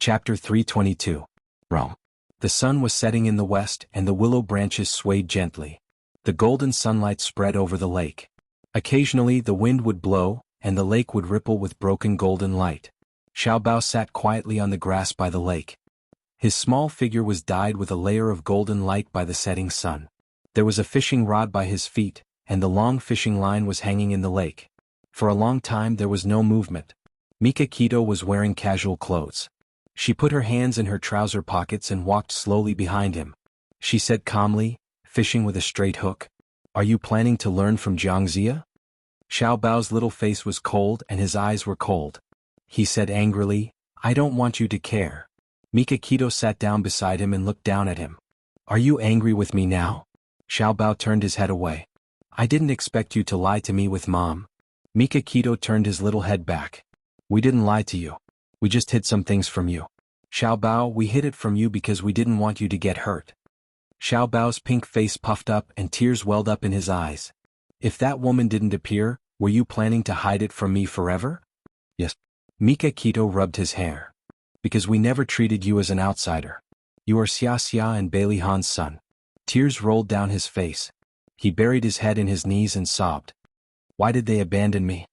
Chapter 322. Rome. The sun was setting in the west and the willow branches swayed gently. The golden sunlight spread over the lake. Occasionally the wind would blow, and the lake would ripple with broken golden light. Xiao Bao sat quietly on the grass by the lake. His small figure was dyed with a layer of golden light by the setting sun. There was a fishing rod by his feet, and the long fishing line was hanging in the lake. For a long time there was no movement. Mika Kito was wearing casual clothes. She put her hands in her trouser pockets and walked slowly behind him. She said calmly, "Fishing with a straight hook? Are you planning to learn from Jianghu?" Xiao Bao's little face was cold and his eyes were cold. He said angrily, "I don't want you to care." Mika Kito sat down beside him and looked down at him. "Are you angry with me now?" Xiao Bao turned his head away. "I didn't expect you to lie to me with Mom." Mika Kito turned his little head back. "We didn't lie to you. We just hid some things from you." "Xiao Bao, we hid it from you because we didn't want you to get hurt." Xiao Bao's pink face puffed up and tears welled up in his eyes. "If that woman didn't appear, were you planning to hide it from me forever?" "Yes." Mika Kito rubbed his hair. "Because we never treated you as an outsider. You are Xia Xia and Bailey Han's son." Tears rolled down his face. He buried his head in his knees and sobbed. "Why did they abandon me?"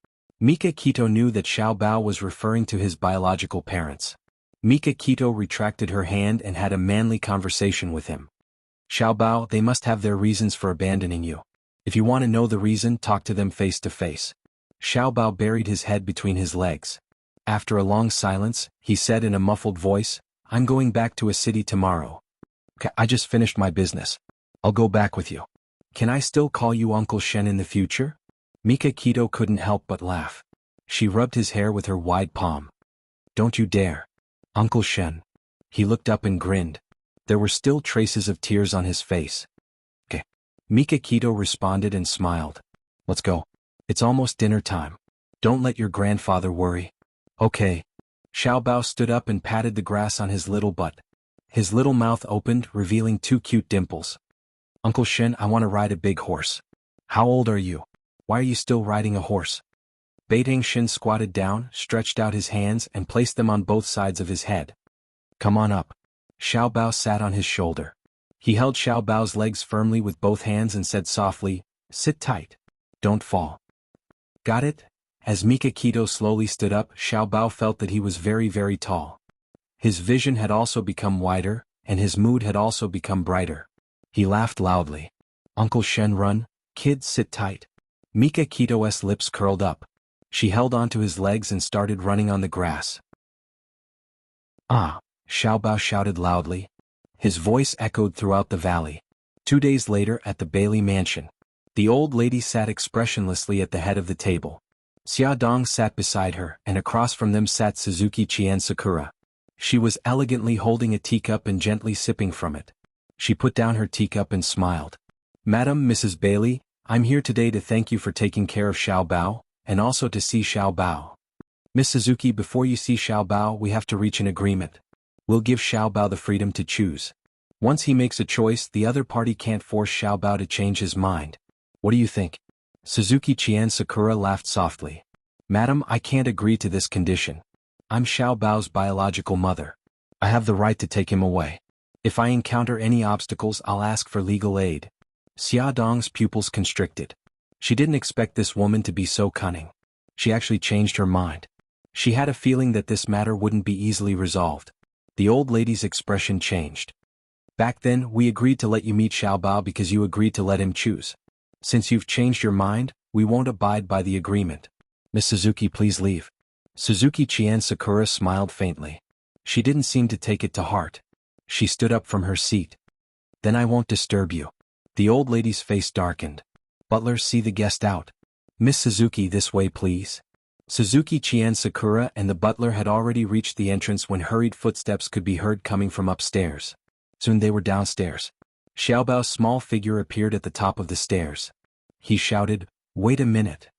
Mika Kito knew that Xiao Bao was referring to his biological parents. Mika Kito retracted her hand and had a manly conversation with him. "Xiao Bao, they must have their reasons for abandoning you. If you want to know the reason, talk to them face to face." Xiao Bao buried his head between his legs. After a long silence, he said in a muffled voice, "I'm going back to a city tomorrow. I just finished my business. I'll go back with you. Can I still call you Uncle Shen in the future?" Mika Kito couldn't help but laugh. She rubbed his hair with her wide palm. "Don't you dare. Uncle Shen." He looked up and grinned. There were still traces of tears on his face. "Okay." Mika Kito responded and smiled. "Let's go. It's almost dinner time. Don't let your grandfather worry." "Okay." Xiao Bao stood up and patted the grass on his little butt. His little mouth opened, revealing two cute dimples. "Uncle Shen, I want to ride a big horse." "How old are you? Why are you still riding a horse?" Beitang Shin squatted down, stretched out his hands and placed them on both sides of his head. "Come on up." Xiao Bao sat on his shoulder. He held Xiao Bao's legs firmly with both hands and said softly, "Sit tight. Don't fall." "Got it?" As Mika Kito slowly stood up, Xiao Bao felt that he was very, very tall. His vision had also become wider, and his mood had also become brighter. He laughed loudly. "Uncle Shen, run. Kid, sit tight." Mika Kito's lips curled up. She held onto his legs and started running on the grass. "Ah!" Xiao Bao shouted loudly. His voice echoed throughout the valley. 2 days later at the Bailey mansion. The old lady sat expressionlessly at the head of the table. Xia Dong sat beside her, and across from them sat Suzuki Chien Sakura. She was elegantly holding a teacup and gently sipping from it. She put down her teacup and smiled. "Madam, Mrs. Bailey, I'm here today to thank you for taking care of Xiao Bao, and also to see Xiao Bao. Miss Suzuki, before you see Xiao Bao, we have to reach an agreement. We'll give Xiao Bao the freedom to choose. Once he makes a choice, the other party can't force Xiao Bao to change his mind. What do you think?" Suzuki Chien Sakura laughed softly. "Madam, I can't agree to this condition. I'm Xiao Bao's biological mother. I have the right to take him away. If I encounter any obstacles, I'll ask for legal aid." Xia Dong's pupils constricted. She didn't expect this woman to be so cunning. She actually changed her mind. She had a feeling that this matter wouldn't be easily resolved. The old lady's expression changed. "Back then, we agreed to let you meet Xiao Bao because you agreed to let him choose. Since you've changed your mind, we won't abide by the agreement. Miss Suzuki, please leave." Suzuki Chien Sakura smiled faintly. She didn't seem to take it to heart. She stood up from her seat. "Then I won't disturb you." The old lady's face darkened. "Butler, see the guest out." "Miss Suzuki, this way please." Suzuki Chien Sakura and the butler had already reached the entrance when hurried footsteps could be heard coming from upstairs. Soon they were downstairs. Xiao Bao's small figure appeared at the top of the stairs. He shouted, "Wait a minute.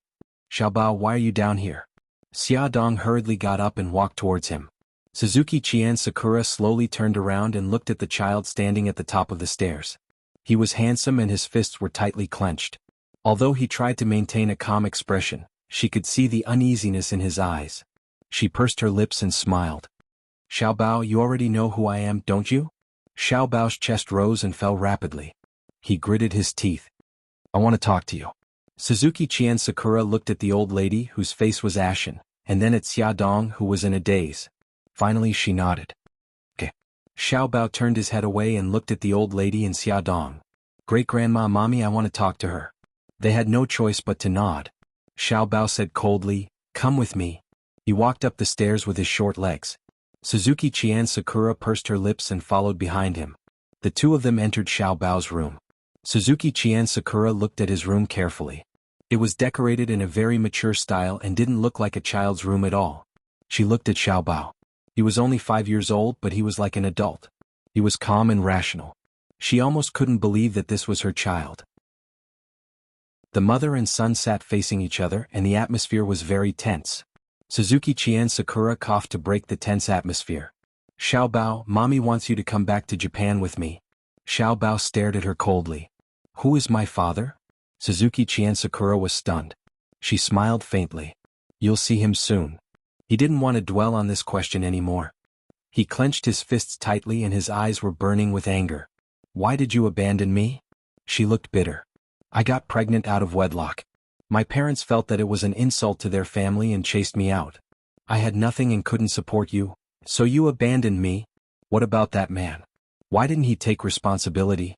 Xiao Bao, why are you down here?" Xia Dong hurriedly got up and walked towards him. Suzuki Chien Sakura slowly turned around and looked at the child standing at the top of the stairs. He was handsome and his fists were tightly clenched. Although he tried to maintain a calm expression, she could see the uneasiness in his eyes. She pursed her lips and smiled. Xiao Bao, you already know who I am, don't you? Xiao Bao's chest rose and fell rapidly. He gritted his teeth. I want to talk to you. Suzuki Chien Sakura looked at the old lady whose face was ashen, and then at Xia Dong who was in a daze. Finally she nodded. Okay. Xiao Bao turned his head away and looked at the old lady and Xia Dong. Great-grandma mommy, I want to talk to her. They had no choice but to nod. Xiao Bao said coldly, come with me. He walked up the stairs with his short legs. Suzuki Chien Sakura pursed her lips and followed behind him. The two of them entered Xiao Bao's room. Suzuki Chien Sakura looked at his room carefully. It was decorated in a very mature style and didn't look like a child's room at all. She looked at Xiao Bao. He was only 5 years old, but he was like an adult. He was calm and rational. She almost couldn't believe that this was her child. The mother and son sat facing each other and the atmosphere was very tense. Suzuki Chien Sakura coughed to break the tense atmosphere. Xiao Bao, mommy wants you to come back to Japan with me. Xiao Bao stared at her coldly. Who is my father? Suzuki Chien Sakura was stunned. She smiled faintly. You'll see him soon. He didn't want to dwell on this question anymore. He clenched his fists tightly and his eyes were burning with anger. Why did you abandon me? She looked bitter. I got pregnant out of wedlock. My parents felt that it was an insult to their family and chased me out. I had nothing and couldn't support you, so you abandoned me. What about that man? Why didn't he take responsibility?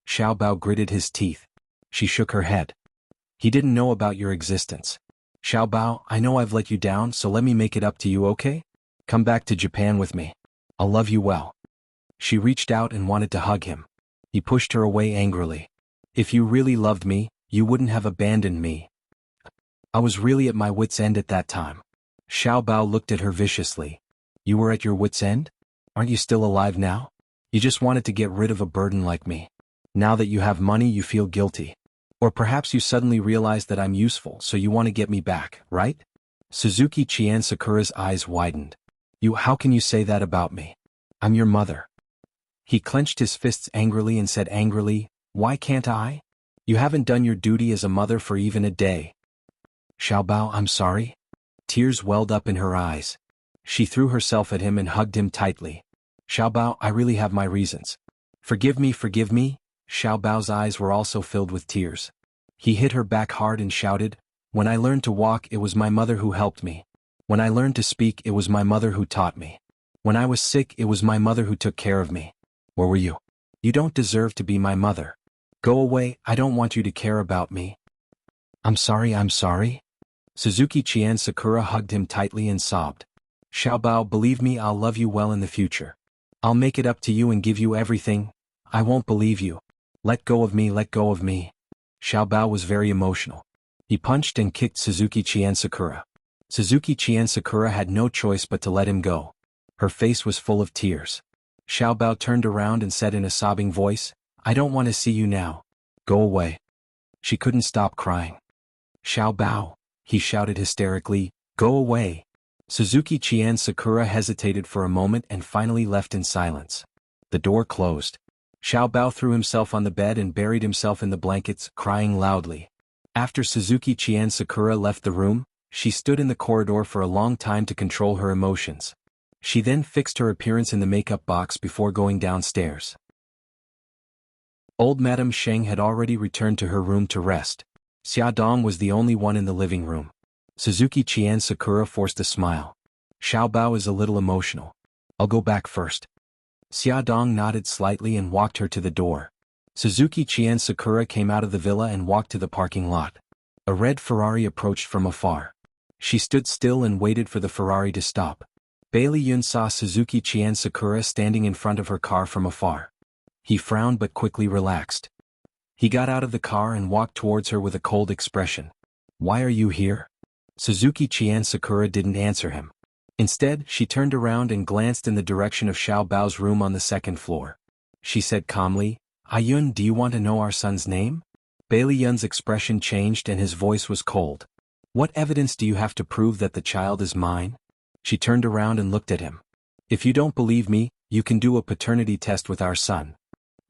Xiao Bao gritted his teeth. She shook her head. He didn't know about your existence. Xiao Bao, I know I've let you down, so let me make it up to you, okay? Come back to Japan with me. I'll love you well. She reached out and wanted to hug him. He pushed her away angrily. If you really loved me, you wouldn't have abandoned me. I was really at my wit's end at that time. Xiao Bao looked at her viciously. You were at your wit's end? Aren't you still alive now? You just wanted to get rid of a burden like me. Now that you have money, you feel guilty. Or perhaps you suddenly realize that I'm useful, so you want to get me back, right? Suzuki Chien Sakura's eyes widened. How can you say that about me? I'm your mother. He clenched his fists angrily and said angrily, why can't I? You haven't done your duty as a mother for even a day. Xiao Bao, I'm sorry. Tears welled up in her eyes. She threw herself at him and hugged him tightly. Xiao Bao, I really have my reasons. Forgive me, forgive me. Xiao Bao's eyes were also filled with tears. He hit her back hard and shouted, when I learned to walk, it was my mother who helped me. When I learned to speak, it was my mother who taught me. When I was sick, it was my mother who took care of me. Where were you? You don't deserve to be my mother. Go away, I don't want you to care about me. I'm sorry, I'm sorry. Suzuki Chien Sakura hugged him tightly and sobbed. Xiao Bao, believe me, I'll love you well in the future. I'll make it up to you and give you everything. I won't believe you. Let go of me, let go of me. Xiao Bao was very emotional. He punched and kicked Suzuki Chien Sakura. Suzuki Chien Sakura had no choice but to let him go. Her face was full of tears. Xiao Bao turned around and said in a sobbing voice, I don't want to see you now. Go away. She couldn't stop crying. Xiao Bao, he shouted hysterically, go away. Suzuki Chien Sakura hesitated for a moment and finally left in silence. The door closed. Xiao Bao threw himself on the bed and buried himself in the blankets, crying loudly. After Suzuki Chien Sakura left the room, she stood in the corridor for a long time to control her emotions. She then fixed her appearance in the makeup box before going downstairs. Old Madame Sheng had already returned to her room to rest. Xia Dong was the only one in the living room. Suzuki Chien Sakura forced a smile. Xiao Bao is a little emotional. I'll go back first. Xia Dong nodded slightly and walked her to the door. Suzuki Chien Sakura came out of the villa and walked to the parking lot. A red Ferrari approached from afar. She stood still and waited for the Ferrari to stop. Bailey Yun saw Suzuki Chien Sakura standing in front of her car from afar. He frowned but quickly relaxed. He got out of the car and walked towards her with a cold expression. Why are you here? Suzuki Chien Sakura didn't answer him. Instead, she turned around and glanced in the direction of Xiao Bao's room on the second floor. She said calmly, Yun, do you want to know our son's name? Bailey Yun's expression changed and his voice was cold. What evidence do you have to prove that the child is mine? She turned around and looked at him. If you don't believe me, you can do a paternity test with our son.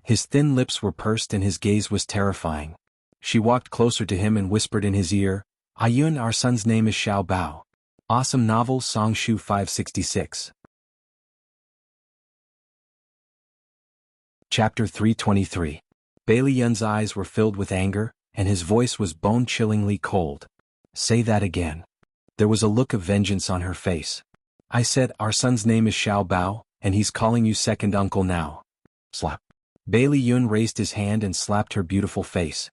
His thin lips were pursed and his gaze was terrifying. She walked closer to him and whispered in his ear, Yun, our son's name is Xiao Bao. Awesome novel Song Shu 566. Chapter 323. Bailey Yun's eyes were filled with anger, and his voice was bone-chillingly cold. Say that again. There was a look of vengeance on her face. I said, our son's name is Xiao Bao, and he's calling you second uncle now. Slap. Bailey Yun raised his hand and slapped her beautiful face.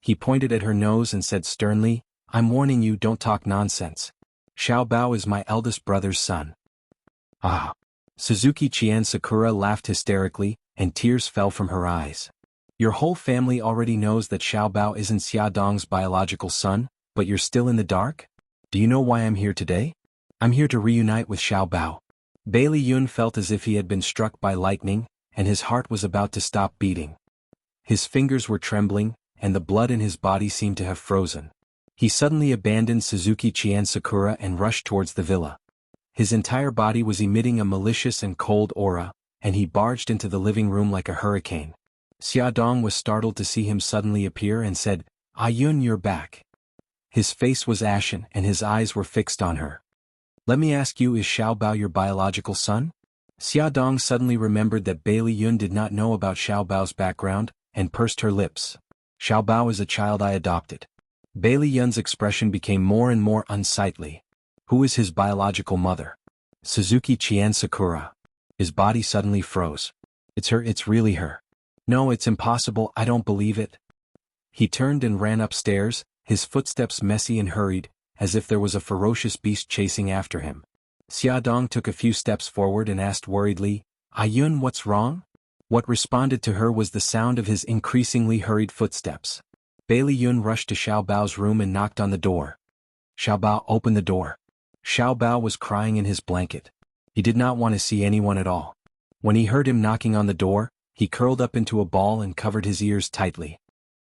He pointed at her nose and said sternly, I'm warning you, don't talk nonsense. Xiao Bao is my eldest brother's son. Ah. Suzuki Chien Sakura laughed hysterically, and tears fell from her eyes. Your whole family already knows that Xiao Bao isn't Xia Dong's biological son, but you're still in the dark? Do you know why I'm here today? I'm here to reunite with Xiao Bao. Bailey Yun felt as if he had been struck by lightning, and his heart was about to stop beating. His fingers were trembling, and the blood in his body seemed to have frozen. He suddenly abandoned Suzuki Chien Sakura and rushed towards the villa. His entire body was emitting a malicious and cold aura, and he barged into the living room like a hurricane. Xia Dong was startled to see him suddenly appear and said, Ah Yun, you're back. His face was ashen and his eyes were fixed on her. Let me ask you, is Xiao Bao your biological son? Xia Dong suddenly remembered that Bailey Yun did not know about Xiao Bao's background, and pursed her lips. Xiao Bao is a child I adopted. Bailey Yun's expression became more and more unsightly. Who is his biological mother? Suzuki Chien Sakura. His body suddenly froze. It's her, it's really her. No, it's impossible, I don't believe it. He turned and ran upstairs, his footsteps messy and hurried, as if there was a ferocious beast chasing after him. Xia Dong took a few steps forward and asked worriedly, Ah Yun, what's wrong? What responded to her was the sound of his increasingly hurried footsteps. Bailey Yun rushed to Xiao Bao's room and knocked on the door. Xiao Bao, open the door. Xiao Bao was crying in his blanket. He did not want to see anyone at all. When he heard him knocking on the door, he curled up into a ball and covered his ears tightly.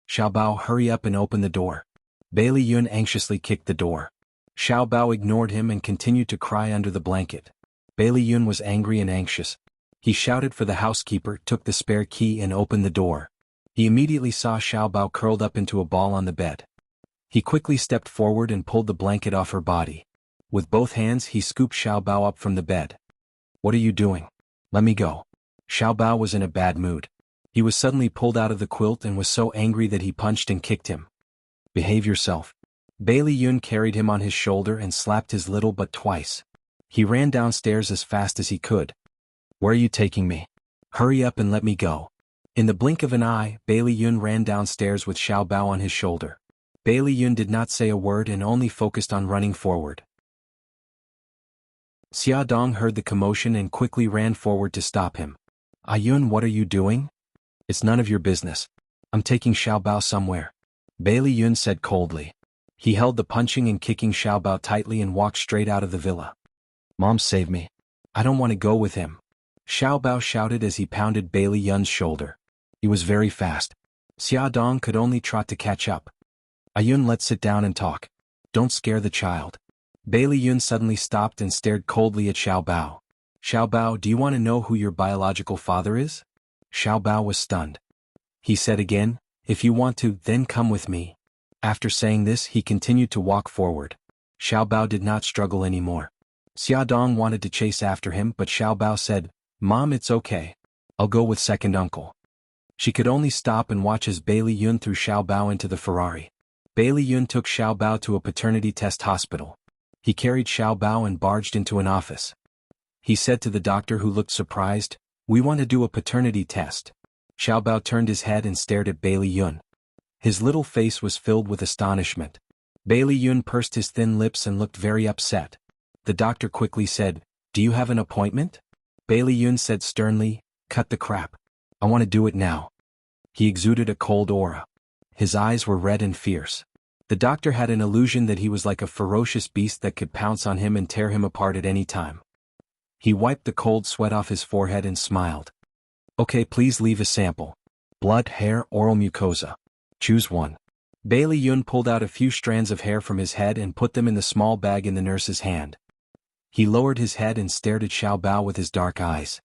Xiao Bao, hurry up and open the door. Bailey Yun anxiously kicked the door. Xiao Bao ignored him and continued to cry under the blanket. Bailey Yun was angry and anxious. He shouted for the housekeeper, took the spare key and opened the door. He immediately saw Xiao Bao curled up into a ball on the bed. He quickly stepped forward and pulled the blanket off her body. With both hands he scooped Xiao Bao up from the bed. What are you doing? Let me go. Xiao Bao was in a bad mood. He was suddenly pulled out of the quilt and was so angry that he punched and kicked him. Behave yourself. Bailey Yun carried him on his shoulder and slapped his little butt twice. He ran downstairs as fast as he could. Where are you taking me? Hurry up and let me go. In the blink of an eye, Bailey Yun ran downstairs with Xiao Bao on his shoulder. Bailey Yun did not say a word and only focused on running forward. Xia Dong heard the commotion and quickly ran forward to stop him. Ah Yun, what are you doing? It's none of your business. I'm taking Xiao Bao somewhere. Bailey Yun said coldly. He held the punching and kicking Xiao Bao tightly and walked straight out of the villa. Mom, save me. I don't want to go with him. Xiao Bao shouted as he pounded Bailey Yun's shoulder. He was very fast. Xia Dong could only trot to catch up. Ah Yun, let's sit down and talk. Don't scare the child. Bailey Yun suddenly stopped and stared coldly at Xiao Bao. Xiao Bao, do you want to know who your biological father is? Xiao Bao was stunned. He said again, if you want to, then come with me. After saying this, he continued to walk forward. Xiao Bao did not struggle anymore. Xia Dong wanted to chase after him, but Xiao Bao said, Mom, it's okay. I'll go with second uncle. She could only stop and watch as Bailey Yun threw Xiao Bao into the Ferrari. Bailey Yun took Xiao Bao to a paternity test hospital. He carried Xiao Bao and barged into an office. He said to the doctor, who looked surprised, we want to do a paternity test. Xiao Bao turned his head and stared at Bailey Yun. His little face was filled with astonishment. Bailey Yun pursed his thin lips and looked very upset. The doctor quickly said, do you have an appointment? Bailey Yun said sternly, cut the crap. I want to do it now. He exuded a cold aura. His eyes were red and fierce. The doctor had an illusion that he was like a ferocious beast that could pounce on him and tear him apart at any time. He wiped the cold sweat off his forehead and smiled. Okay, please leave a sample. Blood, hair, oral mucosa. Choose one. Bailey Yun pulled out a few strands of hair from his head and put them in the small bag in the nurse's hand. He lowered his head and stared at Xiao Bao with his dark eyes.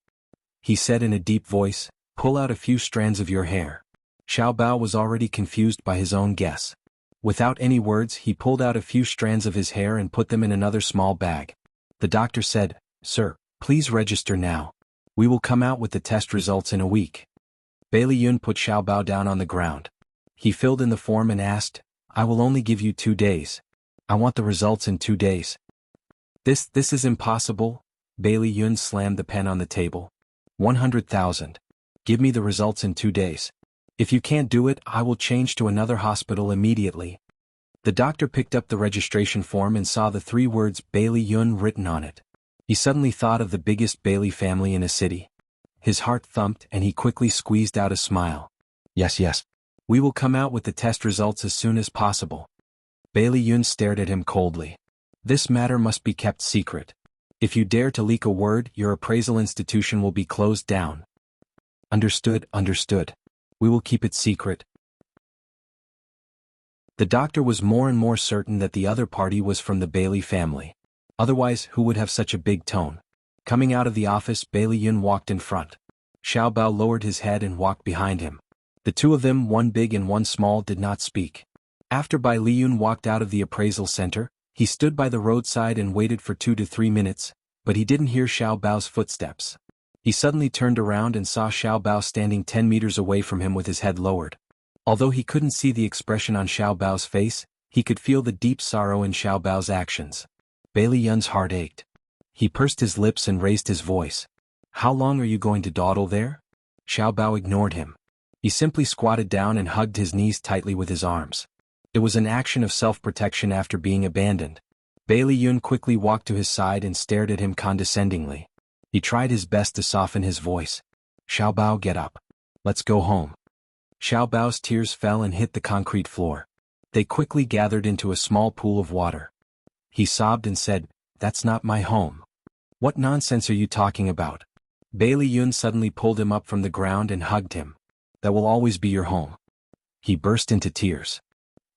He said in a deep voice, pull out a few strands of your hair. Xiao Bao was already confused by his own guess. Without any words, he pulled out a few strands of his hair and put them in another small bag. The doctor said, Sir, please register now. We will come out with the test results in a week. Bailey Yun put Xiao Bao down on the ground. He filled in the form and asked, I will only give you 2 days. I want the results in 2 days. This is impossible. Bailey Yun slammed the pen on the table. 100,000. Give me the results in 2 days. If you can't do it, I will change to another hospital immediately. The doctor picked up the registration form and saw the 3 words Bailey Yun written on it. He suddenly thought of the biggest Bailey family in a city. His heart thumped and he quickly squeezed out a smile. Yes. We will come out with the test results as soon as possible. Bailey Yun stared at him coldly. This matter must be kept secret. If you dare to leak a word, your appraisal institution will be closed down. Understood. We will keep it secret. The doctor was more and more certain that the other party was from the Bailey family. Otherwise, who would have such a big tone? Coming out of the office, Bailey Yun walked in front. Xiao Bao lowered his head and walked behind him. The 2 of them, one big and one small, did not speak. After Bai Liyun walked out of the appraisal center, he stood by the roadside and waited for 2 to 3 minutes, but he didn't hear Xiao Bao's footsteps. He suddenly turned around and saw Xiao Bao standing 10 meters away from him with his head lowered. Although he couldn't see the expression on Xiao Bao's face, he could feel the deep sorrow in Xiao Bao's actions. Bailey Yun's heart ached. He pursed his lips and raised his voice. How long are you going to dawdle there? Xiao Bao ignored him. He simply squatted down and hugged his knees tightly with his arms. It was an action of self-protection after being abandoned. Bailey Yun quickly walked to his side and stared at him condescendingly. He tried his best to soften his voice. Xiao Bao, get up. Let's go home. Xiao Bao's tears fell and hit the concrete floor. They quickly gathered into a small pool of water. He sobbed and said, That's not my home. What nonsense are you talking about? Bailey Yun suddenly pulled him up from the ground and hugged him. That will always be your home. He burst into tears.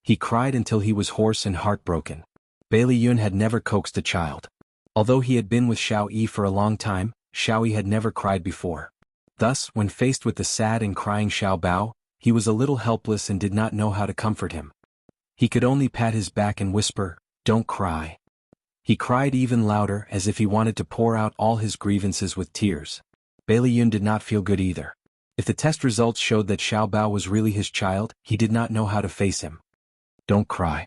He cried until he was hoarse and heartbroken. Bailey Yun had never coaxed a child. Although he had been with Xiao Yi for a long time, Xiao Yi had never cried before. Thus, when faced with the sad and crying Xiao Bao, he was a little helpless and did not know how to comfort him. He could only pat his back and whisper, Don't cry. He cried even louder as if he wanted to pour out all his grievances with tears. Bailey Yun did not feel good either. If the test results showed that Xiao Bao was really his child, he did not know how to face him. Don't cry.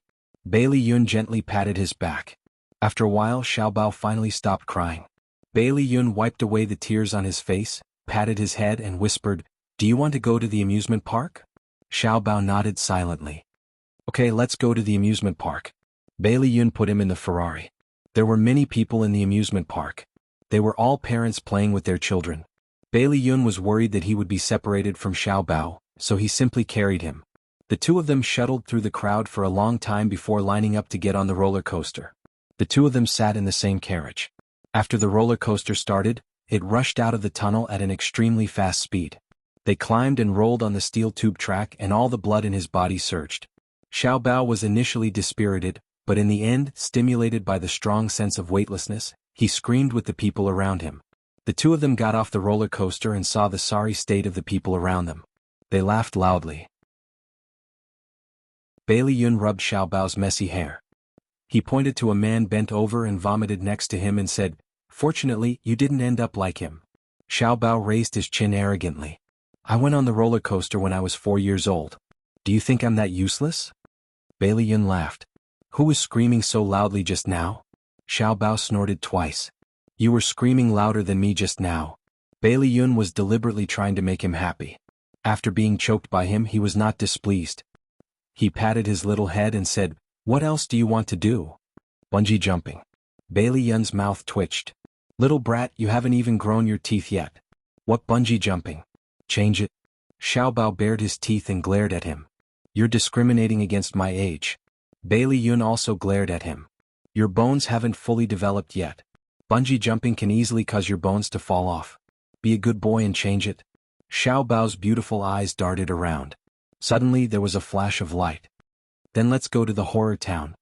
Bailey Yun gently patted his back. After a while, Xiao Bao finally stopped crying. Bailey Yun wiped away the tears on his face, patted his head and whispered, Do you want to go to the amusement park? Xiao Bao nodded silently. Okay, let's go to the amusement park. Bailey Yun put him in the Ferrari. There were many people in the amusement park. They were all parents playing with their children. Bailey Yun was worried that he would be separated from Xiao Bao, so he simply carried him. The 2 of them shuttled through the crowd for a long time before lining up to get on the roller coaster. The 2 of them sat in the same carriage. After the roller coaster started, it rushed out of the tunnel at an extremely fast speed. They climbed and rolled on the steel tube track and all the blood in his body surged. Xiao Bao was initially dispirited, but in the end, stimulated by the strong sense of weightlessness, he screamed with the people around him. The 2 of them got off the roller coaster and saw the sorry state of the people around them. They laughed loudly. Bailey Yun rubbed Xiao Bao's messy hair. He pointed to a man bent over and vomited next to him and said, Fortunately, you didn't end up like him. Xiao Bao raised his chin arrogantly. I went on the roller coaster when I was 4 years old. Do you think I'm that useless? Bailey Yun laughed. Who was screaming so loudly just now? Xiao Bao snorted twice. You were screaming louder than me just now. Bailey Yun was deliberately trying to make him happy. After being choked by him, he was not displeased. He patted his little head and said, What else do you want to do? Bungee jumping. Bailey Yun's mouth twitched. Little brat, you haven't even grown your teeth yet. What bungee jumping? Change it. Xiao Bao bared his teeth and glared at him. You're discriminating against my age. Bailey Yun also glared at him. Your bones haven't fully developed yet. Bungee jumping can easily cause your bones to fall off. Be a good boy and change it. Xiao Bao's beautiful eyes darted around. Suddenly there was a flash of light. Then let's go to the horror town.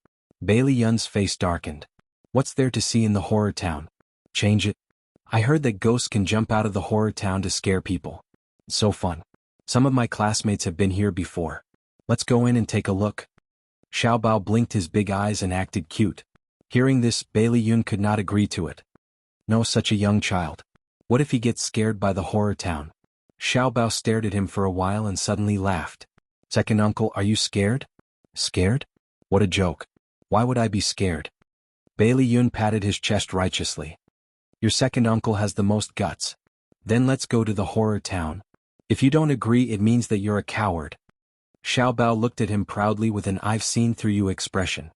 Bailey Yun's face darkened. What's there to see in the horror town? Change it. I heard that ghosts can jump out of the horror town to scare people. It's so fun. Some of my classmates have been here before. Let's go in and take a look. Xiao Bao blinked his big eyes and acted cute. Hearing this, Bailey Yun could not agree to it. No, such a young child. What if he gets scared by the horror town? Xiao Bao stared at him for a while and suddenly laughed. Second uncle, are you scared? Scared? What a joke. Why would I be scared? Bailey Yun patted his chest righteously. Your second uncle has the most guts. Then let's go to the horror town. If you don't agree, it means that you're a coward. Xiao Bao looked at him proudly with an "I've seen through you" expression.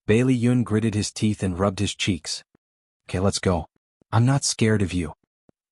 Bailey Yun gritted his teeth and rubbed his cheeks. Okay, let's go. I'm not scared of you.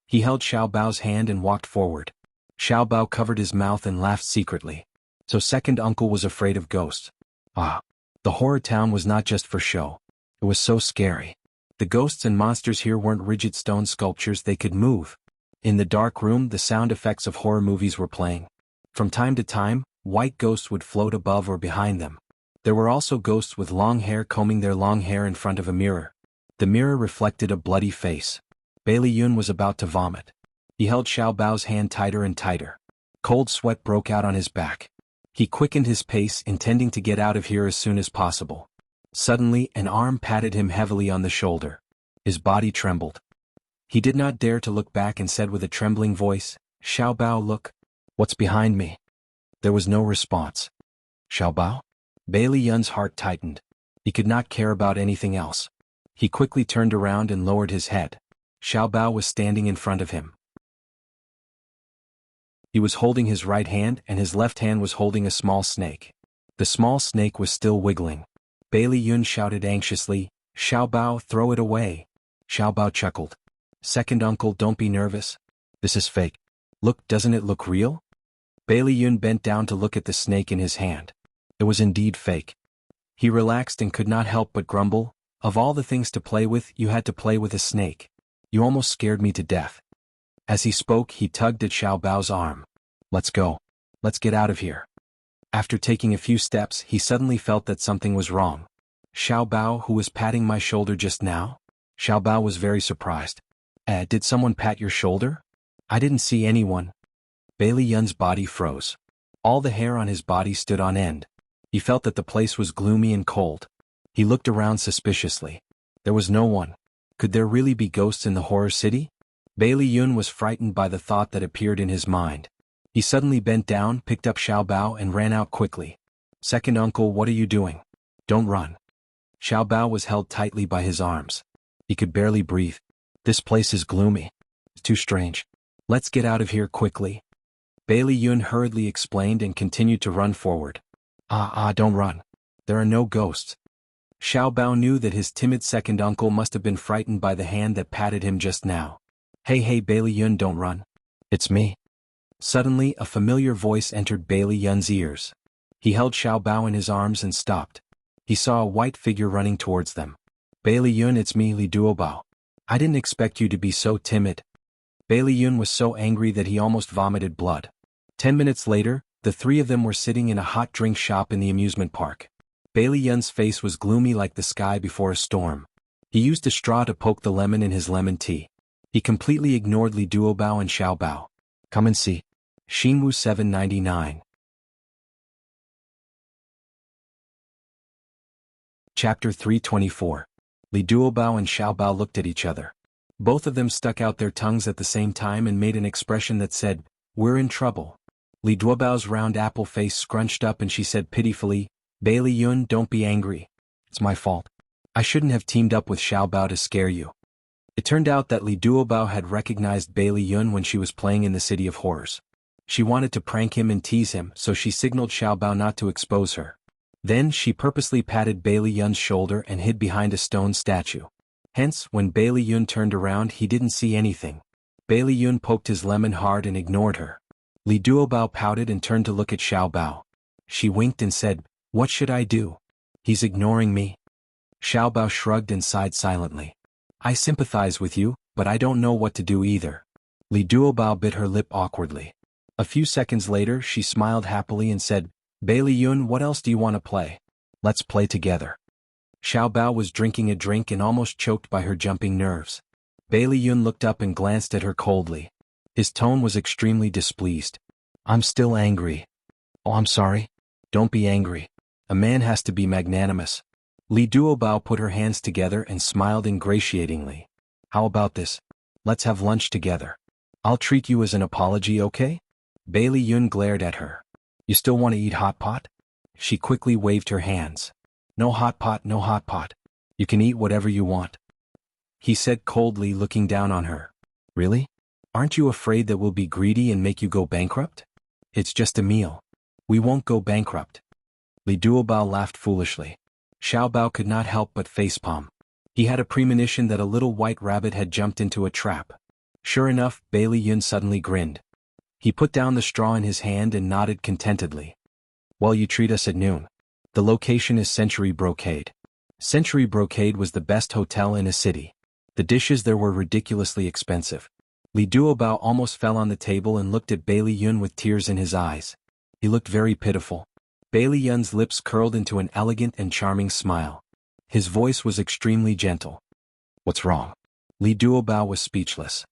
He held Xiao Bao's hand and walked forward. Xiao Bao covered his mouth and laughed secretly. So second uncle was afraid of ghosts. Ah. The horror town was not just for show. It was so scary. The ghosts and monsters here weren't rigid stone sculptures, they could move. In the dark room, the sound effects of horror movies were playing. From time to time, white ghosts would float above or behind them. There were also ghosts with long hair combing their long hair in front of a mirror. The mirror reflected a bloody face. Bailey Yun was about to vomit. He held Xiao Bao's hand tighter and tighter. Cold sweat broke out on his back. He quickened his pace, intending to get out of here as soon as possible. Suddenly, an arm patted him heavily on the shoulder. His body trembled. He did not dare to look back and said with a trembling voice, Xiao Bao, look. What's behind me? There was no response. Xiao Bao? Bailey Yun's heart tightened. He could not care about anything else. He quickly turned around and lowered his head. Xiao Bao was standing in front of him. He was holding his right hand and his left hand was holding a small snake. The small snake was still wiggling. Bailey Yun shouted anxiously, Xiao Bao, throw it away. Xiao Bao chuckled. Second uncle, don't be nervous. This is fake. Look, doesn't it look real? Bailey Yun bent down to look at the snake in his hand. It was indeed fake. He relaxed and could not help but grumble, of all the things to play with, you had to play with a snake. You almost scared me to death. As he spoke, he tugged at Xiao Bao's arm. Let's go. Let's get out of here. After taking a few steps, he suddenly felt that something was wrong. Xiao Bao, who was patting my shoulder just now? Xiao Bao was very surprised. Did someone pat your shoulder? I didn't see anyone. Bailey Yun's body froze. All the hair on his body stood on end. He felt that the place was gloomy and cold. He looked around suspiciously. There was no one. Could there really be ghosts in the horror city? Bailey Yun was frightened by the thought that appeared in his mind. He suddenly bent down, picked up Xiao Bao and ran out quickly. Second uncle, what are you doing? Don't run. Xiao Bao was held tightly by his arms. He could barely breathe. This place is gloomy. It's too strange. Let's get out of here quickly. Bailey Yun hurriedly explained and continued to run forward. Don't run. There are no ghosts. Xiao Bao knew that his timid second uncle must have been frightened by the hand that patted him just now. Hey Bailey Yun, don't run. It's me. Suddenly, a familiar voice entered Bailey Yun's ears. He held Xiao Bao in his arms and stopped. He saw a white figure running towards them. Bailey Yun, it's me, Li Duobao. I didn't expect you to be so timid. Bailey Yun was so angry that he almost vomited blood. 10 minutes later, the three of them were sitting in a hot drink shop in the amusement park. Bailey Yun's face was gloomy like the sky before a storm. He used a straw to poke the lemon in his lemon tea. He completely ignored Li Duobao and Xiao Bao. Come and see. Jianghu 799. Chapter 324. Li Duobao and Xiao Bao looked at each other. Both of them stuck out their tongues at the same time and made an expression that said, we're in trouble. Li Duobao's round apple face scrunched up and she said pitifully, Bailey Yun, don't be angry. It's my fault. I shouldn't have teamed up with Xiao Bao to scare you. It turned out that Li Duobao had recognized Bailey Yun when she was playing in the City of Horrors. She wanted to prank him and tease him, so she signaled Xiao Bao not to expose her. Then she purposely patted Bailey Yun's shoulder and hid behind a stone statue. Hence, when Bailey Yun turned around, he didn't see anything. Bailey Yun poked his lemon hard and ignored her. Li Duobao pouted and turned to look at Xiao Bao. She winked and said, what should I do? He's ignoring me. Xiao Bao shrugged and sighed silently. I sympathize with you, but I don't know what to do either. Li Duobao bit her lip awkwardly. A few seconds later, she smiled happily and said, Bailey Yun, what else do you want to play? Let's play together. Xiao Bao was drinking a drink and almost choked by her jumping nerves. Bailey Yun looked up and glanced at her coldly. His tone was extremely displeased. I'm still angry. Oh, I'm sorry. Don't be angry. A man has to be magnanimous. Li Duobao put her hands together and smiled ingratiatingly. How about this? Let's have lunch together. I'll treat you as an apology, okay? Bailey Yun glared at her. You still want to eat hot pot? She quickly waved her hands. No hot pot, no hot pot. You can eat whatever you want. He said coldly, looking down on her. Really? Aren't you afraid that we'll be greedy and make you go bankrupt? It's just a meal. We won't go bankrupt. Li Duobao laughed foolishly. Xiao Bao could not help but facepalm. He had a premonition that a little white rabbit had jumped into a trap. Sure enough, Bailey Yun suddenly grinned. He put down the straw in his hand and nodded contentedly. Well, you treat us at noon. The location is Century Brocade. Century Brocade was the best hotel in a city. The dishes there were ridiculously expensive. Li Duobao almost fell on the table and looked at Bailey Yun with tears in his eyes. He looked very pitiful. Bailey Yun's lips curled into an elegant and charming smile. His voice was extremely gentle. What's wrong? Li Duobao was speechless.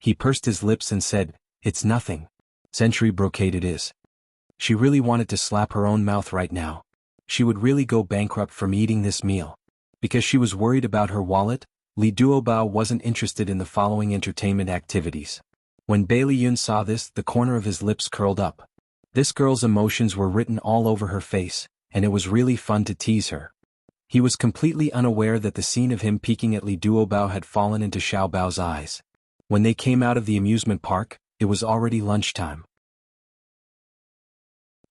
He pursed his lips and said, It's nothing. Century Brocade it is. She really wanted to slap her own mouth right now. She would really go bankrupt from eating this meal. Because she was worried about her wallet, Li Duobao wasn't interested in the following entertainment activities. When Bailey Yun saw this, the corner of his lips curled up. This girl's emotions were written all over her face, and it was really fun to tease her. He was completely unaware that the scene of him peeking at Li Duobao had fallen into Xiao Bao's eyes. When they came out of the amusement park, it was already lunchtime.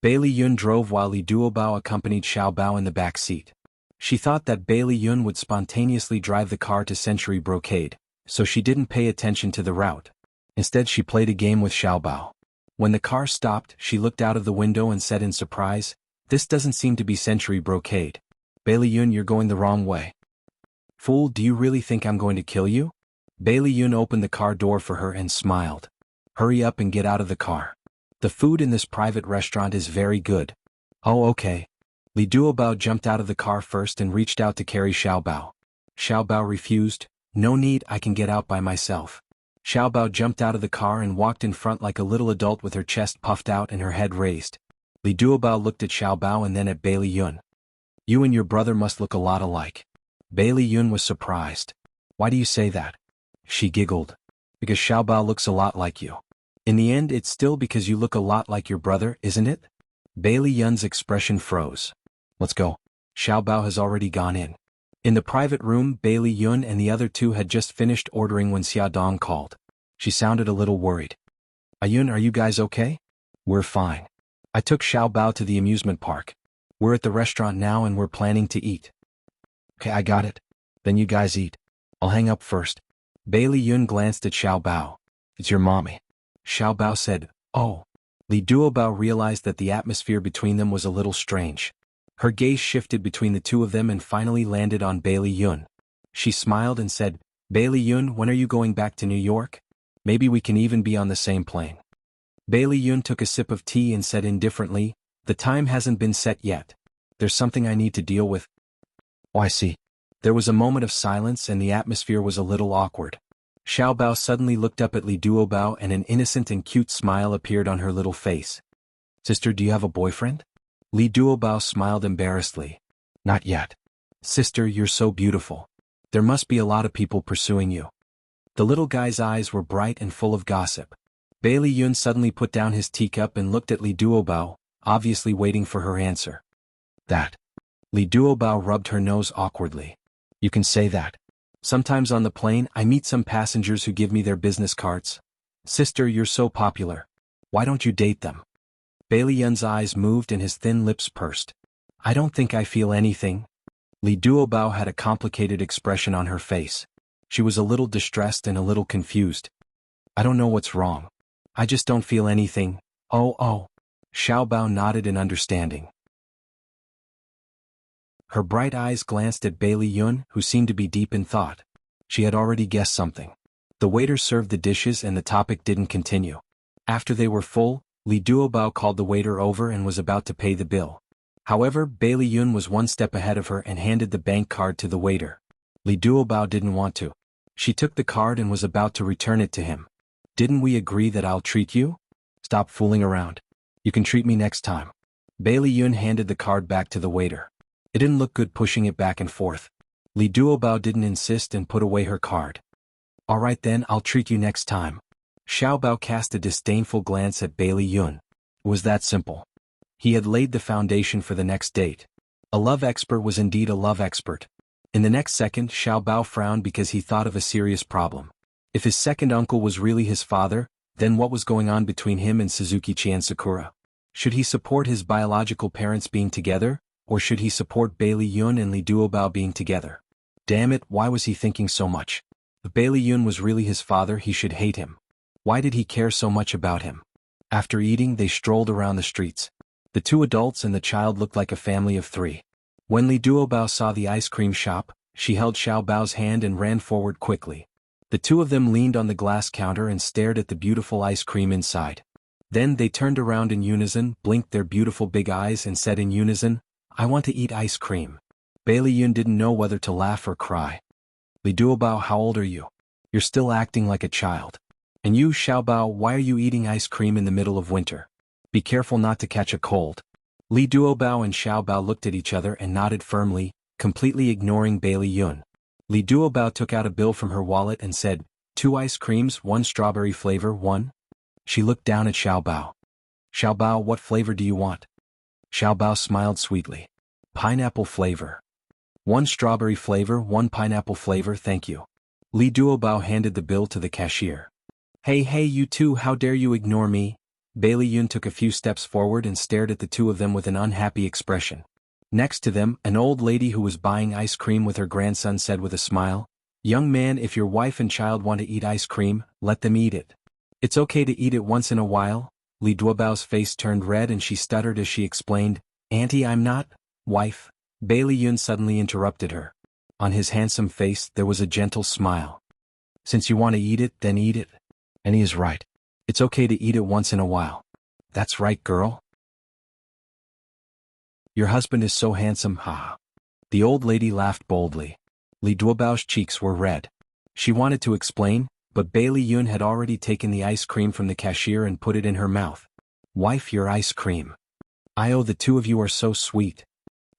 Bailey Yun drove while Li Duobao accompanied Xiao Bao in the back seat. She thought that Bailey Yun would spontaneously drive the car to Century Brocade, so she didn't pay attention to the route. Instead, she played a game with Xiao Bao. When the car stopped, she looked out of the window and said in surprise, This doesn't seem to be Century Brocade. Bailey Yun, you're going the wrong way. Fool, do you really think I'm going to kill you? Bailey Yun opened the car door for her and smiled. Hurry up and get out of the car. The food in this private restaurant is very good. Oh, okay. Li Duobao jumped out of the car first and reached out to carry Xiao Bao. Xiao Bao refused. No need, I can get out by myself. Xiao Bao jumped out of the car and walked in front like a little adult with her chest puffed out and her head raised. Li Duobao looked at Xiao Bao and then at Bailey Yun. You and your brother must look a lot alike. Bailey Yun was surprised. Why do you say that? She giggled. Because Xiao Bao looks a lot like you. In the end, it's still because you look a lot like your brother, isn't it? Bailey Yun's expression froze. Let's go. Xiao Bao has already gone in. In the private room, Bailey Yun and the other two had just finished ordering when Xia Dong called. She sounded a little worried. Ayun, are you guys okay? We're fine. I took Xiao Bao to the amusement park. We're at the restaurant now and we're planning to eat. Okay, I got it. Then you guys eat. I'll hang up first. Bailey Yun glanced at Xiao Bao. It's your mommy. Xiao Bao said, Oh. Li Duobao realized that the atmosphere between them was a little strange. Her gaze shifted between the two of them and finally landed on Bailey Yun. She smiled and said, Bailey Yun, when are you going back to New York? Maybe we can even be on the same plane. Bailey Yun took a sip of tea and said indifferently, The time hasn't been set yet. There's something I need to deal with. Oh, I see. There was a moment of silence and the atmosphere was a little awkward. Xiao Bao suddenly looked up at Li Duobao and an innocent and cute smile appeared on her little face. Sister, do you have a boyfriend? Li Duobao smiled embarrassedly. Not yet. Sister, you're so beautiful. There must be a lot of people pursuing you. The little guy's eyes were bright and full of gossip. Bailey Yun suddenly put down his teacup and looked at Li Duobao, obviously waiting for her answer. That. Li Duobao rubbed her nose awkwardly. You can say that. Sometimes on the plane, I meet some passengers who give me their business cards. Sister, you're so popular. Why don't you date them? Bailey Yun's eyes moved and his thin lips pursed. I don't think I feel anything. Li Duobao had a complicated expression on her face. She was a little distressed and a little confused. I don't know what's wrong. I just don't feel anything. Oh. Xiao Bao nodded in understanding. Her bright eyes glanced at Bailey Yun, who seemed to be deep in thought. She had already guessed something. The waiter served the dishes and the topic didn't continue. After they were full, Li Duobao called the waiter over and was about to pay the bill. However, Bailey Yun was one step ahead of her and handed the bank card to the waiter. Li Duobao didn't want to. She took the card and was about to return it to him. Didn't we agree that I'll treat you? Stop fooling around. You can treat me next time. Bailey Yun handed the card back to the waiter. It didn't look good pushing it back and forth. Li Duobao didn't insist and put away her card. All right then, I'll treat you next time. Xiao Bao cast a disdainful glance at Bailey Yun. It was that simple. He had laid the foundation for the next date. A love expert was indeed a love expert. In the next second, Xiao Bao frowned because he thought of a serious problem. If his second uncle was really his father, then what was going on between him and Suzuki Chien Sakura? Should he support his biological parents being together, or should he support Bailey Yun and Li Duobao being together? Damn it, why was he thinking so much? If Bailey Yun was really his father, he should hate him. Why did he care so much about him? After eating, they strolled around the streets. The two adults and the child looked like a family of three. When Li Duobao saw the ice cream shop, she held Xiao Bao's hand and ran forward quickly. The two of them leaned on the glass counter and stared at the beautiful ice cream inside. Then they turned around in unison, blinked their beautiful big eyes and said in unison, "I want to eat ice cream." Bailey Yun didn't know whether to laugh or cry. Li Duobao, how old are you? You're still acting like a child. And you, Xiao Bao, why are you eating ice cream in the middle of winter? Be careful not to catch a cold. Li Duobao and Xiao Bao looked at each other and nodded firmly, completely ignoring Bailey Yun. Li Duobao took out a bill from her wallet and said, 2 ice creams, 1 strawberry flavor, 1. She looked down at Xiao Bao. Xiao Bao, what flavor do you want? Xiao Bao smiled sweetly. Pineapple flavor. 1 strawberry flavor, 1 pineapple flavor, thank you. Li Duobao handed the bill to the cashier. Hey you two, how dare you ignore me? Bailey Yun took a few steps forward and stared at the two of them with an unhappy expression. Next to them, an old lady who was buying ice cream with her grandson said with a smile, "Young man, if your wife and child want to eat ice cream, let them eat it. It's okay to eat it once in a while." Li Duobao's face turned red and she stuttered as she explained, "Auntie, I'm not, wife." Bailey Yun suddenly interrupted her. On his handsome face there was a gentle smile. "Since you want to eat it, then eat it." And he is right. It's okay to eat it once in a while. That's right, girl. Your husband is so handsome, haha. The old lady laughed boldly. Li Duobao's cheeks were red. She wanted to explain, but Bailey Yun had already taken the ice cream from the cashier and put it in her mouth. "Wife, your ice cream. Oh, the two of you are so sweet."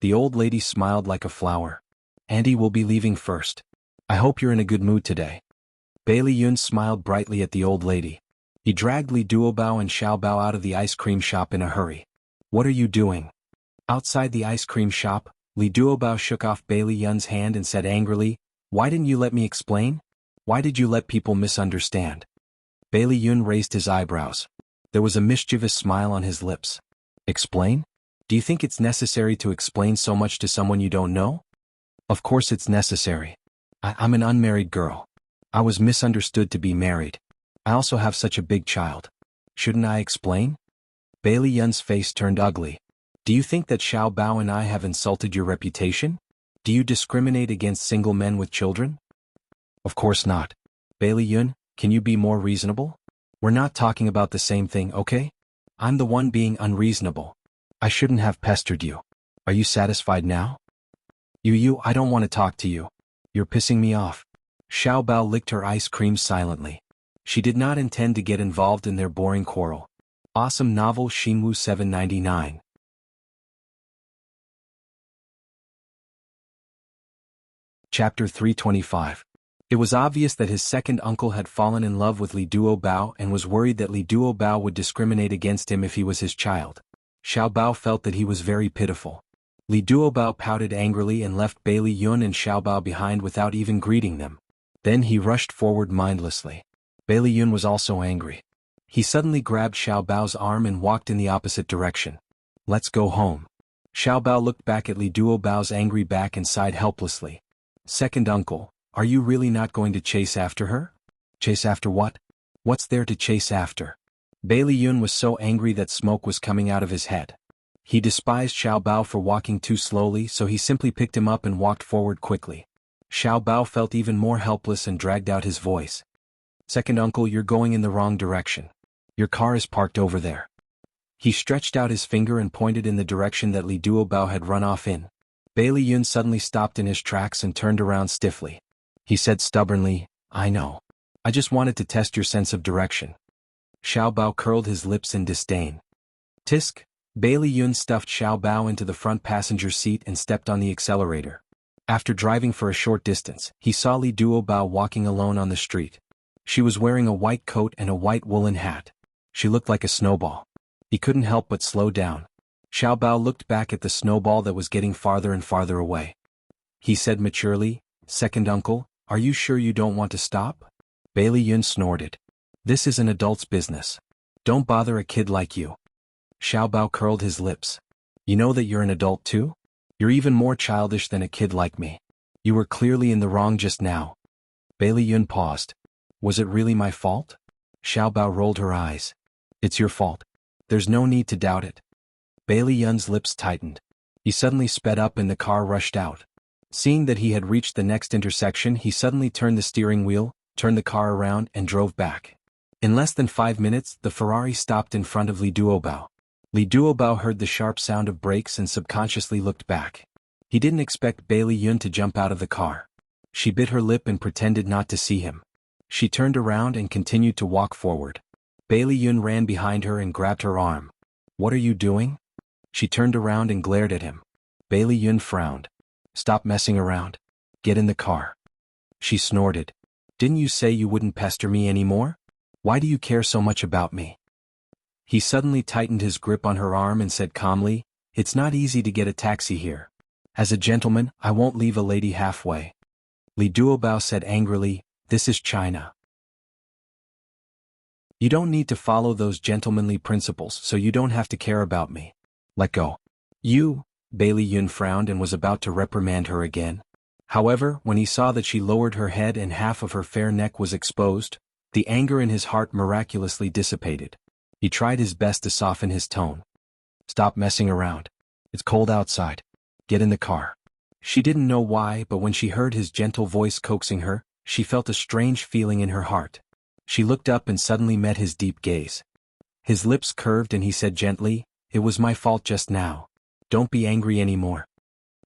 The old lady smiled like a flower. "Auntie will be leaving first. I hope you're in a good mood today." Bailey Yun smiled brightly at the old lady. He dragged Li Duobao and Xiao Bao out of the ice cream shop in a hurry. "What are you doing?" Outside the ice cream shop, Li Duobao shook off Bailey Yun's hand and said angrily, "Why didn't you let me explain? Why did you let people misunderstand?" Bailey Yun raised his eyebrows. There was a mischievous smile on his lips. "Explain? Do you think it's necessary to explain so much to someone you don't know?" "Of course it's necessary. I'm an unmarried girl. I was misunderstood to be married. I also have such a big child. Shouldn't I explain?" Bailey Yun's face turned ugly. "Do you think that Xiao Bao and I have insulted your reputation? Do you discriminate against single men with children?" "Of course not. Bailey Yun, can you be more reasonable? We're not talking about the same thing, okay? I'm the one being unreasonable. I shouldn't have pestered you. Are you satisfied now?" I don't want to talk to you. You're pissing me off." Xiao Bao licked her ice cream silently. She did not intend to get involved in their boring quarrel. Awesome novel Xingwu 799. Chapter 325. It was obvious that his second uncle had fallen in love with Li Duobao and was worried that Li Duobao would discriminate against him if he was his child. Xiao Bao felt that he was very pitiful. Li Duobao pouted angrily and left Bailey Yun and Xiao Bao behind without even greeting them. Then he rushed forward mindlessly. Bailey Yun was also angry. He suddenly grabbed Xiao Bao's arm and walked in the opposite direction. "Let's go home." Xiao Bao looked back at Li Duobao's angry back and sighed helplessly. "Second uncle, are you really not going to chase after her?" "Chase after what? What's there to chase after?" Bailey Yun was so angry that smoke was coming out of his head. He despised Xiao Bao for walking too slowly, so he simply picked him up and walked forward quickly. Xiao Bao felt even more helpless and dragged out his voice. "Second uncle, you're going in the wrong direction. Your car is parked over there." He stretched out his finger and pointed in the direction that Li Duobao had run off in. Bailey Yun suddenly stopped in his tracks and turned around stiffly. He said stubbornly, "I know. I just wanted to test your sense of direction." Xiao Bao curled his lips in disdain. Tisk! Bailey Yun stuffed Xiao Bao into the front passenger seat and stepped on the accelerator. After driving for a short distance, he saw Li Duobao walking alone on the street. She was wearing a white coat and a white woolen hat. She looked like a snowball. He couldn't help but slow down. Xiao Bao looked back at the snowball that was getting farther and farther away. He said maturely, "Second uncle, are you sure you don't want to stop?" Bailey Yun snorted. "This is an adult's business. Don't bother a kid like you." Xiao Bao curled his lips. "You know that you're an adult too? You're even more childish than a kid like me. You were clearly in the wrong just now." Bailey Yun paused. "Was it really my fault?" Xiao Bao rolled her eyes. "It's your fault. There's no need to doubt it." Bailey Yun's lips tightened. He suddenly sped up and the car rushed out. Seeing that he had reached the next intersection, he suddenly turned the steering wheel, turned the car around and drove back. In less than 5 minutes, the Ferrari stopped in front of Li Duobao. Li Duobao heard the sharp sound of brakes and subconsciously looked back. He didn't expect Bailey Yun to jump out of the car. She bit her lip and pretended not to see him. She turned around and continued to walk forward. Bailey Yun ran behind her and grabbed her arm. "What are you doing?" She turned around and glared at him. Bailey Yun frowned. "Stop messing around. Get in the car." She snorted. "Didn't you say you wouldn't pester me anymore? Why do you care so much about me?" He suddenly tightened his grip on her arm and said calmly, "It's not easy to get a taxi here. As a gentleman, I won't leave a lady halfway." Li Duobao said angrily, "This is China. You don't need to follow those gentlemanly principles, so you don't have to care about me. Let go." "You," Bailey Yun frowned and was about to reprimand her again. However, when he saw that she lowered her head and half of her fair neck was exposed, the anger in his heart miraculously dissipated. He tried his best to soften his tone. "Stop messing around. It's cold outside. Get in the car." She didn't know why, but when she heard his gentle voice coaxing her, she felt a strange feeling in her heart. She looked up and suddenly met his deep gaze. His lips curved and he said gently, "It was my fault just now. Don't be angry anymore."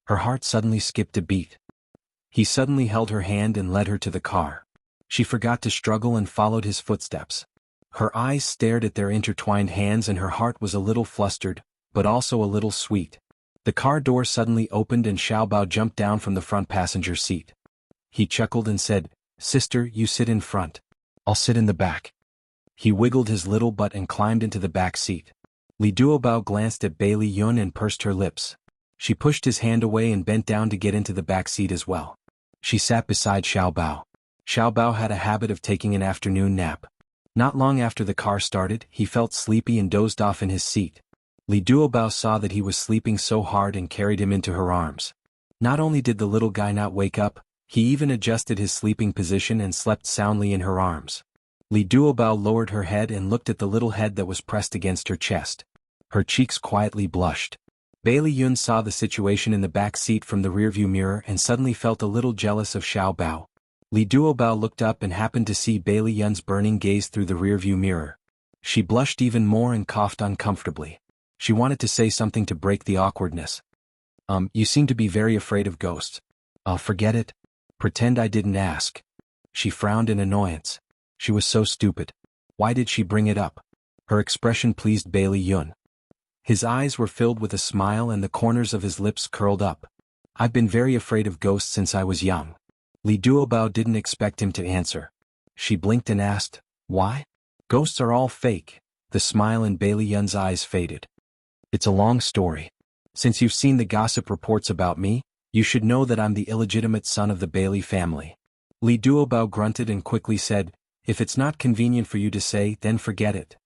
Her heart suddenly skipped a beat. He suddenly held her hand and led her to the car. She forgot to struggle and followed his footsteps. Her eyes stared at their intertwined hands and her heart was a little flustered, but also a little sweet. The car door suddenly opened and Xiao Bao jumped down from the front passenger seat. He chuckled and said, "Sister, you sit in front. I'll sit in the back." He wiggled his little butt and climbed into the back seat. Li Duobao glanced at Bailey Yun and pursed her lips. She pushed his hand away and bent down to get into the back seat as well. She sat beside Xiao Bao. Xiao Bao had a habit of taking an afternoon nap. Not long after the car started, he felt sleepy and dozed off in his seat. Li Duobao saw that he was sleeping so hard and carried him into her arms. Not only did the little guy not wake up, he even adjusted his sleeping position and slept soundly in her arms. Li Duobao lowered her head and looked at the little head that was pressed against her chest. Her cheeks quietly blushed. Bailey Yun saw the situation in the back seat from the rearview mirror and suddenly felt a little jealous of Xiao Bao. Li Duobao looked up and happened to see Bailey Yun's burning gaze through the rearview mirror. She blushed even more and coughed uncomfortably. She wanted to say something to break the awkwardness. You seem to be very afraid of ghosts." "I'll forget it. Pretend I didn't ask." She frowned in annoyance. She was so stupid. Why did she bring it up? Her expression pleased Bailey Yun. His eyes were filled with a smile and the corners of his lips curled up. "I've been very afraid of ghosts since I was young." Li Duobao didn't expect him to answer. She blinked and asked, "Why?" "Ghosts are all fake." The smile in Bailey Yun's eyes faded. "It's a long story. Since you've seen the gossip reports about me, you should know that I'm the illegitimate son of the Bailey family." Li Duobao grunted and quickly said, "If it's not convenient for you to say, then forget it."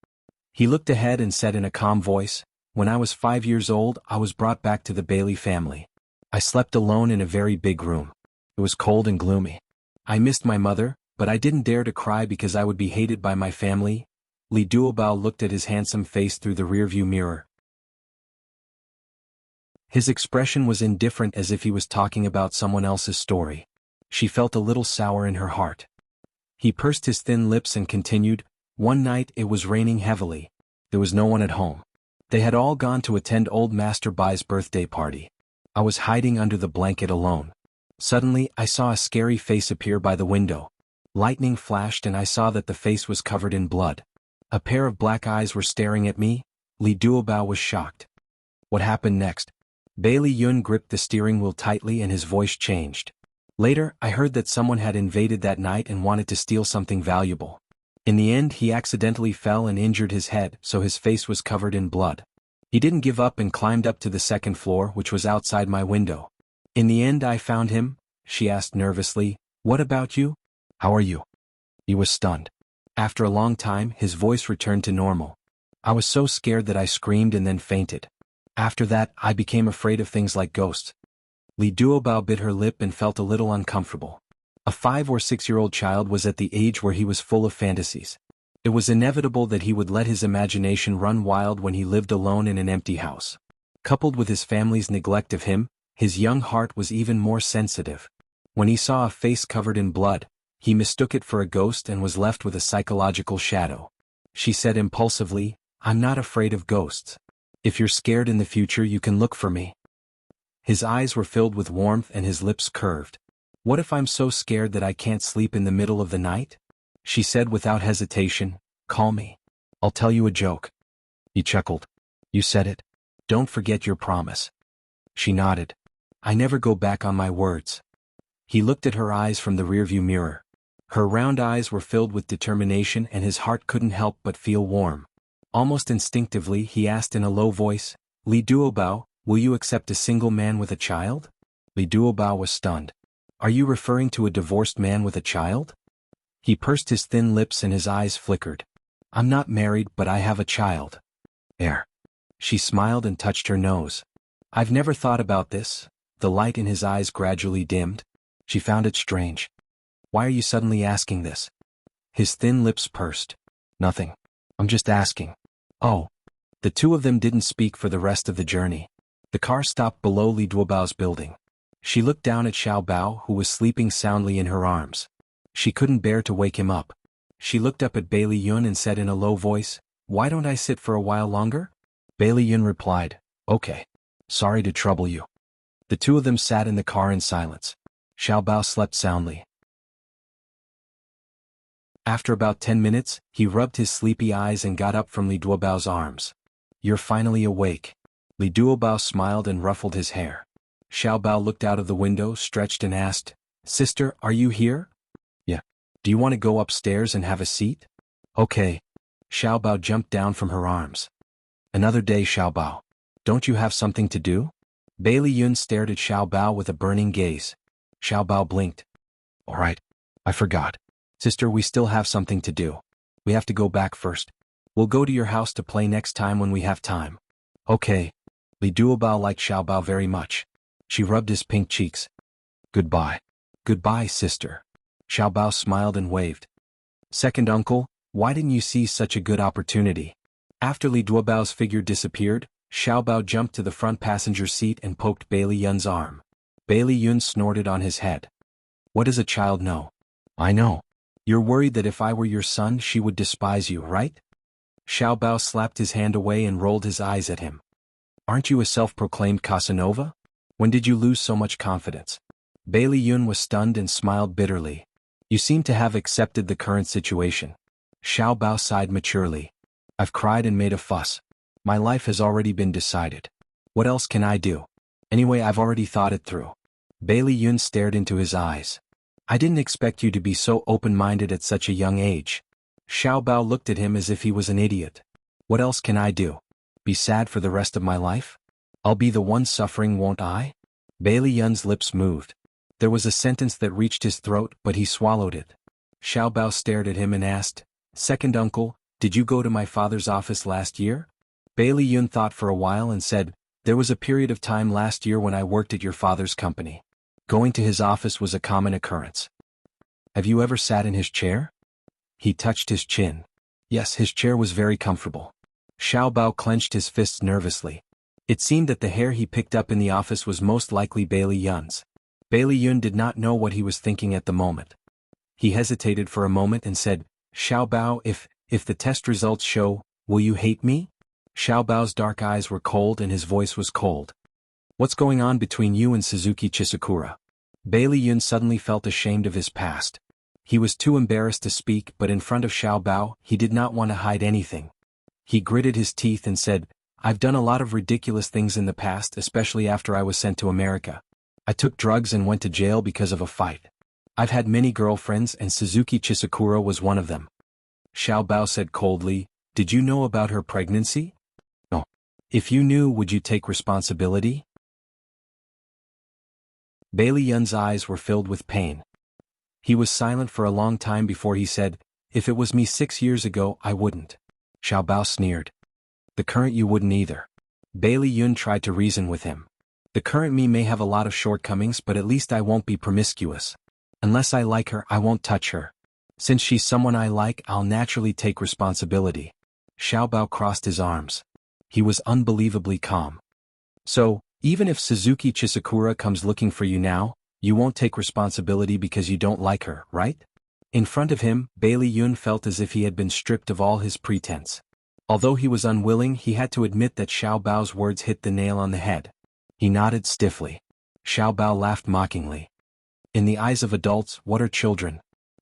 He looked ahead and said in a calm voice, "When I was 5 years old, I was brought back to the Bailey family. I slept alone in a very big room. It was cold and gloomy. I missed my mother, but I didn't dare to cry because I would be hated by my family." Li Duobao looked at his handsome face through the rearview mirror. His expression was indifferent as if he was talking about someone else's story. She felt a little sour in her heart. He pursed his thin lips and continued, "One night it was raining heavily. There was no one at home. They had all gone to attend old Master Bai's birthday party. I was hiding under the blanket alone. Suddenly I saw a scary face appear by the window. Lightning flashed and I saw that the face was covered in blood. A pair of black eyes were staring at me." Li Duobao was shocked. "What happened next?" Bailey Yun gripped the steering wheel tightly and his voice changed. Later, I heard that someone had invaded that night and wanted to steal something valuable. In the end, he accidentally fell and injured his head, so his face was covered in blood. He didn't give up and climbed up to the second floor, which was outside my window. In the end, I found him, she asked nervously. What about you? How are you? He was stunned. After a long time, his voice returned to normal. I was so scared that I screamed and then fainted. After that, I became afraid of things like ghosts. Li Duobao bit her lip and felt a little uncomfortable. A 5 or 6-year-old child was at the age where he was full of fantasies. It was inevitable that he would let his imagination run wild when he lived alone in an empty house. Coupled with his family's neglect of him, his young heart was even more sensitive. When he saw a face covered in blood, he mistook it for a ghost and was left with a psychological shadow. She said impulsively, I'm not afraid of ghosts. If you're scared in the future, you can look for me. His eyes were filled with warmth and his lips curved. What if I'm so scared that I can't sleep in the middle of the night? She said without hesitation, call me. I'll tell you a joke. He chuckled. You said it. Don't forget your promise. She nodded. I never go back on my words. He looked at her eyes from the rearview mirror. Her round eyes were filled with determination and his heart couldn't help but feel warm. Almost instinctively, he asked in a low voice, Li Duobao, will you accept a single man with a child? Li Duobao was stunned. Are you referring to a divorced man with a child? He pursed his thin lips and his eyes flickered. I'm not married, but I have a child. She smiled and touched her nose. I've never thought about this. The light in his eyes gradually dimmed. She found it strange. Why are you suddenly asking this? His thin lips pursed. Nothing. I'm just asking. Oh. The two of them didn't speak for the rest of the journey. The car stopped below Li Duobao's building. She looked down at Xiao Bao, who was sleeping soundly in her arms. She couldn't bear to wake him up. She looked up at Bailey Yun and said in a low voice, Why don't I sit for a while longer? Bailey Yun replied, Okay. Sorry to trouble you. The two of them sat in the car in silence. Xiao Bao slept soundly. After about 10 minutes, he rubbed his sleepy eyes and got up from Li Duobao's arms. You're finally awake. Li Duobao smiled and ruffled his hair. Xiao Bao looked out of the window, stretched and asked, Sister, are you here? Yeah. Do you want to go upstairs and have a seat? Okay. Xiao Bao jumped down from her arms. Another day, Xiao Bao. Don't you have something to do? Bailey Yun stared at Xiao Bao with a burning gaze. Xiao Bao blinked. All right. I forgot. Sister, we still have something to do. We have to go back first. We'll go to your house to play next time when we have time. Okay. Li Duobao liked Xiao Bao very much. She rubbed his pink cheeks. Goodbye. Goodbye, sister. Xiao Bao smiled and waved. Second uncle, why didn't you seize such a good opportunity? After Li Duobao's figure disappeared, Xiao Bao jumped to the front passenger seat and poked Bailey Yun's arm. Bailey Yun snorted on his head. What does a child know? I know. You're worried that if I were your son she would despise you, right? Xiao Bao slapped his hand away and rolled his eyes at him. Aren't you a self-proclaimed Casanova? When did you lose so much confidence? Bailey Yun was stunned and smiled bitterly. You seem to have accepted the current situation. Xiao Bao sighed maturely. I've cried and made a fuss. My life has already been decided. What else can I do? Anyway, I've already thought it through. Bailey Yun stared into his eyes. I didn't expect you to be so open-minded at such a young age. Xiao Bao looked at him as if he was an idiot. What else can I do? Be sad for the rest of my life? I'll be the one suffering, won't I? Bailey Yun's lips moved. There was a sentence that reached his throat, but he swallowed it. Xiao Bao stared at him and asked, Second uncle, did you go to my father's office last year? Bailey Yun thought for a while and said, There was a period of time last year when I worked at your father's company. Going to his office was a common occurrence. Have you ever sat in his chair? He touched his chin. Yes, his chair was very comfortable. Xiao Bao clenched his fists nervously. It seemed that the hair he picked up in the office was most likely Bailey Yun's. Bailey Yun did not know what he was thinking at the moment. He hesitated for a moment and said, Xiao Bao, if the test results show, will you hate me? Xiao Bao's dark eyes were cold and his voice was cold. What's going on between you and Suzuki Chisakura? Bailey Yun suddenly felt ashamed of his past. He was too embarrassed to speak, but in front of Xiao Bao, he did not want to hide anything. He gritted his teeth and said, I've done a lot of ridiculous things in the past, especially after I was sent to America. I took drugs and went to jail because of a fight. I've had many girlfriends and Suzuki Chisakura was one of them. Xiao Bao said coldly, did you know about her pregnancy? No. If you knew, would you take responsibility? Bailey Yun's eyes were filled with pain. He was silent for a long time before he said, if it was me 6 years ago, I wouldn't. Xiao Bao sneered. The current you wouldn't either. Bailey Yun tried to reason with him. The current me may have a lot of shortcomings, but at least I won't be promiscuous. Unless I like her, I won't touch her. Since she's someone I like, I'll naturally take responsibility. Xiao Bao crossed his arms. He was unbelievably calm. So, even if Suzuki Chisakura comes looking for you now, you won't take responsibility because you don't like her, right? In front of him, Bailey Yun felt as if he had been stripped of all his pretense. Although he was unwilling, he had to admit that Xiao Bao's words hit the nail on the head. He nodded stiffly. Xiao Bao laughed mockingly. In the eyes of adults, what are children?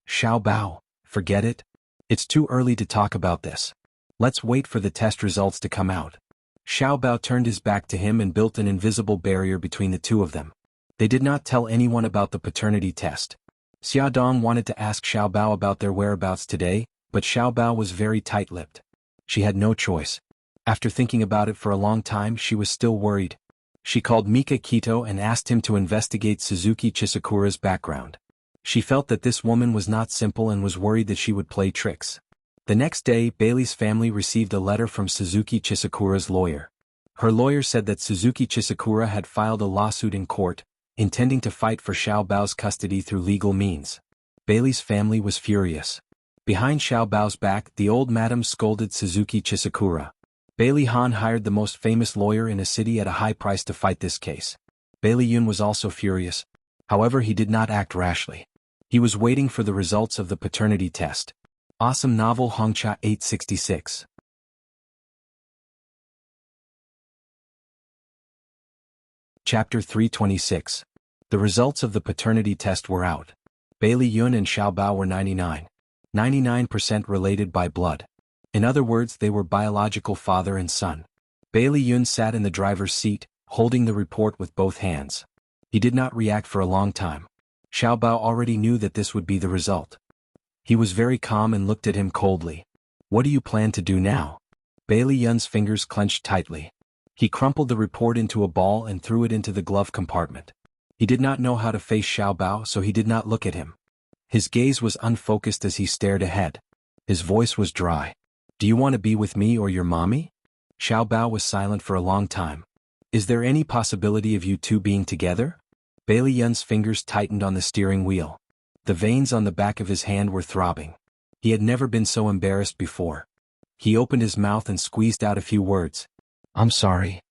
Xiao Bao, forget it. It's too early to talk about this. Let's wait for the test results to come out. Xiao Bao turned his back to him and built an invisible barrier between the two of them. They did not tell anyone about the paternity test. Xia Dong wanted to ask Xiao Bao about their whereabouts today, but Xiao Bao was very tight-lipped. She had no choice. After thinking about it for a long time, she was still worried. She called Mika Kito and asked him to investigate Suzuki Chisakura's background. She felt that this woman was not simple and was worried that she would play tricks. The next day, Bailey's family received a letter from Suzuki Chisakura's lawyer. Her lawyer said that Suzuki Chisakura had filed a lawsuit in court, intending to fight for Xiao Bao's custody through legal means. Bailey's family was furious. Behind Xiao Bao's back, the old madam scolded Suzuki Chisakura. Bailey Han hired the most famous lawyer in a city at a high price to fight this case. Bailey Yun was also furious. However, he did not act rashly. He was waiting for the results of the paternity test. Awesome novel Hongcha 866. Chapter 326. The results of the paternity test were out. Bailey Yun and Xiao Bao were 99% related by blood. In other words, they were biological father and son. Bailey Yun sat in the driver's seat, holding the report with both hands. He did not react for a long time. Xiao Bao already knew that this would be the result. He was very calm and looked at him coldly. What do you plan to do now? Bailey Yun's fingers clenched tightly. He crumpled the report into a ball and threw it into the glove compartment. He did not know how to face Xiao Bao, so he did not look at him. His gaze was unfocused as he stared ahead. His voice was dry. Do you want to be with me or your mommy? Xiao Bao was silent for a long time. Is there any possibility of you two being together? Bailey Yun's fingers tightened on the steering wheel. The veins on the back of his hand were throbbing. He had never been so embarrassed before. He opened his mouth and squeezed out a few words. I'm sorry.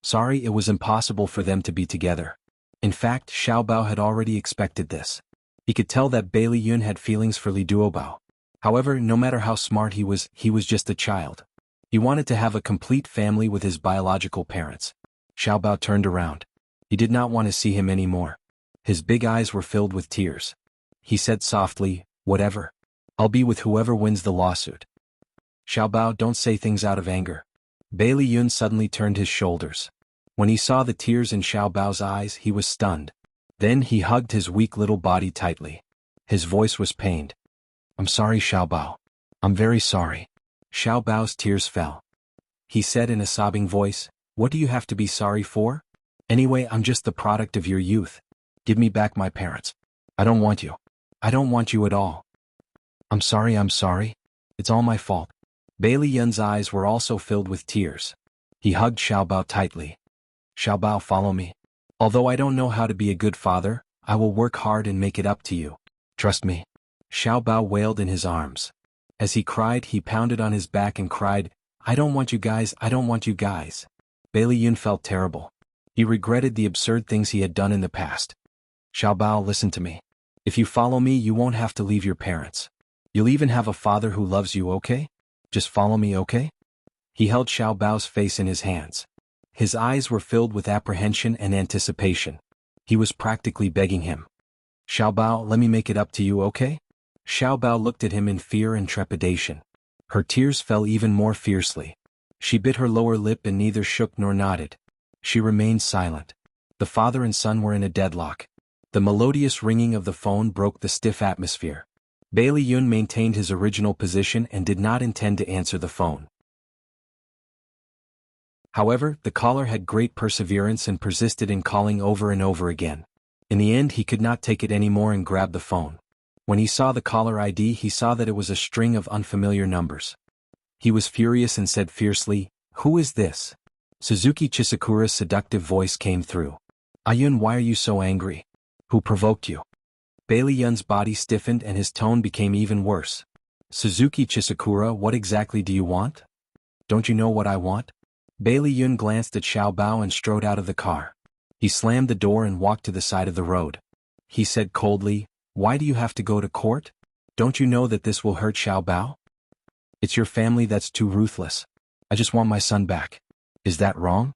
Sorry, it was impossible for them to be together. In fact, Xiao Bao had already expected this. He could tell that Bailey Yun had feelings for Li Duobao. However, no matter how smart he was just a child. He wanted to have a complete family with his biological parents. Xiao Bao turned around. He did not want to see him anymore. His big eyes were filled with tears. He said softly, whatever. I'll be with whoever wins the lawsuit. Xiao Bao, don't say things out of anger. Bailey Yun suddenly turned his shoulders. When he saw the tears in Xiao Bao's eyes, he was stunned. Then he hugged his weak little body tightly. His voice was pained. I'm sorry, Xiao Bao. I'm very sorry. Xiao Bao's tears fell. He said in a sobbing voice, what do you have to be sorry for? Anyway, I'm just the product of your youth. Give me back my parents. I don't want you. I don't want you at all. I'm sorry. It's all my fault. Bailey Yun's eyes were also filled with tears. He hugged Xiao Bao tightly. Xiao Bao, follow me. Although I don't know how to be a good father, I will work hard and make it up to you. Trust me. Xiao Bao wailed in his arms. As he cried, he pounded on his back and cried, I don't want you guys. Bailey Yun felt terrible. He regretted the absurd things he had done in the past. Xiao Bao, listen to me. If you follow me, you won't have to leave your parents. You'll even have a father who loves you, okay? Just follow me, okay? He held Xiao Bao's face in his hands. His eyes were filled with apprehension and anticipation. He was practically begging him. Xiao Bao, let me make it up to you, okay? Xiao Bao looked at him in fear and trepidation. Her tears fell even more fiercely. She bit her lower lip and neither shook nor nodded. She remained silent. The father and son were in a deadlock. The melodious ringing of the phone broke the stiff atmosphere. Bailey Yun maintained his original position and did not intend to answer the phone. However, the caller had great perseverance and persisted in calling over and over again. In the end, he could not take it anymore and grabbed the phone. When he saw the caller ID, he saw that it was a string of unfamiliar numbers. He was furious and said fiercely, "Who is this?" Suzuki Chisakura's seductive voice came through. "Ayun, why are you so angry? Who provoked you?" Bailey Yun's body stiffened and his tone became even worse. "Suzuki Chisakura, what exactly do you want? Don't you know what I want?" Bailey Yun glanced at Xiao Bao and strode out of the car. He slammed the door and walked to the side of the road. He said coldly, "Why do you have to go to court? Don't you know that this will hurt Xiao Bao? It's your family that's too ruthless. I just want my son back. Is that wrong?"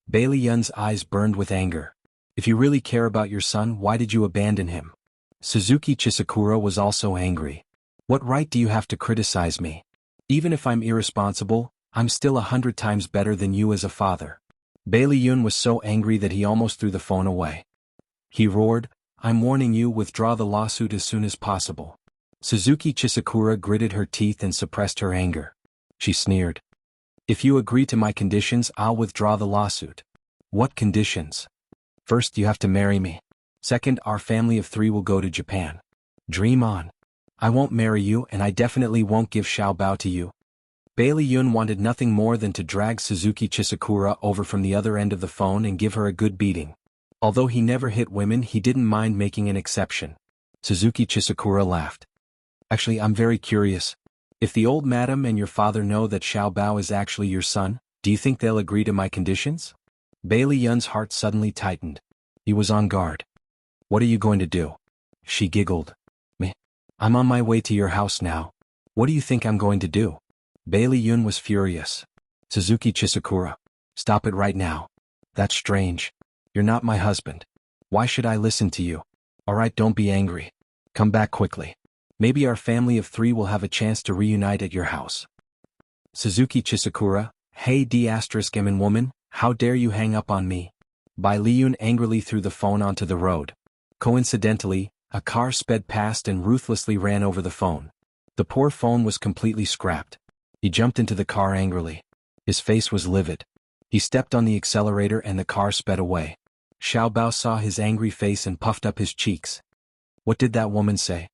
Bailey Yun's eyes burned with anger. "If you really care about your son, why did you abandon him?" Suzuki Chisakura was also angry. "What right do you have to criticize me? Even if I'm irresponsible, I'm still 100 times better than you as a father." Bailey Yun was so angry that he almost threw the phone away. He roared, "I'm warning you, withdraw the lawsuit as soon as possible." Suzuki Chisakura gritted her teeth and suppressed her anger. She sneered. "If you agree to my conditions, I'll withdraw the lawsuit." "What conditions?" "First, you have to marry me. Second, our family of 3 will go to Japan." "Dream on. I won't marry you, and I definitely won't give Xiao Bao to you." Bailey Yun wanted nothing more than to drag Suzuki Chisakura over from the other end of the phone and give her a good beating. Although he never hit women, he didn't mind making an exception. Suzuki Chisakura laughed. "Actually, I'm very curious. If the old madam and your father know that Xiao Bao is actually your son, do you think they'll agree to my conditions?" Bailey Yun's heart suddenly tightened. He was on guard. "What are you going to do?" She giggled. "Me? I'm on my way to your house now. What do you think I'm going to do?" Bailey Yun was furious. "Suzuki Chisakura, stop it right now. That's strange. You're not my husband. Why should I listen to you? Alright, don't be angry. Come back quickly. Maybe our family of 3 will have a chance to reunite at your house." Suzuki Chisakura, "Hey D***M woman, how dare you hang up on me?" Bai Liyun angrily threw the phone onto the road. Coincidentally, a car sped past and ruthlessly ran over the phone. The poor phone was completely scrapped. He jumped into the car angrily. His face was livid. He stepped on the accelerator and the car sped away. Xiao Bao saw his angry face and puffed up his cheeks. "What did that woman say?"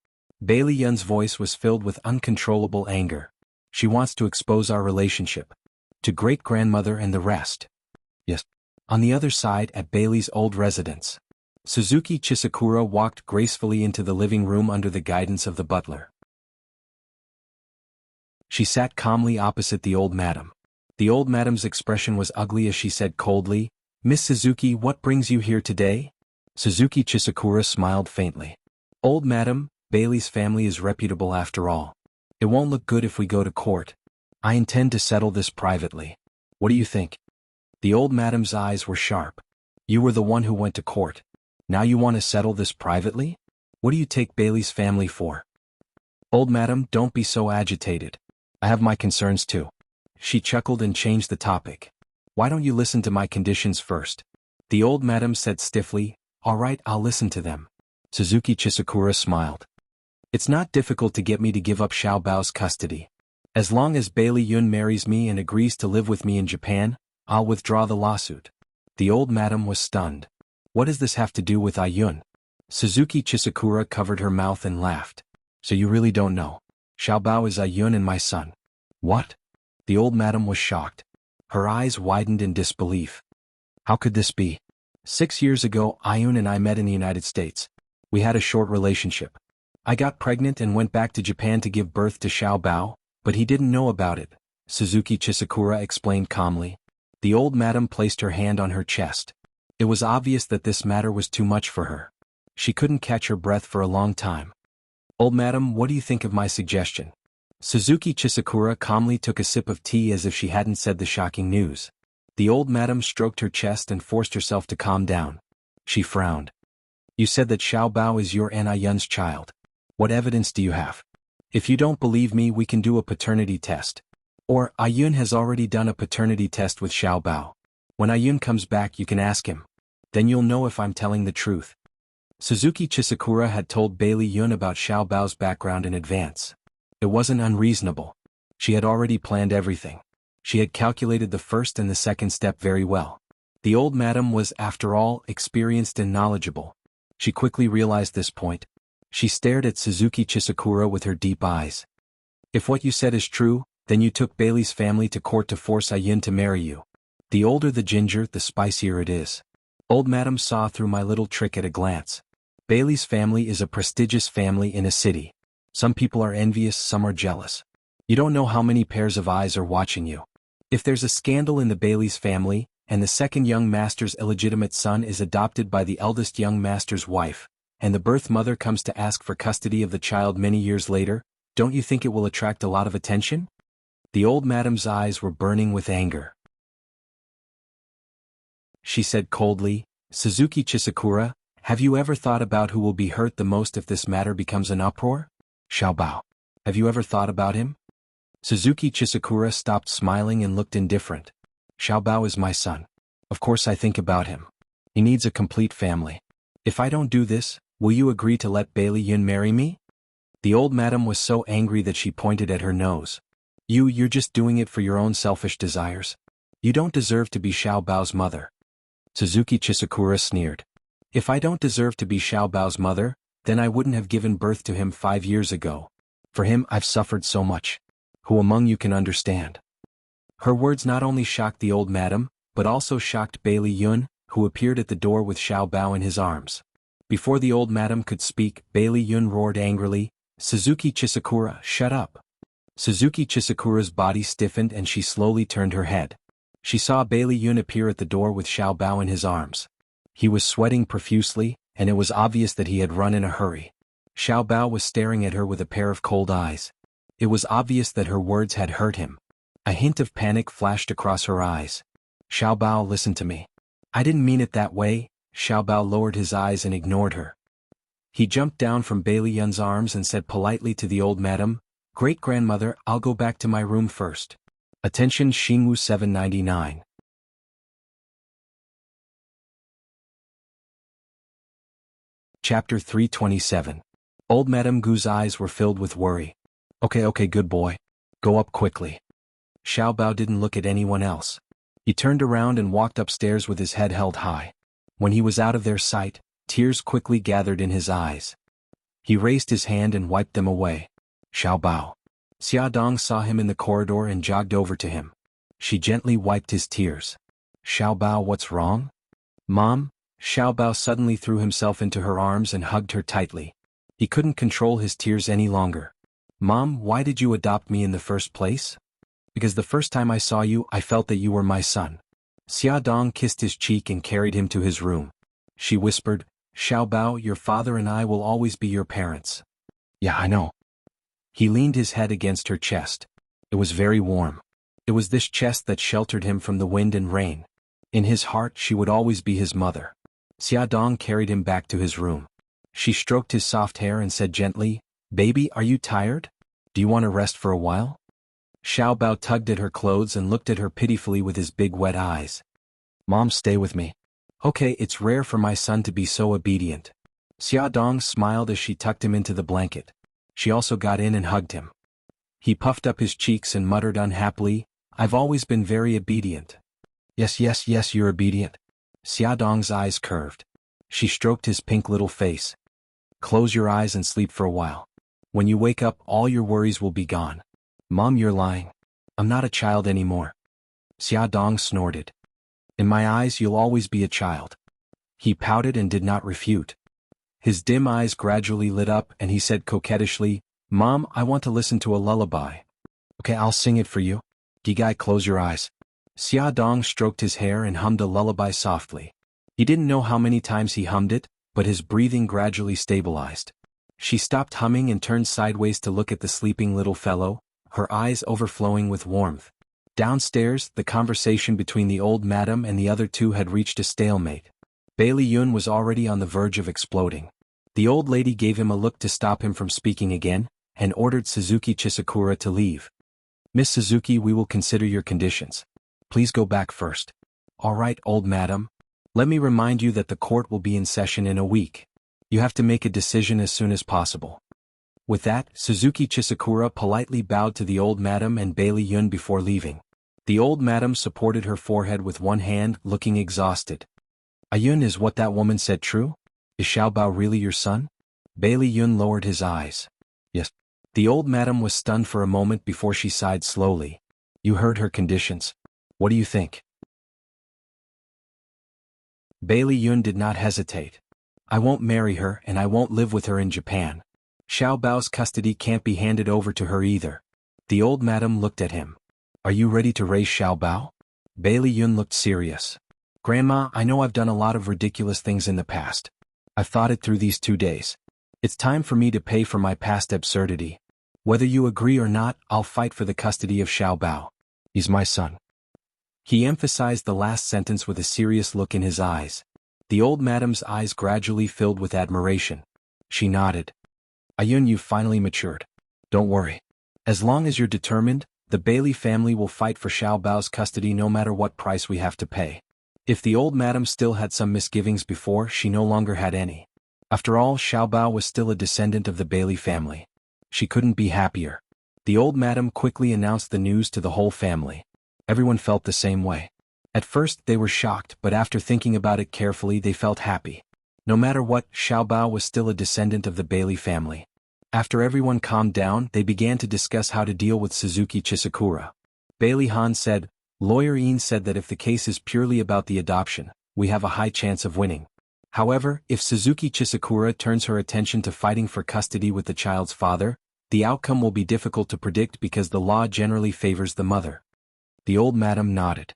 Bailey Yun's voice was filled with uncontrollable anger. "She wants to expose our relationship. To great-grandmother and the rest." "Yes." On the other side, at Bailey's old residence, Suzuki Chisakura walked gracefully into the living room under the guidance of the butler. She sat calmly opposite the old madam. The old madam's expression was ugly as she said coldly, "Miss Suzuki, what brings you here today?" Suzuki Chisakura smiled faintly. "Old madam, Bailey's family is reputable after all. It won't look good if we go to court. I intend to settle this privately. What do you think?" The old madam's eyes were sharp. "You were the one who went to court. Now you want to settle this privately? What do you take Bailey's family for?" "Old madam, don't be so agitated. I have my concerns too." She chuckled and changed the topic. "Why don't you listen to my conditions first?" The old madam said stiffly, "All right, I'll listen to them." Suzuki Chisakura smiled. "It's not difficult to get me to give up Xiao Bao's custody. As long as Bailey Yun marries me and agrees to live with me in Japan, I'll withdraw the lawsuit." The old madam was stunned. "What does this have to do with Ayun?" Suzuki Chisakura covered her mouth and laughed. "So you really don't know? Xiao Bao is Ayun and my son." "What?" The old madam was shocked. Her eyes widened in disbelief. "How could this be? 6 years ago, Ayun and I met in the United States. We had a short relationship. I got pregnant and went back to Japan to give birth to Xiao Bao, but he didn't know about it," Suzuki Chisakura explained calmly. The old madam placed her hand on her chest. It was obvious that this matter was too much for her. She couldn't catch her breath for a long time. "Old madam, what do you think of my suggestion?" Suzuki Chisakura calmly took a sip of tea as if she hadn't said the shocking news. The old madam stroked her chest and forced herself to calm down. She frowned. "You said that Xiao Bao is your and Ayun's child. What evidence do you have? If you don't believe me, we can do a paternity test. Or, Ayun has already done a paternity test with Xiao Bao. When Ayun comes back, you can ask him. Then you'll know if I'm telling the truth. Suzuki Chisakura had told Bailey Yun about Xiao Bao's background in advance. It wasn't unreasonable. She had already planned everything. She had calculated the first and the second step very well. The old madam was, after all, experienced and knowledgeable. She quickly realized this point. She stared at Suzuki Chisakura with her deep eyes. If what you said is true, then you took Bailey's family to court to force Ayun to marry you. The older the ginger, the spicier it is. Old madam saw through my little trick at a glance. Bailey's family is a prestigious family in a city. Some people are envious, some are jealous. You don't know how many pairs of eyes are watching you. If there's a scandal in the Bailey's family, and the second young master's illegitimate son is adopted by the eldest young master's wife, and the birth mother comes to ask for custody of the child many years later, don't you think it will attract a lot of attention? The old madam's eyes were burning with anger. She said coldly, Suzuki Chisakura, have you ever thought about who will be hurt the most if this matter becomes an uproar? Xiao Bao. Have you ever thought about him? Suzuki Chisakura stopped smiling and looked indifferent. Xiao Bao is my son. Of course I think about him. He needs a complete family. If I don't do this, will you agree to let Bailey Yun marry me? The old madam was so angry that she pointed at her nose. You're just doing it for your own selfish desires. You don't deserve to be Xiao Bao's mother. Suzuki Chisakura sneered. If I don't deserve to be Xiao Bao's mother, then I wouldn't have given birth to him 5 years ago. For him I've suffered so much. Who among you can understand? Her words not only shocked the old madam, but also shocked Bailey Yun, who appeared at the door with Xiao Bao in his arms. Before the old madam could speak, Bailey Yun roared angrily, Suzuki Chisakura, shut up. Suzuki Chisakura's body stiffened and she slowly turned her head. She saw Bailey Yun appear at the door with Xiao Bao in his arms. He was sweating profusely, and it was obvious that he had run in a hurry. Xiao Bao was staring at her with a pair of cold eyes. It was obvious that her words had hurt him. A hint of panic flashed across her eyes. Xiao Bao, listen to me. I didn't mean it that way. Xiao Bao lowered his eyes and ignored her. He jumped down from Bailey Yun's arms and said politely to the old madam, Great-grandmother, I'll go back to my room first. Attention Jianghu 799. Chapter 327. Old Madame Gu's eyes were filled with worry. Okay, good boy. Go up quickly. Xiao Bao didn't look at anyone else. He turned around and walked upstairs with his head held high. When he was out of their sight, tears quickly gathered in his eyes. He raised his hand and wiped them away. Xiao Bao. Xia Dong saw him in the corridor and jogged over to him. She gently wiped his tears. Xiao Bao, what's wrong? Mom? Xiao Bao suddenly threw himself into her arms and hugged her tightly. He couldn't control his tears any longer. Mom, why did you adopt me in the first place? Because the first time I saw you, I felt that you were my son. Xia Dong kissed his cheek and carried him to his room. She whispered, Xiao Bao, your father and I will always be your parents. Yeah, I know. He leaned his head against her chest. It was very warm. It was this chest that sheltered him from the wind and rain. In his heart she would always be his mother. Xia Dong carried him back to his room. She stroked his soft hair and said gently, Baby, are you tired? Do you want to rest for a while? Xiao Bao tugged at her clothes and looked at her pitifully with his big wet eyes. Mom, stay with me. Okay, it's rare for my son to be so obedient. Xia Dong smiled as she tucked him into the blanket. She also got in and hugged him. He puffed up his cheeks and muttered unhappily, I've always been very obedient. Yes, you're obedient. Xia Dong's eyes curved. She stroked his pink little face. Close your eyes and sleep for a while. When you wake up, all your worries will be gone. Mom, you're lying. I'm not a child anymore. Xia Dong snorted. In my eyes, you'll always be a child. He pouted and did not refute. His dim eyes gradually lit up and he said coquettishly, Mom, I want to listen to a lullaby. Okay, I'll sing it for you. Gigai, close your eyes. Xia Dong stroked his hair and hummed a lullaby softly. He didn't know how many times he hummed it, but his breathing gradually stabilized. She stopped humming and turned sideways to look at the sleeping little fellow, her eyes overflowing with warmth. Downstairs, the conversation between the old madam and the other two had reached a stalemate. Bailey Yun was already on the verge of exploding. The old lady gave him a look to stop him from speaking again, and ordered Suzuki Chisakura to leave. Miss Suzuki, we will consider your conditions. Please go back first. All right, old madam. Let me remind you that the court will be in session in a week. You have to make a decision as soon as possible. With that, Suzuki Chisakura politely bowed to the old madam and Bailey Yun before leaving. The old madam supported her forehead with one hand, looking exhausted. Ayun, is what that woman said true? Is Xiaobao really your son? Bailey Yun lowered his eyes. Yes. The old madam was stunned for a moment before she sighed slowly. You heard her conditions. What do you think? Bailey Yun did not hesitate. I won't marry her and I won't live with her in Japan. Xiaobao's custody can't be handed over to her either. The old madam looked at him. Are you ready to raise Xiaobao? Bailey Yun looked serious. Grandma, I know I've done a lot of ridiculous things in the past. I've thought it through these 2 days. It's time for me to pay for my past absurdity. Whether you agree or not, I'll fight for the custody of Xiaobao. He's my son. He emphasized the last sentence with a serious look in his eyes. The old madam's eyes gradually filled with admiration. She nodded. Ayun, you've finally matured. Don't worry. As long as you're determined, the Bailey family will fight for Xiaobao's custody no matter what price we have to pay. If the old madam still had some misgivings before, she no longer had any. After all, Xiaobao was still a descendant of the Bailey family. She couldn't be happier. The old madam quickly announced the news to the whole family. Everyone felt the same way. At first they were shocked, but after thinking about it carefully they felt happy. No matter what, Xiaobao was still a descendant of the Bailey family. After everyone calmed down, they began to discuss how to deal with Suzuki Chisakura. Bailey Han said, Lawyer Ian said that if the case is purely about the adoption, we have a high chance of winning. However, if Suzuki Chisakura turns her attention to fighting for custody with the child's father, the outcome will be difficult to predict because the law generally favors the mother. The old madam nodded.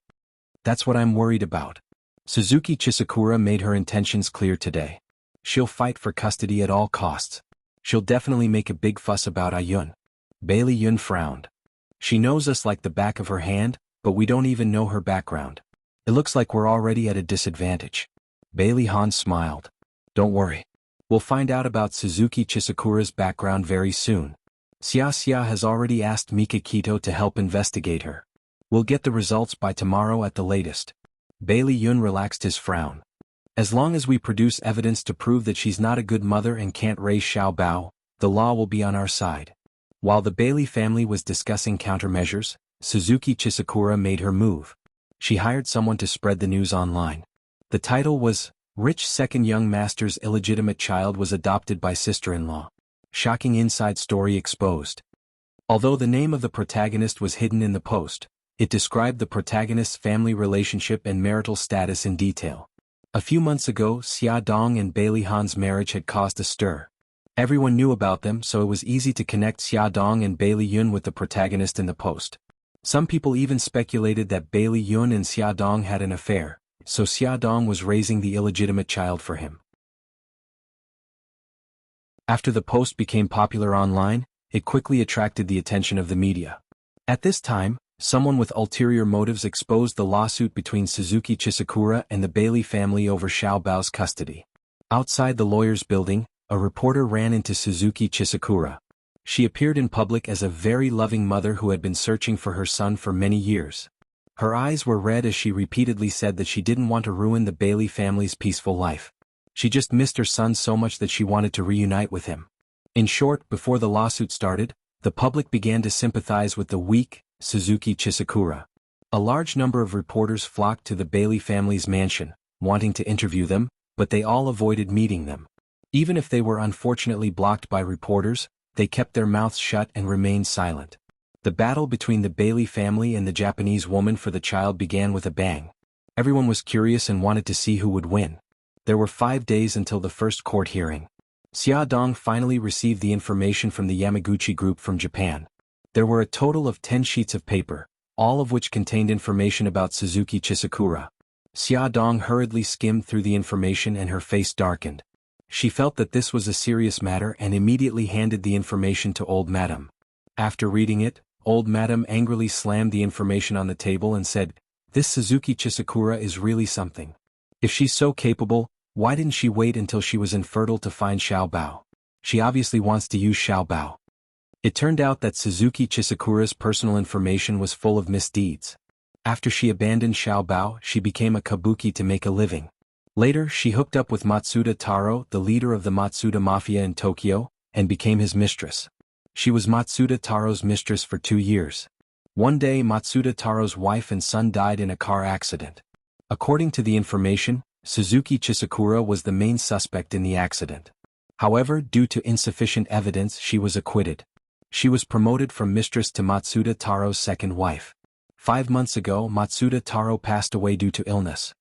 That's what I'm worried about. Suzuki Chisakura made her intentions clear today. She'll fight for custody at all costs. She'll definitely make a big fuss about Ayun. Bailey Yun frowned. She knows us like the back of her hand, but we don't even know her background. It looks like we're already at a disadvantage. Bailey Han smiled. Don't worry. We'll find out about Suzuki Chisakura's background very soon. Xia has already asked Mika Kito to help investigate her. We'll get the results by tomorrow at the latest. Bailey Yun relaxed his frown. As long as we produce evidence to prove that she's not a good mother and can't raise Xiaobao, the law will be on our side. While the Bailey family was discussing countermeasures, Suzuki Chisakura made her move. She hired someone to spread the news online. The title was, Rich Second Young Master's Illegitimate Child Was Adopted by Sister-in-Law. Shocking inside story exposed. Although the name of the protagonist was hidden in the post, it described the protagonist's family relationship and marital status in detail. A few months ago, Xia Dong and Bailey Han's marriage had caused a stir. Everyone knew about them, so it was easy to connect Xia Dong and Bailey Yun with the protagonist in the post. Some people even speculated that Bailey Yun and Xia Dong had an affair, so Xia Dong was raising the illegitimate child for him. After the post became popular online, it quickly attracted the attention of the media. At this time, someone with ulterior motives exposed the lawsuit between Suzuki Chisakura and the Bailey family over Xiaobao's custody. Outside the lawyer's building, a reporter ran into Suzuki Chisakura. She appeared in public as a very loving mother who had been searching for her son for many years. Her eyes were red as she repeatedly said that she didn't want to ruin the Bailey family's peaceful life. She just missed her son so much that she wanted to reunite with him. In short, before the lawsuit started, the public began to sympathize with the weak Suzuki Chisakura. A large number of reporters flocked to the Bailey family's mansion, wanting to interview them, but they all avoided meeting them. Even if they were unfortunately blocked by reporters, they kept their mouths shut and remained silent. The battle between the Bailey family and the Japanese woman for the child began with a bang. Everyone was curious and wanted to see who would win. There were 5 days until the first court hearing. Xia Dong finally received the information from the Yamaguchi group from Japan. There were a total of 10 sheets of paper, all of which contained information about Suzuki Chisakura. Xia Dong hurriedly skimmed through the information and her face darkened. She felt that this was a serious matter and immediately handed the information to Old Madam. After reading it, Old Madam angrily slammed the information on the table and said, "This Suzuki Chisakura is really something. If she's so capable, why didn't she wait until she was infertile to find Xiaobao? She obviously wants to use Xiaobao." It turned out that Suzuki Chisakura's personal information was full of misdeeds. After she abandoned Xiaobao, she became a kabuki to make a living. Later, she hooked up with Matsuda Taro, the leader of the Matsuda Mafia in Tokyo, and became his mistress. She was Matsuda Taro's mistress for 2 years. One day, Matsuda Taro's wife and son died in a car accident. According to the information, Suzuki Chisakura was the main suspect in the accident. However, due to insufficient evidence, she was acquitted. She was promoted from mistress to Matsuda Taro's second wife. 5 months ago, Matsuda Taro passed away due to illness.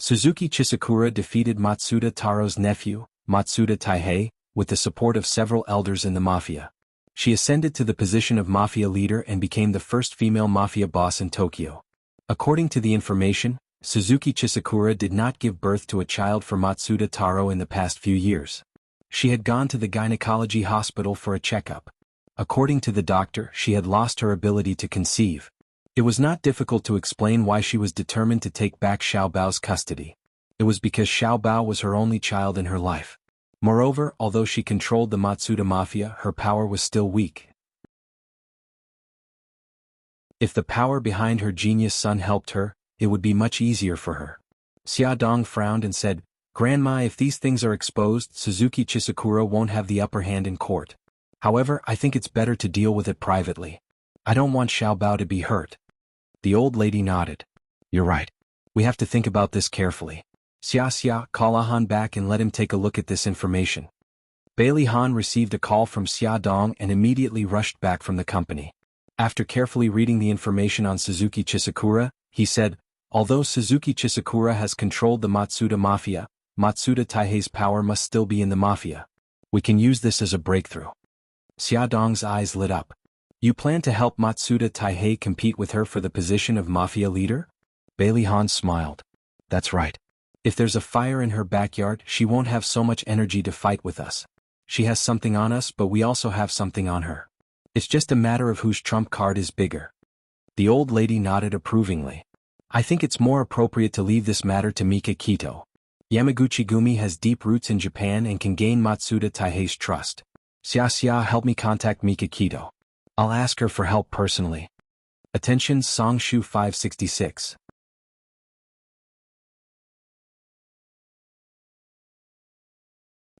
Suzuki Chisakura defeated Matsuda Taro's nephew, Matsuda Taihei, with the support of several elders in the mafia. She ascended to the position of mafia leader and became the first female mafia boss in Tokyo. According to the information, Suzuki Chisakura did not give birth to a child for Matsuda Taro in the past few years. She had gone to the gynecology hospital for a checkup. According to the doctor, she had lost her ability to conceive. It was not difficult to explain why she was determined to take back Xiaobao's custody. It was because Xiaobao was her only child in her life. Moreover, although she controlled the Matsuda Mafia, her power was still weak. If the power behind her genius son helped her, it would be much easier for her. Xia Dong frowned and said, "Grandma, if these things are exposed, Suzuki Chisakura won't have the upper hand in court. However, I think it's better to deal with it privately. I don't want Xiaobao to be hurt." The old lady nodded. "You're right. We have to think about this carefully. Xia, call Han back and let him take a look at this information." Bailey Han received a call from Xia Dong and immediately rushed back from the company. After carefully reading the information on Suzuki Chisakura, he said, "Although Suzuki Chisakura has controlled the Matsuda Mafia, Matsuda Taihei's power must still be in the Mafia. We can use this as a breakthrough." Xia Dong's eyes lit up. "You plan to help Matsuda Taihei compete with her for the position of Mafia leader?" Bailey Han smiled. "That's right. If there's a fire in her backyard, she won't have so much energy to fight with us. She has something on us, but we also have something on her. It's just a matter of whose trump card is bigger." The old lady nodded approvingly. "I think it's more appropriate to leave this matter to Mika Kito. Yamaguchi-gumi has deep roots in Japan and can gain Matsuda Taihei's trust. Xia, help me contact Mika Kito. I'll ask her for help personally." Attention Songshu 566.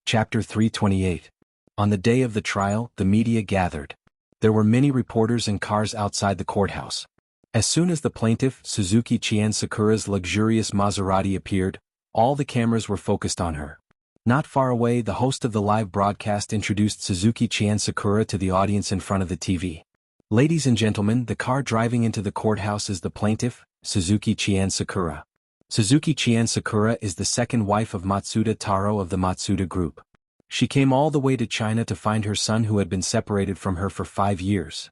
Chapter 328. On the day of the trial, the media gathered. There were many reporters and cars outside the courthouse. As soon as the plaintiff, Suzuki Chien Sakura's luxurious Maserati appeared, all the cameras were focused on her. Not far away, the host of the live broadcast introduced Suzuki Chien Sakura to the audience in front of the TV. "Ladies and gentlemen, the car driving into the courthouse is the plaintiff, Suzuki Chien Sakura. Suzuki Chien Sakura is the second wife of Matsuda Taro of the Matsuda Group. She came all the way to China to find her son who had been separated from her for 5 years.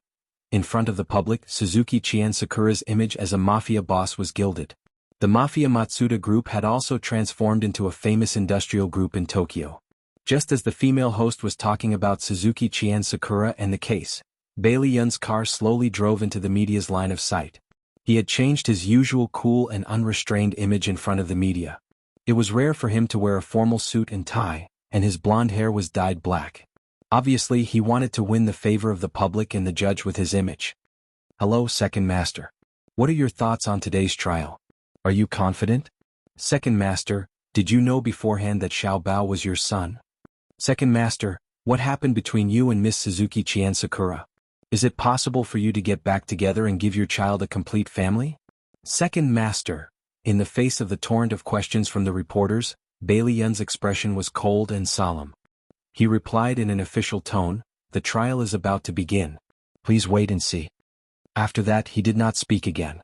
In front of the public, Suzuki Chien Sakura's image as a mafia boss was gilded. The Mafia Matsuda Group had also transformed into a famous industrial group in Tokyo. Just as the female host was talking about Suzuki Chien Sakura and the case, Bailey Yun's car slowly drove into the media's line of sight. He had changed his usual cool and unrestrained image in front of the media. It was rare for him to wear a formal suit and tie, and his blonde hair was dyed black. Obviously, he wanted to win the favor of the public and the judge with his image. "Hello, Second Master. What are your thoughts on today's trial? Are you confident?" "Second Master, did you know beforehand that Xiaobao was your son?" "Second Master, what happened between you and Miss Suzuki Chien Sakura? Is it possible for you to get back together and give your child a complete family?" Second Master. In the face of the torrent of questions from the reporters, Bailey Yun's expression was cold and solemn. He replied in an official tone, "The trial is about to begin. Please wait and see." After that, he did not speak again.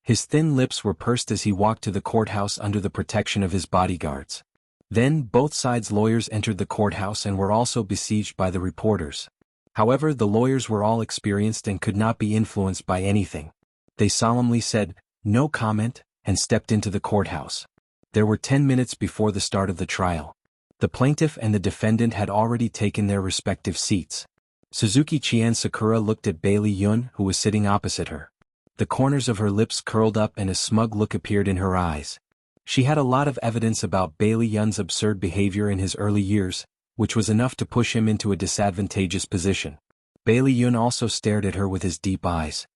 His thin lips were pursed as he walked to the courthouse under the protection of his bodyguards. Then, both sides' lawyers entered the courthouse and were also besieged by the reporters. However, the lawyers were all experienced and could not be influenced by anything. They solemnly said, "No comment," and stepped into the courthouse. There were 10 minutes before the start of the trial. The plaintiff and the defendant had already taken their respective seats. Suzuki Chien Sakura looked at Bailey Yun, who was sitting opposite her. The corners of her lips curled up and a smug look appeared in her eyes. She had a lot of evidence about Bailey Yun's absurd behavior in his early years, which was enough to push him into a disadvantageous position. Bailey Yun also stared at her with his deep eyes.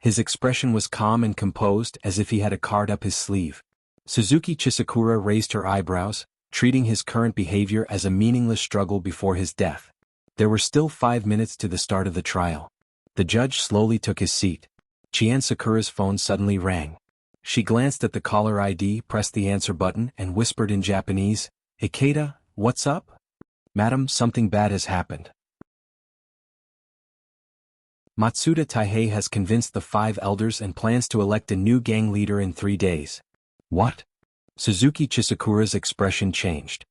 His expression was calm and composed, as if he had a card up his sleeve. Suzuki Chisakura raised her eyebrows, treating his current behavior as a meaningless struggle before his death. There were still 5 minutes to the start of the trial. The judge slowly took his seat. Chien Sakura's phone suddenly rang. She glanced at the caller ID, pressed the answer button, and whispered in Japanese, "Ikeda, what's up?" "Madam, something bad has happened. Matsuda Taihei has convinced the 5 elders and plans to elect a new gang leader in 3 days." "What?" Suzuki Chisakura's expression changed.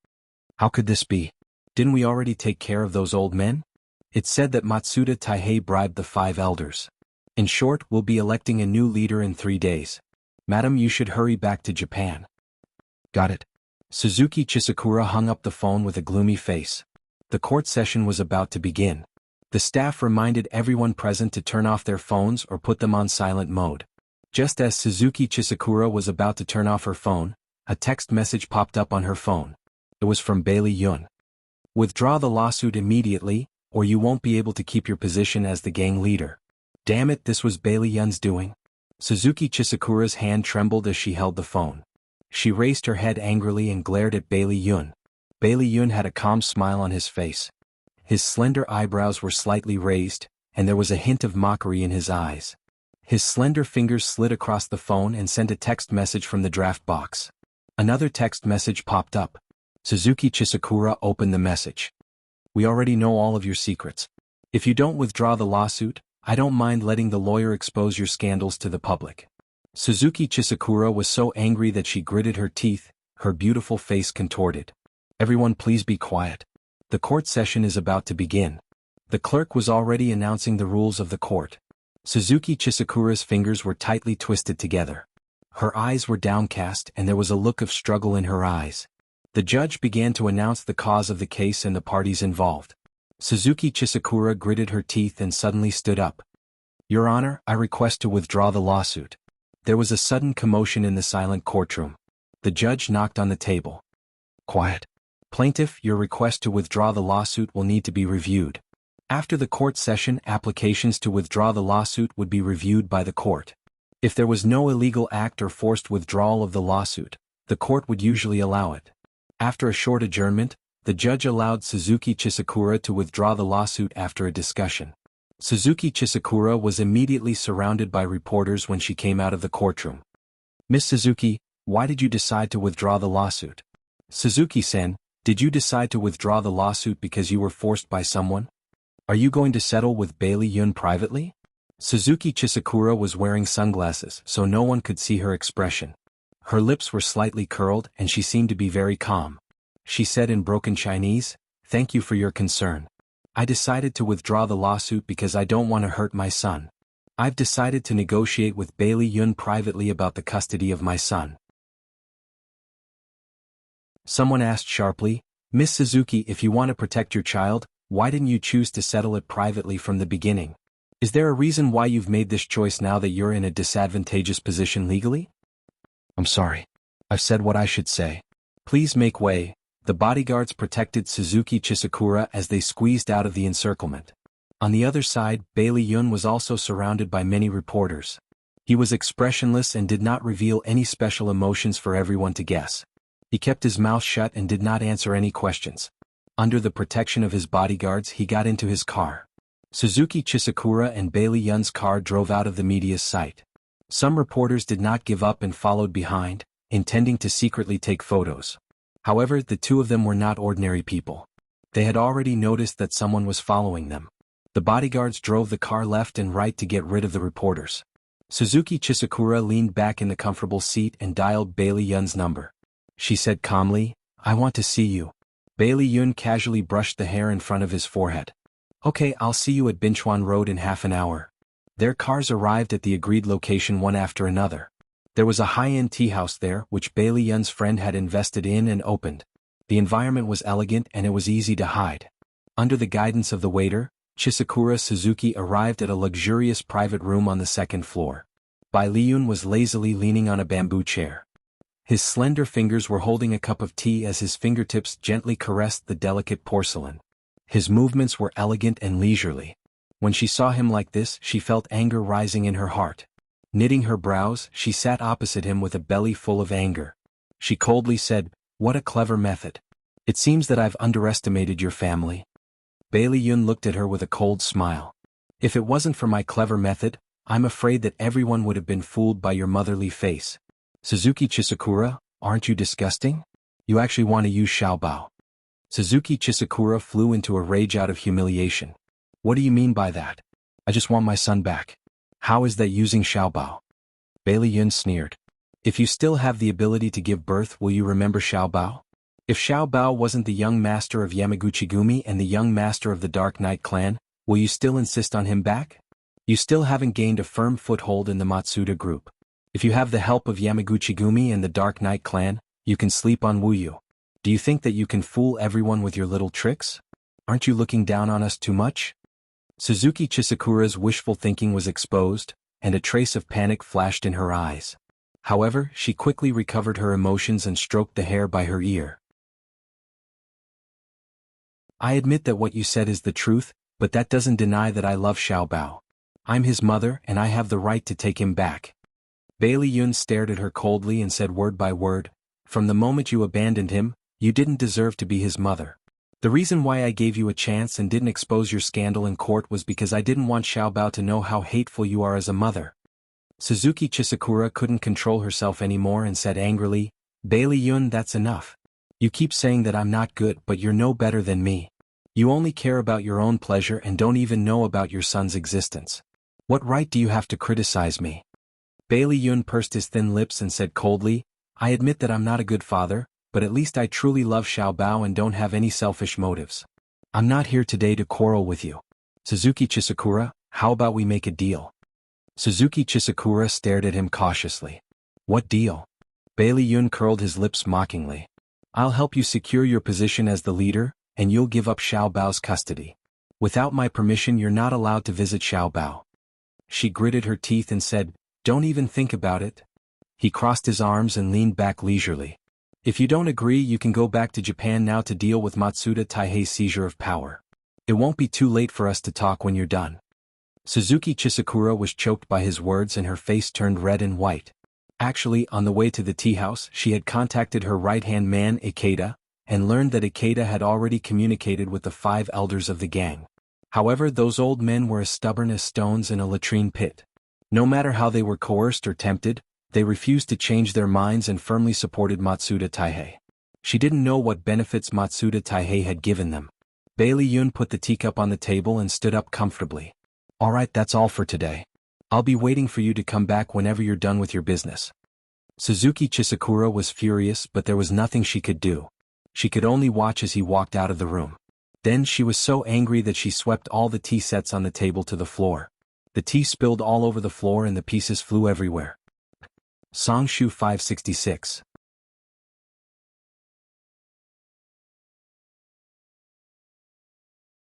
"How could this be? Didn't we already take care of those old men?" "It's said that Matsuda Taihei bribed the 5 elders. In short, we'll be electing a new leader in 3 days. Madam, you should hurry back to Japan." "Got it." Suzuki Chisakura hung up the phone with a gloomy face. The court session was about to begin. The staff reminded everyone present to turn off their phones or put them on silent mode. Just as Suzuki Chisakura was about to turn off her phone, a text message popped up on her phone. It was from Bailey Yun. "Withdraw the lawsuit immediately, or you won't be able to keep your position as the gang leader." Damn it, this was Bailey Yun's doing. Suzuki Chisakura's hand trembled as she held the phone. She raised her head angrily and glared at Bailey Yun. Bailey Yun had a calm smile on his face. His slender eyebrows were slightly raised, and there was a hint of mockery in his eyes. His slender fingers slid across the phone and sent a text message from the draft box. Another text message popped up. Suzuki Chisakura opened the message. "We already know all of your secrets. If you don't withdraw the lawsuit, I don't mind letting the lawyer expose your scandals to the public." Suzuki Chisakura was so angry that she gritted her teeth, her beautiful face contorted. "Everyone please be quiet. The court session is about to begin." The clerk was already announcing the rules of the court. Suzuki Chisakura's fingers were tightly twisted together. Her eyes were downcast and there was a look of struggle in her eyes. The judge began to announce the cause of the case and the parties involved. Suzuki Chisakura gritted her teeth and suddenly stood up. "Your Honor, I request to withdraw the lawsuit." There was a sudden commotion in the silent courtroom. The judge knocked on the table. "Quiet. Plaintiff, your request to withdraw the lawsuit will need to be reviewed." After the court session, applications to withdraw the lawsuit would be reviewed by the court. If there was no illegal act or forced withdrawal of the lawsuit, the court would usually allow it. After a short adjournment, the judge allowed Suzuki Chisakura to withdraw the lawsuit after a discussion. Suzuki Chisakura was immediately surrounded by reporters when she came out of the courtroom. "Miss Suzuki, why did you decide to withdraw the lawsuit?" "Suzuki-sen, did you decide to withdraw the lawsuit because you were forced by someone? Are you going to settle with Bailey Yun privately?" Suzuki Chisakura was wearing sunglasses, so no one could see her expression. Her lips were slightly curled and she seemed to be very calm. She said in broken Chinese, "Thank you for your concern. I decided to withdraw the lawsuit because I don't want to hurt my son. I've decided to negotiate with Bailey Yun privately about the custody of my son." Someone asked sharply, "Miss Suzuki, if you want to protect your child, why didn't you choose to settle it privately from the beginning? Is there a reason why you've made this choice now that you're in a disadvantageous position legally?" "I'm sorry. I've said what I should say. Please make way." The bodyguards protected Suzuki Chisakura as they squeezed out of the encirclement. On the other side, Bailey Yun was also surrounded by many reporters. He was expressionless and did not reveal any special emotions for everyone to guess. He kept his mouth shut and did not answer any questions. Under the protection of his bodyguards, he got into his car. Suzuki Chisakura and Bailey Yun's car drove out of the media's sight. Some reporters did not give up and followed behind, intending to secretly take photos. However, the two of them were not ordinary people. They had already noticed that someone was following them. The bodyguards drove the car left and right to get rid of the reporters. Suzuki Chisakura leaned back in the comfortable seat and dialed Bailey Yun's number. She said calmly, "I want to see you." Bailey Yun casually brushed the hair in front of his forehead. "Okay, I'll see you at Binchuan Road in half an hour." Their cars arrived at the agreed location one after another. There was a high-end tea house there which Bailey Yun's friend had invested in and opened. The environment was elegant and it was easy to hide. Under the guidance of the waiter, Chisakura Suzuki arrived at a luxurious private room on the second floor. Bailey Yun was lazily leaning on a bamboo chair. His slender fingers were holding a cup of tea as his fingertips gently caressed the delicate porcelain. His movements were elegant and leisurely. When she saw him like this, she felt anger rising in her heart. Knitting her brows, she sat opposite him with a belly full of anger. She coldly said, "What a clever method. It seems that I've underestimated your family." Bailey Yun looked at her with a cold smile. "If it wasn't for my clever method, I'm afraid that everyone would have been fooled by your motherly face. Suzuki Chisakura, aren't you disgusting? You actually want to use Xiaobao." Suzuki Chisakura flew into a rage out of humiliation. "What do you mean by that? I just want my son back. How is that using Xiaobao?" Bailey Yun sneered. "If you still have the ability to give birth, will you remember Xiaobao? If Xiaobao wasn't the young master of Yamaguchi-gumi and the young master of the Dark Knight clan, will you still insist on him back? You still haven't gained a firm foothold in the Matsuda group. If you have the help of Yamaguchi-gumi and the Dark Knight clan, you can sleep on Wuyu. Do you think that you can fool everyone with your little tricks? Aren't you looking down on us too much?" Suzuki Chisakura's wishful thinking was exposed, and a trace of panic flashed in her eyes. However, she quickly recovered her emotions and stroked the hair by her ear. "I admit that what you said is the truth, but that doesn't deny that I love Xiaobao. I'm his mother and I have the right to take him back." Bailey Yun stared at her coldly and said word by word, "From the moment you abandoned him, you didn't deserve to be his mother. The reason why I gave you a chance and didn't expose your scandal in court was because I didn't want Xiaobao to know how hateful you are as a mother." Suzuki Chisakura couldn't control herself anymore and said angrily, "Bailey Yun, that's enough. You keep saying that I'm not good, but you're no better than me. You only care about your own pleasure and don't even know about your son's existence. What right do you have to criticize me?" Bailey Yun pursed his thin lips and said coldly, "I admit that I'm not a good father, but at least I truly love Xiaobao and don't have any selfish motives. I'm not here today to quarrel with you. Suzuki Chisakura, how about we make a deal?" Suzuki Chisakura stared at him cautiously. "What deal?" Bailey Yun curled his lips mockingly. "I'll help you secure your position as the leader, and you'll give up Xiaobao's custody. Without my permission you're not allowed to visit Xiaobao." She gritted her teeth and said, "Don't even think about it." He crossed his arms and leaned back leisurely. "If you don't agree, you can go back to Japan now to deal with Matsuda Taihei's seizure of power. It won't be too late for us to talk when you're done." Suzuki Chisakura was choked by his words and her face turned red and white. Actually, on the way to the tea house, she had contacted her right-hand man Ikeda, and learned that Ikeda had already communicated with the 5 elders of the gang. However, those old men were as stubborn as stones in a latrine pit. No matter how they were coerced or tempted, they refused to change their minds and firmly supported Matsuda Taihei. She didn't know what benefits Matsuda Taihei had given them. Bailey Yun put the teacup on the table and stood up comfortably. "Alright, that's all for today. I'll be waiting for you to come back whenever you're done with your business." Suzuki Chisakura was furious, but there was nothing she could do. She could only watch as he walked out of the room. Then she was so angry that she swept all the tea sets on the table to the floor. The tea spilled all over the floor and the pieces flew everywhere. Songshu 566.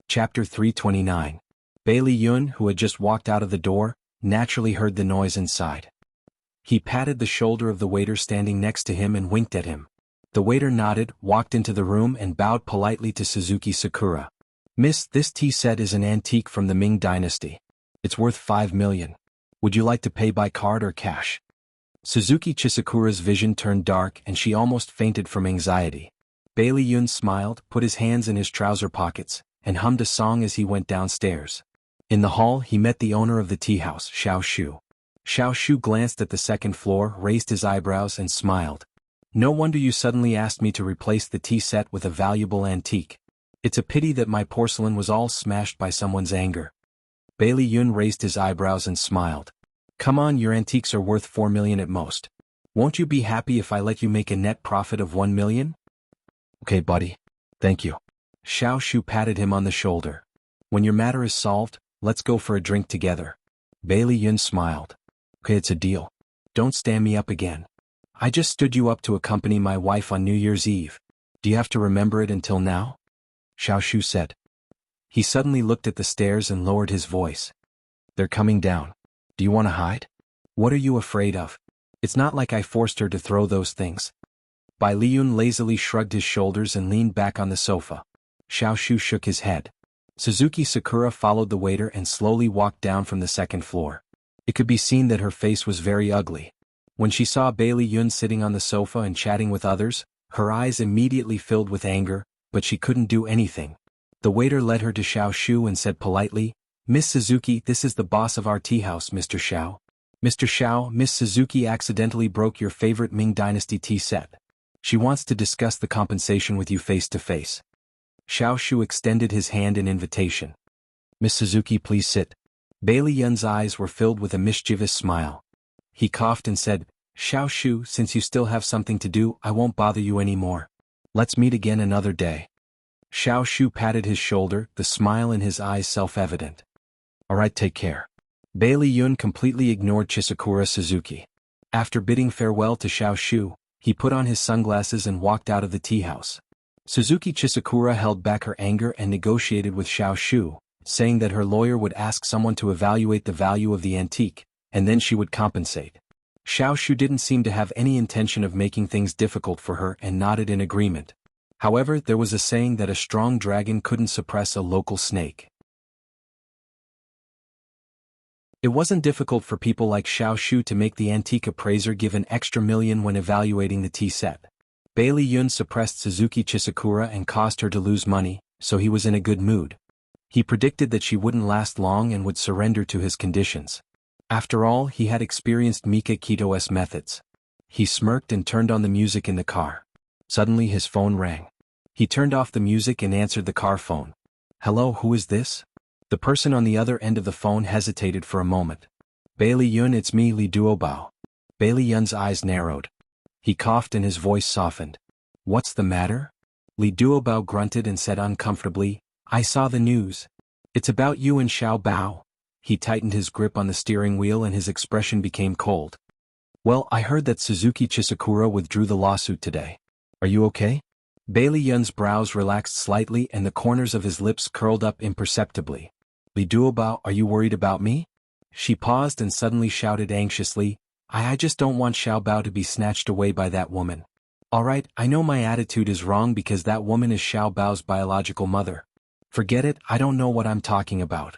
Chapter 329. Bailey Yun, who had just walked out of the door, naturally heard the noise inside. He patted the shoulder of the waiter standing next to him and winked at him. The waiter nodded, walked into the room and bowed politely to Suzuki Sakura. "Miss, this tea set is an antique from the Ming Dynasty. It's worth 5 million. Would you like to pay by card or cash?" Suzuki Chisakura's vision turned dark and she almost fainted from anxiety. Bailey Yun smiled, put his hands in his trouser pockets, and hummed a song as he went downstairs. In the hall he met the owner of the tea house, Xiao Shu. Xiao Shu glanced at the second floor, raised his eyebrows and smiled. "No wonder you suddenly asked me to replace the tea set with a valuable antique. It's a pity that my porcelain was all smashed by someone's anger." Bailey Yun raised his eyebrows and smiled. "Come on, your antiques are worth 4 million at most. Won't you be happy if I let you make a net profit of 1 million? "Okay, buddy. Thank you." Xiao Shu patted him on the shoulder. "When your matter is solved, let's go for a drink together." Bailey Yun smiled. "Okay, it's a deal. Don't stand me up again. I just stood you up to accompany my wife on New Year's Eve. Do you have to remember it until now?" Xiao Shu said. He suddenly looked at the stairs and lowered his voice. "They're coming down. Do you want to hide? What are you afraid of? It's not like I forced her to throw those things." Bai Liyun lazily shrugged his shoulders and leaned back on the sofa. Xiao Shu shook his head. Suzuki Sakura followed the waiter and slowly walked down from the second floor. It could be seen that her face was very ugly. When she saw Bailey Yun sitting on the sofa and chatting with others, her eyes immediately filled with anger, but she couldn't do anything. The waiter led her to Xiao Shu and said politely, "Miss Suzuki, this is the boss of our tea house, Mr. Xiao. Mr. Xiao, Miss Suzuki accidentally broke your favorite Ming Dynasty tea set. She wants to discuss the compensation with you face to face." Xiao Shu extended his hand in invitation. "Miss Suzuki, please sit." Bailey Yun's eyes were filled with a mischievous smile. He coughed and said, "Xiao Shu, since you still have something to do, I won't bother you anymore. Let's meet again another day." Xiao Shu patted his shoulder, the smile in his eyes self-evident. "Alright, take care." Bailey Yun completely ignored Chisakura Suzuki. After bidding farewell to Xiao Shu, he put on his sunglasses and walked out of the tea house. Suzuki Chisakura held back her anger and negotiated with Xiao Shu, saying that her lawyer would ask someone to evaluate the value of the antique, and then she would compensate. Xiao Shu didn't seem to have any intention of making things difficult for her and nodded in agreement. However, there was a saying that a strong dragon couldn't suppress a local snake. It wasn't difficult for people like Xiao Shu to make the antique appraiser give an extra million when evaluating the tea set. Bailey Yun suppressed Suzuki Chisakura and caused her to lose money, so he was in a good mood. He predicted that she wouldn't last long and would surrender to his conditions. After all, he had experienced Mika Kito's methods. He smirked and turned on the music in the car. Suddenly his phone rang. He turned off the music and answered the car phone. "Hello, who is this?" The person on the other end of the phone hesitated for a moment. "Bailey Yun, it's me, Li Duobao." Bailey Yun's eyes narrowed. He coughed and his voice softened. "What's the matter?" Li Duobao grunted and said uncomfortably, "I saw the news. It's about you and Xiao Bao." He tightened his grip on the steering wheel and his expression became cold. "Well, I heard that Suzuki Chisakura withdrew the lawsuit today. Are you okay?" Bailey Yun's brows relaxed slightly and the corners of his lips curled up imperceptibly. "Li Duobao, are you worried about me?" She paused and suddenly shouted anxiously, I just don't want Xiao Bao to be snatched away by that woman. Alright, I know my attitude is wrong because that woman is Xiao Bao's biological mother. Forget it, I don't know what I'm talking about.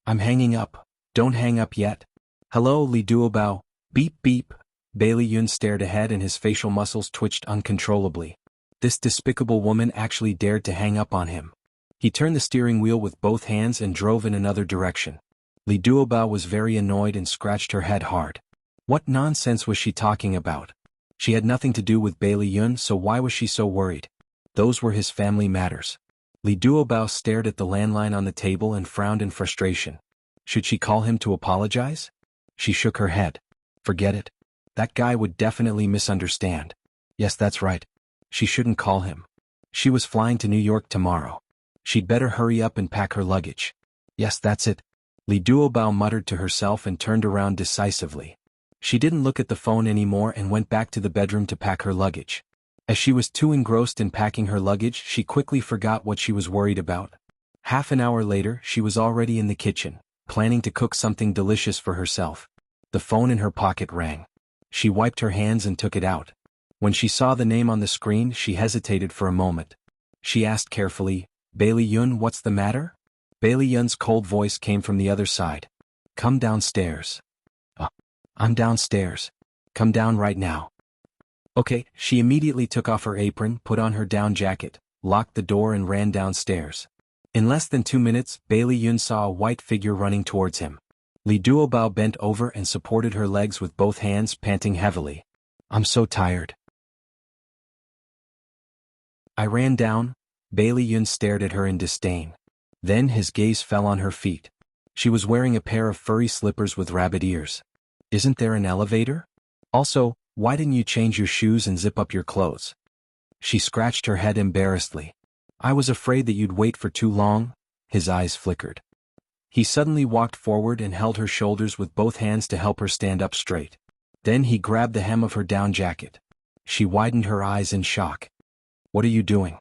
I'm hanging up. Don't hang up yet. Hello, Li Duobao. Beep beep. Bailey Yun stared ahead and his facial muscles twitched uncontrollably. This despicable woman actually dared to hang up on him. He turned the steering wheel with both hands and drove in another direction. Li Duobao was very annoyed and scratched her head hard. What nonsense was she talking about? She had nothing to do with Bailey Yun, so why was she so worried? Those were his family matters. Li Duobao stared at the landline on the table and frowned in frustration. Should she call him to apologize? She shook her head. Forget it. That guy would definitely misunderstand. Yes, that's right. She shouldn't call him. She was flying to New York tomorrow. She'd better hurry up and pack her luggage. Yes, that's it. Li Duobao muttered to herself and turned around decisively. She didn't look at the phone anymore and went back to the bedroom to pack her luggage. As she was too engrossed in packing her luggage, she quickly forgot what she was worried about. Half an hour later, she was already in the kitchen, planning to cook something delicious for herself. The phone in her pocket rang. She wiped her hands and took it out. When she saw the name on the screen, she hesitated for a moment. She asked carefully, Bailey Yun, what's the matter? Bailey Yun's cold voice came from the other side. Come downstairs. I'm downstairs. Come down right now. Okay, she immediately took off her apron, put on her down jacket, locked the door and ran downstairs. In less than 2 minutes, Bailey Yun saw a white figure running towards him. Li Duobao bent over and supported her legs with both hands, panting heavily. I'm so tired. I ran down. Bailey Yun stared at her in disdain. Then his gaze fell on her feet. She was wearing a pair of furry slippers with rabbit ears. Isn't there an elevator? Also, why didn't you change your shoes and zip up your clothes? She scratched her head embarrassedly. I was afraid that you'd wait for too long. His eyes flickered. He suddenly walked forward and held her shoulders with both hands to help her stand up straight. Then he grabbed the hem of her down jacket. She widened her eyes in shock. What are you doing?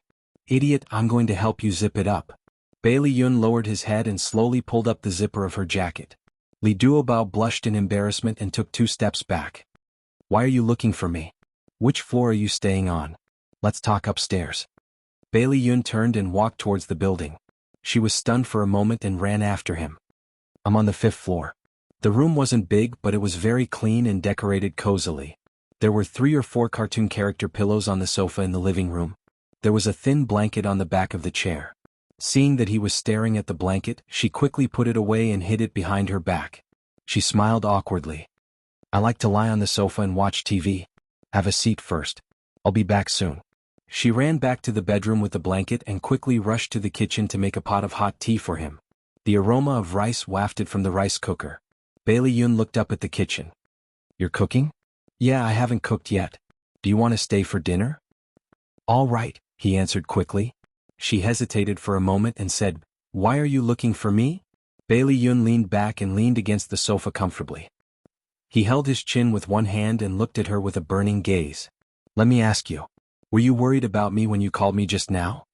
Idiot, I'm going to help you zip it up. Bailey Yun lowered his head and slowly pulled up the zipper of her jacket. Li Duobao blushed in embarrassment and took 2 steps back. Why are you looking for me? Which floor are you staying on? Let's talk upstairs. Bailey Yun turned and walked towards the building. She was stunned for a moment and ran after him. I'm on the 5th floor. The room wasn't big, but it was very clean and decorated cozily. There were 3 or 4 cartoon character pillows on the sofa in the living room. There was a thin blanket on the back of the chair. Seeing that he was staring at the blanket, she quickly put it away and hid it behind her back. She smiled awkwardly. I like to lie on the sofa and watch TV. Have a seat first. I'll be back soon. She ran back to the bedroom with the blanket and quickly rushed to the kitchen to make a pot of hot tea for him. The aroma of rice wafted from the rice cooker. Bailey Yun looked up at the kitchen. You're cooking? Yeah, I haven't cooked yet. Do you want to stay for dinner? All right, he answered quickly. She hesitated for a moment and said, Why are you looking for me? Bailey Yun leaned back and leaned against the sofa comfortably. He held his chin with one hand and looked at her with a burning gaze. Let me ask you, were you worried about me when you called me just now?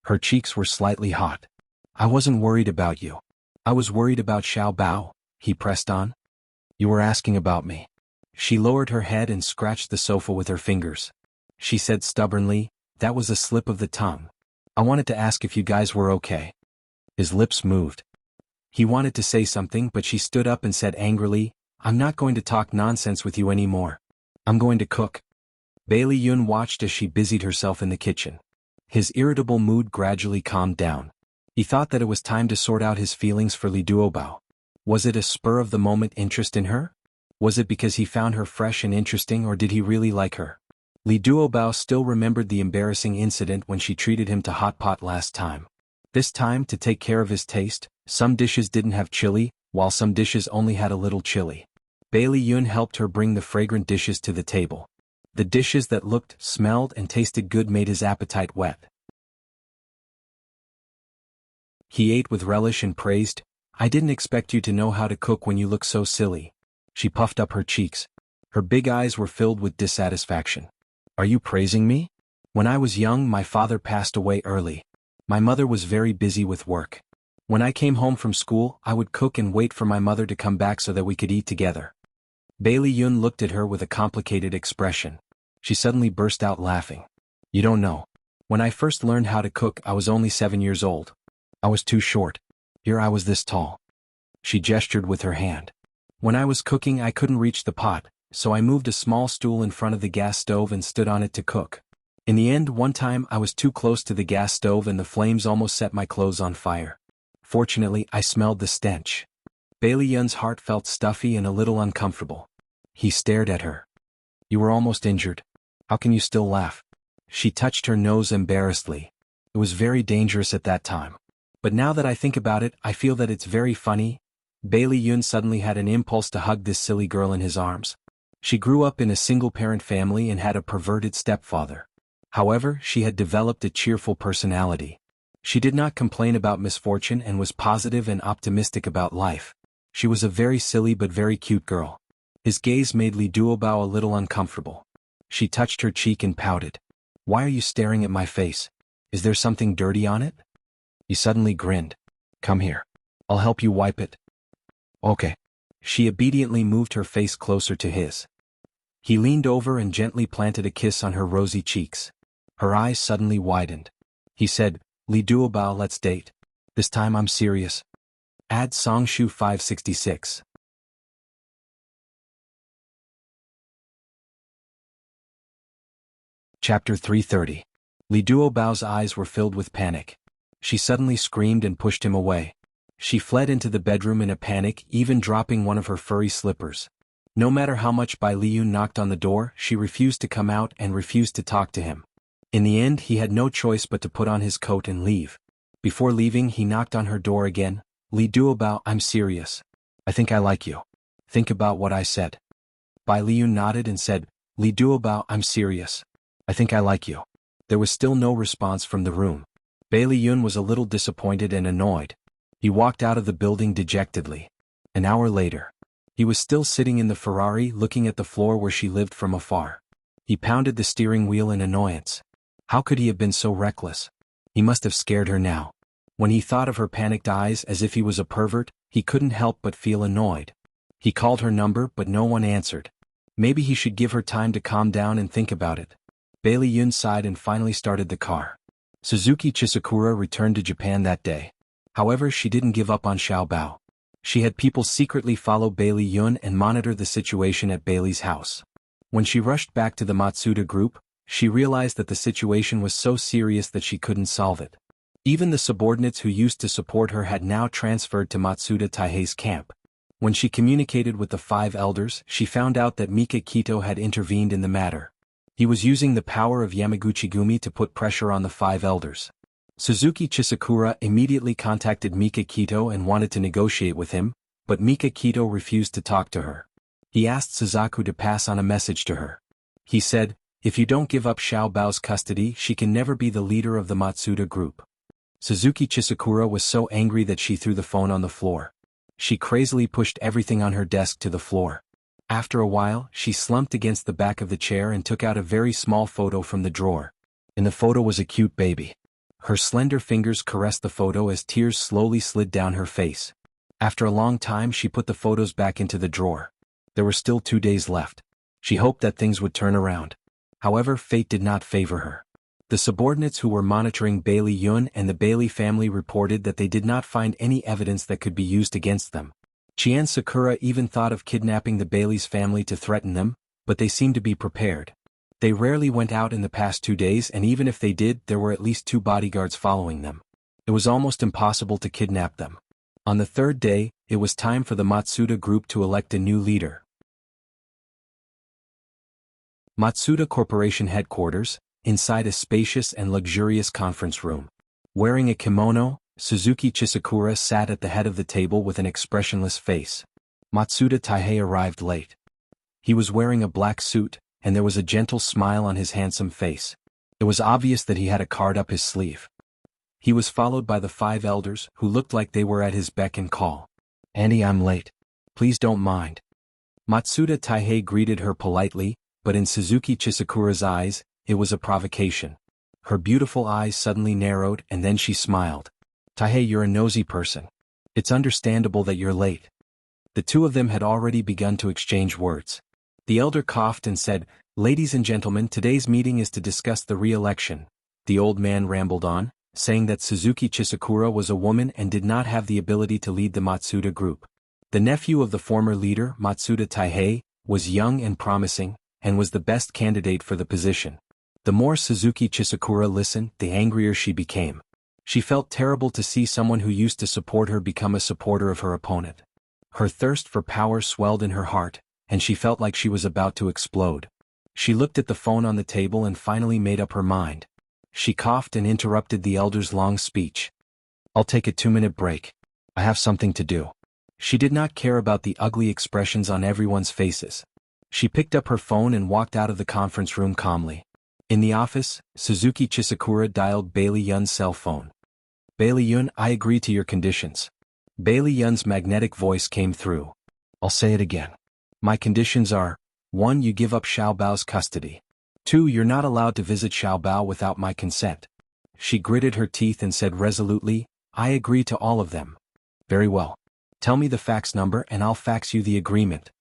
Her cheeks were slightly hot. I wasn't worried about you. I was worried about Xiao Bao, he pressed on. You were asking about me. She lowered her head and scratched the sofa with her fingers. She said stubbornly, That was a slip of the tongue. I wanted to ask if you guys were okay. His lips moved. He wanted to say something, but she stood up and said angrily, I'm not going to talk nonsense with you anymore. I'm going to cook. Bailey Yun watched as she busied herself in the kitchen. His irritable mood gradually calmed down. He thought that it was time to sort out his feelings for Li Duobao. Was it a spur-of-the-moment interest in her? Was it because he found her fresh and interesting, or did he really like her? Li Duobao still remembered the embarrassing incident when she treated him to hot pot last time. This time, to take care of his taste, some dishes didn't have chili, while some dishes only had a little chili. Bailey Yun helped her bring the fragrant dishes to the table. The dishes that looked, smelled, and tasted good made his appetite wet. He ate with relish and praised, I didn't expect you to know how to cook when you look so silly. She puffed up her cheeks. Her big eyes were filled with dissatisfaction. Are you praising me? When I was young, my father passed away early. My mother was very busy with work. When I came home from school, I would cook and wait for my mother to come back so that we could eat together. Bailey Yun looked at her with a complicated expression. She suddenly burst out laughing. You don't know. When I first learned how to cook, I was only 7 years old. I was too short. Here I was this tall. She gestured with her hand. When I was cooking, I couldn't reach the pot, so I moved a small stool in front of the gas stove and stood on it to cook. In the end, one time I was too close to the gas stove and the flames almost set my clothes on fire. Fortunately, I smelled the stench. Bailey Yun's heart felt stuffy and a little uncomfortable. He stared at her. You were almost injured. How can you still laugh? She touched her nose embarrassedly. It was very dangerous at that time. But now that I think about it, I feel that it's very funny. Bailey Yun suddenly had an impulse to hug this silly girl in his arms. She grew up in a single-parent family and had a perverted stepfather. However, she had developed a cheerful personality. She did not complain about misfortune and was positive and optimistic about life. She was a very silly but very cute girl. His gaze made Li Duobao a little uncomfortable. She touched her cheek and pouted. Why are you staring at my face? Is there something dirty on it? He suddenly grinned. Come here. I'll help you wipe it. Okay. She obediently moved her face closer to his. He leaned over and gently planted a kiss on her rosy cheeks. Her eyes suddenly widened. He said, Li Duobao, let's date. This time I'm serious. Add Songshu 566. Chapter 330. Li Duobao's eyes were filled with panic. She suddenly screamed and pushed him away. She fled into the bedroom in a panic, even dropping one of her furry slippers. No matter how much Bai Liyun knocked on the door, she refused to come out and refused to talk to him. In the end, he had no choice but to put on his coat and leave. Before leaving, he knocked on her door again. Li Duobao, I'm serious. I think I like you. Think about what I said. Bai Liyun nodded and said, Li Duobao, I'm serious. I think I like you. There was still no response from the room. Bailey Yun was a little disappointed and annoyed. He walked out of the building dejectedly. An hour later, he was still sitting in the Ferrari looking at the floor where she lived from afar. He pounded the steering wheel in annoyance. How could he have been so reckless? He must have scared her now. When he thought of her panicked eyes as if he was a pervert, he couldn't help but feel annoyed. He called her number but no one answered. Maybe he should give her time to calm down and think about it. Bailey Yun sighed and finally started the car. Suzuki Chisakura returned to Japan that day. However, she didn't give up on Xiao Bao. She had people secretly follow Bailey Yun and monitor the situation at Bailey's house. When she rushed back to the Matsuda group, she realized that the situation was so serious that she couldn't solve it. Even the subordinates who used to support her had now transferred to Matsuda Taihei's camp. When she communicated with the 5 elders, she found out that Mika Kito had intervened in the matter. He was using the power of Yamaguchi-gumi to put pressure on the 5 elders. Suzuki Chisakura immediately contacted Mika Kito and wanted to negotiate with him, but Mika Kito refused to talk to her. He asked Suzaku to pass on a message to her. He said, "If you don't give up Xiao Bao's custody, she can never be the leader of the Matsuda group." Suzuki Chisakura was so angry that she threw the phone on the floor. She crazily pushed everything on her desk to the floor. After a while, she slumped against the back of the chair and took out a very small photo from the drawer. In the photo was a cute baby. Her slender fingers caressed the photo as tears slowly slid down her face. After a long time, she put the photos back into the drawer. There were still 2 days left. She hoped that things would turn around. However, fate did not favor her. The subordinates who were monitoring Bailey Yun and the Bailey family reported that they did not find any evidence that could be used against them. Chien Sakura even thought of kidnapping the Bailey's family to threaten them, but they seemed to be prepared. They rarely went out in the past 2 days, and even if they did, there were at least 2 bodyguards following them. It was almost impossible to kidnap them. On the 3rd day, it was time for the Matsuda group to elect a new leader. Matsuda Corporation headquarters, inside a spacious and luxurious conference room. Wearing a kimono, Suzuki Chisakura sat at the head of the table with an expressionless face. Matsuda Taihei arrived late. He was wearing a black suit, and there was a gentle smile on his handsome face. It was obvious that he had a card up his sleeve. He was followed by the 5 elders, who looked like they were at his beck and call. "Annie, I'm late. Please don't mind." Matsuda Taihei greeted her politely, but in Suzuki Chisakura's eyes, it was a provocation. Her beautiful eyes suddenly narrowed, and then she smiled. "Taihei, you're a nosy person. It's understandable that you're late." The 2 of them had already begun to exchange words. The elder coughed and said, "Ladies and gentlemen, today's meeting is to discuss the re-election." The old man rambled on, saying that Suzuki Chisakura was a woman and did not have the ability to lead the Matsuda group. The nephew of the former leader, Matsuda Taihei, was young and promising, and was the best candidate for the position. The more Suzuki Chisakura listened, the angrier she became. She felt terrible to see someone who used to support her become a supporter of her opponent. Her thirst for power swelled in her heart, and she felt like she was about to explode. She looked at the phone on the table and finally made up her mind. She coughed and interrupted the elder's long speech. "I'll take a 2-minute break. I have something to do." She did not care about the ugly expressions on everyone's faces. She picked up her phone and walked out of the conference room calmly. In the office, Suzuki Chisakura dialed Bailey Yun's cell phone. "Bailey Yun, I agree to your conditions." Bailey Yun's magnetic voice came through. "I'll say it again. My conditions are, 1. You give up Xiao Bao's custody. 2. You're not allowed to visit Xiao Bao without my consent." She gritted her teeth and said resolutely, "I agree to all of them." "Very well. Tell me the fax number and I'll fax you the agreement."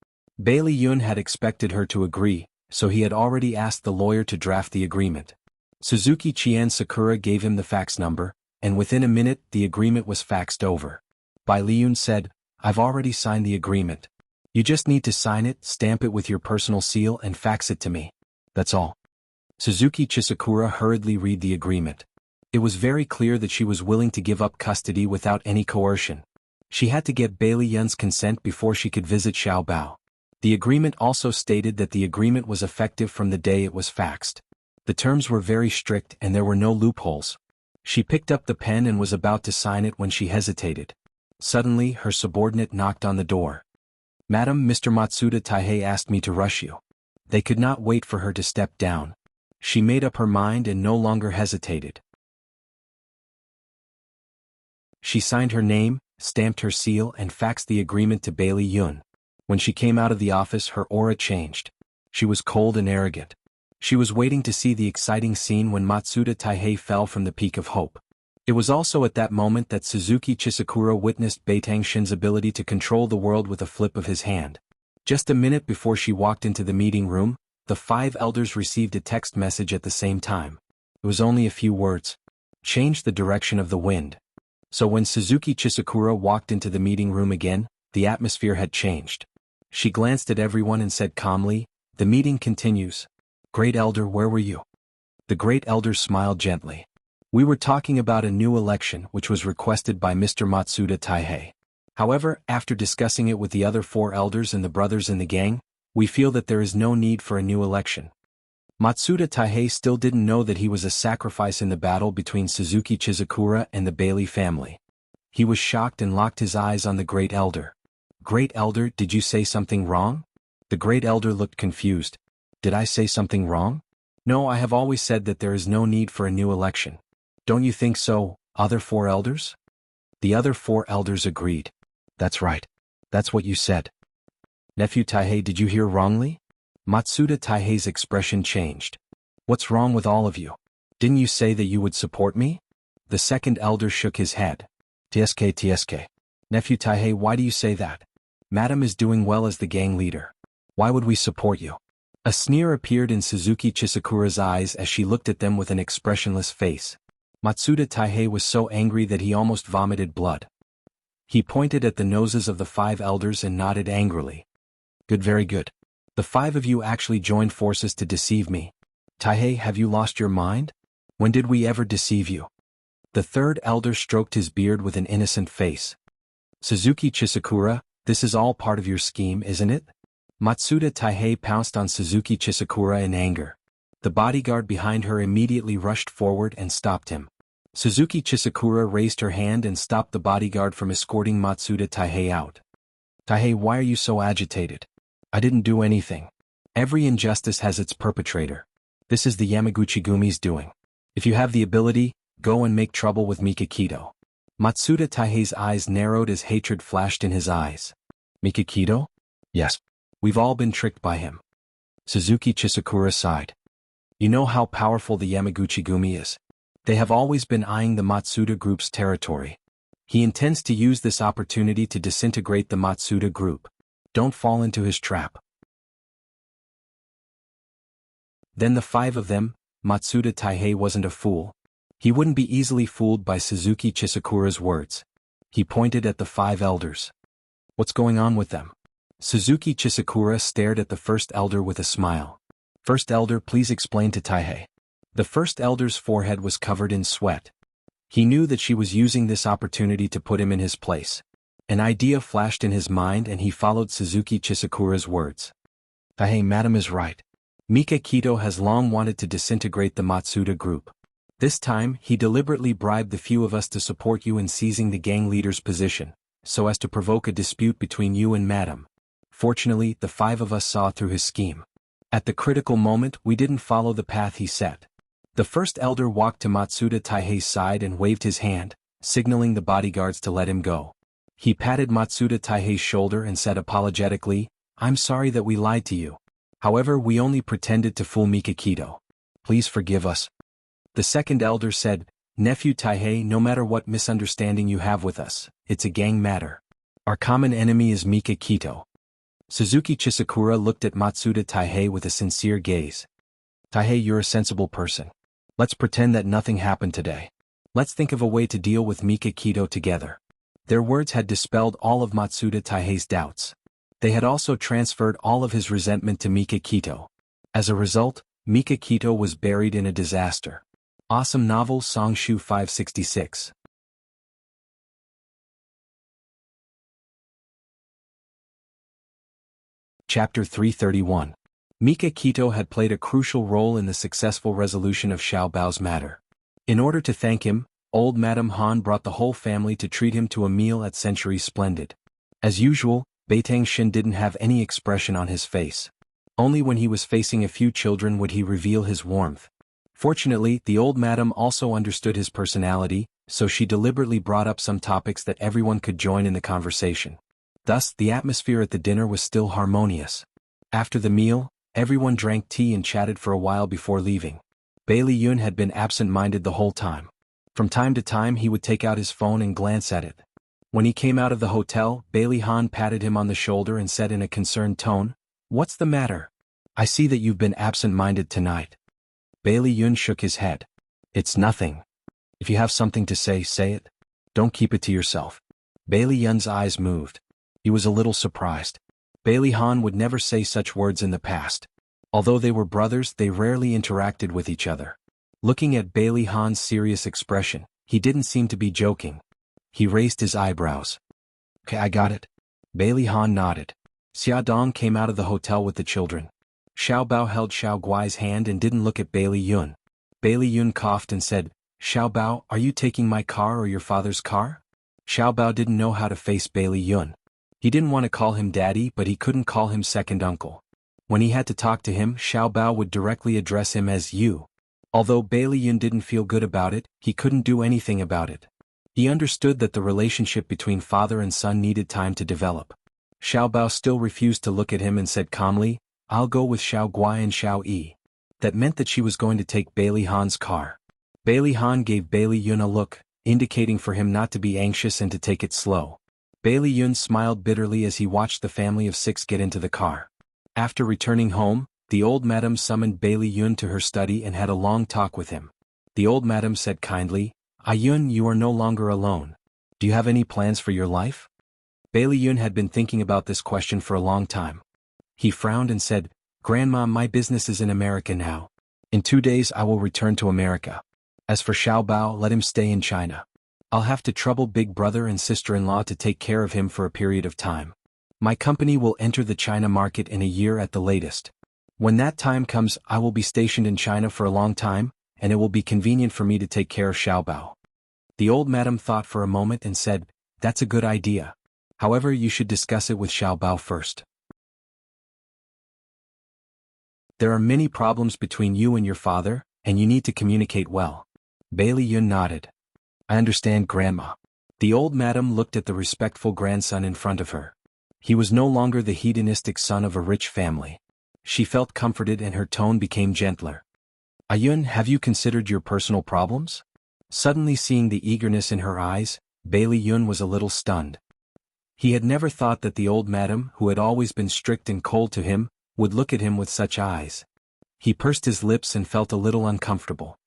Bailey Yun had expected her to agree, so he had already asked the lawyer to draft the agreement. Suzuki Chien Sakura gave him the fax number, and within a minute the agreement was faxed over. Bailey Yun said, "I've already signed the agreement. You just need to sign it, stamp it with your personal seal and fax it to me. That's all." Suzuki Chisakura hurriedly read the agreement. It was very clear that she was willing to give up custody without any coercion. She had to get Bailey Yun's consent before she could visit Xiao Bao. The agreement also stated that the agreement was effective from the day it was faxed. The terms were very strict and there were no loopholes. She picked up the pen and was about to sign it when she hesitated. Suddenly, her subordinate knocked on the door. "Madam, Mr. Matsuda Taihei asked me to rush you." They could not wait for her to step down. She made up her mind and no longer hesitated. She signed her name, stamped her seal and faxed the agreement to Bailey Yun. When she came out of the office, her aura changed. She was cold and arrogant. She was waiting to see the exciting scene when Matsuda Taihei fell from the peak of hope. It was also at that moment that Suzuki Chisakura witnessed Beitang Shin's ability to control the world with a flip of his hand. Just a minute before she walked into the meeting room, the 5 elders received a text message at the same time. It was only a few words. "Change the direction of the wind." So when Suzuki Chisakura walked into the meeting room again, the atmosphere had changed. She glanced at everyone and said calmly, The meeting continues. Great Elder, where were you? The Great Elder smiled gently. We were talking about a new election which was requested by Mr. Matsuda Taihei. However, after discussing it with the other 4 elders and the brothers in the gang, we feel that there is no need for a new election. Matsuda Taihei still didn't know that he was a sacrifice in the battle between Suzuki Chizukura and the Bailey family. He was shocked and locked his eyes on the Great Elder. Great Elder, did you say something wrong? The Great Elder looked confused. Did I say something wrong? No, I have always said that there is no need for a new election. Don't you think so, other 4 elders? The other 4 elders agreed. That's right. That's what you said. Nephew Taihei, did you hear wrongly? Matsuda Taihei's expression changed. What's wrong with all of you? Didn't you say that you would support me? The second elder shook his head. TSK. Nephew Taihei, why do you say that? Madam is doing well as the gang leader. Why would we support you? A sneer appeared in Suzuki Chisakura's eyes as she looked at them with an expressionless face. Matsuda Taihei was so angry that he almost vomited blood. He pointed at the noses of the 5 elders and nodded angrily. Good, very good. The 5 of you actually joined forces to deceive me. Taihei, have you lost your mind? When did we ever deceive you? The third elder stroked his beard with an innocent face. Suzuki Chisakura, this is all part of your scheme, isn't it? Matsuda Taihei pounced on Suzuki Chisakura in anger. The bodyguard behind her immediately rushed forward and stopped him. Suzuki Chisakura raised her hand and stopped the bodyguard from escorting Matsuda Taihei out. Taihei, why are you so agitated? I didn't do anything. Every injustice has its perpetrator. This is the Yamaguchi-gumi's doing. If you have the ability, go and make trouble with Mikakito. Matsuda Taihei's eyes narrowed as hatred flashed in his eyes. Mikakito? Yes. We've all been tricked by him. Suzuki Chisakura sighed. You know how powerful the Yamaguchi-gumi is. They have always been eyeing the Matsuda group's territory. He intends to use this opportunity to disintegrate the Matsuda group. Don't fall into his trap. Then the 5 of them, Matsuda Taihei wasn't a fool. He wouldn't be easily fooled by Suzuki Chisakura's words. He pointed at the 5 elders. What's going on with them? Suzuki Chisakura stared at the first elder with a smile. First elder, please explain to Taihei. The first elder's forehead was covered in sweat. He knew that she was using this opportunity to put him in his place. An idea flashed in his mind and he followed Suzuki Chisakura's words. Taihei, madam is right. Mikakito has long wanted to disintegrate the Matsuda group. This time, he deliberately bribed the few of us to support you in seizing the gang leader's position, so as to provoke a dispute between you and madam. Fortunately, the 5 of us saw through his scheme. At the critical moment, we didn't follow the path he set. The first elder walked to Matsuda Taihei's side and waved his hand, signaling the bodyguards to let him go. He patted Matsuda Taihei's shoulder and said apologetically, I'm sorry that we lied to you. However, we only pretended to fool Mikakito. Please forgive us. The second elder said, Nephew Taihei, no matter what misunderstanding you have with us, it's a gang matter. Our common enemy is Mikakito. Suzuki Chisakura looked at Matsuda Taihei with a sincere gaze. Taihei, you're a sensible person. Let's pretend that nothing happened today. Let's think of a way to deal with Mikakito together. Their words had dispelled all of Matsuda Taihei's doubts. They had also transferred all of his resentment to Mikakito. As a result, Mikakito was buried in a disaster. Awesome novel Songshu 566. Chapter 331. Mikakito had played a crucial role in the successful resolution of Xiao Bao's matter. In order to thank him, old Madame Han brought the whole family to treat him to a meal at Century Splendid. As usual, Beitang Xin didn't have any expression on his face. Only when he was facing a few children would he reveal his warmth. Fortunately, the old madam also understood his personality, so she deliberately brought up some topics that everyone could join in the conversation. Thus, the atmosphere at the dinner was still harmonious. After the meal, everyone drank tea and chatted for a while before leaving. Bailey Yun had been absent-minded the whole time. From time to time he would take out his phone and glance at it. When he came out of the hotel, Bailey Han patted him on the shoulder and said in a concerned tone, "What's the matter? I see that you've been absent-minded tonight." Bailey Yun shook his head. "It's nothing. If you have something to say, say it. Don't keep it to yourself." Bailey Yun's eyes moved. He was a little surprised. Bailey Han would never say such words in the past. Although they were brothers, they rarely interacted with each other. Looking at Bailey Han's serious expression, he didn't seem to be joking. He raised his eyebrows. Okay, I got it. Bailey Han nodded. Xia Dong came out of the hotel with the children. Xiao Bao held Xiao Guai's hand and didn't look at Bailey Yun. Bailey Yun coughed and said, Xiao Bao, are you taking my car or your father's car? Xiao Bao didn't know how to face Bailey Yun. He didn't want to call him daddy, but he couldn't call him second uncle. When he had to talk to him, Xiao Bao would directly address him as you. Although Bailey Yun didn't feel good about it, he couldn't do anything about it. He understood that the relationship between father and son needed time to develop. Xiao Bao still refused to look at him and said calmly, I'll go with Xiao Guai and Xiao Yi. That meant that she was going to take Bailey Han's car. Bailey Han gave Bailey Yun a look, indicating for him not to be anxious and to take it slow. Bailey Yun smiled bitterly as he watched the family of 6 get into the car. After returning home, the old madam summoned Bailey Yun to her study and had a long talk with him. The old madam said kindly, Yun, you are no longer alone. Do you have any plans for your life? Bailey Yun had been thinking about this question for a long time. He frowned and said, Grandma, my business is in America now. In 2 days I will return to America. As for Xiao Bao, let him stay in China. I'll have to trouble big brother and sister-in-law to take care of him for a period of time. My company will enter the China market in a year at the latest. When that time comes, I will be stationed in China for a long time, and it will be convenient for me to take care of Xiao Bao. The old madam thought for a moment and said, That's a good idea. However, you should discuss it with Xiao Bao first. There are many problems between you and your father, and you need to communicate well. Bailey Yun nodded. I understand, Grandma. The old madam looked at the respectful grandson in front of her. He was no longer the hedonistic son of a rich family. She felt comforted and her tone became gentler. Yun, have you considered your personal problems? Suddenly seeing the eagerness in her eyes, Bailey Yun was a little stunned. He had never thought that the old madam, who had always been strict and cold to him, would look at him with such eyes. He pursed his lips and felt a little uncomfortable.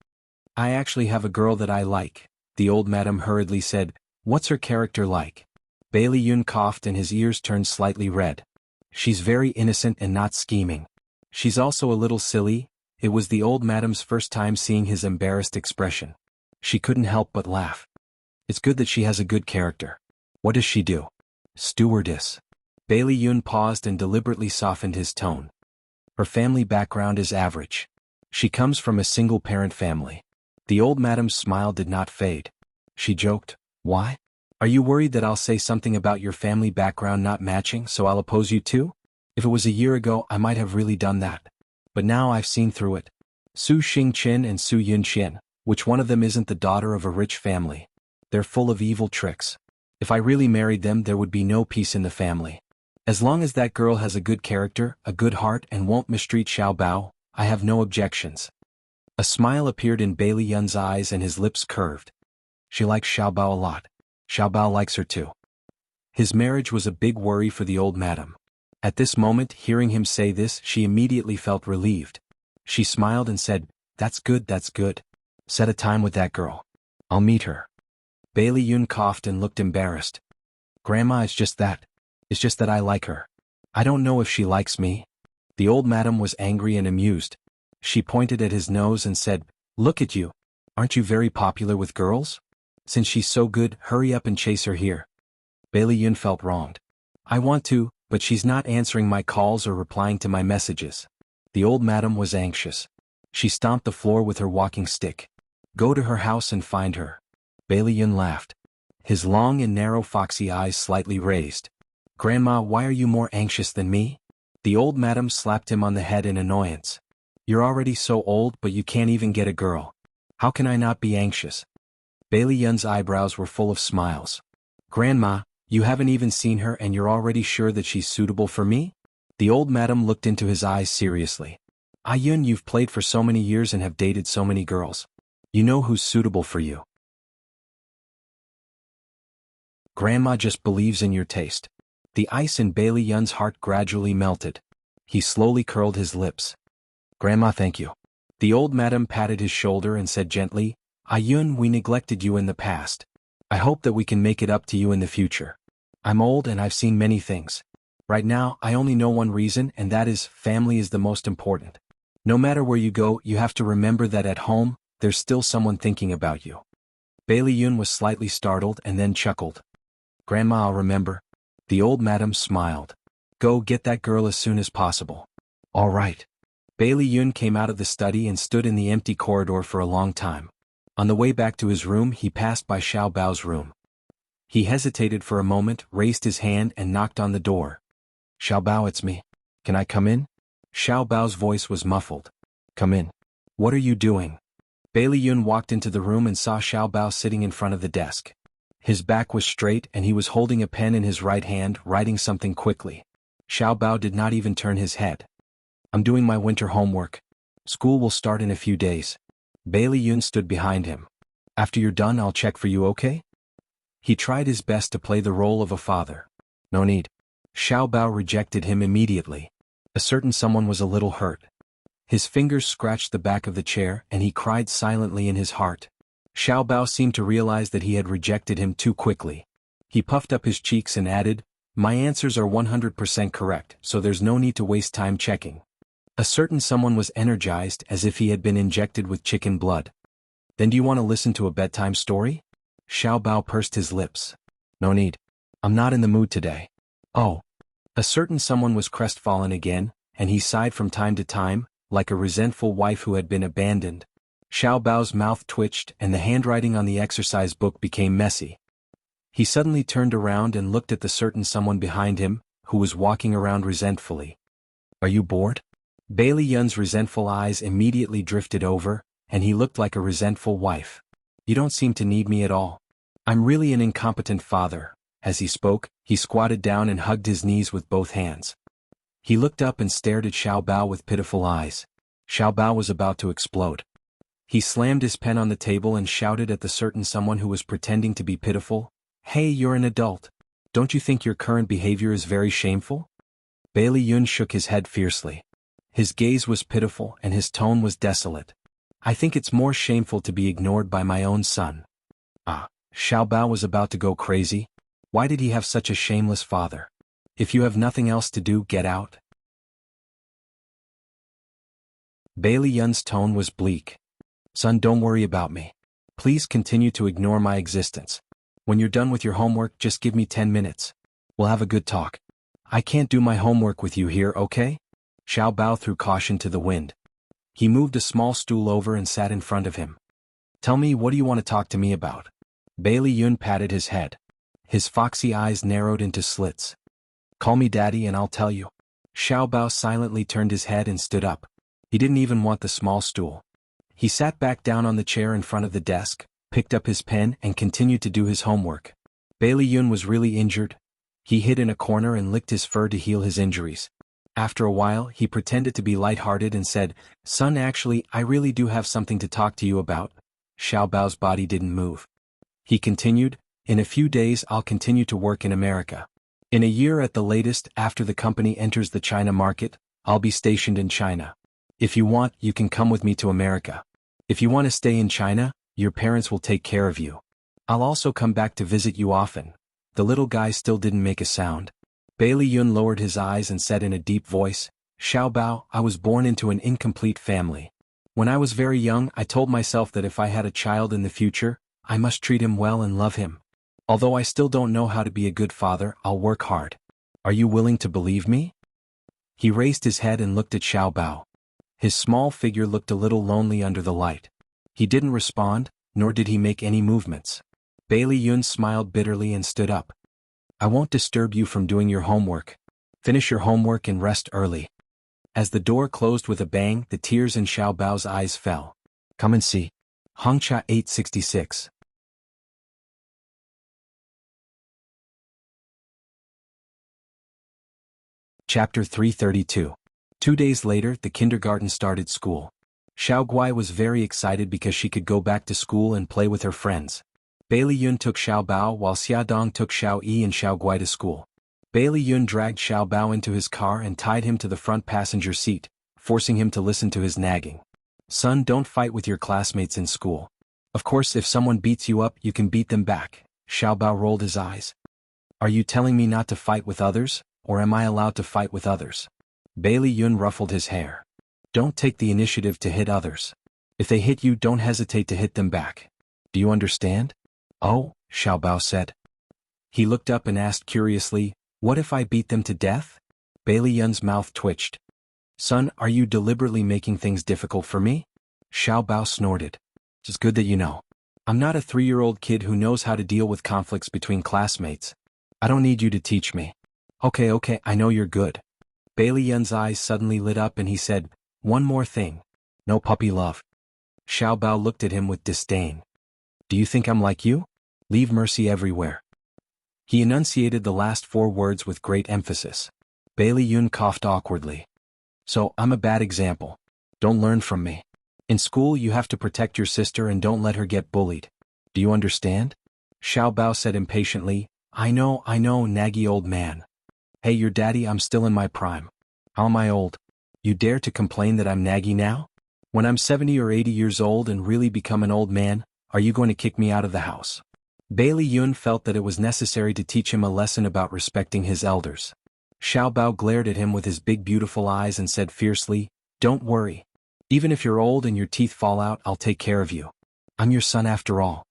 I actually have a girl that I like, the old madam hurriedly said. What's her character like? Bailey Yun coughed and his ears turned slightly red. She's very innocent and not scheming. She's also a little silly. It was the old madam's first time seeing his embarrassed expression. She couldn't help but laugh. It's good that she has a good character. What does she do? Stewardess. Bailey Yun paused and deliberately softened his tone. Her family background is average. She comes from a single-parent family. The old madam's smile did not fade. She joked, Why? Are you worried that I'll say something about your family background not matching, so I'll oppose you too? If it was a year ago, I might have really done that. But now I've seen through it. Su Xingqin and Su Yunqian, which one of them isn't the daughter of a rich family? They're full of evil tricks. If I really married them, there would be no peace in the family. As long as that girl has a good character, a good heart and won't mistreat Xiao Bao, I have no objections. A smile appeared in Bailey Yun's eyes and his lips curved. She likes Xiao Bao a lot. Xiao Bao likes her too. His marriage was a big worry for the old madam. At this moment, hearing him say this, she immediately felt relieved. She smiled and said, That's good, that's good. Set a time with that girl. I'll meet her. Bailey Yun coughed and looked embarrassed. Grandma, it's just that I like her. I don't know if she likes me. The old madam was angry and amused. She pointed at his nose and said, Look at you. Aren't you very popular with girls? Since she's so good, hurry up and chase her here. Bailey Yun felt wronged. I want to, but she's not answering my calls or replying to my messages. The old madam was anxious. She stomped the floor with her walking stick. Go to her house and find her. Bailey Yun laughed. His long and narrow foxy eyes slightly raised. Grandma, why are you more anxious than me? The old madam slapped him on the head in annoyance. You're already so old, but you can't even get a girl. How can I not be anxious? Bailey Yun's eyebrows were full of smiles. Grandma, you haven't even seen her and you're already sure that she's suitable for me? The old madam looked into his eyes seriously. Yun, you've played for so many years and have dated so many girls. You know who's suitable for you. Grandma just believes in your taste. The ice in Bailey Yun's heart gradually melted. He slowly curled his lips. Grandma, thank you. The old madam patted his shoulder and said gently, Yun, we neglected you in the past. I hope that we can make it up to you in the future. I'm old and I've seen many things. Right now, I only know one reason, and that is, family is the most important. No matter where you go, you have to remember that at home, there's still someone thinking about you. Bailey Yun was slightly startled and then chuckled. Grandma, I'll remember. The old madam smiled. Go get that girl as soon as possible. All right. Bailey Yun came out of the study and stood in the empty corridor for a long time. On the way back to his room, he passed by Xiao Bao's room. He hesitated for a moment, raised his hand and knocked on the door. Xiao Bao, it's me. Can I come in? Xiao Bao's voice was muffled. Come in. What are you doing? Bailey Yun walked into the room and saw Xiao Bao sitting in front of the desk. His back was straight and he was holding a pen in his right hand, writing something quickly. Xiao Bao did not even turn his head. I'm doing my winter homework. School will start in a few days. Bailey Yun stood behind him. After you're done, I'll check for you, okay? He tried his best to play the role of a father. No need. Xiao Bao rejected him immediately. A certain someone was a little hurt. His fingers scratched the back of the chair and he cried silently in his heart. Xiao Bao seemed to realize that he had rejected him too quickly. He puffed up his cheeks and added, My answers are 100% correct, so there's no need to waste time checking. A certain someone was energized as if he had been injected with chicken blood. Then do you want to listen to a bedtime story? Xiao Bao pursed his lips. No need. I'm not in the mood today. Oh. A certain someone was crestfallen again, and he sighed from time to time, like a resentful wife who had been abandoned. Xiao Bao's mouth twitched and the handwriting on the exercise book became messy. He suddenly turned around and looked at the certain someone behind him, who was walking around resentfully. Are you bored? Bailey Yun's resentful eyes immediately drifted over, and he looked like a resentful wife. You don't seem to need me at all. I'm really an incompetent father. As he spoke, he squatted down and hugged his knees with both hands. He looked up and stared at Xiao Bao with pitiful eyes. Xiao Bao was about to explode. He slammed his pen on the table and shouted at the certain someone who was pretending to be pitiful. Hey, you're an adult. Don't you think your current behavior is very shameful? Bailey Yun shook his head fiercely. His gaze was pitiful and his tone was desolate. I think it's more shameful to be ignored by my own son. Ah, Xiao Bao was about to go crazy. Why did he have such a shameless father? If you have nothing else to do, get out. Bailey Yun's tone was bleak. Son, don't worry about me. Please continue to ignore my existence. When you're done with your homework, just give me 10 minutes. We'll have a good talk. I can't do my homework with you here, okay? Xiao Bao threw caution to the wind. He moved a small stool over and sat in front of him. Tell me, what do you want to talk to me about? Bailey Yun patted his head. His foxy eyes narrowed into slits. Call me daddy and I'll tell you. Xiao Bao silently turned his head and stood up. He didn't even want the small stool. He sat back down on the chair in front of the desk, picked up his pen and continued to do his homework. Bailey Yun was really injured. He hid in a corner and licked his fur to heal his injuries. After a while, he pretended to be lighthearted and said, Son, actually, I really do have something to talk to you about. Xiao Bao's body didn't move. He continued, In a few days I'll continue to work in America. In a year at the latest, after the company enters the China market, I'll be stationed in China. If you want, you can come with me to America. If you want to stay in China, your parents will take care of you. I'll also come back to visit you often. The little guy still didn't make a sound. Bailey Yun lowered his eyes and said in a deep voice, Xiao Bao, I was born into an incomplete family. When I was very young, I told myself that if I had a child in the future, I must treat him well and love him. Although I still don't know how to be a good father, I'll work hard. Are you willing to believe me? He raised his head and looked at Xiao Bao. His small figure looked a little lonely under the light. He didn't respond, nor did he make any movements. Bailey Yun smiled bitterly and stood up. I won't disturb you from doing your homework. Finish your homework and rest early. As the door closed with a bang, the tears in Xiao Bao's eyes fell. Come and see. Hongcha 866. Chapter 332. 2 days later, the kindergarten started school. Xiao Guai was very excited because she could go back to school and play with her friends. Bailey Yun took Xiao Bao while Xia Dong took Xiao Yi and Xiao Guai to school. Bailey Yun dragged Xiao Bao into his car and tied him to the front passenger seat, forcing him to listen to his nagging. Son, don't fight with your classmates in school. Of course, if someone beats you up, you can beat them back. Xiao Bao rolled his eyes. Are you telling me not to fight with others, or am I allowed to fight with others? Bailey Yun ruffled his hair. Don't take the initiative to hit others. If they hit you, don't hesitate to hit them back. Do you understand? Oh, Xiao Bao said. He looked up and asked curiously, what if I beat them to death? Bailey Yun's mouth twitched. Son, are you deliberately making things difficult for me? Xiao Bao snorted. It's good that you know. I'm not a 3-year-old kid who knows how to deal with conflicts between classmates. I don't need you to teach me. Okay, I know you're good. Bailey Yun's eyes suddenly lit up and he said, one more thing. No puppy love. Xiao Bao looked at him with disdain. Do you think I'm like you? Leave mercy everywhere. He enunciated the last 4 words with great emphasis. Bailey Yun coughed awkwardly. So, I'm a bad example. Don't learn from me. In school you have to protect your sister and don't let her get bullied. Do you understand? Xiao Bao said impatiently, I know, naggy old man. Hey, your daddy, I'm still in my prime. How am I old? You dare to complain that I'm naggy now? When I'm 70 or 80 years old and really become an old man, are you going to kick me out of the house? Bailey Yun felt that it was necessary to teach him a lesson about respecting his elders. Xiao Bao glared at him with his big beautiful eyes and said fiercely, don't worry. Even if you're old and your teeth fall out, I'll take care of you. I'm your son after all.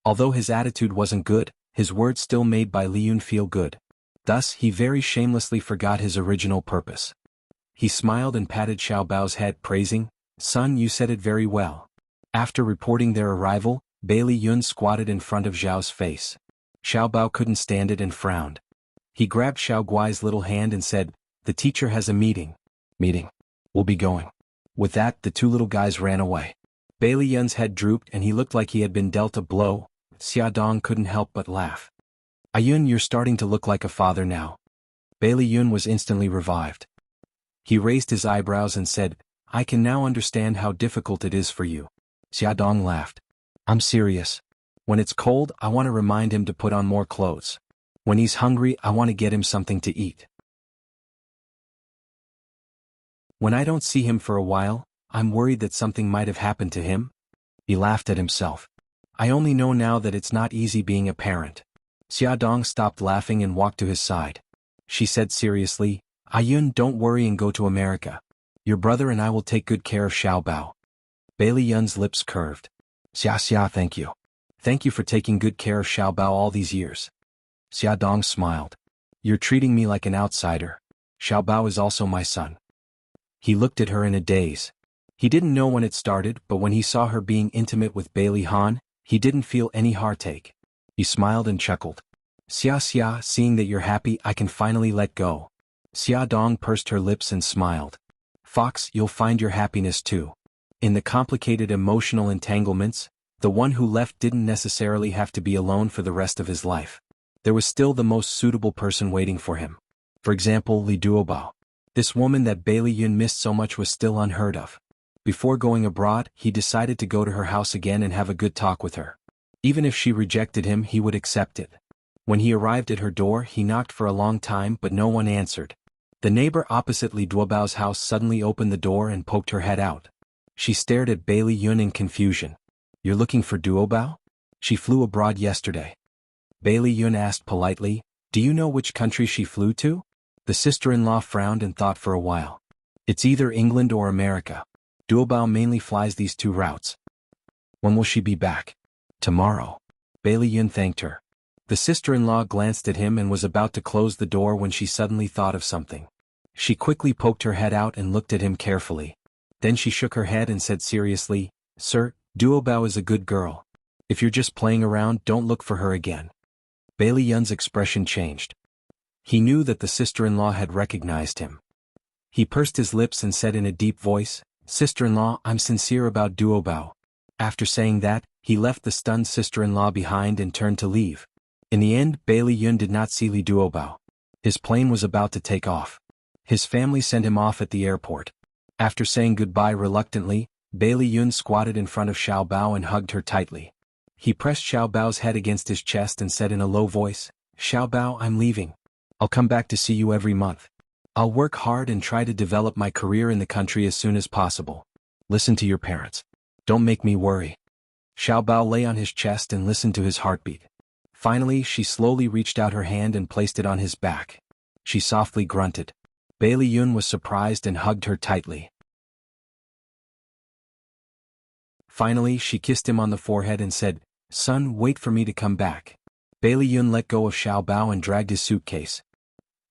Although his attitude wasn't good, his words still made Bai Liyun feel good. Thus, he very shamelessly forgot his original purpose. He smiled and patted Xiao Bao's head, praising, son, you said it very well. After reporting their arrival, Bailey Yun squatted in front of Zhao's face. Xiao Bao couldn't stand it and frowned. He grabbed Xiao Guai's little hand and said, the teacher has a meeting. We'll be going. With that, the 2 little guys ran away. Bailey Yun's head drooped and he looked like he had been dealt a blow. Xia Dong couldn't help but laugh. Ayun, you're starting to look like a father now. Bailey Yun was instantly revived. He raised his eyebrows and said, I can now understand how difficult it is for you. Xia Dong laughed. I'm serious. When it's cold, I want to remind him to put on more clothes. When he's hungry, I want to get him something to eat. When I don't see him for a while, I'm worried that something might have happened to him. He laughed at himself. I only know now that it's not easy being a parent. Xia Dong stopped laughing and walked to his side. She said seriously, Ayun, don't worry and go to America. Your brother and I will take good care of Xiao Bao. Bailey Yun's lips curved. Xia, thank you. Thank you for taking good care of Xiao Bao all these years. Xia Dong smiled. You're treating me like an outsider. Xiao Bao is also my son. He looked at her in a daze. He didn't know when it started, but when he saw her being intimate with Bailey Han, he didn't feel any heartache. He smiled and chuckled. Xia, seeing that you're happy, I can finally let go. Xia Dong pursed her lips and smiled. Fox, you'll find your happiness too. In the complicated emotional entanglements, the one who left didn't necessarily have to be alone for the rest of his life. There was still the most suitable person waiting for him. For example, Li Duobao. This woman that Bailey Yun missed so much was still unheard of. Before going abroad, he decided to go to her house again and have a good talk with her. Even if she rejected him, he would accept it. When he arrived at her door, he knocked for a long time but no one answered. The neighbor opposite Li Duobao's house suddenly opened the door and poked her head out. She stared at Bailey Yun in confusion. You're looking for Duobao? She flew abroad yesterday. Bailey Yun asked politely, do you know which country she flew to? The sister-in-law frowned and thought for a while. It's either England or America. Duobao mainly flies these 2 routes. When will she be back? Tomorrow. Bailey Yun thanked her. The sister-in-law glanced at him and was about to close the door when she suddenly thought of something. She quickly poked her head out and looked at him carefully. Then she shook her head and said seriously, Sir, Duobao is a good girl. If you're just playing around, don't look for her again. Bailey Yun's expression changed. He knew that the sister-in-law had recognized him. He pursed his lips and said in a deep voice, Sister-in-law, I'm sincere about Duobao. After saying that, he left the stunned sister-in-law behind and turned to leave. In the end, Bailey Yun did not see Li Duobao. His plane was about to take off. His family sent him off at the airport. After saying goodbye reluctantly, Bailey Yun squatted in front of Xiao Bao and hugged her tightly. He pressed Xiao Bao's head against his chest and said in a low voice, Xiao Bao, I'm leaving. I'll come back to see you every month. I'll work hard and try to develop my career in the country as soon as possible. Listen to your parents. Don't make me worry. Xiao Bao lay on his chest and listened to his heartbeat. Finally, she slowly reached out her hand and placed it on his back. she softly grunted. Bailey Yun was surprised and hugged her tightly. Finally, she kissed him on the forehead and said, "Son, wait for me to come back." Bailey Yun let go of Xiao Bao and dragged his suitcase.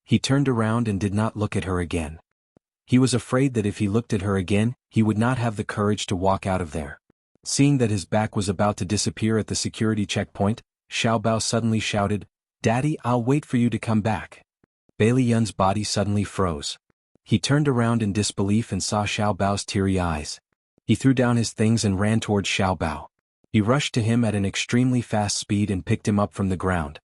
He turned around and did not look at her again. He was afraid that if he looked at her again, he would not have the courage to walk out of there. Seeing that his back was about to disappear at the security checkpoint, Xiao Bao suddenly shouted, "Daddy, I'll wait for you to come back." Bailey Yun's body suddenly froze. He turned around in disbelief and saw Xiao Bao's teary eyes. He threw down his things and ran towards Xiao Bao. He rushed to him at an extremely fast speed and picked him up from the ground.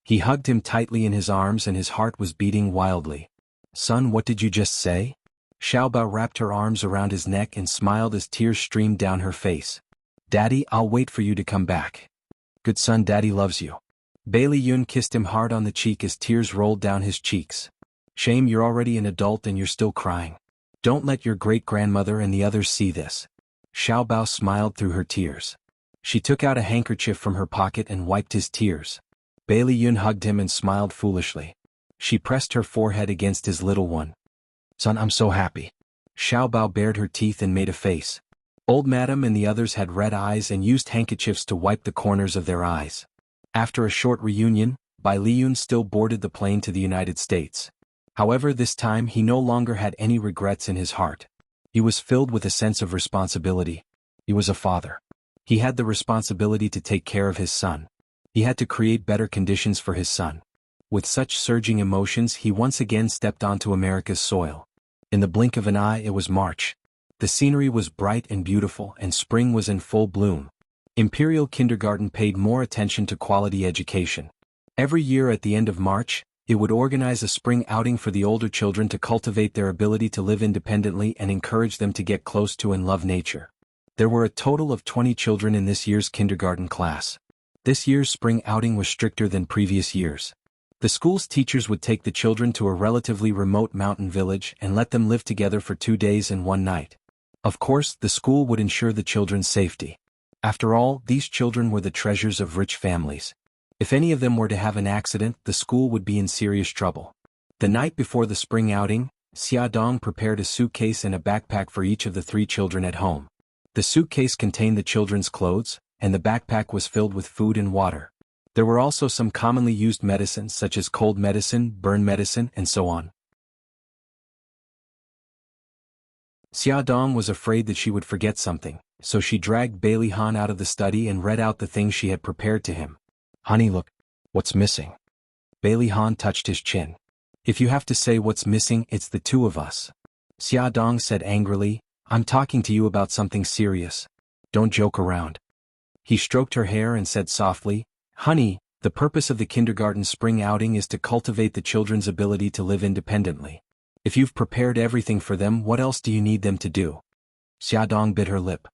He hugged him tightly in his arms and his heart was beating wildly. "Son, what did you just say?" Xiao Bao wrapped her arms around his neck and smiled as tears streamed down her face. "Daddy, I'll wait for you to come back." "Good son, Daddy loves you." Bailey Yun kissed him hard on the cheek as tears rolled down his cheeks. "Shame, you're already an adult and you're still crying. Don't let your great-grandmother and the others see this." Xiao Bao smiled through her tears. She took out a handkerchief from her pocket and wiped his tears. Bailey Yun hugged him and smiled foolishly. She pressed her forehead against his little one. "Son, I'm so happy." Xiao Bao bared her teeth and made a face. Old Madam and the others had red eyes and used handkerchiefs to wipe the corners of their eyes. After a short reunion, Bai Liyun still boarded the plane to the United States. However, this time he no longer had any regrets in his heart. He was filled with a sense of responsibility. He was a father. He had the responsibility to take care of his son. He had to create better conditions for his son. With such surging emotions, he once again stepped onto America's soil. In the blink of an eye, it was March. The scenery was bright and beautiful, and spring was in full bloom. Imperial Kindergarten paid more attention to quality education. Every year at the end of March, it would organize a spring outing for the older children to cultivate their ability to live independently and encourage them to get close to and love nature. There were a total of 20 children in this year's kindergarten class. This year's spring outing was stricter than previous years. The school's teachers would take the children to a relatively remote mountain village and let them live together for 2 days and 1 night. Of course, the school would ensure the children's safety. After all, these children were the treasures of rich families. If any of them were to have an accident, the school would be in serious trouble. The night before the spring outing, Xia Dong prepared a suitcase and a backpack for each of the 3 children at home. The suitcase contained the children's clothes, and the backpack was filled with food and water. There were also some commonly used medicines such as cold medicine, burn medicine, and so on. Xia Dong was afraid that she would forget something, so she dragged Bailey Han out of the study and read out the things she had prepared to him. "Honey, look. What's missing?" Bailey Han touched his chin. "If you have to say what's missing, it's the 2 of us." Xia Dong said angrily, "I'm talking to you about something serious. Don't joke around." He stroked her hair and said softly, "Honey, the purpose of the kindergarten spring outing is to cultivate the children's ability to live independently. If you've prepared everything for them, what else do you need them to do?" Xia Dong bit her lip.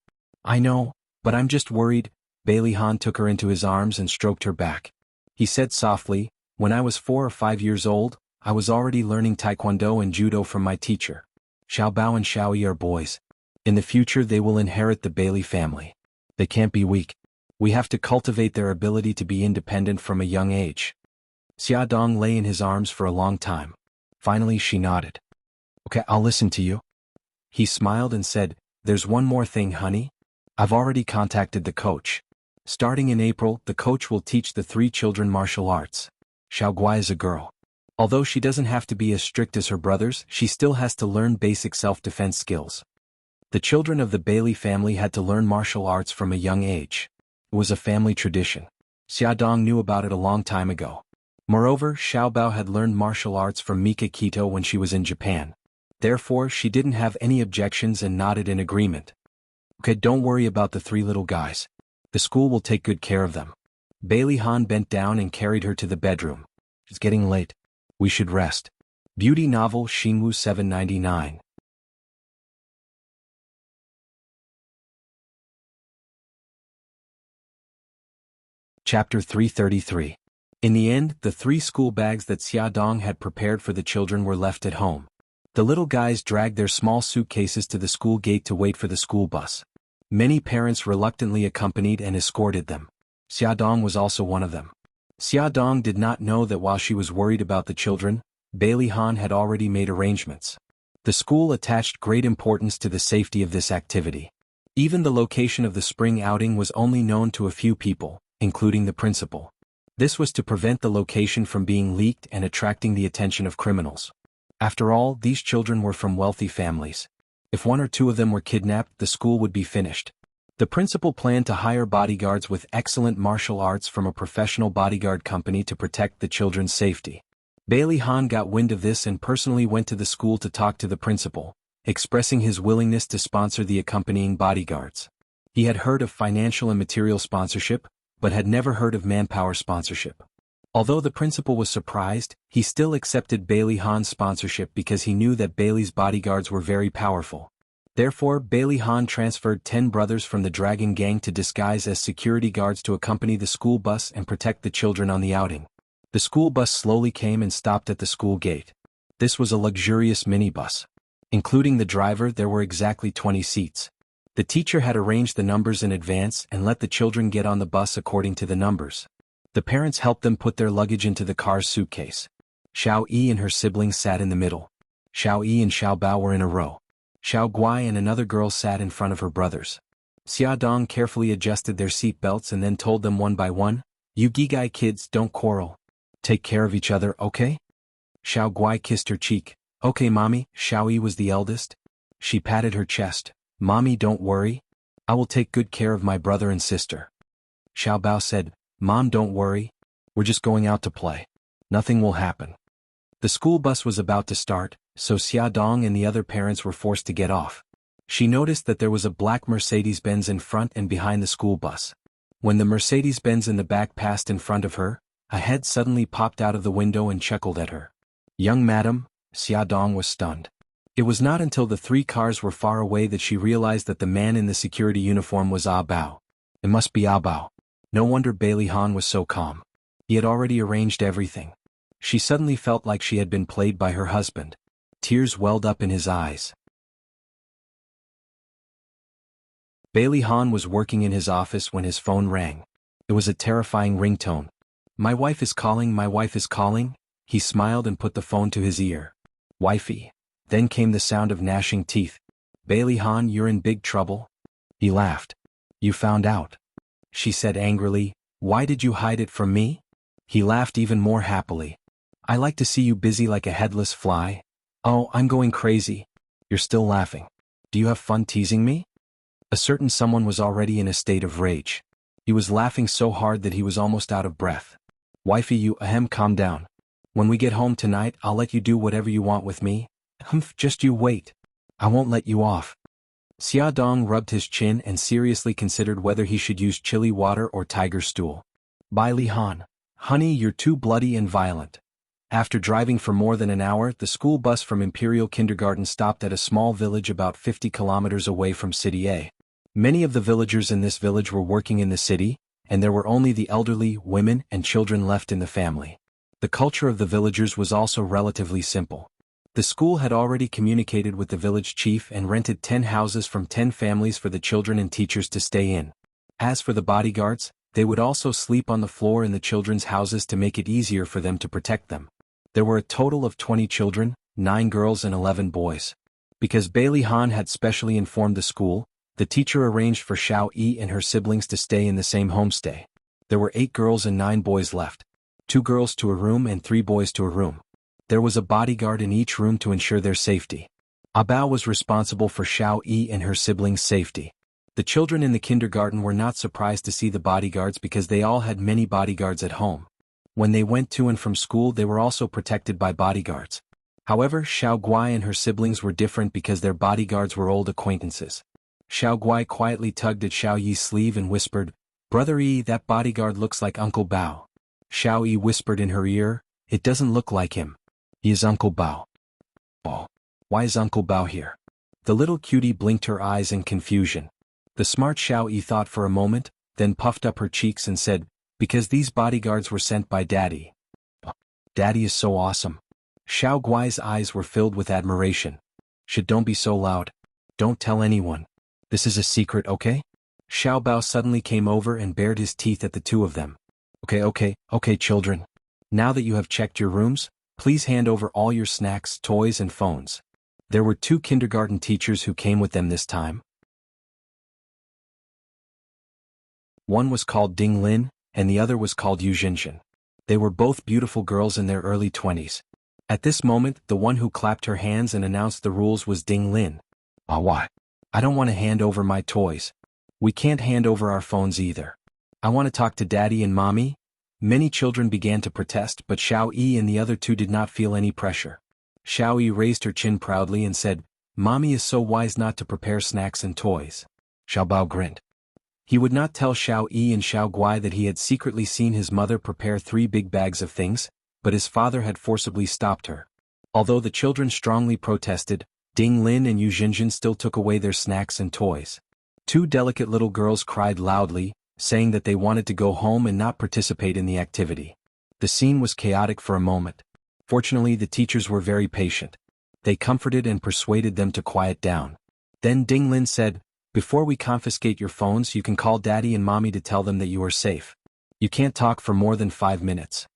"I know, but I'm just worried." Bailey Han took her into his arms and stroked her back. He said softly, "When I was 4 or 5 years old, I was already learning taekwondo and judo from my teacher. Xiao Bao and Xiao Yi are boys. In the future they will inherit the Bailey family. They can't be weak. We have to cultivate their ability to be independent from a young age." Xia Dong lay in his arms for a long time. Finally she nodded. "Okay, I'll listen to you." He smiled and said, "There's one more thing, honey. I've already contacted the coach. Starting in April, the coach will teach the 3 children martial arts. Xiao Guai is a girl. Although she doesn't have to be as strict as her brothers, she still has to learn basic self-defense skills." The children of the Bailey family had to learn martial arts from a young age. It was a family tradition. Xia Dong knew about it a long time ago. Moreover, Xiao Bao had learned martial arts from Mika Kito when she was in Japan. Therefore, she didn't have any objections and nodded in agreement. "Okay, don't worry about the 3 little guys. The school will take good care of them." Bailey Han bent down and carried her to the bedroom. "It's getting late. We should rest." Beauty novel Xingwu 799. Chapter 333. In the end, the 3 school bags that Xia Dong had prepared for the children were left at home. The little guys dragged their small suitcases to the school gate to wait for the school bus. Many parents reluctantly accompanied and escorted them. Xia Dong was also one of them. Xia Dong did not know that while she was worried about the children, Bailey Han had already made arrangements. The school attached great importance to the safety of this activity. Even the location of the spring outing was only known to a few people, including the principal. This was to prevent the location from being leaked and attracting the attention of criminals. After all, these children were from wealthy families. If one or two of them were kidnapped, the school would be finished. The principal planned to hire bodyguards with excellent martial arts from a professional bodyguard company to protect the children's safety. Bailey Han got wind of this and personally went to the school to talk to the principal, expressing his willingness to sponsor the accompanying bodyguards. He had heard of financial and material sponsorship, but had never heard of manpower sponsorship. Although the principal was surprised, he still accepted Bailey Han's sponsorship because he knew that Bailey's bodyguards were very powerful. Therefore, Bailey Han transferred 10 brothers from the Dragon Gang to disguise as security guards to accompany the school bus and protect the children on the outing. The school bus slowly came and stopped at the school gate. This was a luxurious minibus. Including the driver, there were exactly 20 seats. The teacher had arranged the numbers in advance and let the children get on the bus according to the numbers. The parents helped them put their luggage into the car's suitcase. Xiao Yi and her siblings sat in the middle. Xiao Yi and Xiao Bao were in a row. Xiao Guai and another girl sat in front of her brothers. Xia Dong carefully adjusted their seat belts and then told them one by one, "You Gigai kids, don't quarrel. Take care of each other, okay?" Xiao Guai kissed her cheek. "Okay, mommy." Xiao Yi was the eldest. She patted her chest. "Mommy, don't worry. I will take good care of my brother and sister." Xiao Bao said, "Mom, don't worry. We're just going out to play. Nothing will happen." The school bus was about to start, so Xia Dong and the other parents were forced to get off. She noticed that there was a black Mercedes-Benz in front and behind the school bus. When the Mercedes-Benz in the back passed in front of her, a head suddenly popped out of the window and chuckled at her. "Young madam," Xia Dong was stunned. It was not until the 3 cars were far away that she realized that the man in the security uniform was Ah Bao. It must be Ah Bao. No wonder Bailey Han was so calm. He had already arranged everything. She suddenly felt like she had been played by her husband. Tears welled up in his eyes. Bailey Han was working in his office when his phone rang. It was a terrifying ringtone. "My wife is calling, my wife is calling." He smiled and put the phone to his ear. "Wifey." Then came the sound of gnashing teeth. "Bailey Han, you're in big trouble." He laughed. "You found out?" She said angrily. "Why did you hide it from me?" He laughed even more happily. "I like to see you busy like a headless fly." "Oh, I'm going crazy." "You're still laughing. Do you have fun teasing me?" A certain someone was already in a state of rage. He was laughing so hard that he was almost out of breath. "Wifey, you calm down. When we get home tonight, I'll let you do whatever you want with me." "Humph, just you wait. I won't let you off." Xia Dong rubbed his chin and seriously considered whether he should use chili water or tiger stool. Bailey Han. "Honey, you're too bloody and violent." After driving for more than an hour, the school bus from Imperial Kindergarten stopped at a small village about 50 kilometers away from City A. Many of the villagers in this village were working in the city, and there were only the elderly, women, and children left in the family. The culture of the villagers was also relatively simple. The school had already communicated with the village chief and rented 10 houses from 10 families for the children and teachers to stay in. As for the bodyguards, they would also sleep on the floor in the children's houses to make it easier for them to protect them. There were a total of 20 children, 9 girls and 11 boys. Because Bailey Han had specially informed the school, the teacher arranged for Xiao Yi and her siblings to stay in the same homestay. There were 8 girls and 9 boys left. 2 girls to a room and 3 boys to a room. There was a bodyguard in each room to ensure their safety. Ah Bao was responsible for Xiao Yi and her siblings' safety. The children in the kindergarten were not surprised to see the bodyguards because they all had many bodyguards at home. When they went to and from school, they were also protected by bodyguards. However, Xiao Guai and her siblings were different because their bodyguards were old acquaintances. Xiao Guai quietly tugged at Xiao Yi's sleeve and whispered, "Brother Yi, that bodyguard looks like Uncle Bao." Xiao Yi whispered in her ear, "It doesn't look like him. He is Uncle Bao." "Oh, why is Uncle Bao here?" The little cutie blinked her eyes in confusion. The smart Xiao Yi thought for a moment, then puffed up her cheeks and said, "Because these bodyguards were sent by Daddy." "Oh, Daddy is so awesome." Xiao Guai's eyes were filled with admiration. Don't be so loud. Don't tell anyone. This is a secret, okay?" Xiao Bao suddenly came over and bared his teeth at the two of them. Okay, children. Now that you have checked your rooms, Please hand over all your snacks, toys and phones. There were 2 kindergarten teachers who came with them this time. One was called Ding Lin, and the other was called Yu Jinjin. They were both beautiful girls in their early 20s. At this moment, the one who clapped her hands and announced the rules was Ding Lin. Why? I don't want to hand over my toys. We can't hand over our phones either. I want to talk to Daddy and Mommy. Many children began to protest, but Xiao Yi and the other 2 did not feel any pressure. Xiao Yi raised her chin proudly and said, Mommy is so wise not to prepare snacks and toys. Xiao Bao grinned. He would not tell Xiao Yi and Xiao Guai that he had secretly seen his mother prepare 3 big bags of things, but his father had forcibly stopped her. Although the children strongly protested, Ding Lin and Yu Jinjin still took away their snacks and toys. 2 delicate little girls cried loudly, saying that they wanted to go home and not participate in the activity. The scene was chaotic for a moment. Fortunately, the teachers were very patient. They comforted and persuaded them to quiet down. Then Ding Lin said, Before we confiscate your phones, you can call Daddy and Mommy to tell them that you are safe. You can't talk for more than 5 minutes.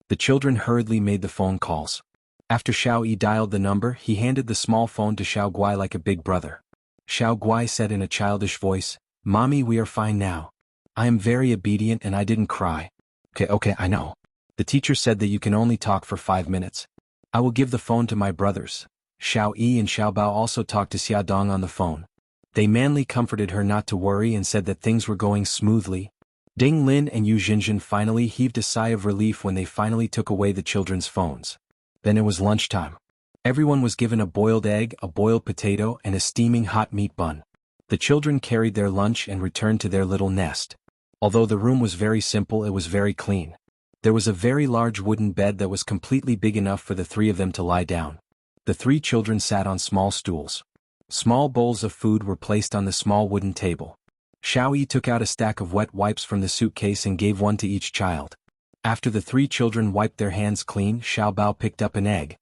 The children hurriedly made the phone calls. After Xiao Yi dialed the number, he handed the small phone to Xiao Guai like a big brother. Xiao Guai said in a childish voice, Mommy, we are fine now. I am very obedient and I didn't cry. Okay, I know. The teacher said that you can only talk for 5 minutes. I will give the phone to my brothers. Xiao Yi and Xiao Bao also talked to Xia Dong on the phone. They manly comforted her not to worry and said that things were going smoothly. Ding Lin and Yu Jinjin finally heaved a sigh of relief when they finally took away the children's phones. Then it was lunchtime. Everyone was given a boiled egg, a boiled potato, and a steaming hot meat bun. The children carried their lunch and returned to their little nest. Although the room was very simple, it was very clean. There was a very large wooden bed that was completely big enough for the 3 of them to lie down. The 3 children sat on small stools. Small bowls of food were placed on the small wooden table. Xiao Yi took out a stack of wet wipes from the suitcase and gave one to each child. After the 3 children wiped their hands clean, Xiao Bao picked up an egg.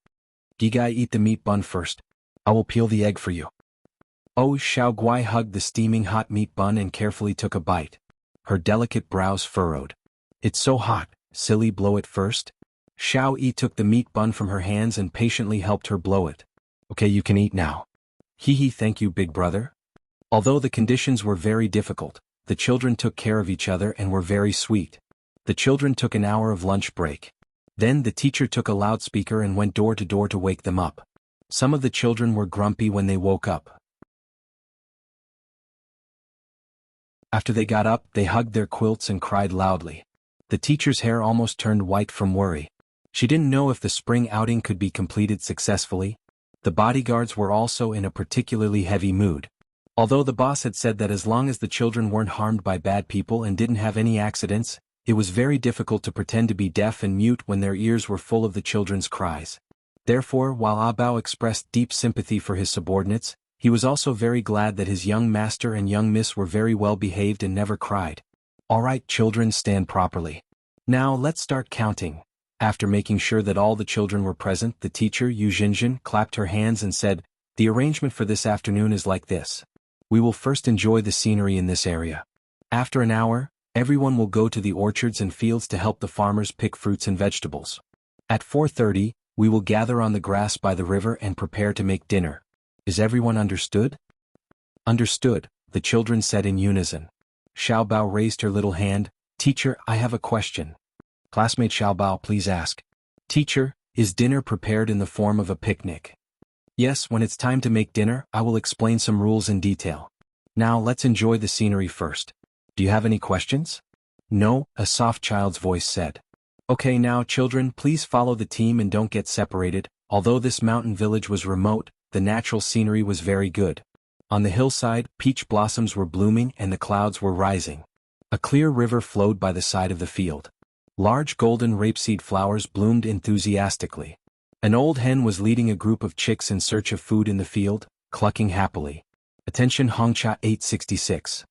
Gigai, eat the meat bun first. I will peel the egg for you. Oh, Xiao Guai hugged the steaming hot meat bun and carefully took a bite. Her delicate brows furrowed. It's so hot, silly, blow it first. Xiao Yi took the meat bun from her hands and patiently helped her blow it. Okay, you can eat now. Hee, thank you, big brother. Although the conditions were very difficult, the children took care of each other and were very sweet. The children took an hour of lunch break. Then the teacher took a loudspeaker and went door to door to wake them up. Some of the children were grumpy when they woke up. After they got up, they hugged their quilts and cried loudly. The teacher's hair almost turned white from worry. She didn't know if the spring outing could be completed successfully. The bodyguards were also in a particularly heavy mood. Although the boss had said that as long as the children weren't harmed by bad people and didn't have any accidents, it was very difficult to pretend to be deaf and mute when their ears were full of the children's cries. Therefore, while Ah Bao expressed deep sympathy for his subordinates, he was also very glad that his young master and young miss were very well behaved and never cried. All right, children, stand properly. Now let's start counting. After making sure that all the children were present, the teacher, Yu Jinjin, clapped her hands and said, The arrangement for this afternoon is like this. We will first enjoy the scenery in this area. After an hour, everyone will go to the orchards and fields to help the farmers pick fruits and vegetables. At 4:30, we will gather on the grass by the river and prepare to make dinner. Is everyone understood? Understood, the children said in unison. Xiao Bao raised her little hand. Teacher, I have a question. Classmate Xiao Bao, please ask. Teacher, is dinner prepared in the form of a picnic? Yes, when it's time to make dinner, I will explain some rules in detail. Now let's enjoy the scenery first. Do you have any questions? No, a soft child's voice said. Okay, now children, please follow the team and don't get separated. Although this mountain village was remote, the natural scenery was very good. On the hillside, peach blossoms were blooming and the clouds were rising. A clear river flowed by the side of the field. Large golden rapeseed flowers bloomed enthusiastically. An old hen was leading a group of chicks in search of food in the field, clucking happily. Attention Hongcha 866.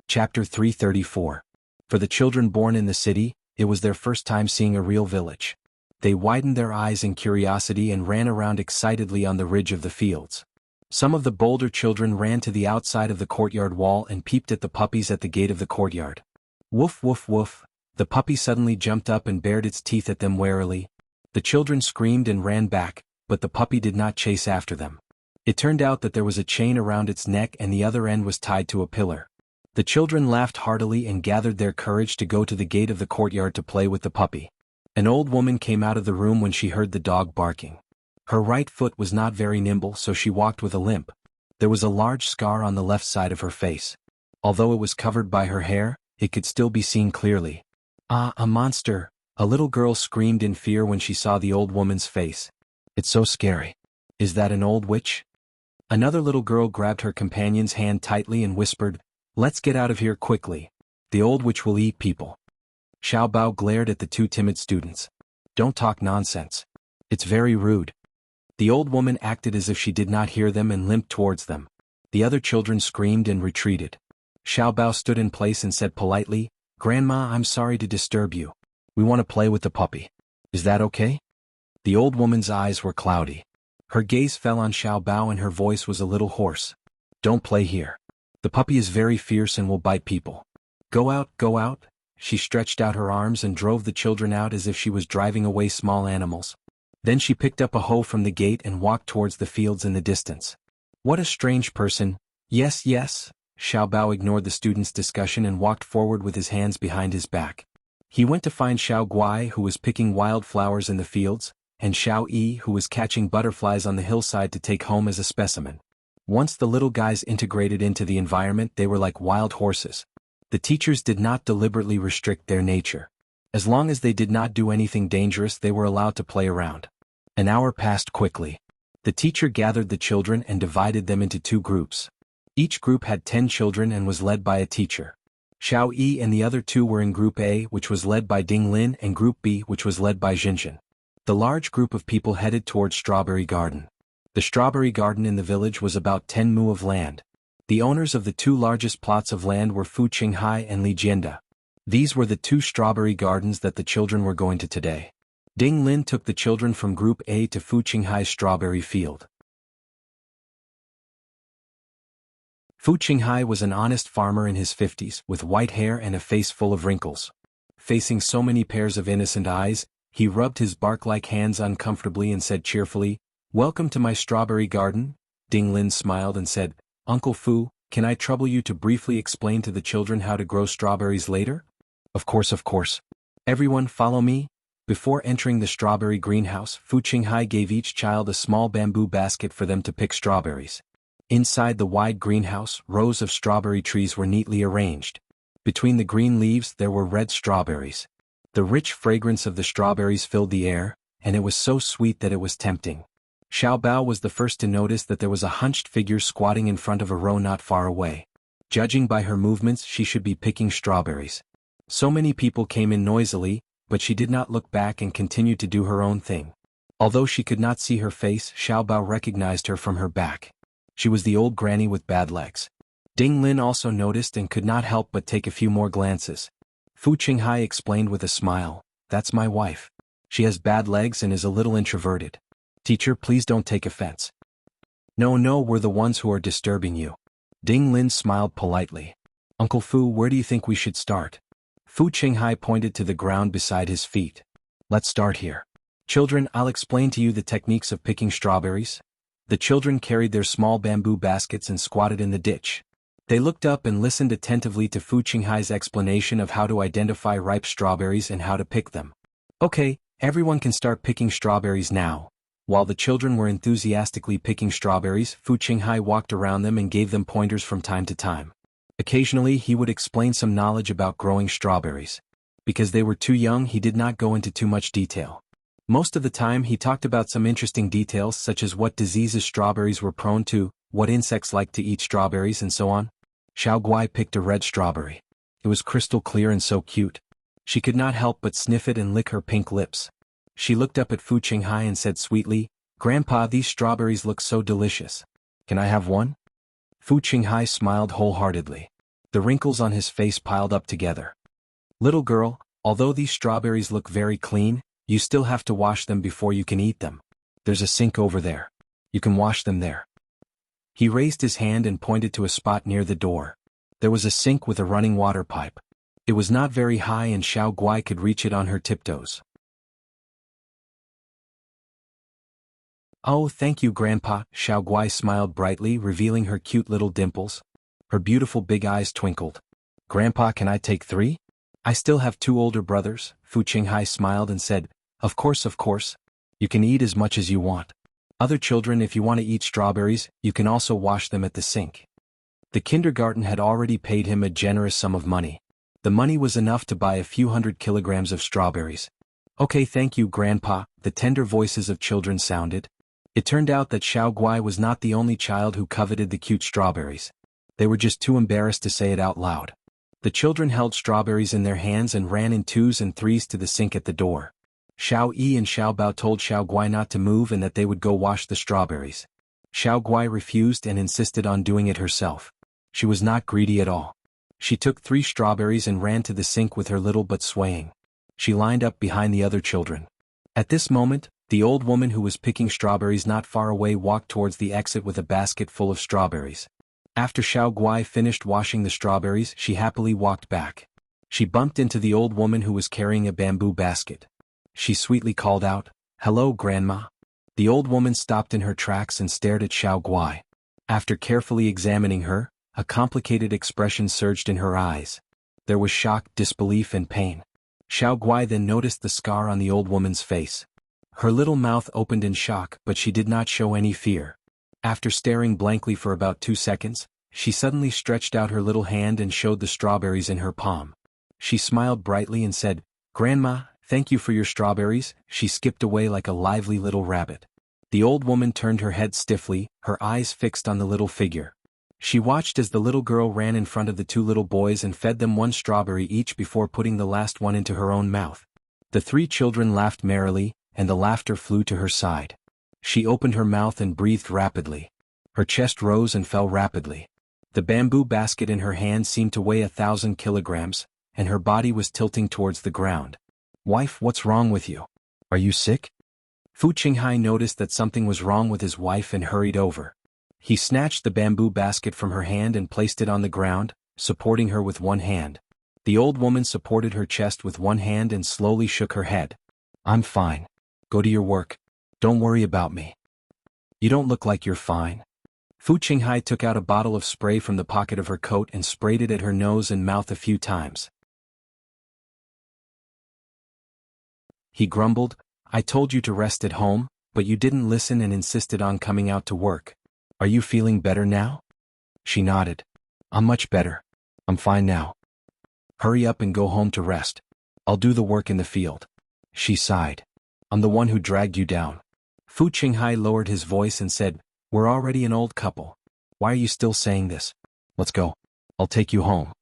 Chapter 334. For the children born in the city, it was their first time seeing a real village. They widened their eyes in curiosity and ran around excitedly on the ridge of the fields. Some of the bolder children ran to the outside of the courtyard wall and peeped at the puppies at the gate of the courtyard. Woof woof woof, the puppy suddenly jumped up and bared its teeth at them warily. The children screamed and ran back, but the puppy did not chase after them. It turned out that there was a chain around its neck and the other end was tied to a pillar. The children laughed heartily and gathered their courage to go to the gate of the courtyard to play with the puppy. An old woman came out of the room when she heard the dog barking. Her right foot was not very nimble, so she walked with a limp. There was a large scar on the left side of her face. Although it was covered by her hair, it could still be seen clearly. "Ah, a monster!" A little girl screamed in fear when she saw the old woman's face. "It's so scary. Is that an old witch?" Another little girl grabbed her companion's hand tightly and whispered, "Let's get out of here quickly. The old witch will eat people." Xiao Bao glared at the two timid students. "Don't talk nonsense. It's very rude." The old woman acted as if she did not hear them and limped towards them. The other children screamed and retreated. Xiao Bao stood in place and said politely, "Grandma, I'm sorry to disturb you. We want to play with the puppy. Is that okay?" The old woman's eyes were cloudy. Her gaze fell on Xiao Bao and her voice was a little hoarse. "Don't play here. The puppy is very fierce and will bite people. Go out, go out." She stretched out her arms and drove the children out as if she was driving away small animals. Then she picked up a hoe from the gate and walked towards the fields in the distance. "What a strange person." "Yes, yes." Xiao Bao ignored the students' discussion and walked forward with his hands behind his back. He went to find Xiao Guai, who was picking wild flowers in the fields, and Xiao Yi, who was catching butterflies on the hillside to take home as a specimen. Once the little guys integrated into the environment, they were like wild horses. The teachers did not deliberately restrict their nature. As long as they did not do anything dangerous, they were allowed to play around. An hour passed quickly. The teacher gathered the children and divided them into two groups. Each group had 10 children and was led by a teacher. Xiao Yi and the other two were in Group A, which was led by Ding Lin, and Group B, which was led by Jinjin. The large group of people headed towards Strawberry Garden. The strawberry garden in the village was about 10 mu of land. The owners of the two largest plots of land were Fu Qinghai and Li Jianda. These were the two strawberry gardens that the children were going to today. Ding Lin took the children from Group A to Fu Qinghai's strawberry field. Fu Qinghai was an honest farmer in his 50s, with white hair and a face full of wrinkles. Facing so many pairs of innocent eyes, he rubbed his bark-like hands uncomfortably and said cheerfully, "Welcome to my strawberry garden." Ding Lin smiled and said, "Uncle Fu, can I trouble you to briefly explain to the children how to grow strawberries later?" Of course, of course. Everyone follow me." Before entering the strawberry greenhouse, Fu Qinghai gave each child a small bamboo basket for them to pick strawberries. Inside the wide greenhouse, rows of strawberry trees were neatly arranged. Between the green leaves there were red strawberries. The rich fragrance of the strawberries filled the air, and it was so sweet that it was tempting. Xiao Bao was the first to notice that there was a hunched figure squatting in front of a row not far away. Judging by her movements, she should be picking strawberries. So many people came in noisily, but she did not look back and continued to do her own thing. Although she could not see her face, Xiao Bao recognized her from her back. She was the old granny with bad legs. Ding Lin also noticed and could not help but take a few more glances. Fu Qinghai explained with a smile, "That's my wife. She has bad legs and is a little introverted. Teacher, please don't take offense." No, we're the ones who are disturbing you." Ding Lin smiled politely. "Uncle Fu, where do you think we should start?" Fu Qinghai pointed to the ground beside his feet. "Let's start here. Children, I'll explain to you the techniques of picking strawberries." The children carried their small bamboo baskets and squatted in the ditch. They looked up and listened attentively to Fu Qinghai's explanation of how to identify ripe strawberries and how to pick them. "Okay, everyone can start picking strawberries now." While the children were enthusiastically picking strawberries, Fu Qinghai walked around them and gave them pointers from time to time. Occasionally he would explain some knowledge about growing strawberries. Because they were too young, he did not go into too much detail. Most of the time he talked about some interesting details such as what diseases strawberries were prone to, what insects liked to eat strawberries, and so on. Xiao Guai picked a red strawberry. It was crystal clear and so cute. She could not help but sniff it and lick her pink lips. She looked up at Fu Qinghai and said sweetly, "Grandpa, these strawberries look so delicious. Can I have one?" Fu Qinghai smiled wholeheartedly. The wrinkles on his face piled up together. "Little girl, although these strawberries look very clean, you still have to wash them before you can eat them. There's a sink over there. You can wash them there." He raised his hand and pointed to a spot near the door. There was a sink with a running water pipe. It was not very high and Xiao Guai could reach it on her tiptoes. "Oh, thank you, Grandpa," Xiao Guai smiled brightly, revealing her cute little dimples. Her beautiful big eyes twinkled. "Grandpa, can I take 3? I still have 2 older brothers." Fu Qinghai smiled and said, Of course. You can eat as much as you want. Other children, if you want to eat strawberries, you can also wash them at the sink." The kindergarten had already paid him a generous sum of money. The money was enough to buy a few hundred kilograms of strawberries. "Okay, thank you, Grandpa," the tender voices of children sounded. It turned out that Xiao Guai was not the only child who coveted the cute strawberries. They were just too embarrassed to say it out loud. The children held strawberries in their hands and ran in 2s and 3s to the sink at the door. Xiao Yi and Xiao Bao told Xiao Guai not to move and that they would go wash the strawberries. Xiao Guai refused and insisted on doing it herself. She was not greedy at all. She took 3 strawberries and ran to the sink with her little butt swaying. She lined up behind the other children. At this moment, the old woman who was picking strawberries not far away walked towards the exit with a basket full of strawberries. After Xiao Guai finished washing the strawberries, she happily walked back. She bumped into the old woman who was carrying a bamboo basket. She sweetly called out, "Hello, Grandma." The old woman stopped in her tracks and stared at Xiao Guai. After carefully examining her, a complicated expression surged in her eyes. There was shock, disbelief, and pain. Xiao Guai then noticed the scar on the old woman's face. Her little mouth opened in shock, but she did not show any fear. After staring blankly for about 2 seconds, she suddenly stretched out her little hand and showed the strawberries in her palm. She smiled brightly and said, "Grandma, thank you for your strawberries." She skipped away like a lively little rabbit. The old woman turned her head stiffly, her eyes fixed on the little figure. She watched as the little girl ran in front of the 2 little boys and fed them 1 strawberry each before putting the last one into her own mouth. The 3 children laughed merrily, and the laughter flew to her side. She opened her mouth and breathed rapidly. Her chest rose and fell rapidly. The bamboo basket in her hand seemed to weigh 1,000 kilograms, and her body was tilting towards the ground. "Wife, what's wrong with you? Are you sick?" Fu Qinghai noticed that something was wrong with his wife and hurried over. He snatched the bamboo basket from her hand and placed it on the ground, supporting her with one hand. The old woman supported her chest with one hand and slowly shook her head. "I'm fine. Go to your work. Don't worry about me." "You don't look like you're fine." Fu Qinghai took out a bottle of spray from the pocket of her coat and sprayed it at her nose and mouth a few times. He grumbled, "I told you to rest at home, but you didn't listen and insisted on coming out to work. Are you feeling better now?" She nodded. "I'm much better. I'm fine now. Hurry up and go home to rest. I'll do the work in the field." She sighed. "I'm the one who dragged you down." Fu Qinghai lowered his voice and said, "We're already an old couple. Why are you still saying this? Let's go. I'll take you home."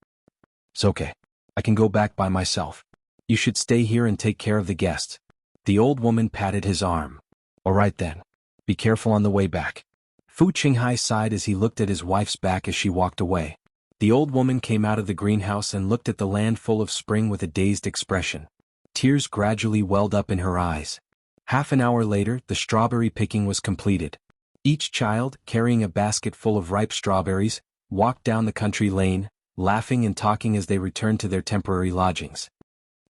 "It's okay. I can go back by myself. You should stay here and take care of the guests." The old woman patted his arm. "All right then. Be careful on the way back." Fu Qinghai sighed as he looked at his wife's back as she walked away. The old woman came out of the greenhouse and looked at the land full of spring with a dazed expression. Tears gradually welled up in her eyes. Half an hour later, the strawberry picking was completed. Each child, carrying a basket full of ripe strawberries, walked down the country lane, laughing and talking as they returned to their temporary lodgings.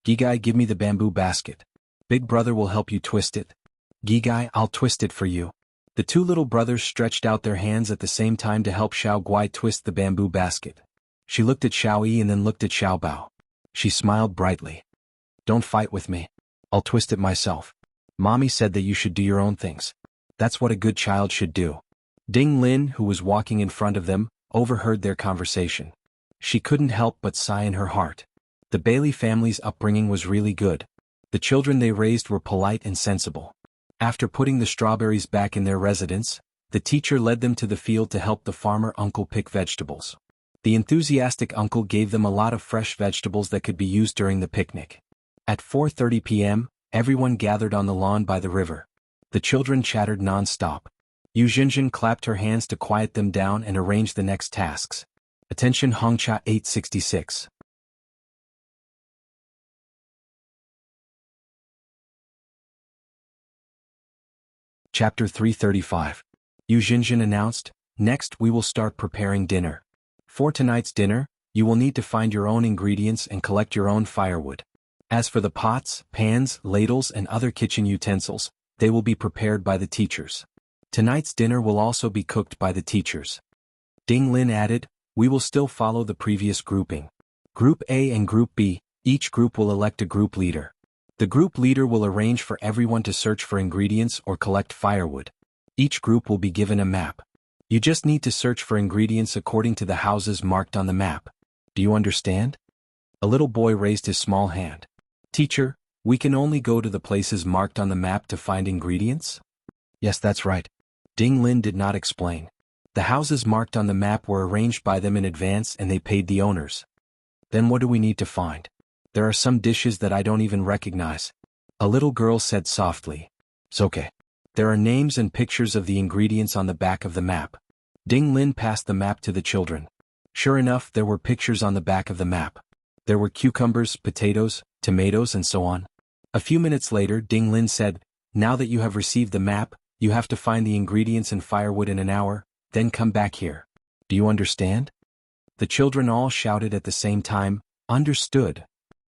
"Gigai, give me the bamboo basket. Big brother will help you twist it." "Gigai, I'll twist it for you." The 2 little brothers stretched out their hands at the same time to help Xiao Guai twist the bamboo basket. She looked at Xiao Yi and then looked at Xiao Bao. She smiled brightly. "Don't fight with me. I'll twist it myself. Mommy said that you should do your own things. That's what a good child should do." Ding Lin, who was walking in front of them, overheard their conversation. She couldn't help but sigh in her heart. The Bailey family's upbringing was really good. The children they raised were polite and sensible. After putting the strawberries back in their residence, the teacher led them to the field to help the farmer uncle pick vegetables. The enthusiastic uncle gave them a lot of fresh vegetables that could be used during the picnic. At 4:30 p.m., everyone gathered on the lawn by the river. The children chattered non-stop. Yu Jinjin clapped her hands to quiet them down and arranged the next tasks. Attention Hongcha 866. Chapter 335. Yu Jinjin announced, Next we will start preparing dinner. For tonight's dinner, you will need to find your own ingredients and collect your own firewood. As for the pots, pans, ladles and other kitchen utensils, they will be prepared by the teachers. Tonight's dinner will also be cooked by the teachers. Ding Lin added, we will still follow the previous grouping. Group A and Group B, each group will elect a group leader. The group leader will arrange for everyone to search for ingredients or collect firewood. Each group will be given a map. You just need to search for ingredients according to the houses marked on the map. Do you understand? A little boy raised his small hand. Teacher, we can only go to the places marked on the map to find ingredients? Yes, that's right. Ding Lin did not explain. The houses marked on the map were arranged by them in advance and they paid the owners. Then what do we need to find? There are some dishes that I don't even recognize. A little girl said softly. It's okay. There are names and pictures of the ingredients on the back of the map. Ding Lin passed the map to the children. Sure enough, there were pictures on the back of the map. There were cucumbers, potatoes, tomatoes and so on. A few minutes later, Ding Lin said, now that you have received the map, you have to find the ingredients and firewood in an hour, then come back here. Do you understand? The children all shouted at the same time, understood.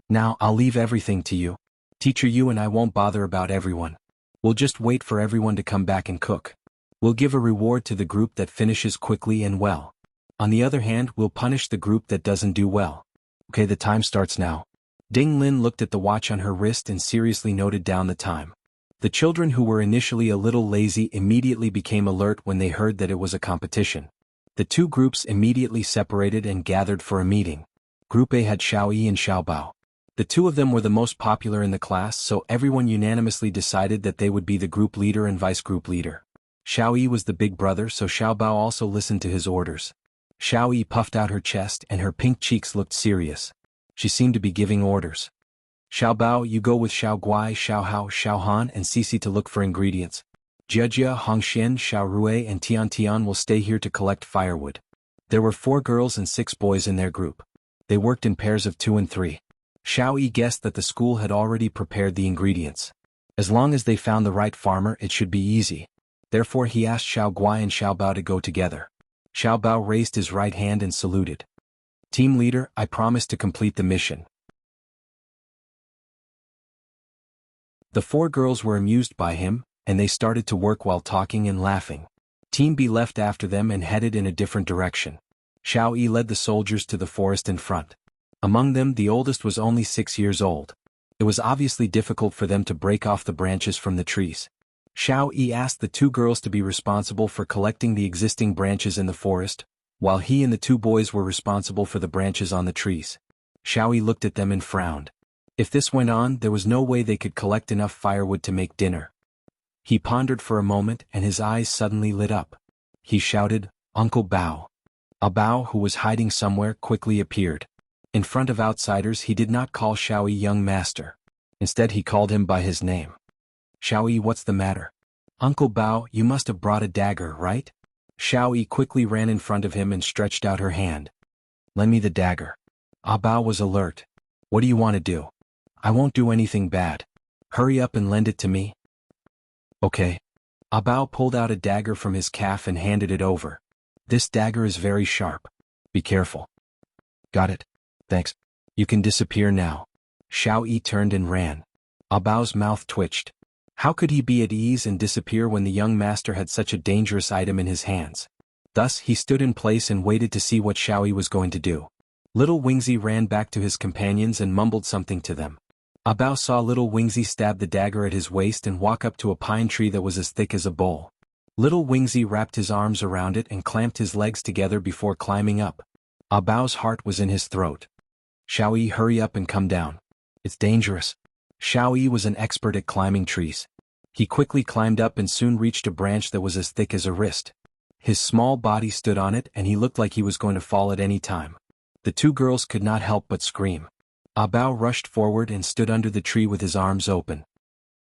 Now I'll leave everything to you. Teacher, you and I won't bother about everyone. We'll just wait for everyone to come back and cook. We'll give a reward to the group that finishes quickly and well. On the other hand, we'll punish the group that doesn't do well. Okay, the time starts now. Ding Lin looked at the watch on her wrist and seriously noted down the time. The children who were initially a little lazy immediately became alert when they heard that it was a competition. The two groups immediately separated and gathered for a meeting. Group A had Xiao Yi and Xiao Bao. The two of them were the most popular in the class, so everyone unanimously decided that they would be the group leader and vice group leader. Xiao Yi was the big brother, so Xiao Bao also listened to his orders. Xiao Yi puffed out her chest and her pink cheeks looked serious. She seemed to be giving orders. Xiao Bao, you go with Xiao Guai, Xiao Hao, Xiao Han and Cici to look for ingredients. Jia, Hongxian, Xiao Rui and Tian will stay here to collect firewood. There were 4 girls and 6 boys in their group. They worked in pairs of 2 and 3. Xiao Yi guessed that the school had already prepared the ingredients. As long as they found the right farmer, it should be easy. Therefore he asked Xiao Guai and Xiao Bao to go together. Xiao Bao raised his right hand and saluted. Team leader, I promise to complete the mission. The 4 girls were amused by him, and they started to work while talking and laughing. Team B left after them and headed in a different direction. Xiao Yi led the soldiers to the forest in front. Among them, the oldest was only 6 years old. It was obviously difficult for them to break off the branches from the trees. Xiao Yi asked the 2 girls to be responsible for collecting the existing branches in the forest, while he and the 2 boys were responsible for the branches on the trees. Xiao Yi looked at them and frowned. If this went on, there was no way they could collect enough firewood to make dinner. He pondered for a moment and his eyes suddenly lit up. He shouted, Uncle Bao. A Bao, who was hiding somewhere, quickly appeared. In front of outsiders, he did not call Xiao Yi young master. Instead, he called him by his name. Xiao Yi, what's the matter? Uncle Bao, you must have brought a dagger, right? Xiao Yi quickly ran in front of him and stretched out her hand. Lend me the dagger. A Bao was alert. What do you want to do? I won't do anything bad. Hurry up and lend it to me. Okay. A Bao pulled out a dagger from his calf and handed it over. This dagger is very sharp. Be careful. Got it. Thanks. You can disappear now. Xiao Yi turned and ran. A Bao's mouth twitched. How could he be at ease and disappear when the young master had such a dangerous item in his hands? Thus, he stood in place and waited to see what Xiao Yi was going to do. Little Wingzi ran back to his companions and mumbled something to them. A Bao saw little Wingzi stab the dagger at his waist and walk up to a pine tree that was as thick as a bowl. Little Wingzi wrapped his arms around it and clamped his legs together before climbing up. A Bao's heart was in his throat. Xiao Yi, hurry up and come down. It's dangerous. Xiao Yi was an expert at climbing trees. He quickly climbed up and soon reached a branch that was as thick as a wrist. His small body stood on it and he looked like he was going to fall at any time. The 2 girls could not help but scream. A Bao rushed forward and stood under the tree with his arms open.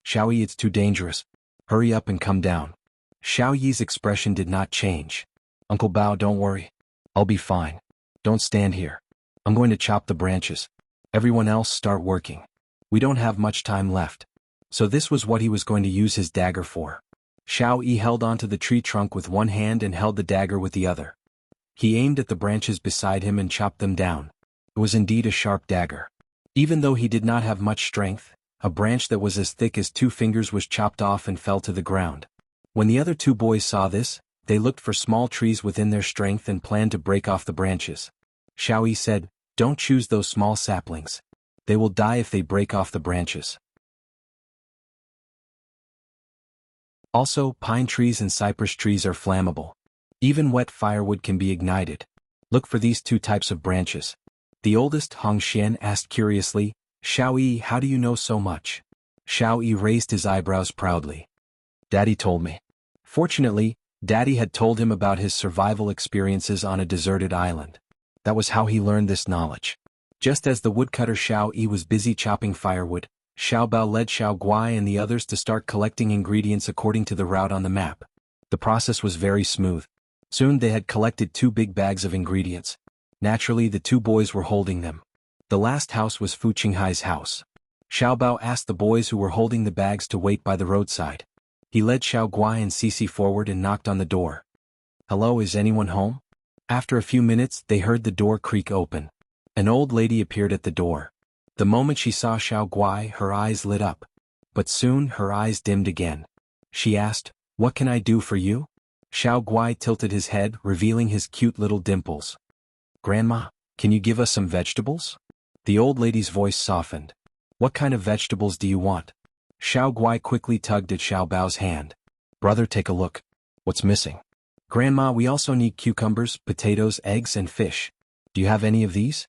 Xiao Yi, it's too dangerous. Hurry up and come down. Xiao Yi's expression did not change. Uncle Bao, don't worry. I'll be fine. Don't stand here. I'm going to chop the branches. Everyone else start working. We don't have much time left. So this was what he was going to use his dagger for. Xiao Yi held onto the tree trunk with one hand and held the dagger with the other. He aimed at the branches beside him and chopped them down. It was indeed a sharp dagger. Even though he did not have much strength, a branch that was as thick as 2 fingers was chopped off and fell to the ground. When the other 2 boys saw this, they looked for small trees within their strength and planned to break off the branches. Xiao Yi said, "Don't choose those small saplings. They will die if they break off the branches." Also, pine trees and cypress trees are flammable. Even wet firewood can be ignited. Look for these 2 types of branches. The oldest, Hong Xian, asked curiously, "Xiao Yi, how do you know so much?" Xiao Yi raised his eyebrows proudly. "Daddy told me." Fortunately, Daddy had told him about his survival experiences on a deserted island. That was how he learned this knowledge. Just as the woodcutter Xiao Yi was busy chopping firewood, Xiao Bao led Xiao Guai and the others to start collecting ingredients according to the route on the map. The process was very smooth. Soon they had collected 2 big bags of ingredients. Naturally, the 2 boys were holding them. The last house was Fu Qinghai's house. Xiao Bao asked the boys who were holding the bags to wait by the roadside. He led Xiao Guai and Cici forward and knocked on the door. "Hello, is anyone home?" After a few minutes, they heard the door creak open. An old lady appeared at the door. The moment she saw Xiao Guai, her eyes lit up. But soon, her eyes dimmed again. She asked, "What can I do for you?" Xiao Guai tilted his head, revealing his cute little dimples. "Grandma, can you give us some vegetables?" The old lady's voice softened. "What kind of vegetables do you want?" Xiao Guai quickly tugged at Xiao Bao's hand. "Brother, take a look. What's missing?" "Grandma, we also need cucumbers, potatoes, eggs, and fish. Do you have any of these?"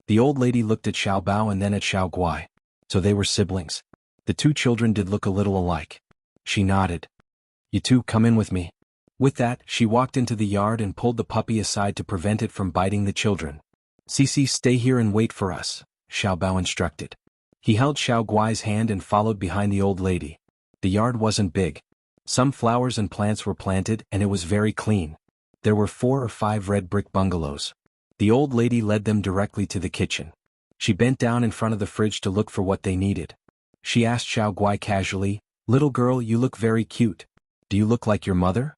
The old lady looked at Xiao Bao and then at Xiao Guai. So they were siblings. The 2 children did look a little alike. She nodded. "You 2 come in with me." With that, she walked into the yard and pulled the puppy aside to prevent it from biting the children. "Cici, stay here and wait for us," Xiao Bao instructed. He held Xiao Guai's hand and followed behind the old lady. The yard wasn't big. Some flowers and plants were planted and it was very clean. There were 4 or 5 red brick bungalows. The old lady led them directly to the kitchen. She bent down in front of the fridge to look for what they needed. She asked Xiao Guai casually, "Little girl, you look very cute. Do you look like your mother?"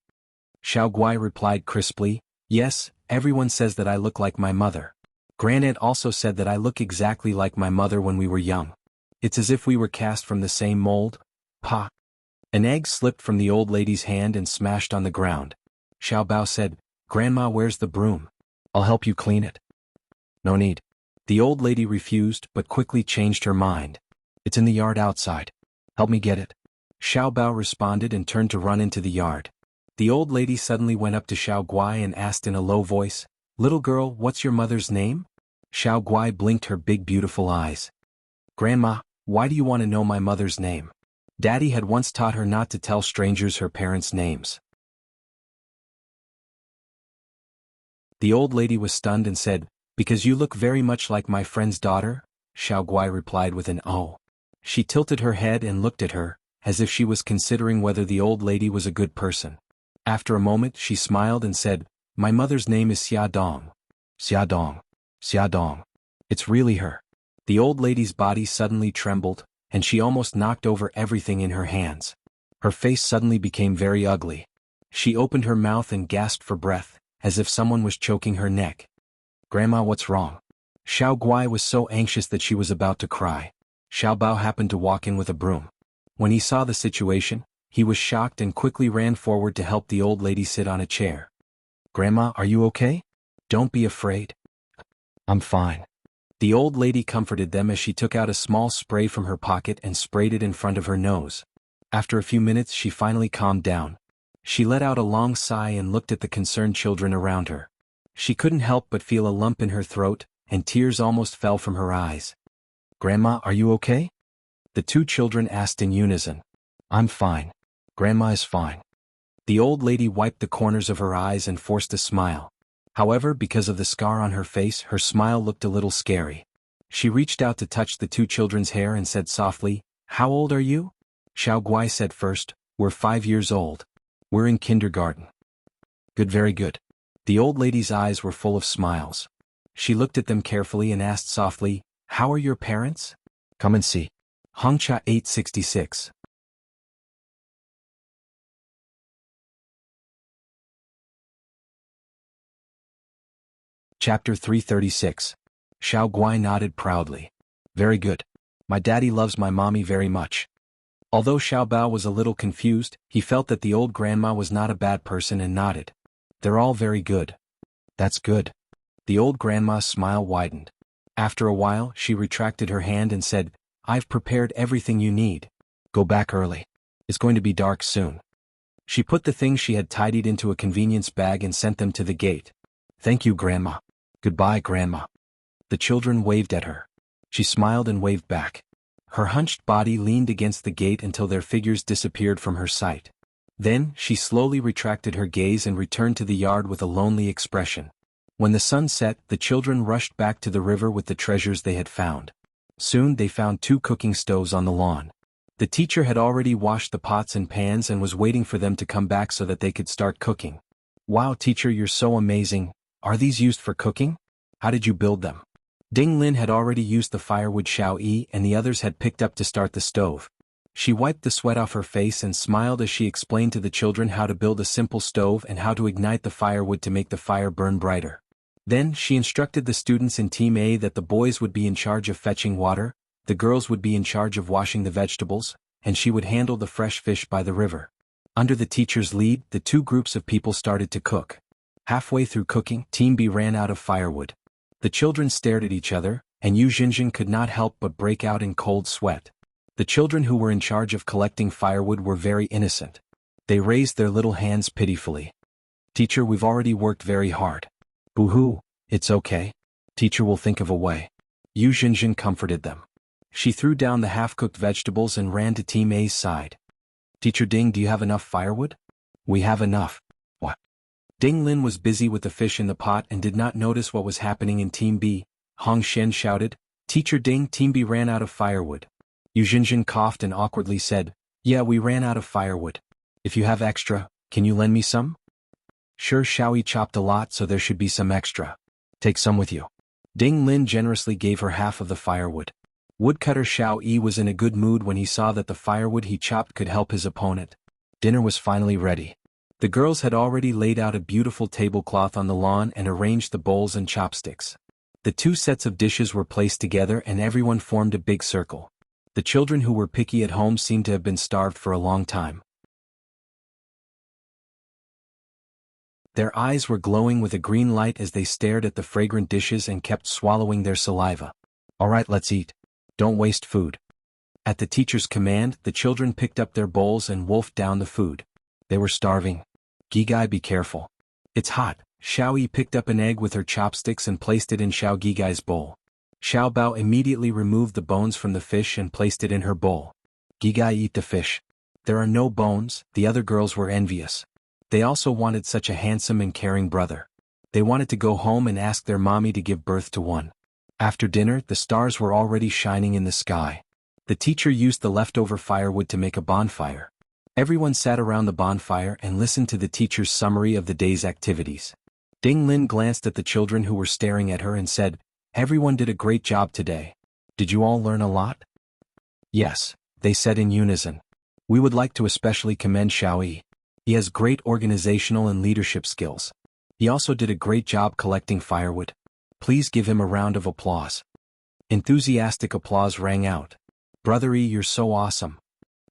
Xiao Guai replied crisply, "Yes, everyone says that I look like my mother. Granddad also said that I look exactly like my mother when we were young. It's as if we were cast from the same mold." Pa! An egg slipped from the old lady's hand and smashed on the ground. Xiao Bao said, "Grandma, where's the broom? I'll help you clean it." "No need." The old lady refused but quickly changed her mind. "It's in the yard outside. Help me get it." Xiao Bao responded and turned to run into the yard. The old lady suddenly went up to Xiao Guai and asked in a low voice, "Little girl, what's your mother's name?" Xiao Guai blinked her big beautiful eyes. "Grandma, why do you want to know my mother's name?" Daddy had once taught her not to tell strangers her parents' names. The old lady was stunned and said, "Because you look very much like my friend's daughter?" Xiao Guai replied with an "oh." She tilted her head and looked at her, as if she was considering whether the old lady was a good person. After a moment she smiled and said, "My mother's name is Xia Dong." Xia Dong. Xia Dong. It's really her. The old lady's body suddenly trembled, and she almost knocked over everything in her hands. Her face suddenly became very ugly. She opened her mouth and gasped for breath, as if someone was choking her neck. "Grandma, what's wrong?" Xiao Guai was so anxious that she was about to cry. Xiao Bao happened to walk in with a broom. When he saw the situation, he was shocked and quickly ran forward to help the old lady sit on a chair. "Grandma, are you okay? Don't be afraid." "I'm fine." The old lady comforted them as she took out a small spray from her pocket and sprayed it in front of her nose. After a few minutes she finally calmed down. She let out a long sigh and looked at the concerned children around her. She couldn't help but feel a lump in her throat, and tears almost fell from her eyes. "Grandma, are you okay?" The 2 children asked in unison. "I'm fine. Grandma is fine." The old lady wiped the corners of her eyes and forced a smile. However, because of the scar on her face, her smile looked a little scary. She reached out to touch the 2 children's hair and said softly, "How old are you?" Xiao Guai said first, "We're 5 years old. We're in kindergarten." "Good, very good." The old lady's eyes were full of smiles. She looked at them carefully and asked softly, "How are your parents?" "Come and see." Hongcha 866. Chapter 336. Xiao Guai nodded proudly. Very good. My daddy loves my mommy very much. Although Xiao Bao was a little confused, he felt that the old grandma was not a bad person and nodded. They're all very good. That's good. The old grandma's smile widened. After a while, she retracted her hand and said, I've prepared everything you need. Go back early. It's going to be dark soon. She put the things she had tidied into a convenience bag and sent them to the gate. Thank you, Grandma. Goodbye, Grandma. The children waved at her. She smiled and waved back. Her hunched body leaned against the gate until their figures disappeared from her sight. Then, she slowly retracted her gaze and returned to the yard with a lonely expression. When the sun set, the children rushed back to the river with the treasures they had found. Soon they found 2 cooking stoves on the lawn. The teacher had already washed the pots and pans and was waiting for them to come back so that they could start cooking. Wow, teacher, you're so amazing. Are these used for cooking? How did you build them? Ding Lin had already used the firewood Xiao Yi and the others had picked up to start the stove. She wiped the sweat off her face and smiled as she explained to the children how to build a simple stove and how to ignite the firewood to make the fire burn brighter. Then, she instructed the students in Team A that the boys would be in charge of fetching water, the girls would be in charge of washing the vegetables, and she would handle the fresh fish by the river. Under the teacher's lead, the 2 groups of people started to cook. Halfway through cooking, Team B ran out of firewood. The children stared at each other, and Yu Jinjin could not help but break out in cold sweat. The children who were in charge of collecting firewood were very innocent. They raised their little hands pitifully. Teacher, we've already worked very hard. Boo-hoo, it's okay. Teacher will think of a way. Yu Jinjin comforted them. She threw down the half-cooked vegetables and ran to Team A's side. Teacher Ding, do you have enough firewood? We have enough. What? Ding Lin was busy with the fish in the pot and did not notice what was happening in Team B. Hong Shen shouted, Teacher Ding, Team B ran out of firewood. Yu Jinjin coughed and awkwardly said, Yeah, we ran out of firewood. If you have extra, can you lend me some? Sure, Xiaoyi chopped a lot so there should be some extra. Take some with you. Ding Lin generously gave her half of the firewood. Woodcutter Xiao Yi was in a good mood when he saw that the firewood he chopped could help his opponent. Dinner was finally ready. The girls had already laid out a beautiful tablecloth on the lawn and arranged the bowls and chopsticks. The 2 sets of dishes were placed together and everyone formed a big circle. The children who were picky at home seemed to have been starved for a long time. Their eyes were glowing with a green light as they stared at the fragrant dishes and kept swallowing their saliva. All right, let's eat. Don't waste food. At the teacher's command, the children picked up their bowls and wolfed down the food. They were starving. Gigai, be careful. It's hot. Xiao Yi picked up an egg with her chopsticks and placed it in Xiao Gigai's bowl. Xiao Bao immediately removed the bones from the fish and placed it in her bowl. Gigai, eat the fish. There are no bones. The other girls were envious. They also wanted such a handsome and caring brother. They wanted to go home and ask their mommy to give birth to one. After dinner, the stars were already shining in the sky. The teacher used the leftover firewood to make a bonfire. Everyone sat around the bonfire and listened to the teacher's summary of the day's activities. Ding Lin glanced at the children who were staring at her and said, Everyone did a great job today. Did you all learn a lot? Yes, they said in unison. We would like to especially commend Xiao Yi. He has great organizational and leadership skills. He also did a great job collecting firewood. Please give him a round of applause. Enthusiastic applause rang out. Brother Yi, you're so awesome.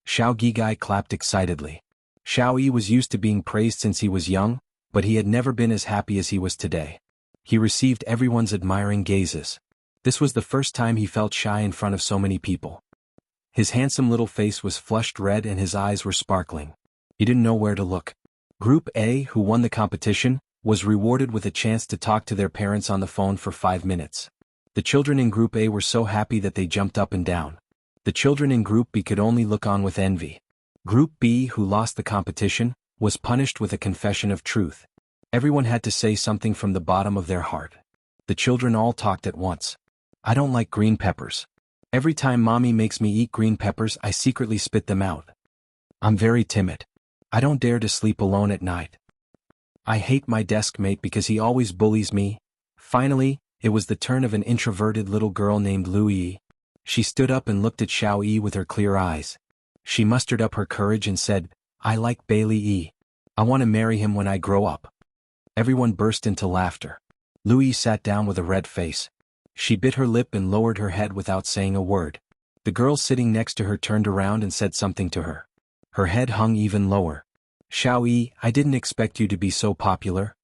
Xiao Gigai clapped excitedly. Xiao Yi was used to being praised since he was young, but he had never been as happy as he was today. He received everyone's admiring gazes. This was the first time he felt shy in front of so many people. His handsome little face was flushed red and his eyes were sparkling. He didn't know where to look. Group A, who won the competition, was rewarded with a chance to talk to their parents on the phone for 5 minutes. The children in Group A were so happy that they jumped up and down. The children in Group B could only look on with envy. Group B, who lost the competition, was punished with a confession of truth. Everyone had to say something from the bottom of their heart. The children all talked at once. I don't like green peppers. Every time mommy makes me eat green peppers, I secretly spit them out. I'm very timid. I don't dare to sleep alone at night. I hate my desk mate because he always bullies me. Finally, it was the turn of an introverted little girl named Lu Yi. She stood up and looked at Xiao Yi with her clear eyes. She mustered up her courage and said, I like Bailey Yi. I want to marry him when I grow up. Everyone burst into laughter. Louis sat down with a red face. She bit her lip and lowered her head without saying a word. The girl sitting next to her turned around and said something to her. Her head hung even lower. Xiao Yi, I didn't expect you to be so popular.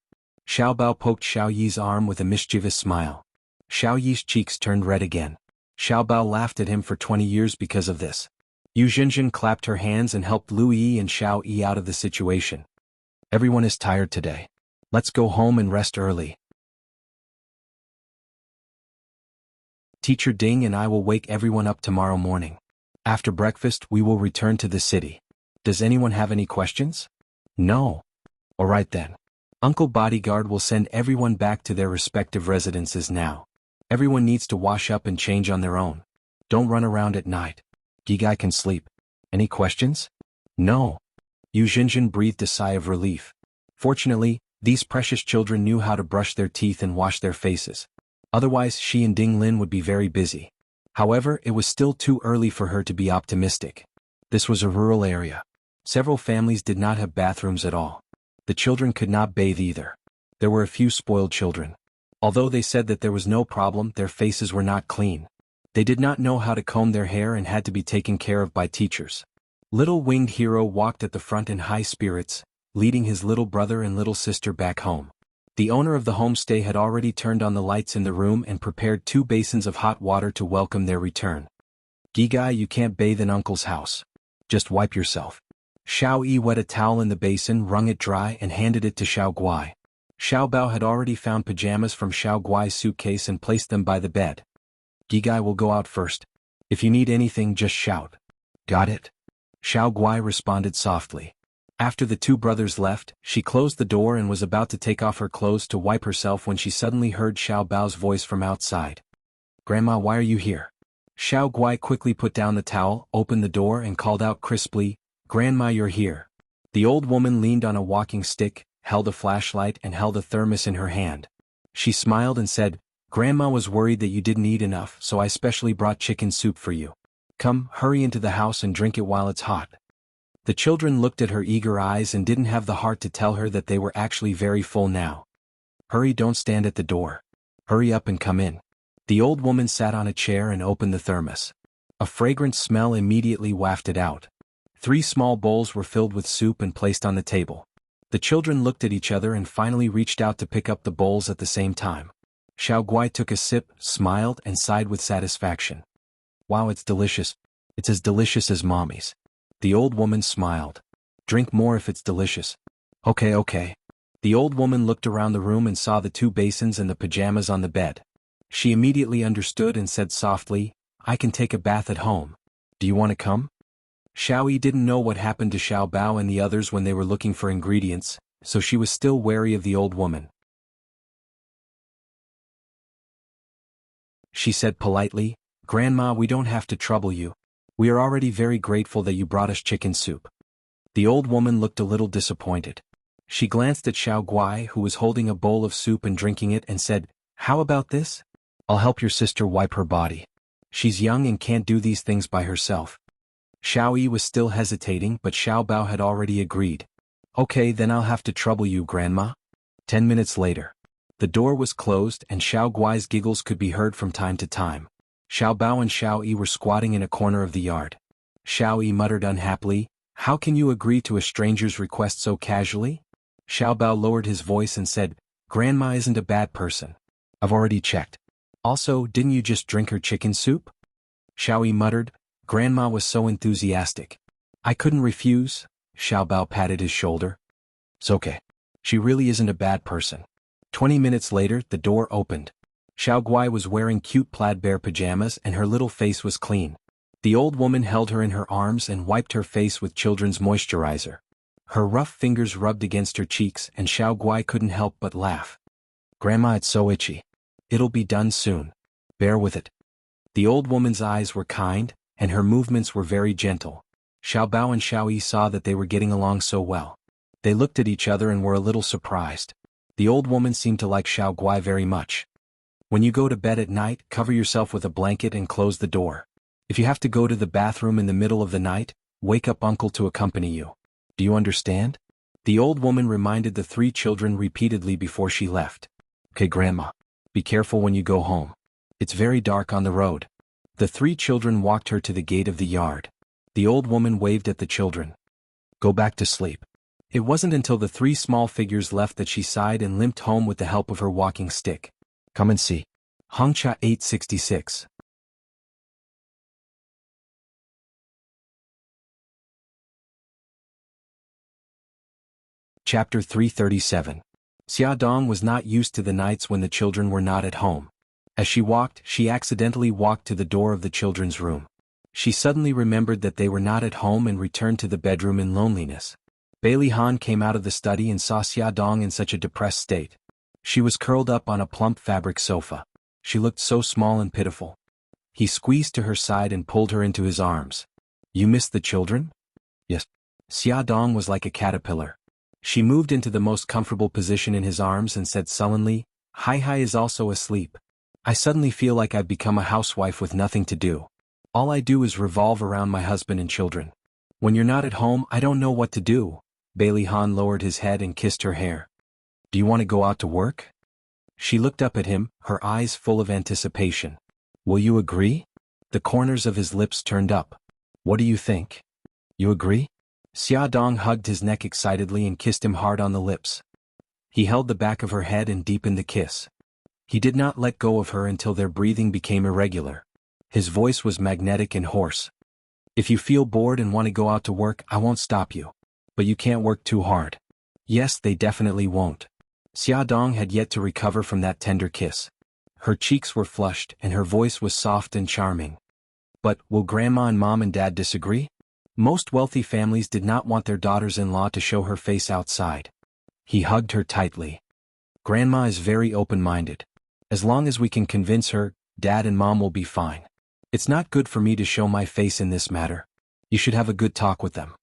Xiao Bao poked Xiao Yi's arm with a mischievous smile. Xiao Yi's cheeks turned red again. Xiao Bao laughed at him for 20 years because of this. Yu Jinjin clapped her hands and helped Lu Yi and Xiao Yi out of the situation. Everyone is tired today. Let's go home and rest early. Teacher Ding and I will wake everyone up tomorrow morning. After breakfast, we will return to the city. Does anyone have any questions? No. Alright then. Uncle Bodyguard will send everyone back to their respective residences now. Everyone needs to wash up and change on their own. Don't run around at night. Gigai can sleep. Any questions? No. Yu Jinjin breathed a sigh of relief. Fortunately, these precious children knew how to brush their teeth and wash their faces. Otherwise, she and Ding Lin would be very busy. However, it was still too early for her to be optimistic. This was a rural area. Several families did not have bathrooms at all. The children could not bathe either. There were a few spoiled children. Although they said that there was no problem, their faces were not clean. They did not know how to comb their hair and had to be taken care of by teachers. Little winged hero walked at the front in high spirits, leading his little brother and little sister back home. The owner of the homestay had already turned on the lights in the room and prepared 2 basins of hot water to welcome their return. Gigai, you can't bathe in Uncle's house. Just wipe yourself. Xiao Yi wet a towel in the basin, wrung it dry and handed it to Xiao Guai. Xiao Bao had already found pajamas from Xiao Guai's suitcase and placed them by the bed. Gigai will go out first. If you need anything, just shout. Got it? Xiao Guai responded softly. After the 2 brothers left, she closed the door and was about to take off her clothes to wipe herself when she suddenly heard Xiao Bao's voice from outside. Grandma, why are you here? Xiao Guai quickly put down the towel, opened the door and called out crisply, Grandma, you're here. The old woman leaned on a walking stick, held a flashlight and held a thermos in her hand. She smiled and said, Grandma was worried that you didn't eat enough, so I specially brought chicken soup for you. Come, hurry into the house and drink it while it's hot. The children looked at her eager eyes and didn't have the heart to tell her that they were actually very full now. Hurry, don't stand at the door. Hurry up and come in. The old woman sat on a chair and opened the thermos. A fragrant smell immediately wafted out. 3 small bowls were filled with soup and placed on the table. The children looked at each other and finally reached out to pick up the bowls at the same time. Xiao Guai took a sip, smiled and sighed with satisfaction. Wow, it's delicious. It's as delicious as Mommy's. The old woman smiled. Drink more if it's delicious. Okay. The old woman looked around the room and saw the 2 basins and the pajamas on the bed. She immediately understood and said softly, I can take a bath at home. Do you want to come? Xiao Yi didn't know what happened to Xiao Bao and the others when they were looking for ingredients, so she was still wary of the old woman. She said politely, Grandma, we don't have to trouble you. We are already very grateful that you brought us chicken soup. The old woman looked a little disappointed. She glanced at Xiao Guai, who was holding a bowl of soup and drinking it, and said, How about this? I'll help your sister wipe her body. She's young and can't do these things by herself. Xiao Yi was still hesitating, but Xiao Bao had already agreed. Okay, then I'll have to trouble you, Grandma. 10 minutes later. The door was closed and Xiao Guai's giggles could be heard from time to time. Xiao Bao and Xiao Yi were squatting in a corner of the yard. Xiao Yi muttered unhappily, How can you agree to a stranger's request so casually? Xiao Bao lowered his voice and said, Grandma isn't a bad person. I've already checked. Also, didn't you just drink her chicken soup? Xiao Yi muttered, Grandma was so enthusiastic. I couldn't refuse. Xiao Bao patted his shoulder. It's okay. She really isn't a bad person. 20 minutes later, the door opened. Xiao Guai was wearing cute plaid bear pajamas and her little face was clean. The old woman held her in her arms and wiped her face with children's moisturizer. Her rough fingers rubbed against her cheeks and Xiao Guai couldn't help but laugh. Grandma, it's so itchy. It'll be done soon. Bear with it. The old woman's eyes were kind, and her movements were very gentle. Xiao Bao and Xiao Yi saw that they were getting along so well. They looked at each other and were a little surprised. The old woman seemed to like Xiao Guai very much. When you go to bed at night, cover yourself with a blanket and close the door. If you have to go to the bathroom in the middle of the night, wake up Uncle to accompany you. Do you understand? The old woman reminded the 3 children repeatedly before she left. Okay, Grandma. Be careful when you go home. It's very dark on the road. The three children walked her to the gate of the yard. The old woman waved at the children. Go back to sleep. It wasn't until the three small figures left that she sighed and limped home with the help of her walking stick. Come and see. Hongcha 866. Chapter 337. Xia Dong was not used to the nights when the children were not at home. As she walked, she accidentally walked to the door of the children's room. She suddenly remembered that they were not at home and returned to the bedroom in loneliness. Bailey Han came out of the study and saw Xia Dong in such a depressed state. She was curled up on a plump fabric sofa. She looked so small and pitiful. He squeezed to her side and pulled her into his arms. You missed the children? Yes. Xia Dong was like a caterpillar. She moved into the most comfortable position in his arms and said sullenly, Hai is also asleep. I suddenly feel like I've become a housewife with nothing to do. All I do is revolve around my husband and children. When you're not at home, I don't know what to do. Bailey Han lowered his head and kissed her hair. Do you want to go out to work? She looked up at him, her eyes full of anticipation. Will you agree? The corners of his lips turned up. What do you think? You agree? Xia Dong hugged his neck excitedly and kissed him hard on the lips. He held the back of her head and deepened the kiss. He did not let go of her until their breathing became irregular. His voice was magnetic and hoarse. If you feel bored and want to go out to work, I won't stop you. But you can't work too hard. Yes, they definitely won't. Xia Dong had yet to recover from that tender kiss. Her cheeks were flushed and her voice was soft and charming. But, will Grandma and Mom and Dad disagree? Most wealthy families did not want their daughters-in-law to show her face outside. He hugged her tightly. Grandma is very open-minded. As long as we can convince her, Dad and Mom will be fine. It's not good for me to show my face in this matter. You should have a good talk with them.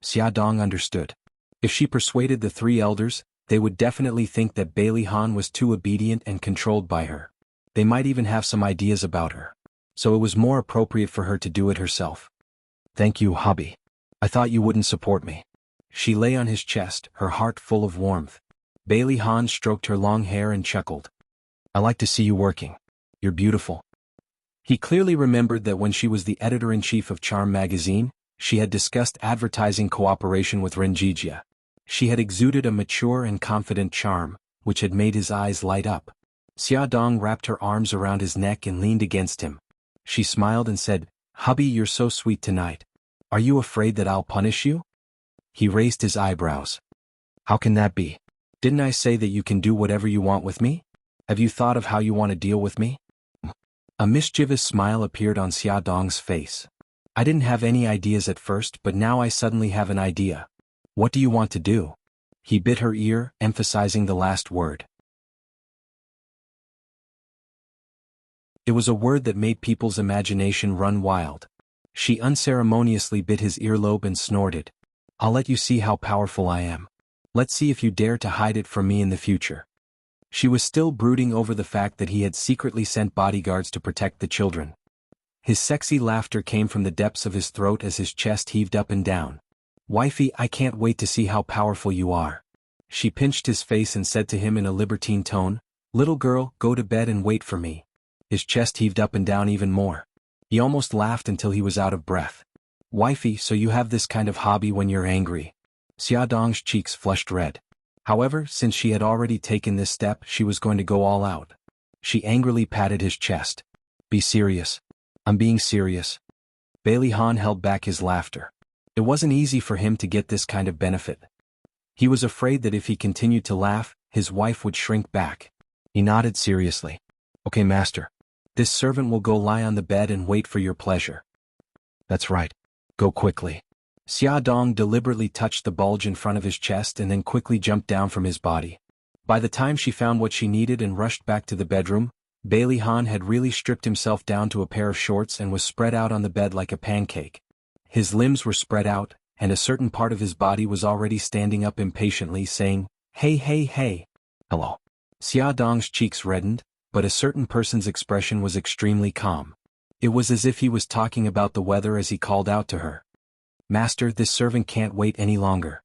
Xia Dong understood. If she persuaded the three elders, they would definitely think that Bailey Han was too obedient and controlled by her. They might even have some ideas about her. So it was more appropriate for her to do it herself. Thank you, hubby. I thought you wouldn't support me. She lay on his chest, her heart full of warmth. Bailey Han stroked her long hair and chuckled. I like to see you working. You're beautiful. He clearly remembered that when she was the editor-in-chief of Charm magazine, she had discussed advertising cooperation with Renjijia. She had exuded a mature and confident charm, which had made his eyes light up. Xia Dong wrapped her arms around his neck and leaned against him. She smiled and said, Hubby, you're so sweet tonight. Are you afraid that I'll punish you? He raised his eyebrows. How can that be? Didn't I say that you can do whatever you want with me? Have you thought of how you want to deal with me? A mischievous smile appeared on Xia Dong's face. I didn't have any ideas at first, but now I suddenly have an idea. What do you want to do? He bit her ear, emphasizing the last word. It was a word that made people's imagination run wild. She unceremoniously bit his earlobe and snorted. I'll let you see how powerful I am. Let's see if you dare to hide it from me in the future. She was still brooding over the fact that he had secretly sent bodyguards to protect the children. His sexy laughter came from the depths of his throat as his chest heaved up and down. Wifey, I can't wait to see how powerful you are. She pinched his face and said to him in a libertine tone, Little girl, go to bed and wait for me. His chest heaved up and down even more. He almost laughed until he was out of breath. Wifey, so you have this kind of hobby when you're angry. Xia Dong's cheeks flushed red. However, since she had already taken this step, she was going to go all out. She angrily patted his chest. Be serious. I'm being serious. Bailey Han held back his laughter. It wasn't easy for him to get this kind of benefit. He was afraid that if he continued to laugh, his wife would shrink back. He nodded seriously. Okay, master. This servant will go lie on the bed and wait for your pleasure. That's right. Go quickly. Xia Dong deliberately touched the bulge in front of his chest and then quickly jumped down from his body. By the time she found what she needed and rushed back to the bedroom, Bailey Han had really stripped himself down to a pair of shorts and was spread out on the bed like a pancake. His limbs were spread out, and a certain part of his body was already standing up impatiently saying, Hey hey hey. Hello. Xia Dong's cheeks reddened, but a certain person's expression was extremely calm. It was as if he was talking about the weather as he called out to her. Master, this servant can't wait any longer.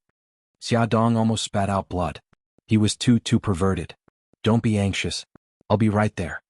Xia Dong almost spat out blood. He was too perverted. Don't be anxious. I'll be right there.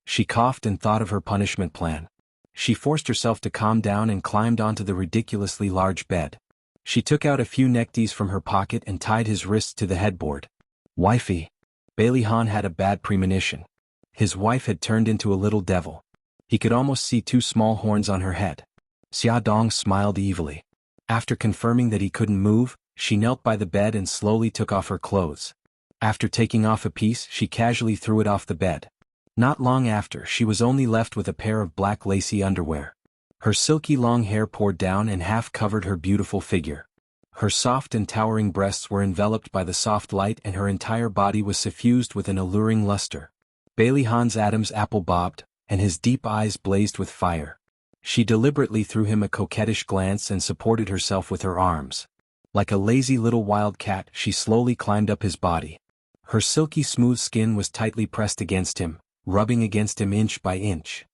She coughed and thought of her punishment plan. She forced herself to calm down and climbed onto the ridiculously large bed. She took out a few neckties from her pocket and tied his wrists to the headboard. Wifey. Bailey Han had a bad premonition. His wife had turned into a little devil. He could almost see 2 small horns on her head. Xia Dong smiled evilly. After confirming that he couldn't move, she knelt by the bed and slowly took off her clothes. After taking off a piece, she casually threw it off the bed. Not long after, she was only left with a pair of black lacy underwear. Her silky long hair poured down and half covered her beautiful figure. Her soft and towering breasts were enveloped by the soft light and her entire body was suffused with an alluring luster. Bailey Han's Adam's apple bobbed, and his deep eyes blazed with fire. She deliberately threw him a coquettish glance and supported herself with her arms. Like a lazy little wild cat, she slowly climbed up his body. Her silky smooth skin was tightly pressed against him, rubbing against him inch by inch.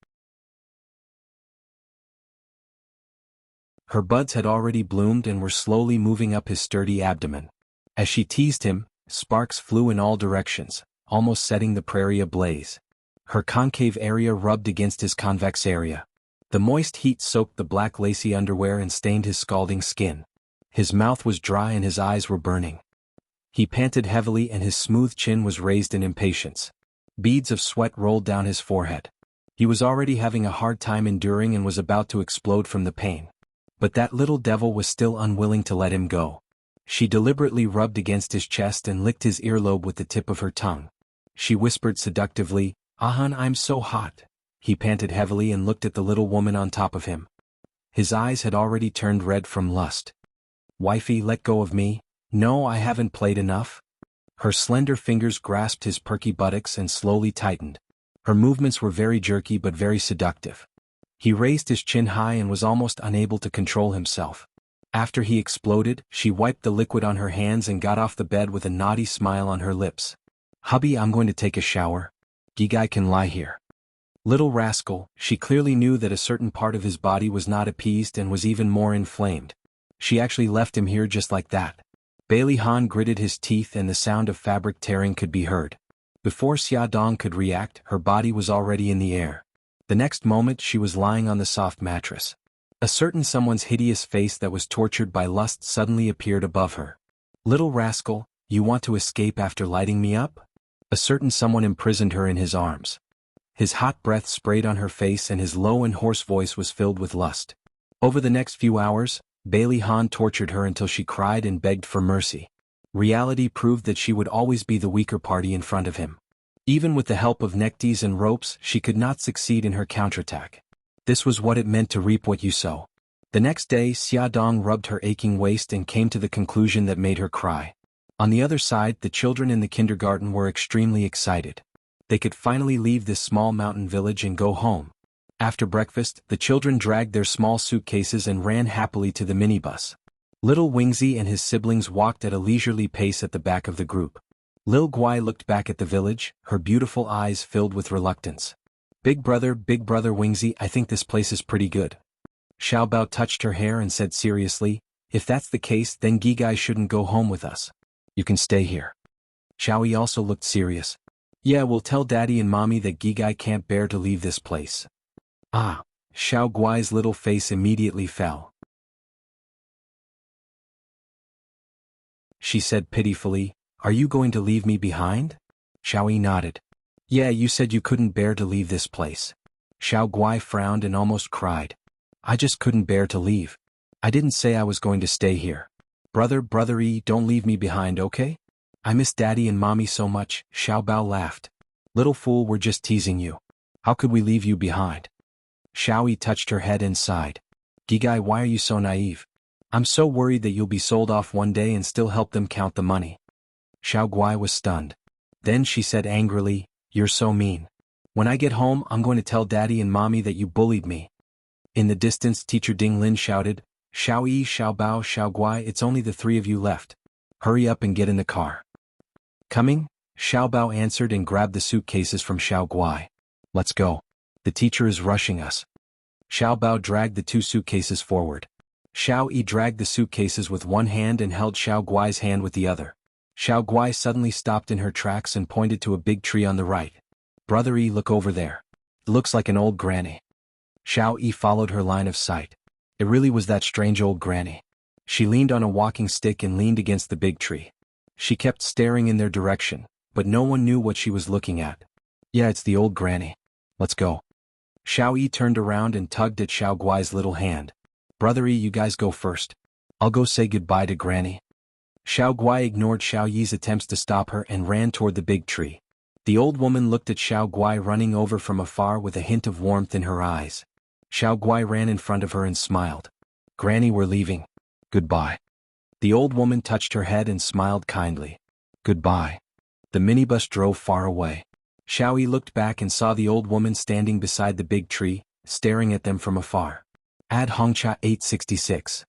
Her buds had already bloomed and were slowly moving up his sturdy abdomen. As she teased him, sparks flew in all directions, almost setting the prairie ablaze. Her concave area rubbed against his convex area. The moist heat soaked the black lacy underwear and stained his scalding skin. His mouth was dry and his eyes were burning. He panted heavily and his smooth chin was raised in impatience. Beads of sweat rolled down his forehead. He was already having a hard time enduring and was about to explode from the pain. But that little devil was still unwilling to let him go. She deliberately rubbed against his chest and licked his earlobe with the tip of her tongue. She whispered seductively, "Ahan, I'm so hot." He panted heavily and looked at the little woman on top of him. His eyes had already turned red from lust. "Wifey, let go of me." "No, I haven't played enough." Her slender fingers grasped his perky buttocks and slowly tightened. Her movements were very jerky but very seductive. He raised his chin high and was almost unable to control himself. After he exploded, she wiped the liquid on her hands and got off the bed with a naughty smile on her lips. "Hubby, I'm going to take a shower. Gigai can lie here." Little rascal, she clearly knew that a certain part of his body was not appeased and was even more inflamed. She actually left him here just like that. Bailey Han gritted his teeth and the sound of fabric tearing could be heard. Before Xia Dong could react, her body was already in the air. The next moment she was lying on the soft mattress. A certain someone's hideous face that was tortured by lust suddenly appeared above her. "Little rascal, you want to escape after lighting me up?" A certain someone imprisoned her in his arms. His hot breath sprayed on her face and his low and hoarse voice was filled with lust. Over the next few hours, Bailey Han tortured her until she cried and begged for mercy. Reality proved that she would always be the weaker party in front of him. Even with the help of neckties and ropes, she could not succeed in her counterattack. This was what it meant to reap what you sow. The next day, Xia Dong rubbed her aching waist and came to the conclusion that made her cry. On the other side, the children in the kindergarten were extremely excited. They could finally leave this small mountain village and go home. After breakfast, the children dragged their small suitcases and ran happily to the minibus. Little Wingzi and his siblings walked at a leisurely pace at the back of the group. Lil Guai looked back at the village, her beautiful eyes filled with reluctance. Big brother Wingzi, I think this place is pretty good." Xiao Bao touched her hair and said seriously, "If that's the case, then Gigai shouldn't go home with us. You can stay here." Xiao Yi also looked serious. "Yeah, we'll tell Daddy and Mommy that Gigai can't bear to leave this place." "Ah." Xiao Guai's little face immediately fell. She said pitifully, "Are you going to leave me behind?" Xiao Yi nodded. "Yeah, you said you couldn't bear to leave this place." Xiao Guai frowned and almost cried. "I just couldn't bear to leave. I didn't say I was going to stay here. Brother Yi, don't leave me behind, okay? I miss Daddy and Mommy so much." Xiao Bao laughed. "Little fool, we're just teasing you. How could we leave you behind?" Xiao Yi touched her head and sighed. "Gigai, why are you so naive? I'm so worried that you'll be sold off one day and still help them count the money." Xiao Guai was stunned. Then she said angrily, "You're so mean. When I get home, I'm going to tell Daddy and Mommy that you bullied me." In the distance, Teacher Ding Lin shouted, "Xiao Yi, Xiao Bao, Xiao Guai, it's only the 3 of you left. Hurry up and get in the car." "Coming?" Xiao Bao answered and grabbed the suitcases from Xiao Guai. "Let's go. The teacher is rushing us." Xiao Bao dragged the 2 suitcases forward. Xiao Yi dragged the suitcases with one hand and held Xiao Guai's hand with the other. Xiao Guai suddenly stopped in her tracks and pointed to a big tree on the right. Brother Yi, look over there. It looks like an old granny. Xiao Yi followed her line of sight. It really was that strange old granny. She leaned on a walking stick and leaned against the big tree. She kept staring in their direction, but no one knew what she was looking at. Yeah, it's the old granny. Let's go. Xiao Yi turned around and tugged at Xiao Guai's little hand. Brother Yi, you guys go first. I'll go say goodbye to Granny. Xiao Guai ignored Xiao Yi's attempts to stop her and ran toward the big tree. The old woman looked at Xiao Guai running over from afar with a hint of warmth in her eyes. Xiao Guai ran in front of her and smiled. Granny, we're leaving. Goodbye. The old woman touched her head and smiled kindly. Goodbye. The minibus drove far away. Xiao Yi looked back and saw the old woman standing beside the big tree, staring at them from afar. Ad Hongcha 866.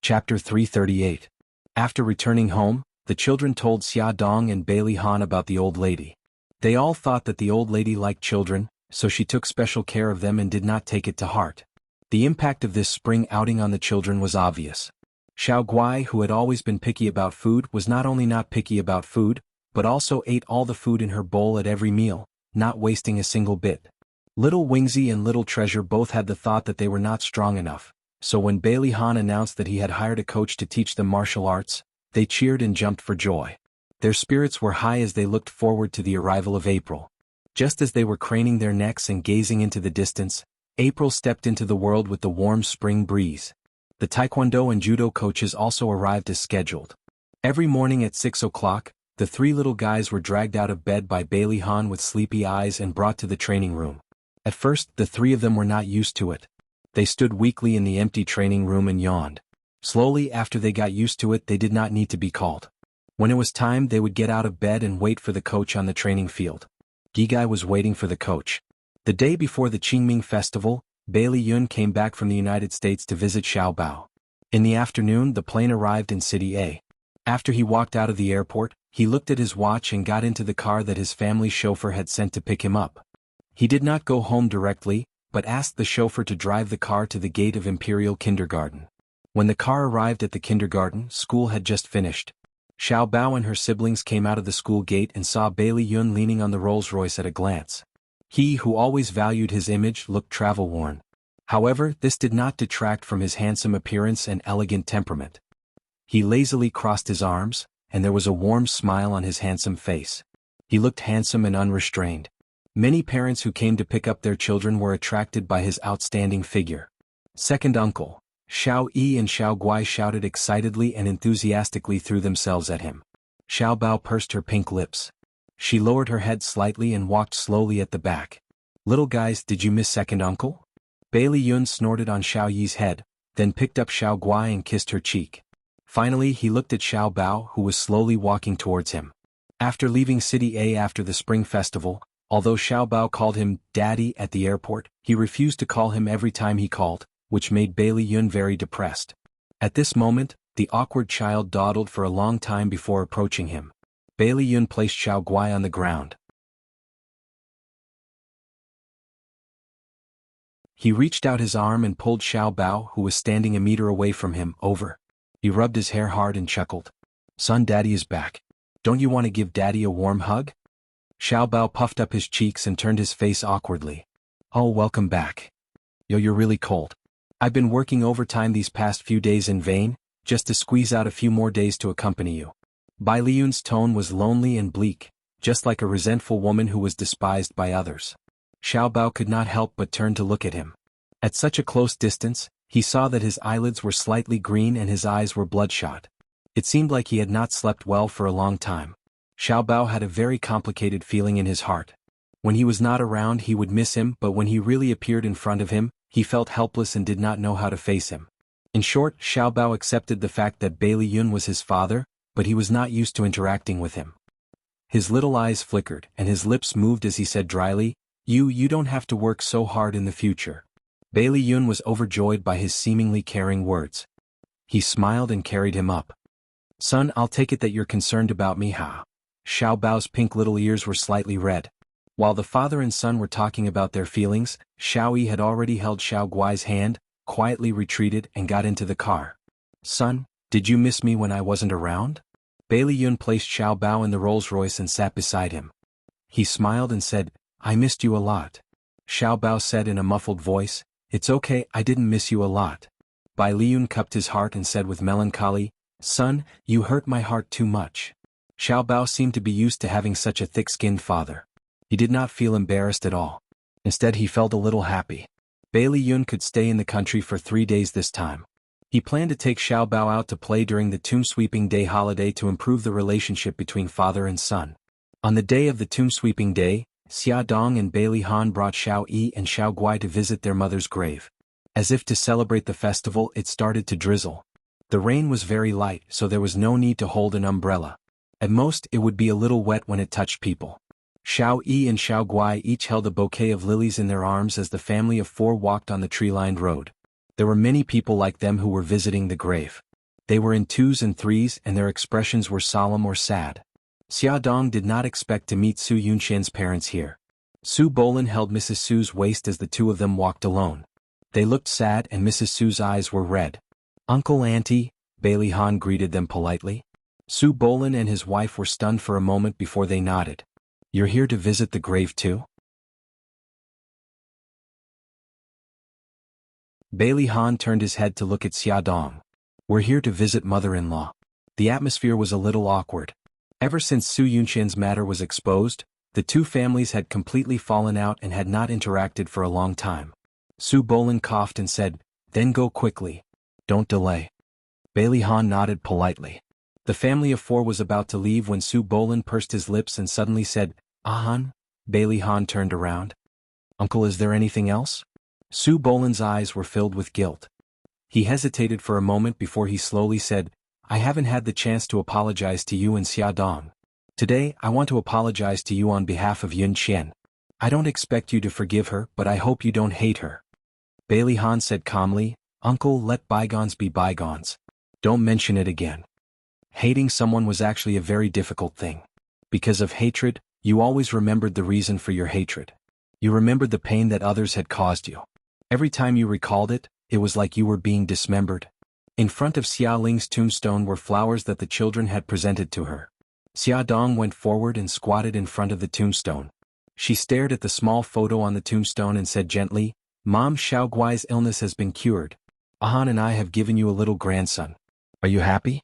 Chapter 338. After returning home, the children told Xia Dong and Bailey Han about the old lady. They all thought that the old lady liked children, so she took special care of them and did not take it to heart. The impact of this spring outing on the children was obvious. Xiao Guai, who had always been picky about food, was not only not picky about food, but also ate all the food in her bowl at every meal, not wasting a single bit. Little Wingsy and Little Treasure both had the thought that they were not strong enough. So when Bailey Han announced that he had hired a coach to teach them martial arts, they cheered and jumped for joy. Their spirits were high as they looked forward to the arrival of April. Just as they were craning their necks and gazing into the distance, April stepped into the world with the warm spring breeze. The Taekwondo and Judo coaches also arrived as scheduled. Every morning at 6 o'clock, the three little guys were dragged out of bed by Bailey Han with sleepy eyes and brought to the training room. At first, the three of them were not used to it. They stood weakly in the empty training room and yawned. Slowly, after they got used to it, they did not need to be called. When it was time, they would get out of bed and wait for the coach on the training field. Gigai was waiting for the coach. The day before the Qingming festival, Bailey Yun came back from the United States to visit Xiaobao. In the afternoon, the plane arrived in City A. After he walked out of the airport, he looked at his watch and got into the car that his family's chauffeur had sent to pick him up. He did not go home directly, but asked the chauffeur to drive the car to the gate of Imperial Kindergarten. When the car arrived at the kindergarten, school had just finished. Xiao Bao and her siblings came out of the school gate and saw Bailey Yun leaning on the Rolls-Royce at a glance. He, who always valued his image, looked travel-worn. However, this did not detract from his handsome appearance and elegant temperament. He lazily crossed his arms, and there was a warm smile on his handsome face. He looked handsome and unrestrained. Many parents who came to pick up their children were attracted by his outstanding figure. Second uncle, Xiao Yi and Xiao Guai shouted excitedly and enthusiastically threw themselves at him. Xiao Bao pursed her pink lips. She lowered her head slightly and walked slowly at the back. Little guys, did you miss second uncle? Bailey Yun snorted on Xiao Yi's head, then picked up Xiao Guai and kissed her cheek. Finally, he looked at Xiao Bao, who was slowly walking towards him. After leaving City A after the Spring Festival, although Xiao Bao called him Daddy at the airport, he refused to call him every time he called, which made Bailey Yun very depressed. At this moment, the awkward child dawdled for a long time before approaching him. Bailey Yun placed Xiao Guai on the ground. He reached out his arm and pulled Xiao Bao, who was standing a meter away from him, over. He rubbed his hair hard and chuckled. Son, Daddy is back. Don't you want to give Daddy a warm hug? Xiao Bao puffed up his cheeks and turned his face awkwardly. Oh, welcome back. Yo, you're really cold. I've been working overtime these past few days in vain, just to squeeze out a few more days to accompany you. Bai Liyun's tone was lonely and bleak, just like a resentful woman who was despised by others. Xiao Bao could not help but turn to look at him. At such a close distance, he saw that his eyelids were slightly green and his eyes were bloodshot. It seemed like he had not slept well for a long time. Xiao Bao had a very complicated feeling in his heart. When he was not around, he would miss him, but when he really appeared in front of him, he felt helpless and did not know how to face him. In short, Xiao Bao accepted the fact that Bailey Yun was his father, but he was not used to interacting with him. His little eyes flickered, and his lips moved as he said dryly, You don't have to work so hard in the future. Bailey Yun was overjoyed by his seemingly caring words. He smiled and carried him up. Son, I'll take it that you're concerned about me, huh? Xiao Bao's pink little ears were slightly red. While the father and son were talking about their feelings, Xiao Yi had already held Xiao Guai's hand, quietly retreated and got into the car. Son, did you miss me when I wasn't around? Bailey Yun placed Xiao Bao in the Rolls-Royce and sat beside him. He smiled and said, I missed you a lot. Xiao Bao said in a muffled voice, It's okay, I didn't miss you a lot. Bai Liyun cupped his heart and said with melancholy, Son, you hurt my heart too much. Xiao Bao seemed to be used to having such a thick-skinned father. He did not feel embarrassed at all. Instead he felt a little happy. Bailey Yun could stay in the country for 3 days this time. He planned to take Xiao Bao out to play during the Tomb Sweeping Day holiday to improve the relationship between father and son. On the day of the Tomb Sweeping Day, Xia Dong and Bailey Han brought Xiao Yi and Xiao Guai to visit their mother's grave. As if to celebrate the festival, it started to drizzle. The rain was very light, so there was no need to hold an umbrella. At most, it would be a little wet when it touched people. Xiao Yi and Xiao Guai each held a bouquet of lilies in their arms as the family of 4 walked on the tree-lined road. There were many people like them who were visiting the grave. They were in 2s and 3s and their expressions were solemn or sad. Xia Dong did not expect to meet Su Yunxian's parents here. Su Bolin held Mrs. Su's waist as the two of them walked alone. They looked sad and Mrs. Su's eyes were red. Uncle, Auntie, Bailey Han greeted them politely. Su Bolin and his wife were stunned for a moment before they nodded. You're here to visit the grave too? Bailey Han turned his head to look at Xia Dong. We're here to visit mother-in-law. The atmosphere was a little awkward. Ever since Su Yunxian's matter was exposed, the two families had completely fallen out and had not interacted for a long time. Su Bolin coughed and said, Then go quickly. Don't delay. Bailey Han nodded politely. The family of 4 was about to leave when Su Bolin pursed his lips and suddenly said, Han? Bailey Han turned around. Uncle, is there anything else? Su Bolin's eyes were filled with guilt. He hesitated for a moment before he slowly said, I haven't had the chance to apologize to you and Xia Dong. Today, I want to apologize to you on behalf of Yun Qian. I don't expect you to forgive her, but I hope you don't hate her. Bailey Han said calmly, Uncle, let bygones be bygones. Don't mention it again. Hating someone was actually a very difficult thing. Because of hatred, you always remembered the reason for your hatred. You remembered the pain that others had caused you. Every time you recalled it, it was like you were being dismembered. In front of Xia Ling's tombstone were flowers that the children had presented to her. Xia Dong went forward and squatted in front of the tombstone. She stared at the small photo on the tombstone and said gently, Mom, Xiao Guai's illness has been cured. Ahan and I have given you a little grandson. Are you happy?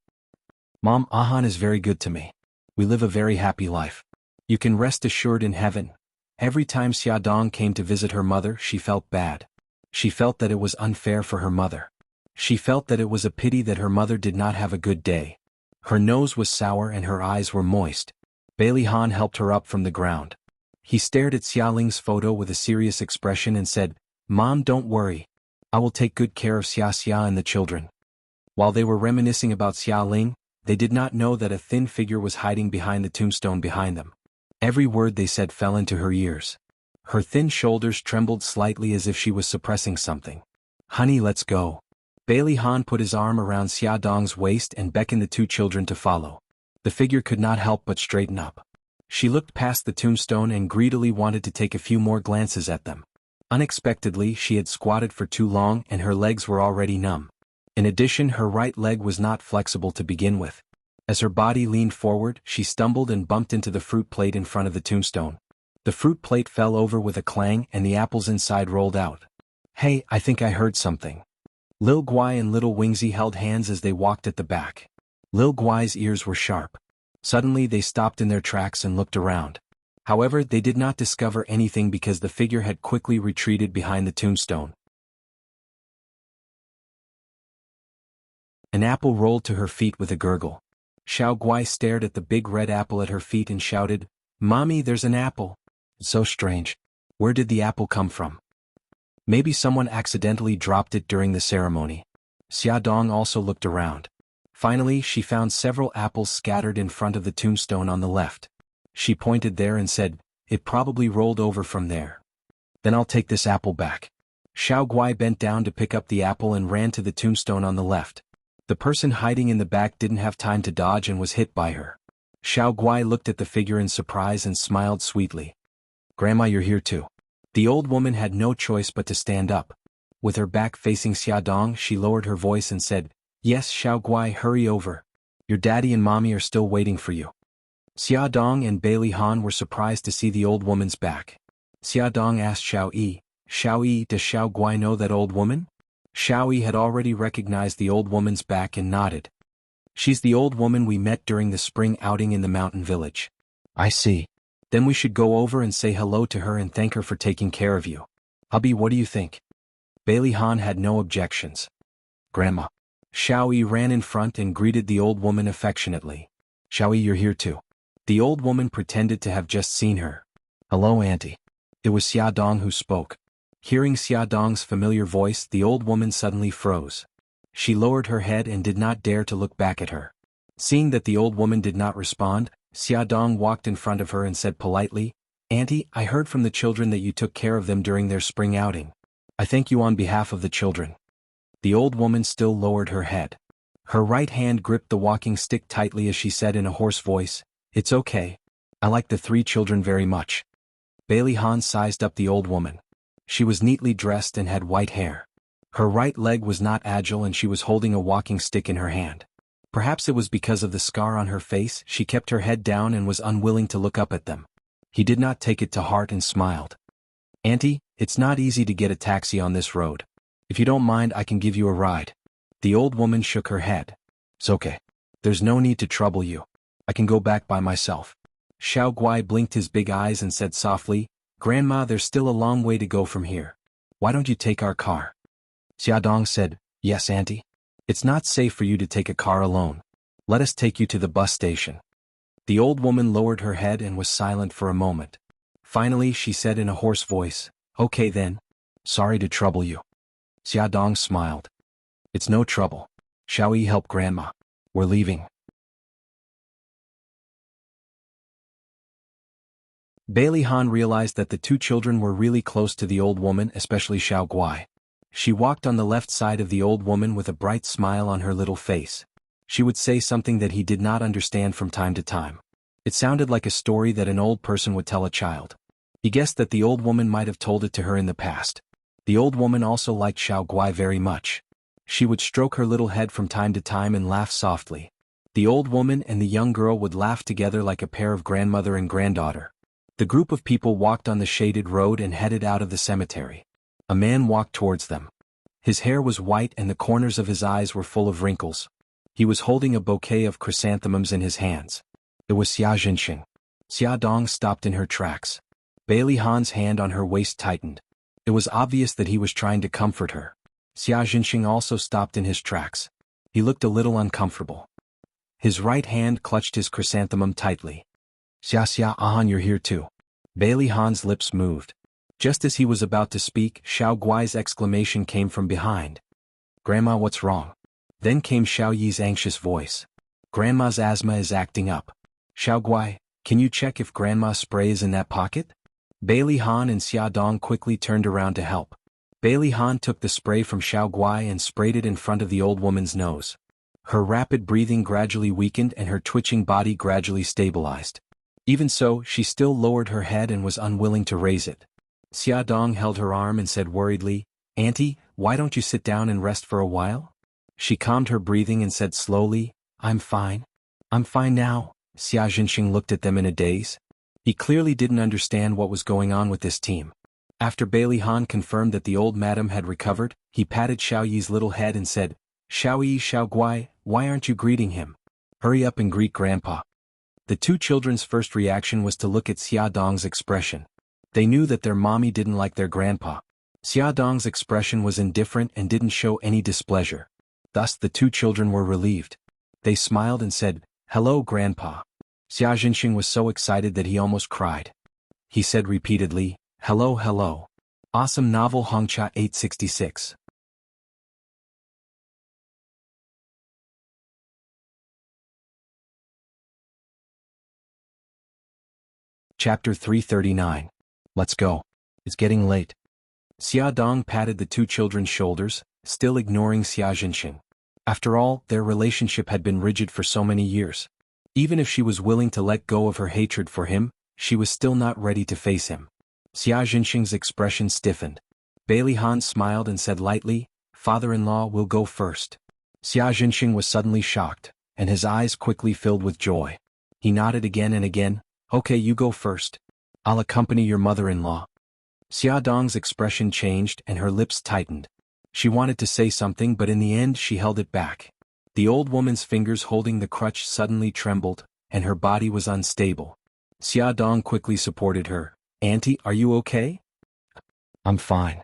Mom, Ahan is very good to me. We live a very happy life. You can rest assured in heaven. Every time Xia Dong came to visit her mother, she felt bad. She felt that it was unfair for her mother. She felt that it was a pity that her mother did not have a good day. Her nose was sour and her eyes were moist. Bailey Han helped her up from the ground. He stared at Xia Ling's photo with a serious expression and said, Mom, don't worry. I will take good care of Xia and the children. While they were reminiscing about Xia Ling, they did not know that a thin figure was hiding behind the tombstone behind them. Every word they said fell into her ears. Her thin shoulders trembled slightly as if she was suppressing something. Honey, let's go. Bailey Han put his arm around Xia Dong's waist and beckoned the two children to follow. The figure could not help but straighten up. She looked past the tombstone and greedily wanted to take a few more glances at them. Unexpectedly, she had squatted for too long and her legs were already numb. In addition, her right leg was not flexible to begin with. As her body leaned forward, she stumbled and bumped into the fruit plate in front of the tombstone. The fruit plate fell over with a clang and the apples inside rolled out. Hey, I think I heard something. Lil Guai and Little Wingzy held hands as they walked at the back. Lil Guai's ears were sharp. Suddenly they stopped in their tracks and looked around. However, they did not discover anything because the figure had quickly retreated behind the tombstone. An apple rolled to her feet with a gurgle. Xiao Guai stared at the big red apple at her feet and shouted, Mommy, there's an apple. So strange. Where did the apple come from? Maybe someone accidentally dropped it during the ceremony. Xia Dong also looked around. Finally, she found several apples scattered in front of the tombstone on the left. She pointed there and said, It probably rolled over from there. Then I'll take this apple back. Xiao Guai bent down to pick up the apple and ran to the tombstone on the left. The person hiding in the back didn't have time to dodge and was hit by her. Xiao Guai looked at the figure in surprise and smiled sweetly. Grandma, you're here too. The old woman had no choice but to stand up. With her back facing Xiaodong, she lowered her voice and said, Yes, Xiaoguai, hurry over. Your daddy and mommy are still waiting for you. Xiaodong and Bailey Han were surprised to see the old woman's back. Xiaodong asked Xiao Yi, does Xiaoguai know that old woman? Xiao Yi had already recognized the old woman's back and nodded. She's the old woman we met during the spring outing in the mountain village. I see. Then we should go over and say hello to her and thank her for taking care of you. Hubby, what do you think? Bailey Han had no objections. Grandma. Xiao Yi ran in front and greeted the old woman affectionately. Xiao Yi, you're here too. The old woman pretended to have just seen her. Hello, Auntie. It was Xiaodong who spoke. Hearing Xiaodong's familiar voice, the old woman suddenly froze. She lowered her head and did not dare to look back at her. Seeing that the old woman did not respond, Xiaodong walked in front of her and said politely, Auntie, I heard from the children that you took care of them during their spring outing. I thank you on behalf of the children. The old woman still lowered her head. Her right hand gripped the walking stick tightly as she said in a hoarse voice, It's okay. I like the 3 children very much. Bailey Han sized up the old woman. She was neatly dressed and had white hair. Her right leg was not agile and she was holding a walking stick in her hand. Perhaps it was because of the scar on her face, she kept her head down and was unwilling to look up at them. He did not take it to heart and smiled. Auntie, it's not easy to get a taxi on this road. If you don't mind, I can give you a ride. The old woman shook her head. It's okay. There's no need to trouble you. I can go back by myself. Xiao Guai blinked his big eyes and said softly, Grandma, there's still a long way to go from here. Why don't you take our car? Xiaodong said, Yes, Auntie. It's not safe for you to take a car alone. Let us take you to the bus station. The old woman lowered her head and was silent for a moment. Finally, she said in a hoarse voice, Okay then. Sorry to trouble you. Xiaodong smiled. It's no trouble. Shall we help Grandma? We're leaving. Bailey Han realized that the 2 children were really close to the old woman, especially Xiao Guai. She walked on the left side of the old woman with a bright smile on her little face. She would say something that he did not understand from time to time. It sounded like a story that an old person would tell a child. He guessed that the old woman might have told it to her in the past. The old woman also liked Xiao Guai very much. She would stroke her little head from time to time and laugh softly. The old woman and the young girl would laugh together like a pair of grandmother and granddaughter. The group of people walked on the shaded road and headed out of the cemetery. A man walked towards them. His hair was white and the corners of his eyes were full of wrinkles. He was holding a bouquet of chrysanthemums in his hands. It was Xia Jinxing. Xiaodong stopped in her tracks. Bailey Han's hand on her waist tightened. It was obvious that he was trying to comfort her. Xia Jinxing also stopped in his tracks. He looked a little uncomfortable. His right hand clutched his chrysanthemum tightly. Xia Han, you're here too. Bailey Han's lips moved. Just as he was about to speak, Xiao Guai's exclamation came from behind. Grandma, what's wrong? Then came Xiao Yi's anxious voice. Grandma's asthma is acting up. Xiao Guai, can you check if Grandma's spray is in that pocket? Bailey Han and Xiaodong quickly turned around to help. Bailey Han took the spray from Xiao Guai and sprayed it in front of the old woman's nose. Her rapid breathing gradually weakened and her twitching body gradually stabilized. Even so, she still lowered her head and was unwilling to raise it. Xiaodong held her arm and said worriedly, Auntie, why don't you sit down and rest for a while? She calmed her breathing and said slowly, I'm fine. I'm fine now. Xia Jinxing looked at them in a daze. He clearly didn't understand what was going on with this team. After Bailey Han confirmed that the old madam had recovered, he patted Xiao Yi's little head and said, Xiao Yi, Xiao Guai, why aren't you greeting him? Hurry up and greet Grandpa. The 2 children's first reaction was to look at Xiaodong's expression. They knew that their mommy didn't like their grandpa. Xiaodong's expression was indifferent and didn't show any displeasure. Thus the 2 children were relieved. They smiled and said, Hello, Grandpa. Xia Jinxing was so excited that he almost cried. He said repeatedly, Hello, hello. Awesome novel Hongcha 866. Chapter 339. Let's go. It's getting late. Xiaodong patted the 2 children's shoulders, still ignoring Xia Jinxing. After all, their relationship had been rigid for so many years. Even if she was willing to let go of her hatred for him, she was still not ready to face him. Xia Jinxing's expression stiffened. Bailey Han smiled and said lightly, "Father-in-law will go first." Xia Jinxing was suddenly shocked, and his eyes quickly filled with joy. He nodded again and again. "Okay, you go first. I'll accompany your mother-in-law." Xia Dong's expression changed and her lips tightened. She wanted to say something, but in the end she held it back. The old woman's fingers holding the crutch suddenly trembled, and her body was unstable. Xia Dong quickly supported her. "Auntie, are you okay?" "I'm fine."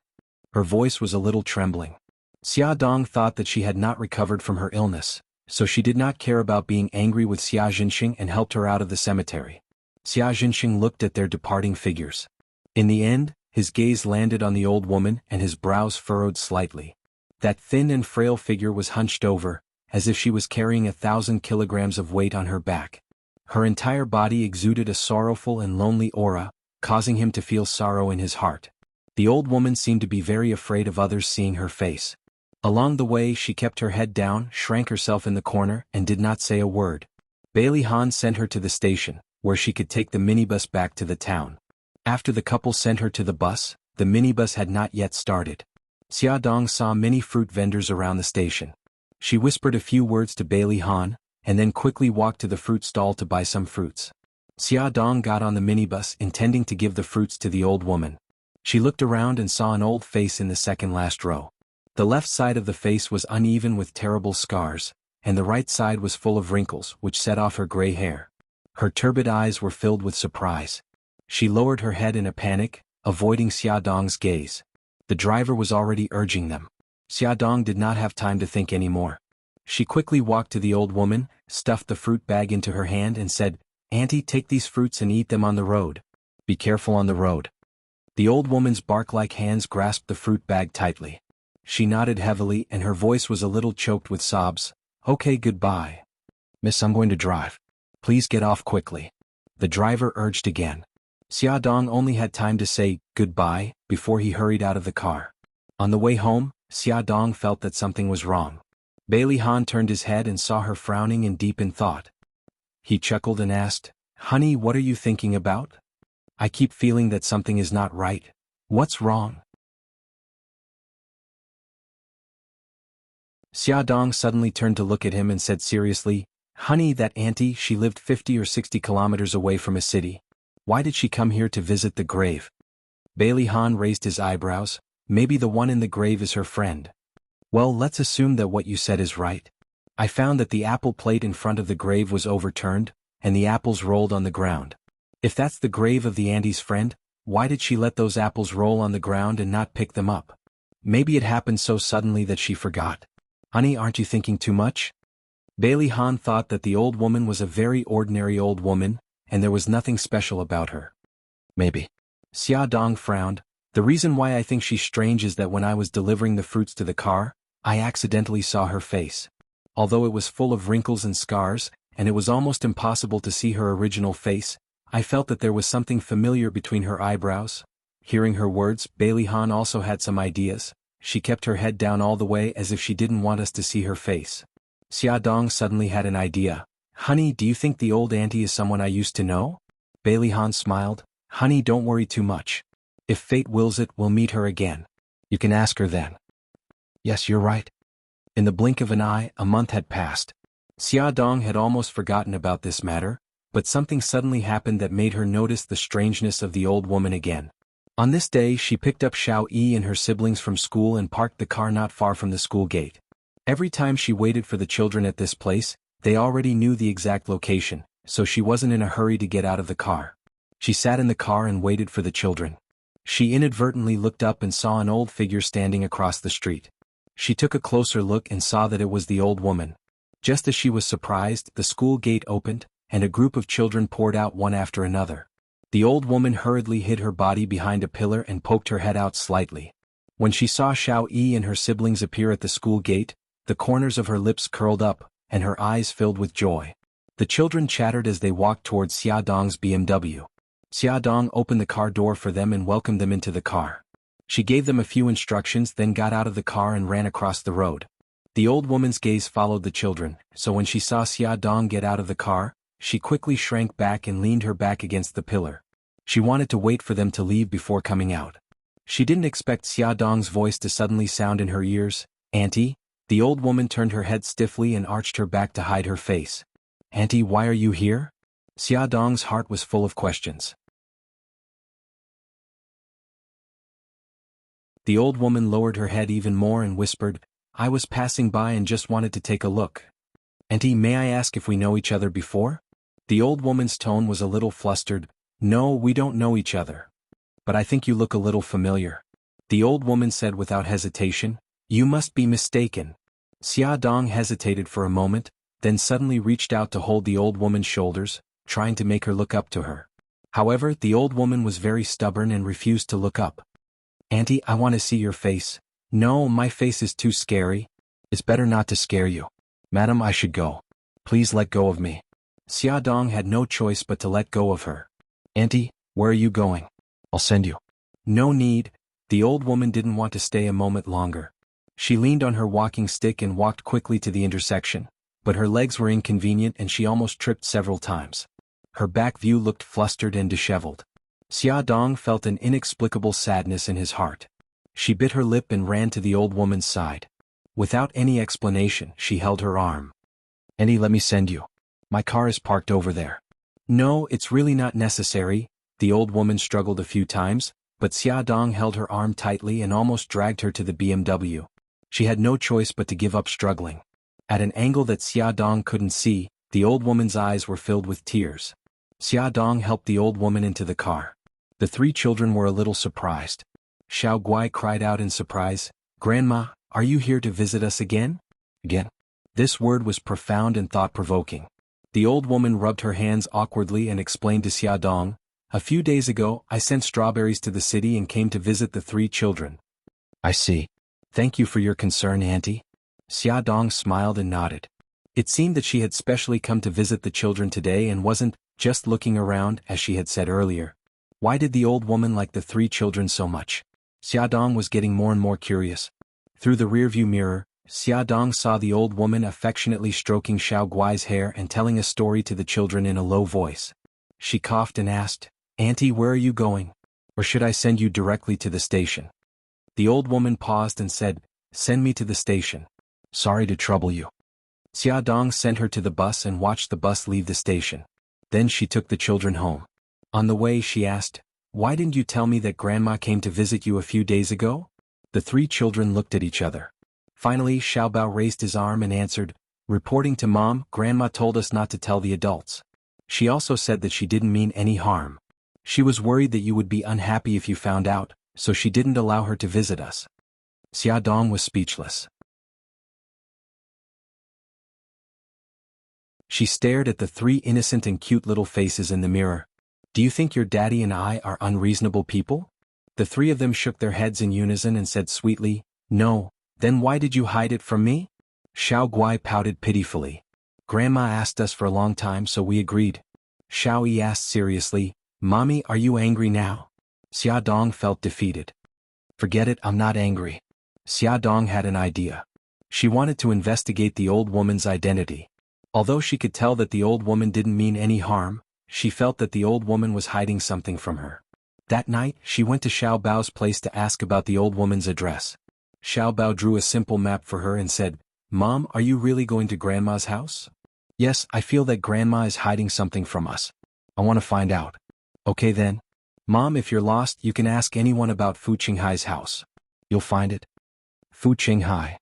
Her voice was a little trembling. Xia Dong thought that she had not recovered from her illness, so she did not care about being angry with Xia Jinxing and helped her out of the cemetery. Xia Jinxing looked at their departing figures. In the end, his gaze landed on the old woman and his brows furrowed slightly. That thin and frail figure was hunched over, as if she was carrying 1,000 kilograms of weight on her back. Her entire body exuded a sorrowful and lonely aura, causing him to feel sorrow in his heart. The old woman seemed to be very afraid of others seeing her face. Along the way she kept her head down, shrank herself in the corner, and did not say a word. Bailey Han sent her to the station, where she could take the minibus back to the town. After the couple sent her to the bus, the minibus had not yet started. Xia Dong saw many fruit vendors around the station. She whispered a few words to Bailey Han, and then quickly walked to the fruit stall to buy some fruits. Xia Dong got on the minibus intending to give the fruits to the old woman. She looked around and saw an old face in the second last row. The left side of the face was uneven with terrible scars, and the right side was full of wrinkles which set off her gray hair. Her turbid eyes were filled with surprise. She lowered her head in a panic, avoiding Xia Dong's gaze. The driver was already urging them. Xia Dong did not have time to think anymore. She quickly walked to the old woman, stuffed the fruit bag into her hand and said, "Auntie, take these fruits and eat them on the road. Be careful on the road." The old woman's bark-like hands grasped the fruit bag tightly. She nodded heavily and her voice was a little choked with sobs. "Okay, goodbye. Miss, I'm going to drive. Please get off quickly." The driver urged again. Xia Dong only had time to say, "Goodbye," before he hurried out of the car. On the way home, Xia Dong felt that something was wrong. Bailey Han turned his head and saw her frowning and deep in thought. He chuckled and asked, "Honey, what are you thinking about? I keep feeling that something is not right. What's wrong?" Xia Dong suddenly turned to look at him and said seriously, "Honey, that auntie, she lived 50 or 60 kilometers away from a city. Why did she come here to visit the grave?" Bailey Han raised his eyebrows. "Maybe the one in the grave is her friend." "Well, let's assume that what you said is right. I found that the apple plate in front of the grave was overturned, and the apples rolled on the ground. If that's the grave of the auntie's friend, why did she let those apples roll on the ground and not pick them up? Maybe it happened so suddenly that she forgot. Honey, aren't you thinking too much?" Bailey Han thought that the old woman was a very ordinary old woman, and there was nothing special about her. "Maybe." Xia Dong frowned. "The reason why I think she's strange is that when I was delivering the fruits to the car, I accidentally saw her face. Although it was full of wrinkles and scars, and it was almost impossible to see her original face, I felt that there was something familiar between her eyebrows." Hearing her words, Bailey Han also had some ideas. She kept her head down all the way as if she didn't want us to see her face. Xia Dong suddenly had an idea. "Honey, do you think the old auntie is someone I used to know?" Bailey Han smiled. "Honey, don't worry too much. If fate wills it, we'll meet her again. You can ask her then." "Yes, you're right." In the blink of an eye, a month had passed. Xia Dong had almost forgotten about this matter, but something suddenly happened that made her notice the strangeness of the old woman again. On this day she picked up Xiao Yi and her siblings from school and parked the car not far from the school gate. Every time she waited for the children at this place, they already knew the exact location, so she wasn't in a hurry to get out of the car. She sat in the car and waited for the children. She inadvertently looked up and saw an old figure standing across the street. She took a closer look and saw that it was the old woman. Just as she was surprised, the school gate opened, and a group of children poured out one after another. The old woman hurriedly hid her body behind a pillar and poked her head out slightly. When she saw Xiao Yi and her siblings appear at the school gate, the corners of her lips curled up, and her eyes filled with joy. The children chattered as they walked towards Xia Dong's BMW. Xia Dong opened the car door for them and welcomed them into the car. She gave them a few instructions, then got out of the car and ran across the road. The old woman's gaze followed the children, so when she saw Xia Dong get out of the car, she quickly shrank back and leaned her back against the pillar. She wanted to wait for them to leave before coming out. She didn't expect Xia Dong's voice to suddenly sound in her ears. "Auntie?" The old woman turned her head stiffly and arched her back to hide her face. "Auntie, why are you here?" Xia Dong's heart was full of questions. The old woman lowered her head even more and whispered, "I was passing by and just wanted to take a look. Auntie, may I ask if we know each other before?" The old woman's tone was a little flustered. "No, we don't know each other. But I think you look a little familiar." The old woman said without hesitation, "You must be mistaken." Xia Dong hesitated for a moment, then suddenly reached out to hold the old woman's shoulders, trying to make her look up to her. However, the old woman was very stubborn and refused to look up. "Auntie, I want to see your face." "No, my face is too scary." "It's better not to scare you." "Madam, I should go. Please let go of me." Xia Dong had no choice but to let go of her. "Auntie, where are you going? I'll send you." "No need." The old woman didn't want to stay a moment longer. She leaned on her walking stick and walked quickly to the intersection, but her legs were inconvenient and she almost tripped several times. Her back view looked flustered and disheveled. Xia Dong felt an inexplicable sadness in his heart. She bit her lip and ran to the old woman's side. Without any explanation, she held her arm. "Auntie, let me send you. My car is parked over there." "No, it's really not necessary." The old woman struggled a few times, but Xia Dong held her arm tightly and almost dragged her to the BMW. She had no choice but to give up struggling. At an angle that Xia Dong couldn't see, the old woman's eyes were filled with tears. Xia Dong helped the old woman into the car. The three children were a little surprised. Xiao Guai cried out in surprise, "Grandma, are you here to visit us again?" "Again?" This word was profound and thought-provoking. The old woman rubbed her hands awkwardly and explained to Xia Dong, "A few days ago, I sent strawberries to the city and came to visit the three children." "I see. Thank you for your concern, Auntie." Xia Dong smiled and nodded. It seemed that she had specially come to visit the children today and wasn't just looking around, as she had said earlier. Why did the old woman like the three children so much? Xia Dong was getting more and more curious. Through the rearview mirror, Xia Dong saw the old woman affectionately stroking Xiao Guai's hair and telling a story to the children in a low voice. She coughed and asked, "Auntie, where are you going? Or should I send you directly to the station?" The old woman paused and said, "Send me to the station. Sorry to trouble you." Xia Dong sent her to the bus and watched the bus leave the station. Then she took the children home. On the way she asked, "Why didn't you tell me that Grandma came to visit you a few days ago?" The three children looked at each other. Finally Xiao Bao raised his arm and answered, "Reporting to Mom, Grandma told us not to tell the adults. She also said that she didn't mean any harm. She was worried that you would be unhappy if you found out, so she didn't allow her to visit us." Xia Dong was speechless. She stared at the three innocent and cute little faces in the mirror. "Do you think your daddy and I are unreasonable people?" The three of them shook their heads in unison and said sweetly, "No." "Then why did you hide it from me?" Xiao Guai pouted pitifully. "Grandma asked us for a long time, so we agreed." Xiao Yi asked seriously, "Mommy, are you angry now?" Xia Dong felt defeated. "Forget it, I'm not angry." Xia Dong had an idea. She wanted to investigate the old woman's identity. Although she could tell that the old woman didn't mean any harm, she felt that the old woman was hiding something from her. That night, she went to Xiao Bao's place to ask about the old woman's address. Xiao Bao drew a simple map for her and said, "Mom, are you really going to Grandma's house?" "Yes, I feel that Grandma is hiding something from us. I want to find out." "Okay then. Mom, if you're lost, you can ask anyone about Fu Qinghai's house. You'll find it." "Fu Qinghai."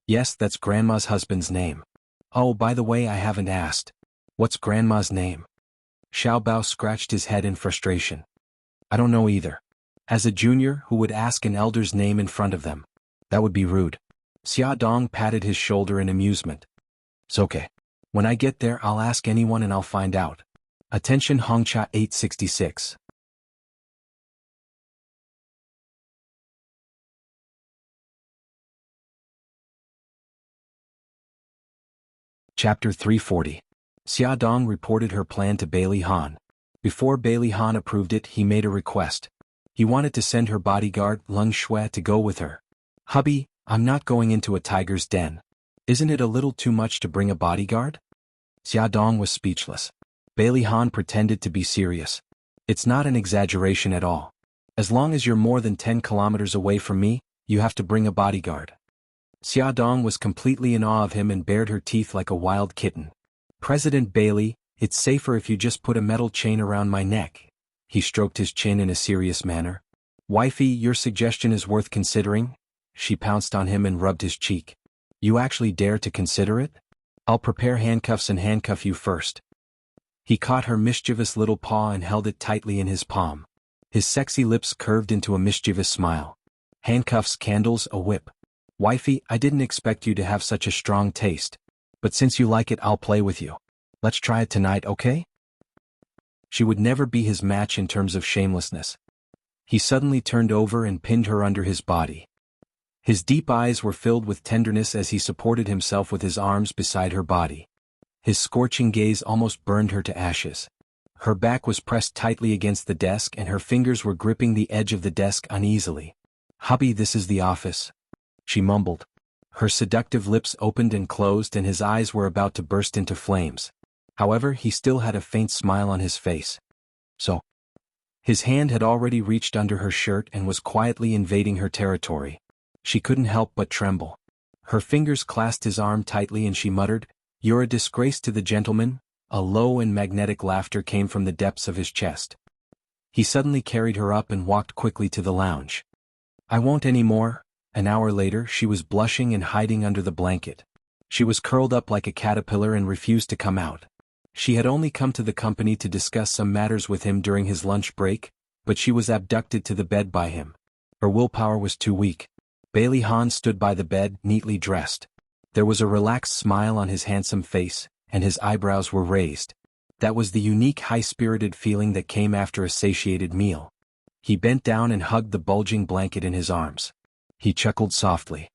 "Yes, that's Grandma's husband's name." "Oh, by the way, I haven't asked. What's Grandma's name?" Xiao Bao scratched his head in frustration. "I don't know either." As a junior, who would ask an elder's name in front of them? That would be rude. Xia Dong patted his shoulder in amusement. "It's okay. When I get there, I'll ask anyone and I'll find out." Attention Hongcha 866. Chapter 340. Xia Dong reported her plan to Bailey Han. Before Bailey Han approved it, he made a request. He wanted to send her bodyguard, Leng Shui, to go with her. "Hubby, I'm not going into a tiger's den. Isn't it a little too much to bring a bodyguard?" Xia Dong was speechless. Bailey Han pretended to be serious. It's not an exaggeration at all. As long as you're more than 10 kilometers away from me, you have to bring a bodyguard. Xia Dong was completely in awe of him and bared her teeth like a wild kitten. President Bailey, it's safer if you just put a metal chain around my neck. He stroked his chin in a serious manner. Wifey, your suggestion is worth considering? She pounced on him and rubbed his cheek. You actually dare to consider it? I'll prepare handcuffs and handcuff you first. He caught her mischievous little paw and held it tightly in his palm. His sexy lips curved into a mischievous smile. Handcuffs, candles, a whip. Wifey, I didn't expect you to have such a strong taste. But since you like it, I'll play with you. Let's try it tonight, okay? She would never be his match in terms of shamelessness. He suddenly turned over and pinned her under his body. His deep eyes were filled with tenderness as he supported himself with his arms beside her body. His scorching gaze almost burned her to ashes. Her back was pressed tightly against the desk and her fingers were gripping the edge of the desk uneasily. Hubby, this is the office, she mumbled. Her seductive lips opened and closed and his eyes were about to burst into flames. However, he still had a faint smile on his face. So, his hand had already reached under her shirt and was quietly invading her territory. She couldn't help but tremble. Her fingers clasped his arm tightly and she muttered, "You're a disgrace to the gentleman." A low and magnetic laughter came from the depths of his chest. He suddenly carried her up and walked quickly to the lounge. I won't any more. An hour later, she was blushing and hiding under the blanket. She was curled up like a caterpillar and refused to come out. She had only come to the company to discuss some matters with him during his lunch break, but she was abducted to the bed by him. Her willpower was too weak. Bailey Han stood by the bed, neatly dressed. There was a relaxed smile on his handsome face, and his eyebrows were raised. That was the unique high-spirited feeling that came after a satiated meal. He bent down and hugged the bulging blanket in his arms. He chuckled softly.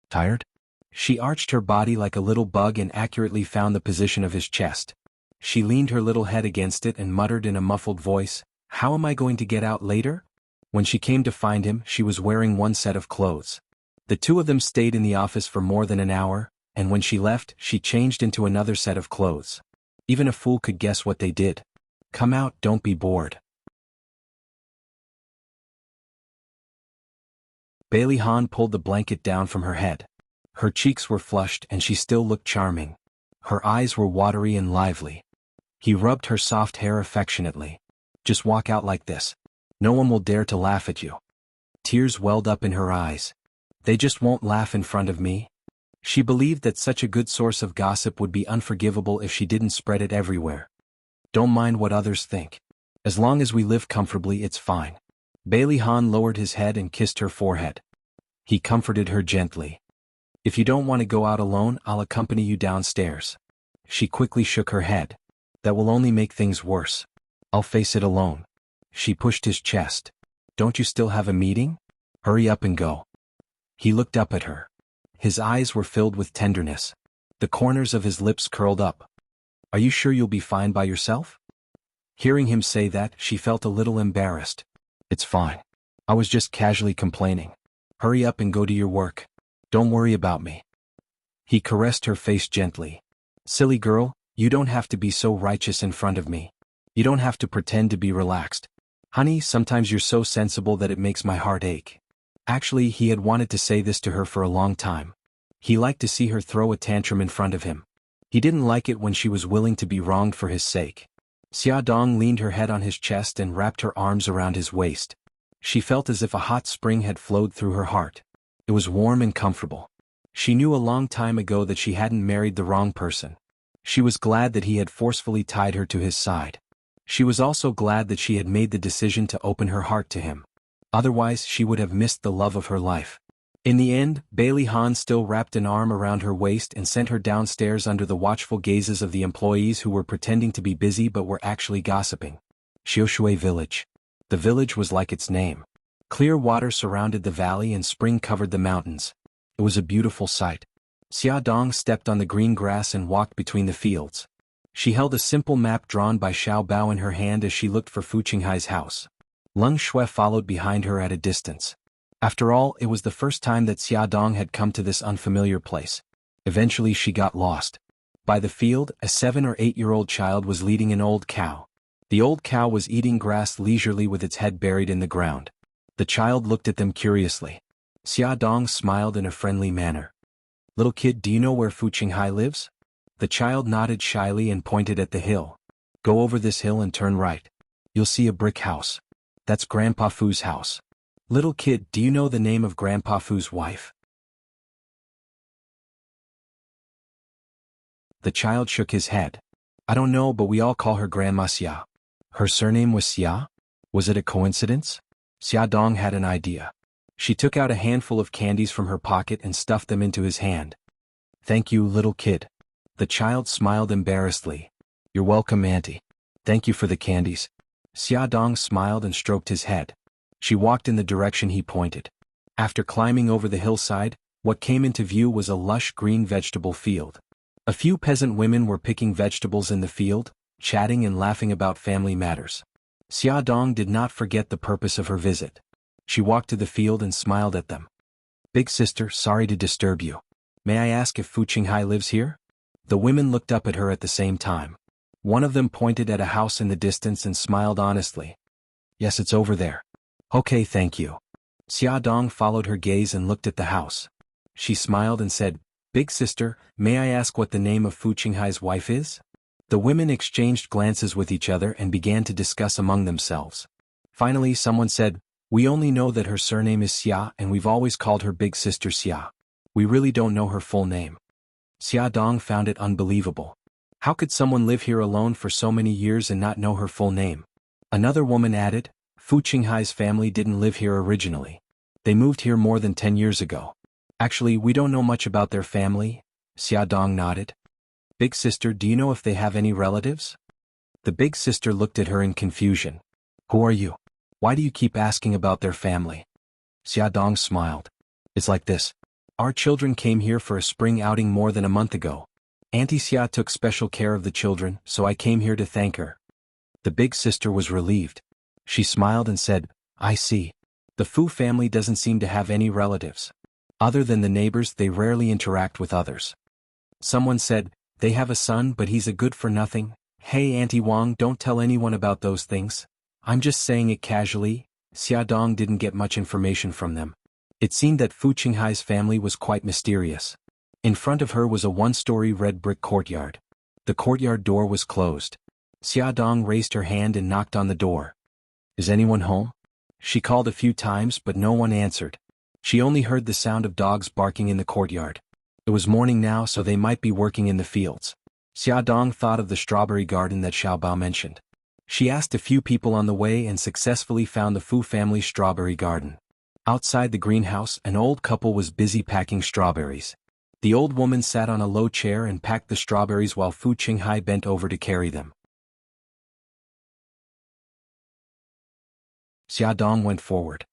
Tired? She arched her body like a little bug and accurately found the position of his chest. She leaned her little head against it and muttered in a muffled voice, "How am I going to get out later?" When she came to find him, she was wearing one set of clothes. The two of them stayed in the office for more than an hour, and when she left, she changed into another set of clothes. Even a fool could guess what they did. Come out, don't be bored. Bailey Han pulled the blanket down from her head. Her cheeks were flushed and she still looked charming. Her eyes were watery and lively. He rubbed her soft hair affectionately. Just walk out like this. No one will dare to laugh at you. Tears welled up in her eyes. They just won't laugh in front of me. She believed that such a good source of gossip would be unforgivable if she didn't spread it everywhere. Don't mind what others think. As long as we live comfortably, it's fine. Bailey Han lowered his head and kissed her forehead. He comforted her gently. If you don't want to go out alone, I'll accompany you downstairs. She quickly shook her head. That will only make things worse. I'll face it alone. She pushed his chest. Don't you still have a meeting? Hurry up and go. He looked up at her. His eyes were filled with tenderness. The corners of his lips curled up. Are you sure you'll be fine by yourself? Hearing him say that, she felt a little embarrassed. It's fine. I was just casually complaining. Hurry up and go to your work. Don't worry about me. He caressed her face gently. Silly girl, you don't have to be so righteous in front of me. You don't have to pretend to be relaxed. Honey, sometimes you're so sensible that it makes my heart ache. Actually, he had wanted to say this to her for a long time. He liked to see her throw a tantrum in front of him. He didn't like it when she was willing to be wronged for his sake. Xia Dong leaned her head on his chest and wrapped her arms around his waist. She felt as if a hot spring had flowed through her heart. It was warm and comfortable. She knew a long time ago that she hadn't married the wrong person. She was glad that he had forcefully tied her to his side. She was also glad that she had made the decision to open her heart to him. Otherwise, she would have missed the love of her life. In the end, Bailey Han still wrapped an arm around her waist and sent her downstairs under the watchful gazes of the employees who were pretending to be busy but were actually gossiping. Xiushui Village. The village was like its name. Clear water surrounded the valley and spring covered the mountains. It was a beautiful sight. Xia Dong stepped on the green grass and walked between the fields. She held a simple map drawn by Xiao Bao in her hand as she looked for Fu Qinghai's house. Leng Shui followed behind her at a distance. After all, it was the first time that Xia Dong had come to this unfamiliar place. Eventually she got lost. By the field, a 7 or 8-year-old child was leading an old cow. The old cow was eating grass leisurely with its head buried in the ground. The child looked at them curiously. Xiaodong smiled in a friendly manner. Little kid, do you know where Fu Qinghai lives? The child nodded shyly and pointed at the hill. Go over this hill and turn right. You'll see a brick house. That's Grandpa Fu's house. Little kid, do you know the name of Grandpa Fu's wife? The child shook his head. I don't know, but we all call her Grandma Xia. Her surname was Xia? Was it a coincidence? Xiaodong had an idea. She took out a handful of candies from her pocket and stuffed them into his hand. Thank you, little kid. The child smiled embarrassedly. You're welcome, Auntie. Thank you for the candies. Xiaodong smiled and stroked his head. She walked in the direction he pointed. After climbing over the hillside, what came into view was a lush green vegetable field. A few peasant women were picking vegetables in the field, chatting and laughing about family matters. Xiaodong did not forget the purpose of her visit. She walked to the field and smiled at them. Big sister, sorry to disturb you. May I ask if Fu Qinghai lives here? The women looked up at her at the same time. One of them pointed at a house in the distance and smiled honestly. Yes, it's over there. Okay, thank you. Xiaodong followed her gaze and looked at the house. She smiled and said, Big sister, may I ask what the name of Fu Qinghai's wife is? The women exchanged glances with each other and began to discuss among themselves. Finally, someone said, We only know that her surname is Xia and we've always called her Big Sister Xia. We really don't know her full name. Xiaodong found it unbelievable. How could someone live here alone for so many years and not know her full name? Another woman added, Fu Qinghai's family didn't live here originally. They moved here more than 10 years ago. Actually, we don't know much about their family. Xiaodong nodded. Big sister, do you know if they have any relatives? The big sister looked at her in confusion. Who are you? Why do you keep asking about their family? Xiaodong smiled. It's like this. Our children came here for a spring outing more than a month ago. Auntie Xia took special care of the children, so I came here to thank her. The big sister was relieved. She smiled and said, I see. The Fu family doesn't seem to have any relatives. Other than the neighbors, they rarely interact with others. Someone said, They have a son, but he's a good-for-nothing. Hey, Auntie Wang, don't tell anyone about those things. I'm just saying it casually. Xiaodong didn't get much information from them. It seemed that Fu Qinghai's family was quite mysterious. In front of her was a one-story red brick courtyard. The courtyard door was closed. Xiaodong raised her hand and knocked on the door. Is anyone home? She called a few times but no one answered. She only heard the sound of dogs barking in the courtyard. It was morning now, so they might be working in the fields. Xiaodong thought of the strawberry garden that Xiaobao mentioned. She asked a few people on the way and successfully found the Fu family strawberry garden. Outside the greenhouse, an old couple was busy packing strawberries. The old woman sat on a low chair and packed the strawberries while Fu Qinghai bent over to carry them. Xiaodong went forward.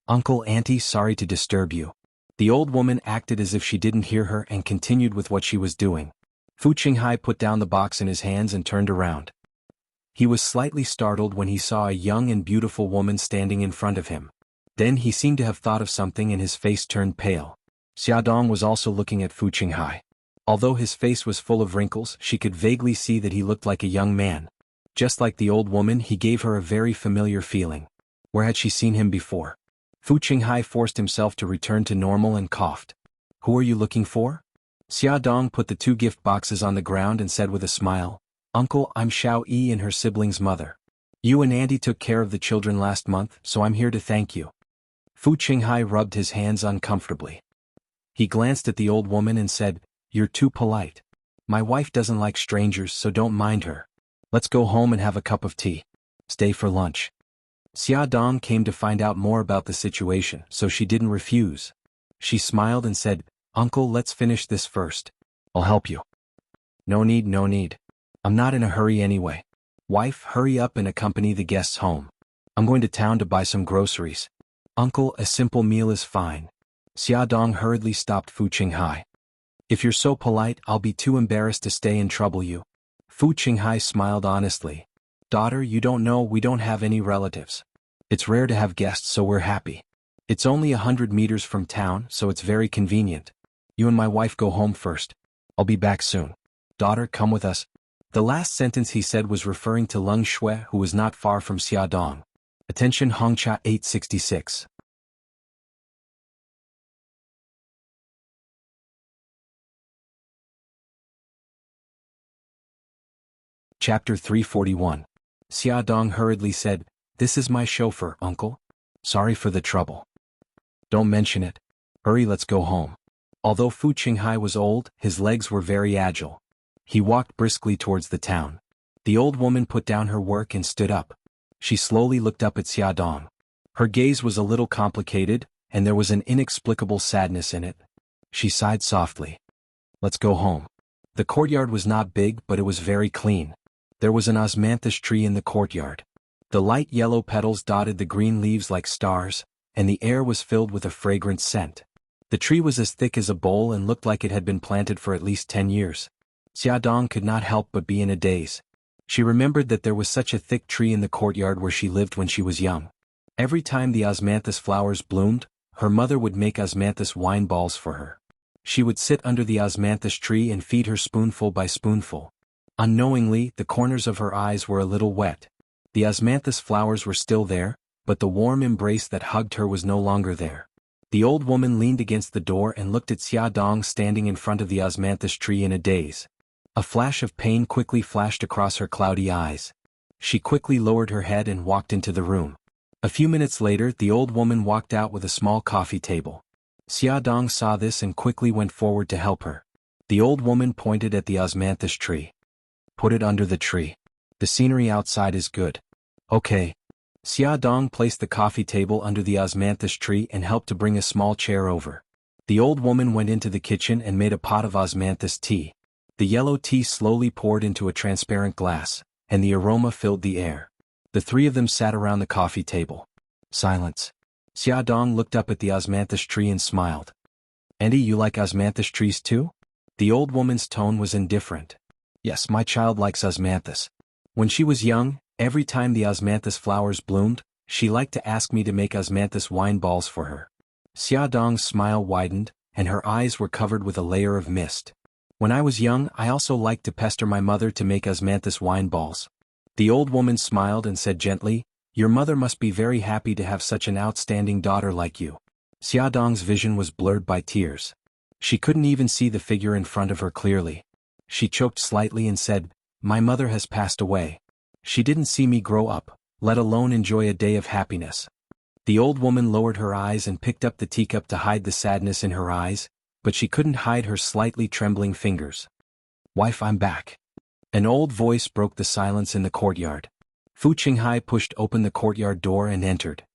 Uncle, Auntie, sorry to disturb you. The old woman acted as if she didn't hear her and continued with what she was doing. Fu Qinghai put down the box in his hands and turned around. He was slightly startled when he saw a young and beautiful woman standing in front of him. Then he seemed to have thought of something and his face turned pale. Xiaodong was also looking at Fu Qinghai. Although his face was full of wrinkles, she could vaguely see that he looked like a young man. Just like the old woman, he gave her a very familiar feeling. Where had she seen him before? Fu Qinghai forced himself to return to normal and coughed. Who are you looking for? Xiaodong put the two gift boxes on the ground and said with a smile, Uncle, I'm Xiao Yi and her sibling's mother. You and Auntie took care of the children last month, so I'm here to thank you. Fu Qinghai rubbed his hands uncomfortably. He glanced at the old woman and said, You're too polite. My wife doesn't like strangers, so don't mind her. Let's go home and have a cup of tea. Stay for lunch. Xiaodong came to find out more about the situation, so she didn't refuse. She smiled and said, Uncle, let's finish this first. I'll help you. No need, no need. I'm not in a hurry anyway. Wife, hurry up and accompany the guests home. I'm going to town to buy some groceries. Uncle, a simple meal is fine. Xiaodong hurriedly stopped Fu Qinghai. If you're so polite, I'll be too embarrassed to stay and trouble you. Fu Qinghai smiled honestly. Daughter, you don't know we don't have any relatives. It's rare to have guests, so we're happy. It's only 100 meters from town, so it's very convenient. You and my wife go home first. I'll be back soon. Daughter, come with us. The last sentence he said was referring to Leng Shui, who was not far from Xiaodong. Attention Hongcha 866. Chapter 341. Xiaodong hurriedly said, "This is my chauffeur, uncle. Sorry for the trouble." "Don't mention it. Hurry, let's go home." Although Fu Qinghai was old, his legs were very agile. He walked briskly towards the town. The old woman put down her work and stood up. She slowly looked up at Xiaodong. Her gaze was a little complicated, and there was an inexplicable sadness in it. She sighed softly. "Let's go home." The courtyard was not big, but it was very clean. There was an osmanthus tree in the courtyard. The light yellow petals dotted the green leaves like stars, and the air was filled with a fragrant scent. The tree was as thick as a bowl and looked like it had been planted for at least 10 years. Xiaodong could not help but be in a daze. She remembered that there was such a thick tree in the courtyard where she lived when she was young. Every time the osmanthus flowers bloomed, her mother would make osmanthus wine balls for her. She would sit under the osmanthus tree and feed her spoonful by spoonful. Unknowingly, the corners of her eyes were a little wet. The osmanthus flowers were still there, but the warm embrace that hugged her was no longer there. The old woman leaned against the door and looked at Xiaodong standing in front of the osmanthus tree in a daze. A flash of pain quickly flashed across her cloudy eyes. She quickly lowered her head and walked into the room. A few minutes later, the old woman walked out with a small coffee table. Xiaodong saw this and quickly went forward to help her. The old woman pointed at the osmanthus tree. "Put it under the tree. The scenery outside is good." "Okay." Xiaodong placed the coffee table under the osmanthus tree and helped to bring a small chair over. The old woman went into the kitchen and made a pot of osmanthus tea. The yellow tea slowly poured into a transparent glass, and the aroma filled the air. The three of them sat around the coffee table. Silence. Xiaodong looked up at the osmanthus tree and smiled. "Andy, you like osmanthus trees too?" The old woman's tone was indifferent. "Yes, my child likes osmanthus. When she was young, every time the osmanthus flowers bloomed, she liked to ask me to make osmanthus wine balls for her." Xiaodong's smile widened, and her eyes were covered with a layer of mist. "When I was young, I also liked to pester my mother to make osmanthus wine balls." The old woman smiled and said gently, "Your mother must be very happy to have such an outstanding daughter like you." Xiaodong's vision was blurred by tears. She couldn't even see the figure in front of her clearly. She choked slightly and said, "My mother has passed away. She didn't see me grow up, let alone enjoy a day of happiness." The old woman lowered her eyes and picked up the teacup to hide the sadness in her eyes, but she couldn't hide her slightly trembling fingers. "Wife, I'm back." An old voice broke the silence in the courtyard. Fu Qinghai pushed open the courtyard door and entered.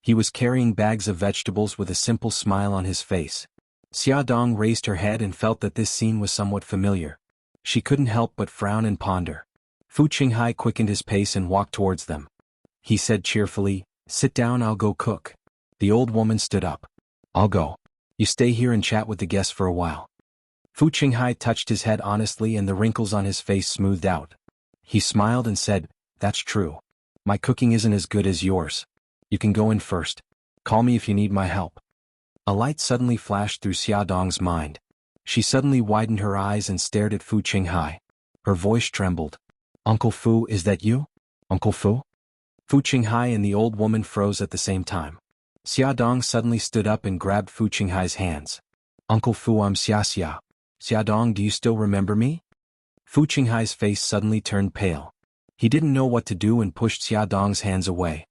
He was carrying bags of vegetables with a simple smile on his face. Xiaodong raised her head and felt that this scene was somewhat familiar. She couldn't help but frown and ponder. Fu Qinghai quickened his pace and walked towards them. He said cheerfully, "Sit down, I'll go cook." The old woman stood up. "I'll go. You stay here and chat with the guests for a while." Fu Qinghai touched his head honestly and the wrinkles on his face smoothed out. He smiled and said, "That's true. My cooking isn't as good as yours. You can go in first. Call me if you need my help." A light suddenly flashed through Xiaodong's mind. She suddenly widened her eyes and stared at Fu Qinghai. Her voice trembled. "Uncle Fu, is that you? Uncle Fu?" Fu Qinghai and the old woman froze at the same time. Xiaodong suddenly stood up and grabbed Fu Qinghai's hands. "Uncle Fu, I'm Xia. Xiaodong, do you still remember me?" Fu Qinghai's face suddenly turned pale. He didn't know what to do and pushed Xiaodong's hands away.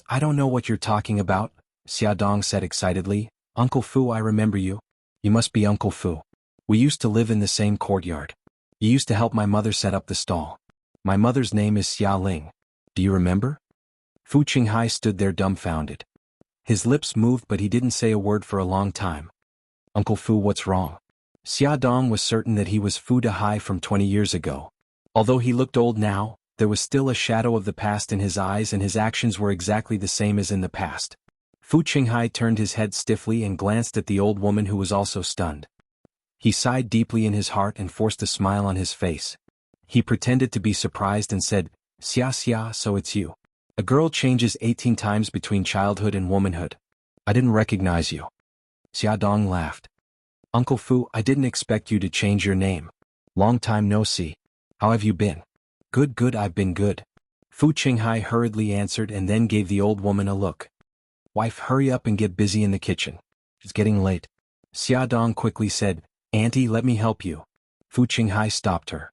I don't know what you're talking about," Xiaodong said excitedly. "Uncle Fu, I remember you. You must be Uncle Fu. We used to live in the same courtyard. You used to help my mother set up the stall. My mother's name is Xia Ling. Do you remember?" Fu Qinghai stood there dumbfounded. His lips moved but he didn't say a word for a long time. "Uncle Fu, what's wrong?" Xiaodong was certain that he was Fu Dehai from 20 years ago. Although he looked old now, there was still a shadow of the past in his eyes and his actions were exactly the same as in the past. Fu Qinghai turned his head stiffly and glanced at the old woman who was also stunned. He sighed deeply in his heart and forced a smile on his face. He pretended to be surprised and said, Xia, so it's you. A girl changes 18 times between childhood and womanhood. I didn't recognize you." Xiaodong laughed. Uncle Fu, I didn't expect you to change your name. Long time no see. How have you been? Good, good, I've been good. Fu Qinghai hurriedly answered and then gave the old woman a look. Wife, hurry up and get busy in the kitchen. It's getting late. Xia Dong quickly said, Auntie, let me help you. Fu Qinghai stopped her.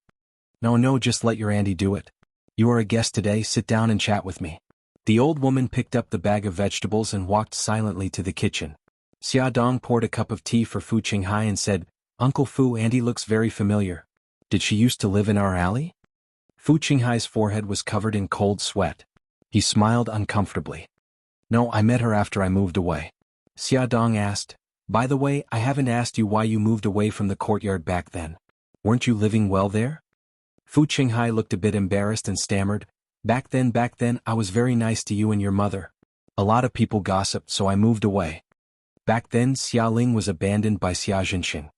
No, no, just let your auntie do it. You are a guest today, sit down and chat with me. The old woman picked up the bag of vegetables and walked silently to the kitchen. Xia Dong poured a cup of tea for Fu Qinghai and said, Uncle Fu, Auntie looks very familiar. Did she used to live in our alley? Fu Qinghai's forehead was covered in cold sweat. He smiled uncomfortably. No, I met her after I moved away. Xia Dong asked, By the way, I haven't asked you why you moved away from the courtyard back then. Weren't you living well there? Fu Qinghai looked a bit embarrassed and stammered, Back then, I was very nice to you and your mother. A lot of people gossiped, so I moved away. Back then, Xia Ling was abandoned by Xia Zhenxing.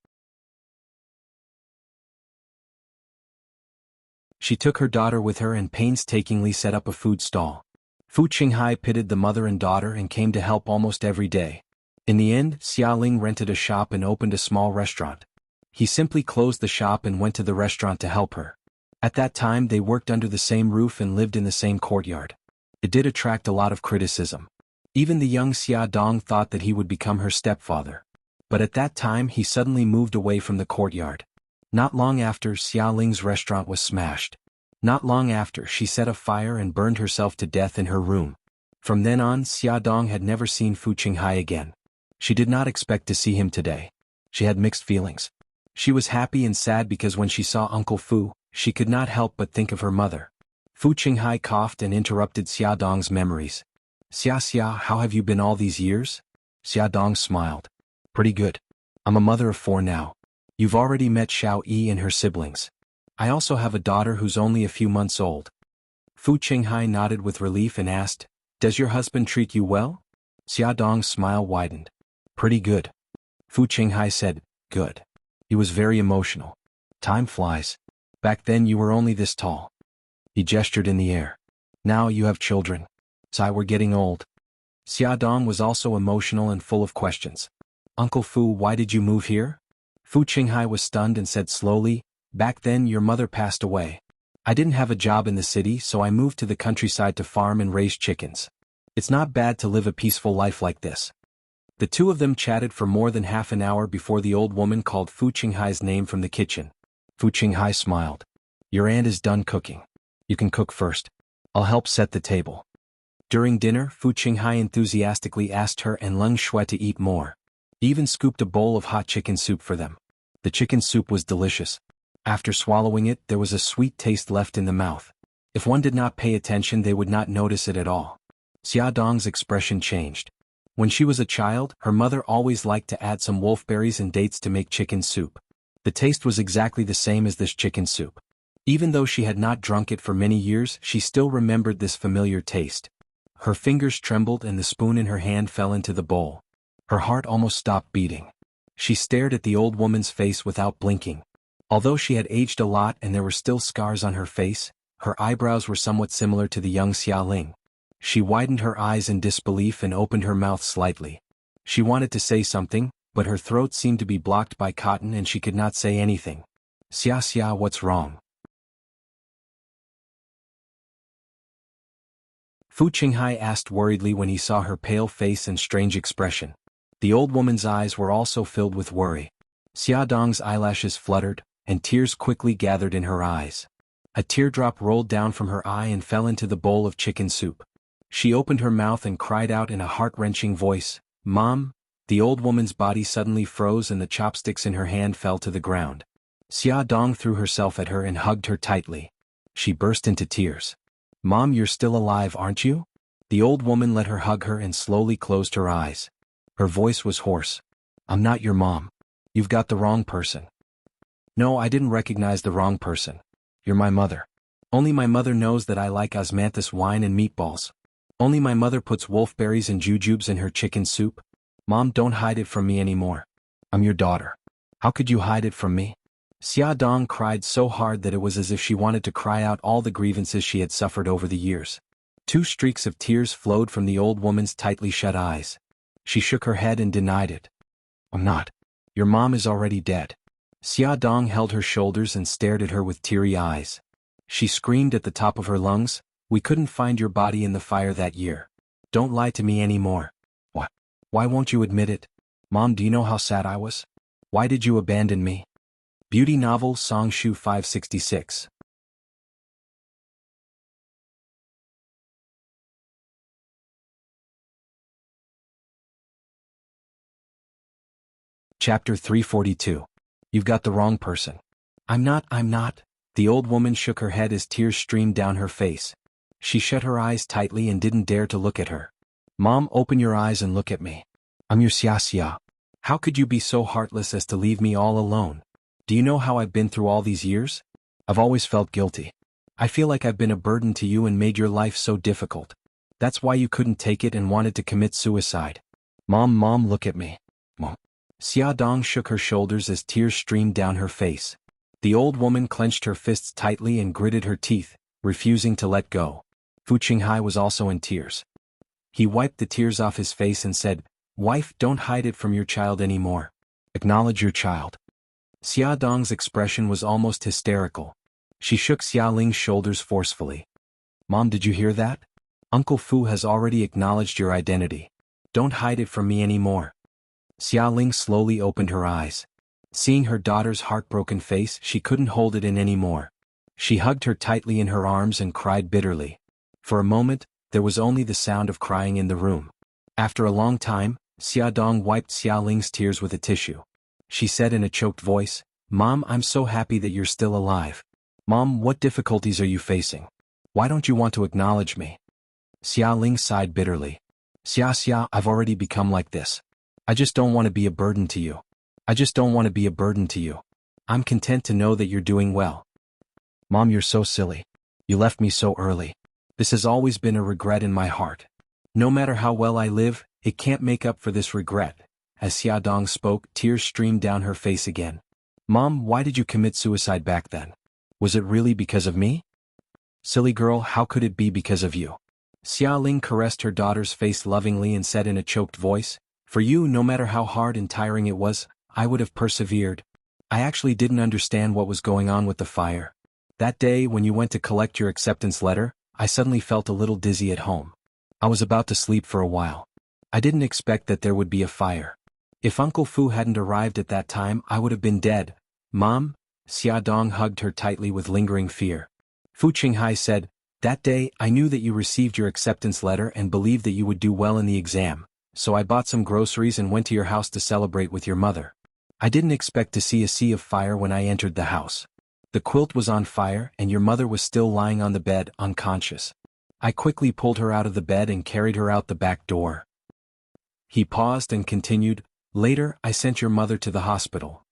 She took her daughter with her and painstakingly set up a food stall. Fu Qinghai pitied the mother and daughter and came to help almost every day. In the end, Xia Ling rented a shop and opened a small restaurant. He simply closed the shop and went to the restaurant to help her. At that time they worked under the same roof and lived in the same courtyard. It did attract a lot of criticism. Even the young Xia Dong thought that he would become her stepfather. But at that time he suddenly moved away from the courtyard. Not long after, Xia Ling's restaurant was smashed. Not long after, she set a fire and burned herself to death in her room. From then on, Xia Dong had never seen Fu Qinghai again. She did not expect to see him today. She had mixed feelings. She was happy and sad because when she saw Uncle Fu, she could not help but think of her mother. Fu Qinghai coughed and interrupted Xia Dong's memories. Xia, how have you been all these years? Xia Dong smiled. Pretty good. I'm a mother of 4 now. You've already met Xiao Yi and her siblings. I also have a daughter who's only a few months old. Fu Qinghai nodded with relief and asked, Does your husband treat you well? Xia Dong's smile widened. Pretty good. Fu Qinghai said, Good. He was very emotional. Time flies. Back then you were only this tall. He gestured in the air. Now you have children. We're getting old. Xia Dong was also emotional and full of questions. Uncle Fu, why did you move here? Fu Qinghai was stunned and said slowly, Back then your mother passed away. I didn't have a job in the city, so I moved to the countryside to farm and raise chickens. It's not bad to live a peaceful life like this. The two of them chatted for more than half an hour before the old woman called Fu Qinghai's name from the kitchen. Fu Qinghai smiled. Your aunt is done cooking. You can cook first. I'll help set the table. During dinner, Fu Qinghai enthusiastically asked her and Leng Shui to eat more. He even scooped a bowl of hot chicken soup for them. The chicken soup was delicious. After swallowing it, there was a sweet taste left in the mouth. If one did not pay attention, they would not notice it at all. Xia Dong's expression changed. When she was a child, her mother always liked to add some wolfberries and dates to make chicken soup. The taste was exactly the same as this chicken soup. Even though she had not drunk it for many years, she still remembered this familiar taste. Her fingers trembled and the spoon in her hand fell into the bowl. Her heart almost stopped beating. She stared at the old woman's face without blinking. Although she had aged a lot and there were still scars on her face, her eyebrows were somewhat similar to the young Xia Ling. She widened her eyes in disbelief and opened her mouth slightly. She wanted to say something, but her throat seemed to be blocked by cotton and she could not say anything. Xia, what's wrong? Fu Qinghai asked worriedly when he saw her pale face and strange expression. The old woman's eyes were also filled with worry. Xia Dong's eyelashes fluttered, and tears quickly gathered in her eyes. A teardrop rolled down from her eye and fell into the bowl of chicken soup. She opened her mouth and cried out in a heart-wrenching voice, Mom! The old woman's body suddenly froze and the chopsticks in her hand fell to the ground. Xia Dong threw herself at her and hugged her tightly. She burst into tears. Mom, you're still alive, aren't you? The old woman let her hug her and slowly closed her eyes. Her voice was hoarse. I'm not your mom. You've got the wrong person. No, I didn't recognize the wrong person. You're my mother. Only my mother knows that I like osmanthus wine and meatballs. Only my mother puts wolfberries and jujubes in her chicken soup. Mom, don't hide it from me anymore. I'm your daughter. How could you hide it from me? Xia Dong cried so hard that it was as if she wanted to cry out all the grievances she had suffered over the years. 2 streaks of tears flowed from the old woman's tightly shut eyes. She shook her head and denied it. I'm not. Your mom is already dead. Xia Dong held her shoulders and stared at her with teary eyes. She screamed at the top of her lungs, "We couldn't find your body in the fire that year. Don't lie to me anymore." "What? Why won't you admit it? Mom, do you know how sad I was? Why did you abandon me?" Beauty novel Song Shu 566. Chapter 342. You've got the wrong person. I'm not. The old woman shook her head as tears streamed down her face. She shut her eyes tightly and didn't dare to look at her. Mom, open your eyes and look at me. I'm your Xia. How could you be so heartless as to leave me all alone? Do you know how I've been through all these years? I've always felt guilty. I feel like I've been a burden to you and made your life so difficult. That's why you couldn't take it and wanted to commit suicide. Mom, look at me. Mom. Xia Dong shook her shoulders as tears streamed down her face. The old woman clenched her fists tightly and gritted her teeth, refusing to let go. Fu Qinghai was also in tears. He wiped the tears off his face and said, "Wife, don't hide it from your child anymore. Acknowledge your child." Xia Dong's expression was almost hysterical. She shook Xia Ling's shoulders forcefully. Mom, did you hear that? Uncle Fu has already acknowledged your identity. Don't hide it from me anymore. Xia Ling slowly opened her eyes. Seeing her daughter's heartbroken face, she couldn't hold it in anymore. She hugged her tightly in her arms and cried bitterly. For a moment, there was only the sound of crying in the room. After a long time, Xia Dong wiped Xia Ling's tears with a tissue. She said in a choked voice, "Mom, I'm so happy that you're still alive. Mom, what difficulties are you facing? Why don't you want to acknowledge me?" Xia Ling sighed bitterly. Xia, I've already become like this. I just don't want to be a burden to you. I'm content to know that you're doing well. Mom, you're so silly. You left me so early. This has always been a regret in my heart. No matter how well I live, it can't make up for this regret. As Xia Dong spoke, tears streamed down her face again. Mom, why did you commit suicide back then? Was it really because of me? Silly girl, how could it be because of you? Xia Ling caressed her daughter's face lovingly and said in a choked voice, "For you, no matter how hard and tiring it was, I would have persevered. I actually didn't understand what was going on with the fire. That day when you went to collect your acceptance letter, I suddenly felt a little dizzy at home. I was about to sleep for a while. I didn't expect that there would be a fire. If Uncle Fu hadn't arrived at that time, I would have been dead." Mom? Xia Dong hugged her tightly with lingering fear. Fu Qinghai said, "That day, I knew that you received your acceptance letter and believed that you would do well in the exam, so I bought some groceries and went to your house to celebrate with your mother. I didn't expect to see a sea of fire when I entered the house. The quilt was on fire and your mother was still lying on the bed, unconscious. I quickly pulled her out of the bed and carried her out the back door." He paused and continued, "Later, I sent your mother to the hospital.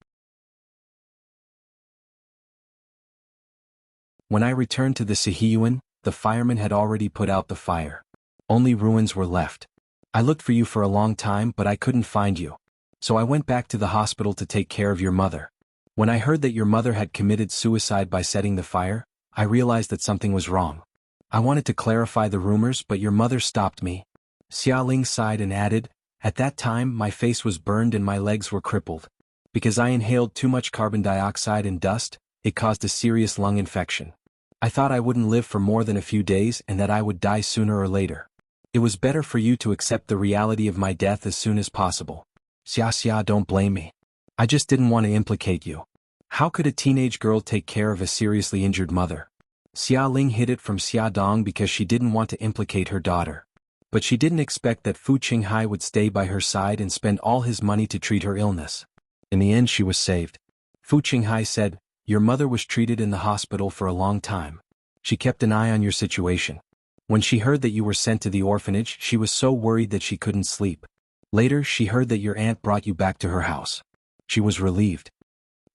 When I returned to the Sihiyuan, the firemen had already put out the fire. Only ruins were left. I looked for you for a long time but I couldn't find you. So I went back to the hospital to take care of your mother. When I heard that your mother had committed suicide by setting the fire, I realized that something was wrong. I wanted to clarify the rumors but your mother stopped me." Xia Ling sighed and added, "At that time my face was burned and my legs were crippled. Because I inhaled too much carbon dioxide and dust, it caused a serious lung infection. I thought I wouldn't live for more than a few days and that I would die sooner or later. It was better for you to accept the reality of my death as soon as possible. Xia, don't blame me. I just didn't want to implicate you. How could a teenage girl take care of a seriously injured mother?" Xia Ling hid it from Xia Dong because she didn't want to implicate her daughter. But she didn't expect that Fu Qinghai would stay by her side and spend all his money to treat her illness. In the end she was saved. Fu Qinghai said, "Your mother was treated in the hospital for a long time. She kept an eye on your situation. When she heard that you were sent to the orphanage, she was so worried that she couldn't sleep. Later she heard that your aunt brought you back to her house. She was relieved.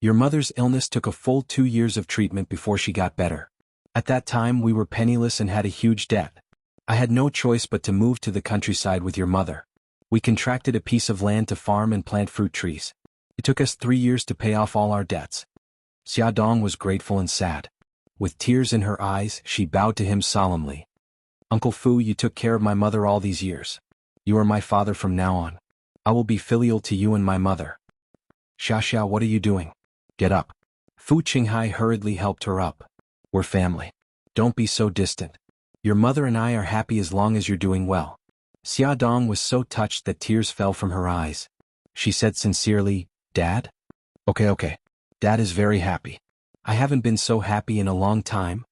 Your mother's illness took a full 2 years of treatment before she got better. At that time we were penniless and had a huge debt. I had no choice but to move to the countryside with your mother. We contracted a piece of land to farm and plant fruit trees. It took us 3 years to pay off all our debts." Xia Dong was grateful and sad. With tears in her eyes, she bowed to him solemnly. "Uncle Fu, you took care of my mother all these years. You are my father from now on. I will be filial to you and my mother." Xia, what are you doing? Get up. Fu Qinghai hurriedly helped her up. We're family. Don't be so distant. Your mother and I are happy as long as you're doing well. Xia Dong was so touched that tears fell from her eyes. She said sincerely, Dad? Okay. Dad is very happy. I haven't been so happy in a long time.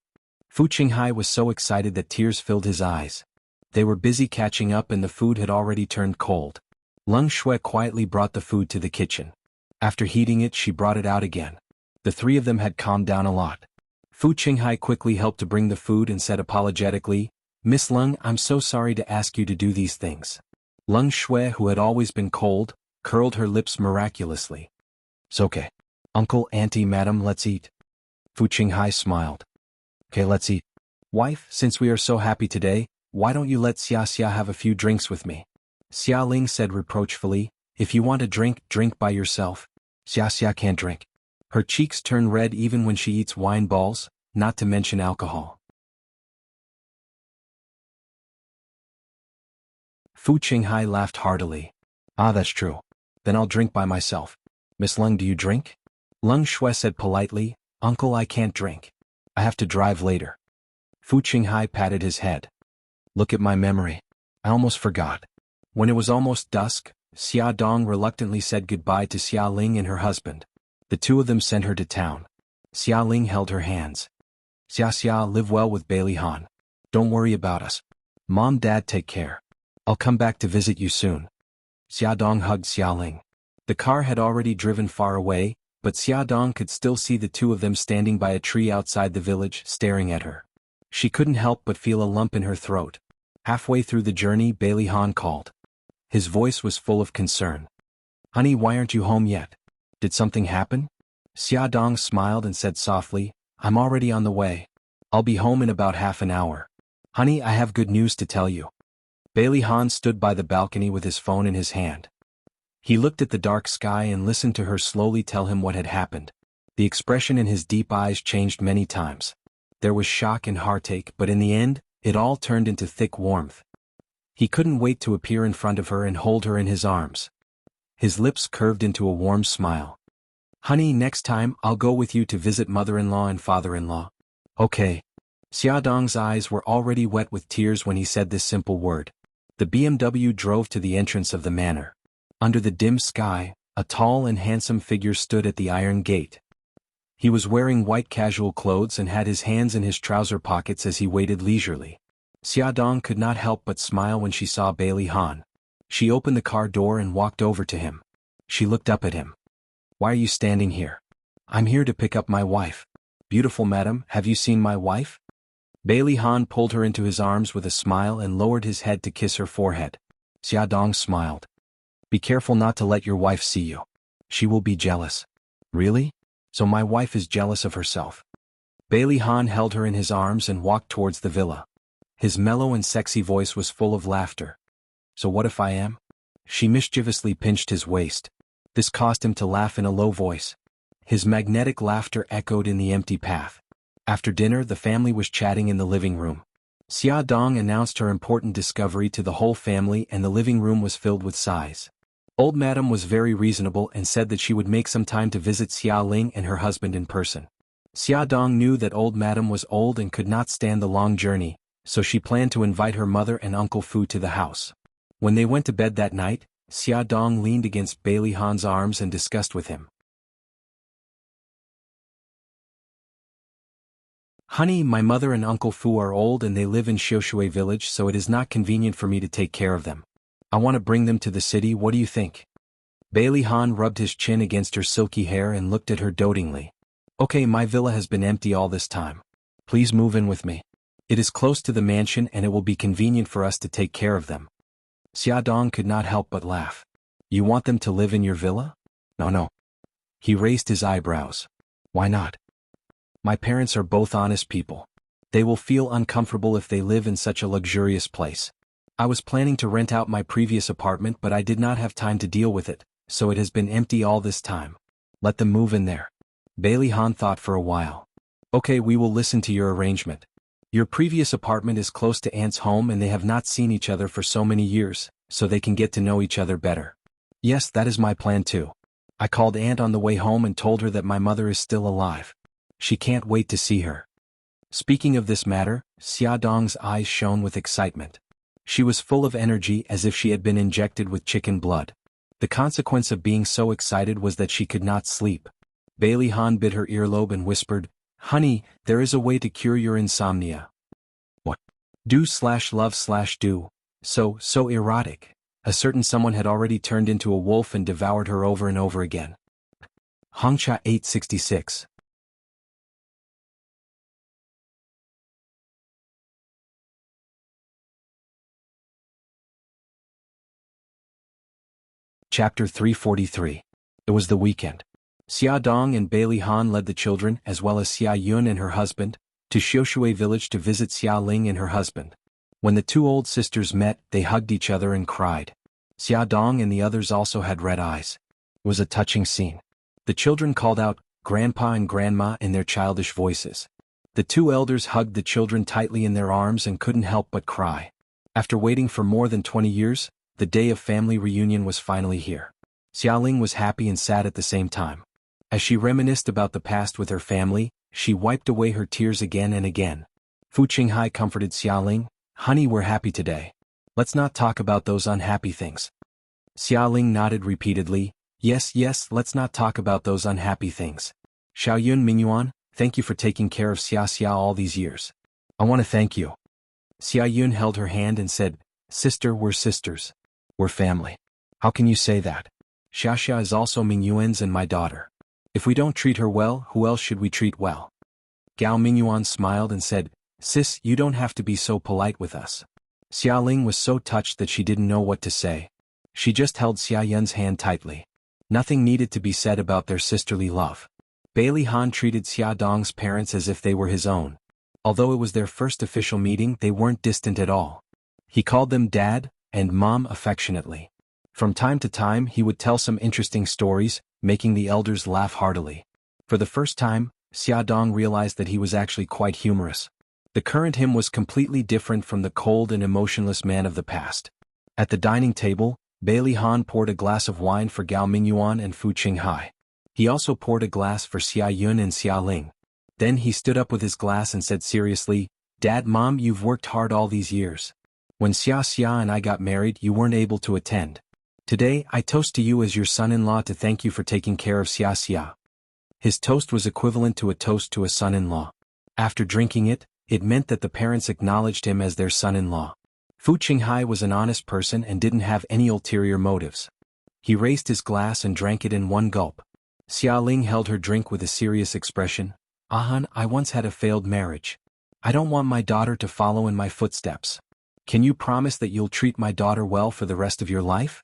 Fu Qinghai was so excited that tears filled his eyes. They were busy catching up and the food had already turned cold. Leng Shui quietly brought the food to the kitchen. After heating it, she brought it out again. The three of them had calmed down a lot. Fu Qinghai quickly helped to bring the food and said apologetically, Miss Leng, I'm so sorry to ask you to do these things. Leng Shui, who had always been cold, curled her lips miraculously. It's okay. Uncle, Auntie, Madam, let's eat. Fu Qinghai smiled. Okay, let's eat. Wife, since we are so happy today, why don't you let Xia have a few drinks with me? Xia Ling said reproachfully, if you want a drink, drink by yourself. Xia can't drink. Her cheeks turn red even when she eats wine balls, not to mention alcohol. Fu Qinghai laughed heartily. Ah, that's true. Then I'll drink by myself. Miss Leng, do you drink? Leng Shui said politely, Uncle, I can't drink. I have to drive later. Fu Qinghai patted his head. Look at my memory. I almost forgot. When it was almost dusk, Xia Dong reluctantly said goodbye to Xia Ling and her husband. The two of them sent her to town. Xia Ling held her hands. Xia, live well with Bailey Han. Don't worry about us. Mom, Dad, take care. I'll come back to visit you soon. Xia Dong hugged Xia Ling. The car had already driven far away, but Xia Dong could still see the two of them standing by a tree outside the village, staring at her. She couldn't help but feel a lump in her throat. Halfway through the journey, Bailey Han called. His voice was full of concern. Honey, why aren't you home yet? Did something happen? Xia Dong smiled and said softly, I'm already on the way. I'll be home in about half an hour. Honey, I have good news to tell you. Bailey Han stood by the balcony with his phone in his hand. He looked at the dark sky and listened to her slowly tell him what had happened. The expression in his deep eyes changed many times. There was shock and heartache, but in the end, it all turned into thick warmth. He couldn't wait to appear in front of her and hold her in his arms. His lips curved into a warm smile. Honey, next time I'll go with you to visit mother-in-law and father-in-law. Okay. Xia Dong's eyes were already wet with tears when he said this simple word. The BMW drove to the entrance of the manor. Under the dim sky, a tall and handsome figure stood at the iron gate. He was wearing white casual clothes and had his hands in his trouser pockets as he waited leisurely. Xia Dong could not help but smile when she saw Bailey Han. She opened the car door and walked over to him. She looked up at him. Why are you standing here? I'm here to pick up my wife. Beautiful madam, have you seen my wife? Bailey Han pulled her into his arms with a smile and lowered his head to kiss her forehead. Xia Dong smiled. Be careful not to let your wife see you. She will be jealous. Really? So my wife is jealous of herself. Bailey Han held her in his arms and walked towards the villa. His mellow and sexy voice was full of laughter. So what if I am? She mischievously pinched his waist. This caused him to laugh in a low voice. His magnetic laughter echoed in the empty path. After dinner, the family was chatting in the living room. Xia Dong announced her important discovery to the whole family and the living room was filled with sighs. Old Madam was very reasonable and said that she would make some time to visit Xia Ling and her husband in person. Xia Dong knew that Old Madam was old and could not stand the long journey, so she planned to invite her mother and Uncle Fu to the house. When they went to bed that night, Xia Dong leaned against Bailey Han's arms and discussed with him. Honey, my mother and Uncle Fu are old and they live in Xiushui village, so it is not convenient for me to take care of them. I want to bring them to the city, what do you think? Bailey Han rubbed his chin against her silky hair and looked at her dotingly. Okay, my villa has been empty all this time. Please move in with me. It is close to the mansion and it will be convenient for us to take care of them. Xia Dong could not help but laugh. You want them to live in your villa? No. He raised his eyebrows. Why not? My parents are both honest people. They will feel uncomfortable if they live in such a luxurious place. I was planning to rent out my previous apartment but I did not have time to deal with it, so it has been empty all this time. Let them move in there. Bailey Han thought for a while. Okay, we will listen to your arrangement. Your previous apartment is close to Aunt's home and they have not seen each other for so many years, so they can get to know each other better. Yes, that is my plan too. I called Aunt on the way home and told her that my mother is still alive. She can't wait to see her. Speaking of this matter, Xia Dong's eyes shone with excitement. She was full of energy as if she had been injected with chicken blood. The consequence of being so excited was that she could not sleep. Bailey Han bit her earlobe and whispered, "Honey, there is a way to cure your insomnia." What? Do/love/do. So erotic. A certain someone had already turned into a wolf and devoured her over and over again. Hongcha 866. Chapter 343. It was the weekend. Xia Dong and Bailey Han led the children, as well as Xia Yun and her husband, to Xiushui village to visit Xia Ling and her husband. When the two old sisters met, they hugged each other and cried. Xia Dong and the others also had red eyes. It was a touching scene. The children called out, "Grandpa and Grandma," in their childish voices. The two elders hugged the children tightly in their arms and couldn't help but cry. After waiting for more than 20 years, the day of family reunion was finally here. Xia Ling was happy and sad at the same time. As she reminisced about the past with her family, she wiped away her tears again and again. Fu Qinghai comforted Xia Ling, "Honey, we're happy today. Let's not talk about those unhappy things." Xia Ling nodded repeatedly, Yes, let's not talk about those unhappy things. Xiaoyun Mingyuan, thank you for taking care of Xia all these years. I want to thank you." Xiaoyun held her hand and said, "Sister, we're sisters. We're family. How can you say that? Xia is also Mingyuan's and my daughter. If we don't treat her well, who else should we treat well?" Gao Mingyuan smiled and said, "Sis, you don't have to be so polite with us." Xia Ling was so touched that she didn't know what to say. She just held Xia Yun's hand tightly. Nothing needed to be said about their sisterly love. Bailey Han treated Xia Dong's parents as if they were his own. Although it was their first official meeting, they weren't distant at all. He called them Dad and Mom affectionately. From time to time he would tell some interesting stories, making the elders laugh heartily. For the first time, Xia Dong realized that he was actually quite humorous. The current him was completely different from the cold and emotionless man of the past. At the dining table, Bailey Han poured a glass of wine for Gao Mingyuan and Fu Qinghai. He also poured a glass for Xia Yun and Xia Ling. Then he stood up with his glass and said seriously, "Dad, Mom, you've worked hard all these years. When Xia and I got married, you weren't able to attend. Today, I toast to you as your son-in-law to thank you for taking care of Xia." His toast was equivalent to a toast to a son-in-law. After drinking it, it meant that the parents acknowledged him as their son-in-law. Fu Qinghai was an honest person and didn't have any ulterior motives. He raised his glass and drank it in one gulp. Xia Ling held her drink with a serious expression. "Ahan, I once had a failed marriage. I don't want my daughter to follow in my footsteps. Can you promise that you'll treat my daughter well for the rest of your life?"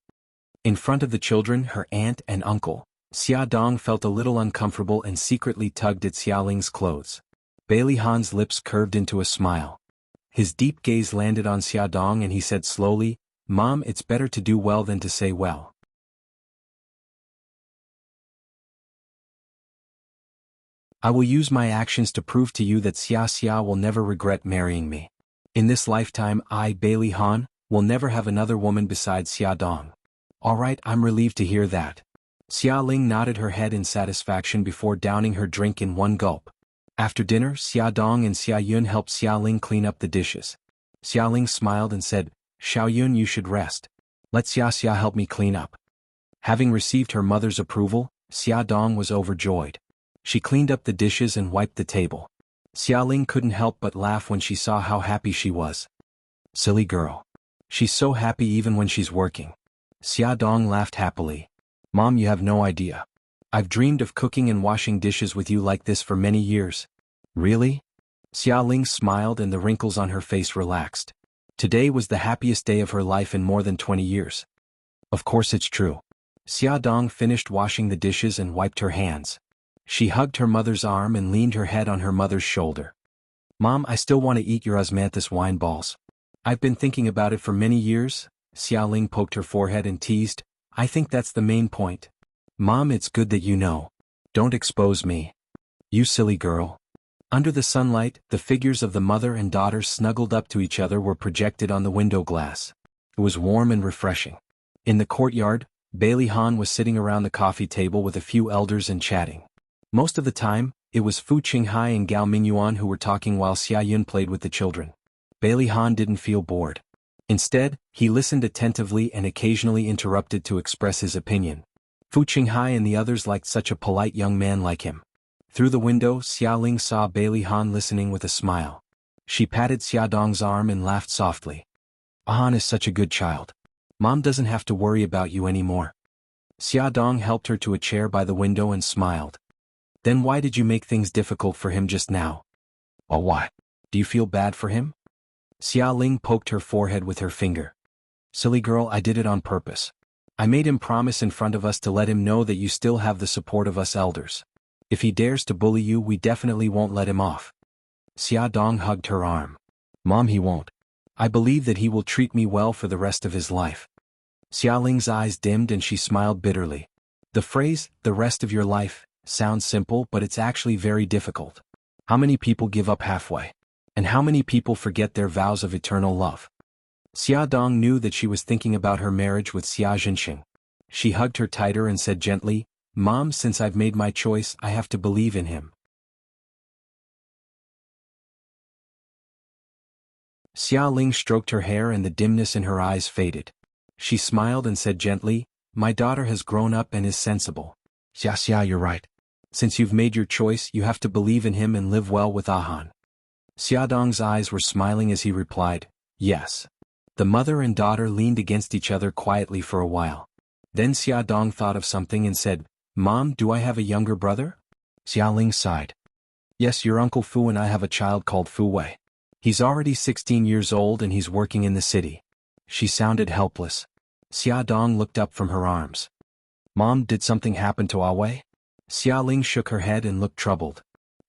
In front of the children, her aunt and uncle, Xia Dong felt a little uncomfortable and secretly tugged at Xia Ling's clothes. Bailey Han's lips curved into a smile. His deep gaze landed on Xia Dong and he said slowly, "Mom, it's better to do well than to say well. I will use my actions to prove to you that Xia will never regret marrying me. In this lifetime I, Bailey Han, will never have another woman besides Xia Dong." "Alright, I'm relieved to hear that." Xia Ling nodded her head in satisfaction before downing her drink in one gulp. After dinner, Xia Dong and Xia Yun helped Xia Ling clean up the dishes. Xia Ling smiled and said, "Xiao Yun, you should rest. Let Xia help me clean up." Having received her mother's approval, Xia Dong was overjoyed. She cleaned up the dishes and wiped the table. Xia Ling couldn't help but laugh when she saw how happy she was. "Silly girl. She's so happy even when she's working." Xia Dong laughed happily. "Mom, you have no idea. I've dreamed of cooking and washing dishes with you like this for many years." "Really?" Xia Ling smiled and the wrinkles on her face relaxed. Today was the happiest day of her life in more than 20 years. "Of course it's true." Xia Dong finished washing the dishes and wiped her hands. She hugged her mother's arm and leaned her head on her mother's shoulder. "Mom, I still want to eat your osmanthus wine balls. I've been thinking about it for many years." Xia Ling poked her forehead and teased, "I think that's the main point. Mom, it's good that you know. Don't expose me. You silly girl." Under the sunlight, the figures of the mother and daughter snuggled up to each other were projected on the window glass. It was warm and refreshing. In the courtyard, Bailey Han was sitting around the coffee table with a few elders and chatting. Most of the time, it was Fu Qinghai and Gao Mingyuan who were talking while Xia Yun played with the children. Bailey Han didn't feel bored. Instead, he listened attentively and occasionally interrupted to express his opinion. Fu Qinghai and the others liked such a polite young man like him. Through the window, Xia Ling saw Bailey Han listening with a smile. She patted Xia Dong's arm and laughed softly. Han is such a good child. Mom doesn't have to worry about you anymore. Xia Dong helped her to a chair by the window and smiled. Then why did you make things difficult for him just now? Oh, why? Do you feel bad for him? Xia Ling poked her forehead with her finger. Silly girl, I did it on purpose. I made him promise in front of us to let him know that you still have the support of us elders. If he dares to bully you, we definitely won't let him off. Xia Dong hugged her arm. Mom, he won't. I believe that he will treat me well for the rest of his life. Xia Ling's eyes dimmed and she smiled bitterly. The phrase, the rest of your life, sounds simple, but it's actually very difficult. How many people give up halfway? And how many people forget their vows of eternal love? Xia Dong knew that she was thinking about her marriage with Xia Zhenxing. She hugged her tighter and said gently, Mom, since I've made my choice, I have to believe in him. Xia Ling stroked her hair and the dimness in her eyes faded. She smiled and said gently, My daughter has grown up and is sensible. Xia, you're right. Since you've made your choice, you have to believe in him and live well with Han. Xia Dong's eyes were smiling as he replied, Yes. The mother and daughter leaned against each other quietly for a while. Then Xia Dong thought of something and said, Mom, do I have a younger brother? Xia Ling sighed. Yes, your Uncle Fu and I have a child called Fu Wei. He's already 16 years old and he's working in the city. She sounded helpless. Xia Dong looked up from her arms. Mom, did something happen to Wei? Xia Ling shook her head and looked troubled.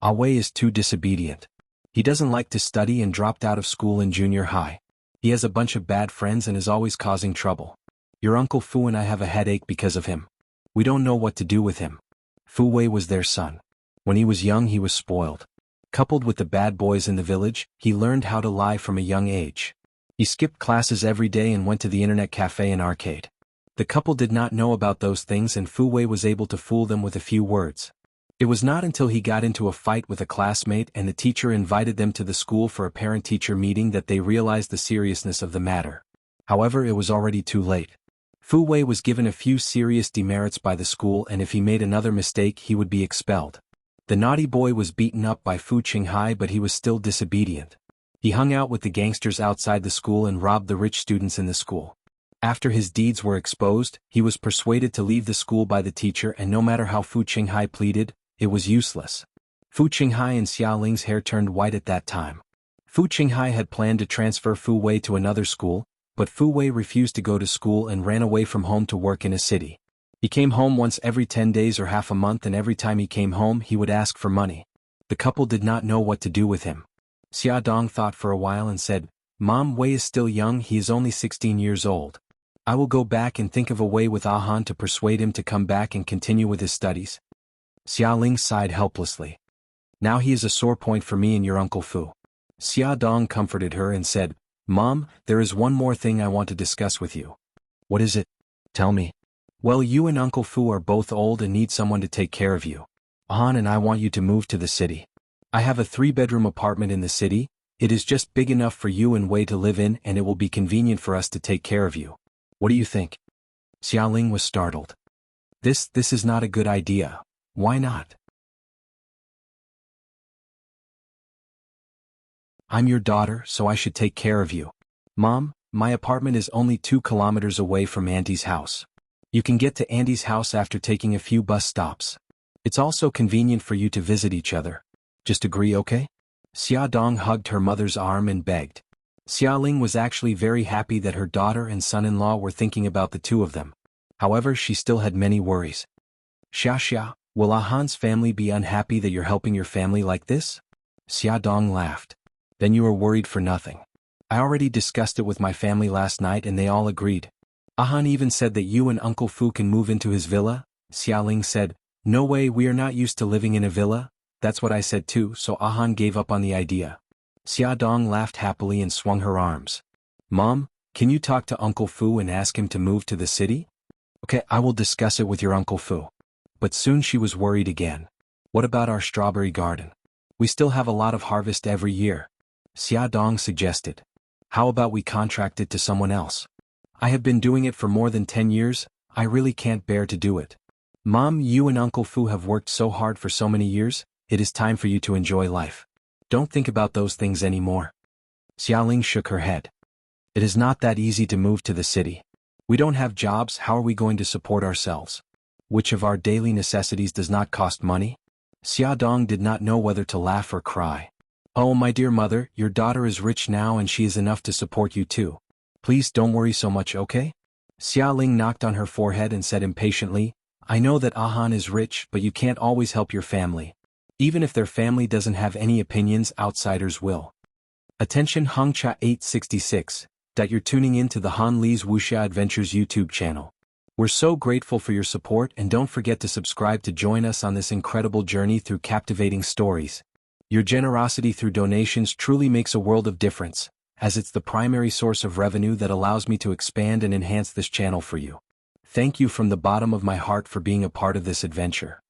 Wei is too disobedient. He doesn't like to study and dropped out of school in junior high. He has a bunch of bad friends and is always causing trouble. Your Uncle Fu and I have a headache because of him. We don't know what to do with him. Fu Wei was their son. When he was young, he was spoiled. Coupled with the bad boys in the village, he learned how to lie from a young age. He skipped classes every day and went to the internet cafe and arcade. The couple did not know about those things and Fu Wei was able to fool them with a few words. It was not until he got into a fight with a classmate and the teacher invited them to the school for a parent-teacher meeting that they realized the seriousness of the matter. However, it was already too late. Fu Wei was given a few serious demerits by the school and if he made another mistake he would be expelled. The naughty boy was beaten up by Fu Qinghai but he was still disobedient. He hung out with the gangsters outside the school and robbed the rich students in the school. After his deeds were exposed, he was persuaded to leave the school by the teacher and no matter how Fu Qinghai pleaded, it was useless. Fu Qinghai and Xia Ling's hair turned white at that time. Fu Qinghai had planned to transfer Fu Wei to another school, but Fu Wei refused to go to school and ran away from home to work in a city. He came home once every 10 days or half a month and every time he came home he would ask for money. The couple did not know what to do with him. Xia Dong thought for a while and said, Mom, Wei is still young, he is only 16 years old. I will go back and think of a way with Han to persuade him to come back and continue with his studies. Xia Ling sighed helplessly. Now he is a sore point for me and your Uncle Fu. Xia Dong comforted her and said, Mom, there is one more thing I want to discuss with you. What is it? Tell me. Well, you and Uncle Fu are both old and need someone to take care of you. Han and I want you to move to the city. I have a 3-bedroom apartment in the city. It is just big enough for you and Wei to live in and it will be convenient for us to take care of you. What do you think? Xia Ling was startled. This is not a good idea. Why not? I'm your daughter, so I should take care of you. Mom, my apartment is only 2 kilometers away from Auntie's house. You can get to Auntie's house after taking a few bus stops. It's also convenient for you to visit each other. Just agree, okay? Xia Dong hugged her mother's arm and begged. Xia Ling was actually very happy that her daughter and son-in-law were thinking about the two of them. However, she still had many worries. Xia, will Han's family be unhappy that you're helping your family like this? Xia Dong laughed. Then you are worried for nothing. I already discussed it with my family last night and they all agreed. Han even said that you and Uncle Fu can move into his villa. Xia Ling said, No way, we are not used to living in a villa. That's what I said too, so Han gave up on the idea. Xia Dong laughed happily and swung her arms. Mom, can you talk to Uncle Fu and ask him to move to the city? Okay, I will discuss it with your Uncle Fu. But soon she was worried again. What about our strawberry garden? We still have a lot of harvest every year. Xia Dong suggested. How about we contract it to someone else? I have been doing it for more than 10 years, I really can't bear to do it. Mom, you and Uncle Fu have worked so hard for so many years, it is time for you to enjoy life. Don't think about those things anymore. Xiaoling shook her head. It is not that easy to move to the city. We don't have jobs, how are we going to support ourselves? Which of our daily necessities does not cost money? Xia Dong did not know whether to laugh or cry. Oh, my dear mother, your daughter is rich now and she is enough to support you too. Please don't worry so much, okay? Xiaoling knocked on her forehead and said impatiently, I know that Ahan is rich, but you can't always help your family. Even if their family doesn't have any opinions, outsiders will. Attention Hongcha 866, that you're tuning in to the Han Li's Wuxia Adventures YouTube channel. We're so grateful for your support and don't forget to subscribe to join us on this incredible journey through captivating stories. Your generosity through donations truly makes a world of difference, as it's the primary source of revenue that allows me to expand and enhance this channel for you. Thank you from the bottom of my heart for being a part of this adventure.